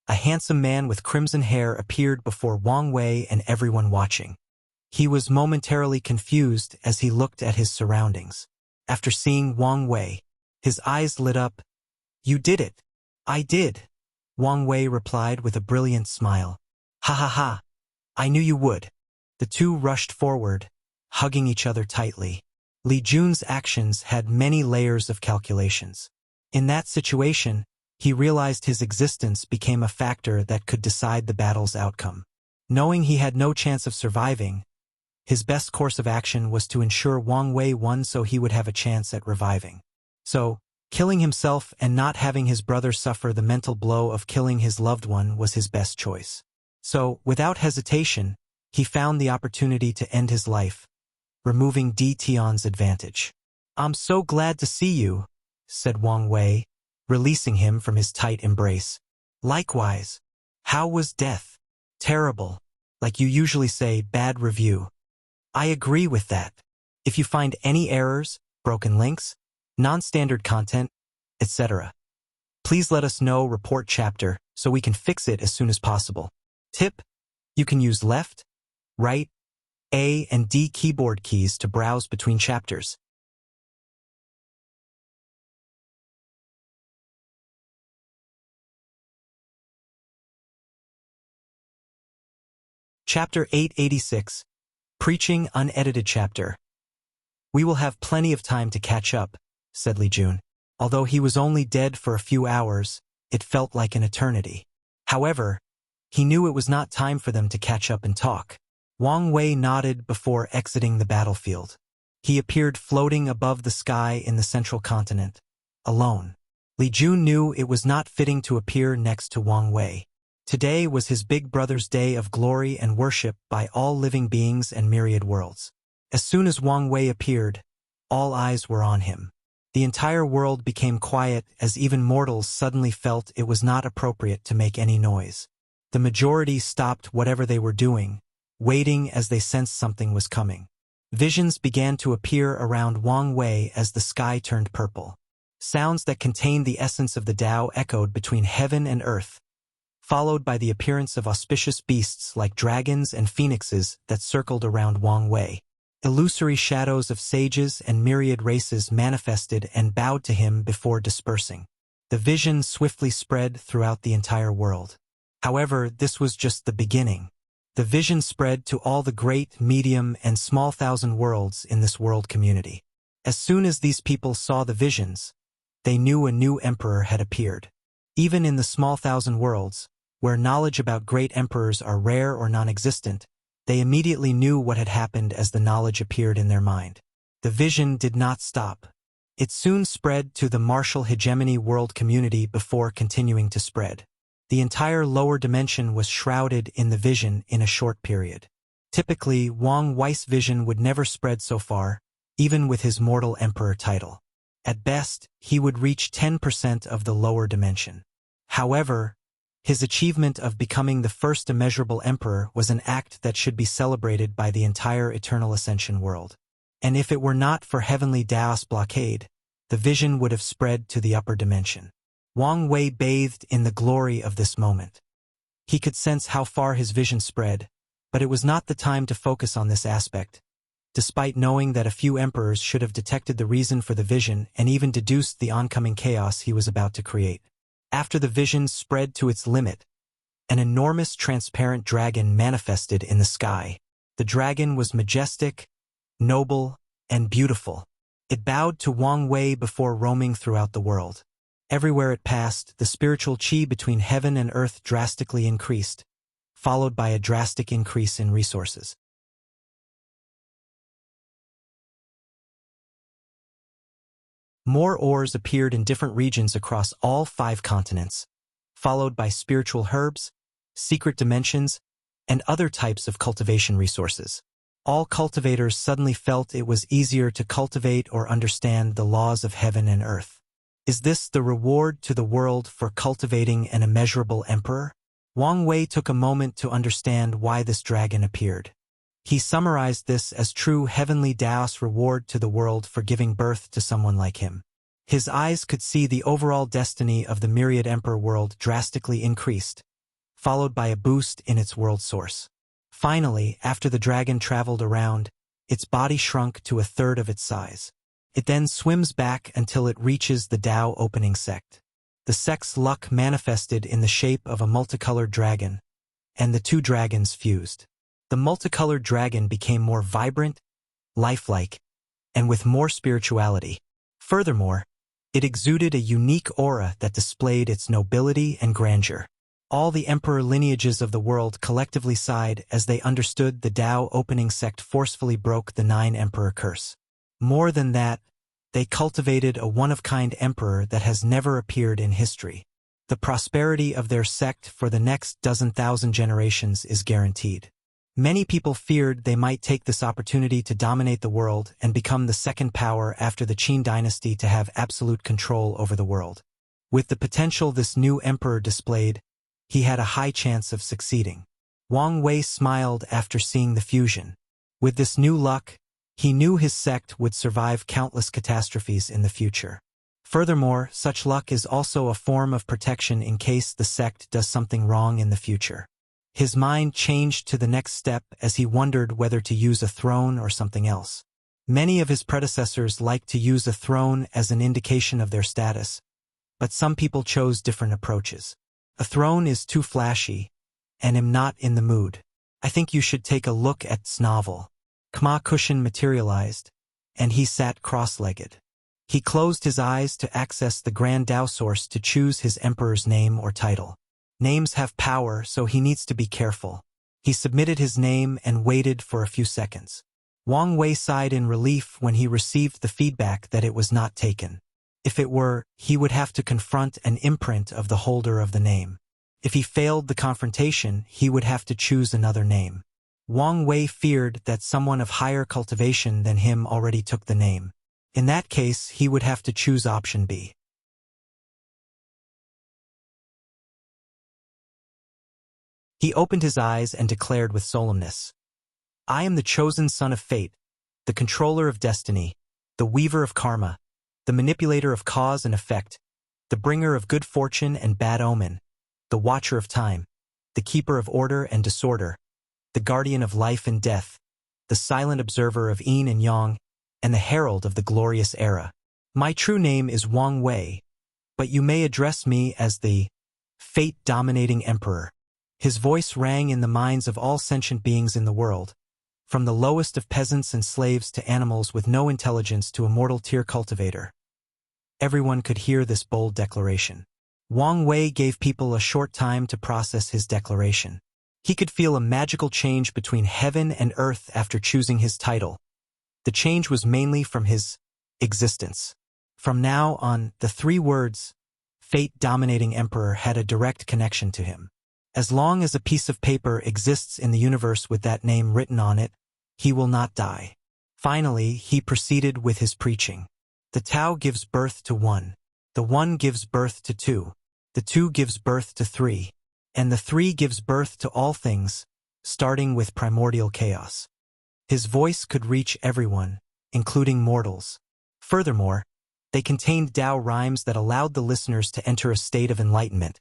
a handsome man with crimson hair appeared before Wang Wei and everyone watching. He was momentarily confused as he looked at his surroundings. After seeing Wang Wei, his eyes lit up. "You did it." "I did," Wang Wei replied with a brilliant smile. "Ha ha ha. I knew you would." The two rushed forward, hugging each other tightly. Li Jun's actions had many layers of calculations. In that situation, he realized his existence became a factor that could decide the battle's outcome. Knowing he had no chance of surviving, his best course of action was to ensure Wang Wei won so he would have a chance at reviving. So, killing himself and not having his brother suffer the mental blow of killing his loved one was his best choice. So, without hesitation, he found the opportunity to end his life, removing Dition's advantage. "I'm so glad to see you," said Wang Wei, releasing him from his tight embrace. "Likewise. How was death?" "Terrible. Like you usually say, bad review." "I agree with that. If you find any errors, broken links, non-standard content, etc., please let us know. Report chapter so we can fix it as soon as possible. Tip: you can use left, right, A and D keyboard keys to browse between chapters. Chapter 886, Preaching Unedited Chapter. "We will have plenty of time to catch up," said Li Jun. Although he was only dead for a few hours, it felt like an eternity. However, he knew it was not time for them to catch up and talk. Wang Wei nodded before exiting the battlefield. He appeared floating above the sky in the central continent, alone. Li Jun knew it was not fitting to appear next to Wang Wei. Today was his big brother's day of glory and worship by all living beings and myriad worlds. As soon as Wang Wei appeared, all eyes were on him. The entire world became quiet as even mortals suddenly felt it was not appropriate to make any noise. The majority stopped whatever they were doing, waiting as they sensed something was coming. Visions began to appear around Wang Wei as the sky turned purple. Sounds that contained the essence of the Tao echoed between heaven and earth, followed by the appearance of auspicious beasts like dragons and phoenixes that circled around Wang Wei. Illusory shadows of sages and myriad races manifested and bowed to him before dispersing. The vision swiftly spread throughout the entire world. However, this was just the beginning. The vision spread to all the great, medium, and small thousand worlds in this world community. As soon as these people saw the visions, they knew a new emperor had appeared. Even in the small thousand worlds, where knowledge about great emperors are rare or non-existent, they immediately knew what had happened as the knowledge appeared in their mind. The vision did not stop. It soon spread to the martial hegemony world community before continuing to spread. The entire lower dimension was shrouded in the vision in a short period. Typically, Wang Wei's vision would never spread so far, even with his mortal emperor title. At best, he would reach 10% of the lower dimension. However, his achievement of becoming the first immeasurable emperor was an act that should be celebrated by the entire Eternal Ascension world. And if it were not for Heavenly Daos blockade, the vision would have spread to the upper dimension. Wang Wei bathed in the glory of this moment. He could sense how far his vision spread, but it was not the time to focus on this aspect, despite knowing that a few emperors should have detected the reason for the vision and even deduced the oncoming chaos he was about to create. After the vision spread to its limit, an enormous transparent dragon manifested in the sky. The dragon was majestic, noble, and beautiful. It bowed to Wang Wei before roaming throughout the world. Everywhere it passed, the spiritual qi between heaven and earth drastically increased, followed by a drastic increase in resources. More ores appeared in different regions across all 5 continents, followed by spiritual herbs, secret dimensions, and other types of cultivation resources. All cultivators suddenly felt it was easier to cultivate or understand the laws of heaven and earth. Is this the reward to the world for cultivating an immeasurable emperor? Wang Wei took a moment to understand why this dragon appeared. He summarized this as true heavenly Daos reward to the world for giving birth to someone like him. His eyes could see the overall destiny of the myriad emperor world drastically increased, followed by a boost in its world source. Finally, after the dragon traveled around, its body shrunk to 1/3 of its size. It then swims back until it reaches the Tao opening sect. The sect's luck manifested in the shape of a multicolored dragon, and the 2 dragons fused. The multicolored dragon became more vibrant, lifelike, and with more spirituality. Furthermore, it exuded a unique aura that displayed its nobility and grandeur. All the emperor lineages of the world collectively sighed as they understood the Tao opening sect forcefully broke the 9 emperor curse. More than that, they cultivated a one-of-kind emperor that has never appeared in history. The prosperity of their sect for the next 12,000 generations is guaranteed. Many people feared they might take this opportunity to dominate the world and become the second power after the Qin dynasty to have absolute control over the world. With the potential this new emperor displayed, he had a high chance of succeeding. Wang Wei smiled after seeing the fusion. With this new luck, he knew his sect would survive countless catastrophes in the future. Furthermore, such luck is also a form of protection in case the sect does something wrong in the future. His mind changed to the next step as he wondered whether to use a throne or something else. Many of his predecessors liked to use a throne as an indication of their status, but some people chose different approaches. A throne is too flashy, and am not in the mood. I think you should take a look at this novel. Kma cushion materialized, and he sat cross-legged. He closed his eyes to access the Grand Tao source to choose his emperor's name or title. Names have power, so he needs to be careful. He submitted his name and waited for a few seconds. Wang Wei sighed in relief when he received the feedback that it was not taken. If it were, he would have to confront an imprint of the holder of the name. If he failed the confrontation, he would have to choose another name. Wang Wei feared that someone of higher cultivation than him already took the name. In that case, he would have to choose option B. He opened his eyes and declared with solemnness, "I am the chosen son of fate, the controller of destiny, the weaver of karma, the manipulator of cause and effect, the bringer of good fortune and bad omen, the watcher of time, the keeper of order and disorder, the guardian of life and death, the silent observer of yin and yang, and the herald of the glorious era. My true name is Wang Wei, but you may address me as the fate-dominating emperor." His voice rang in the minds of all sentient beings in the world, from the lowest of peasants and slaves to animals with no intelligence to a mortal tier cultivator. Everyone could hear this bold declaration. Wang Wei gave people a short time to process his declaration. He could feel a magical change between heaven and earth after choosing his title. The change was mainly from his existence. From now on, the 3 words, fate-dominating emperor, had a direct connection to him. As long as a piece of paper exists in the universe with that name written on it, he will not die. Finally, he proceeded with his preaching. The Tao gives birth to 1. The 1 gives birth to 2. The 2 gives birth to 3. And the 3 gives birth to all things, starting with primordial chaos. His voice could reach everyone, including mortals. Furthermore, They contained Tao rhymes that allowed the listeners to enter a state of enlightenment,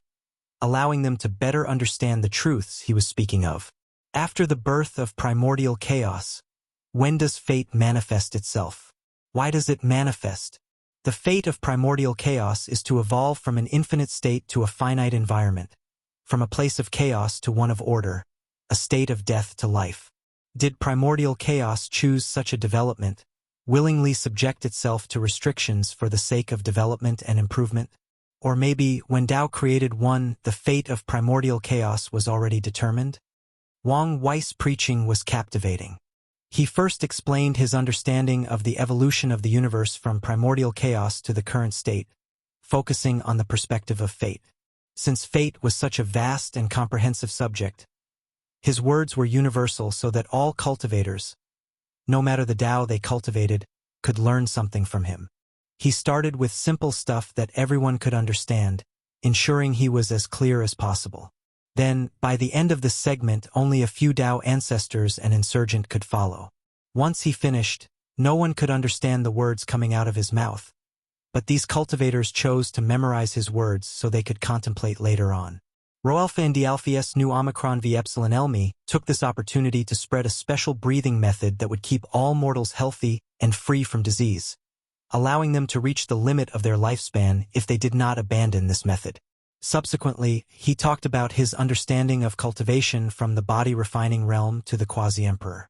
allowing them to better understand the truths he was speaking of. After the birth of primordial chaos, when does fate manifest itself? Why does it manifest? The fate of primordial chaos is to evolve from an infinite state to a finite environment, from a place of chaos to one of order, a state of death to life. Did primordial chaos choose such a development, willingly subject itself to restrictions for the sake of development and improvement? Or maybe, when Tao created one, the fate of primordial chaos was already determined? Wang Wei's preaching was captivating. He first explained his understanding of the evolution of the universe from primordial chaos to the current state, focusing on the perspective of fate. Since fate was such a vast and comprehensive subject, his words were universal so that all cultivators, no matter the Tao they cultivated, could learn something from him. He started with simple stuff that everyone could understand, ensuring he was as clear as possible. Then, by the end of this segment, only a few Tao ancestors and insurgent could follow. Once he finished, no one could understand the words coming out of his mouth. But these cultivators chose to memorize his words so they could contemplate later on. Rho Alpha and Alpha Nu Omicron V Epsilon Elmi took this opportunity to spread a special breathing method that would keep all mortals healthy and free from disease, allowing them to reach the limit of their lifespan if they did not abandon this method. Subsequently, he talked about his understanding of cultivation from the body-refining realm to the quasi-emperor.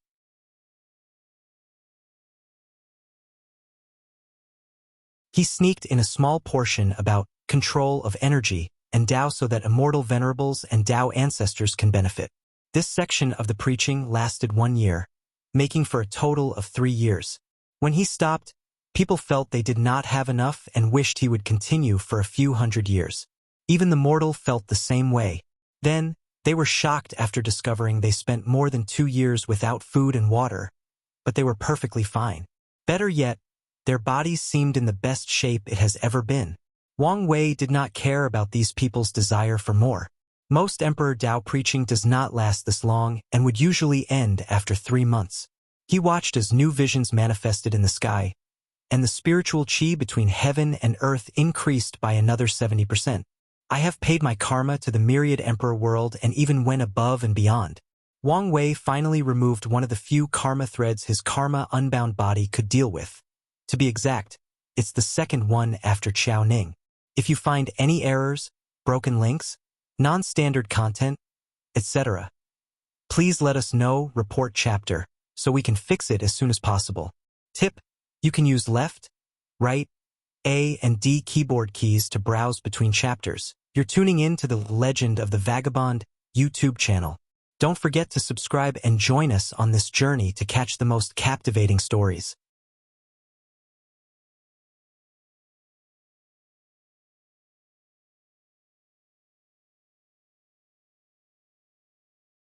He sneaked in a small portion about control of energy and Tao so that immortal venerables and Tao ancestors can benefit. This section of the preaching lasted 1 year, making for a total of 3 years. When he stopped, people felt they did not have enough and wished he would continue for a few hundred years. Even the mortal felt the same way. Then, they were shocked after discovering they spent more than 2 years without food and water, but they were perfectly fine. Better yet, their bodies seemed in the best shape it has ever been. Wang Wei did not care about these people's desire for more. Most Emperor Tao preaching does not last this long and would usually end after 3 months. He watched as new visions manifested in the sky, and the spiritual qi between heaven and earth increased by another 70%. I have paid my karma to the myriad emperor world and even went above and beyond. Wang Wei finally removed one of the few karma threads his karma-unbound body could deal with. To be exact, it's the second one after Qiao Ning. If you find any errors, broken links, non-standard content, etc., please let us know, report chapter, so we can fix it as soon as possible. Tip: you can use left, right, A and D keyboard keys to browse between chapters. You're tuning in to the Legend of the Vagabond YouTube channel. Don't forget to subscribe and join us on this journey to catch the most captivating stories.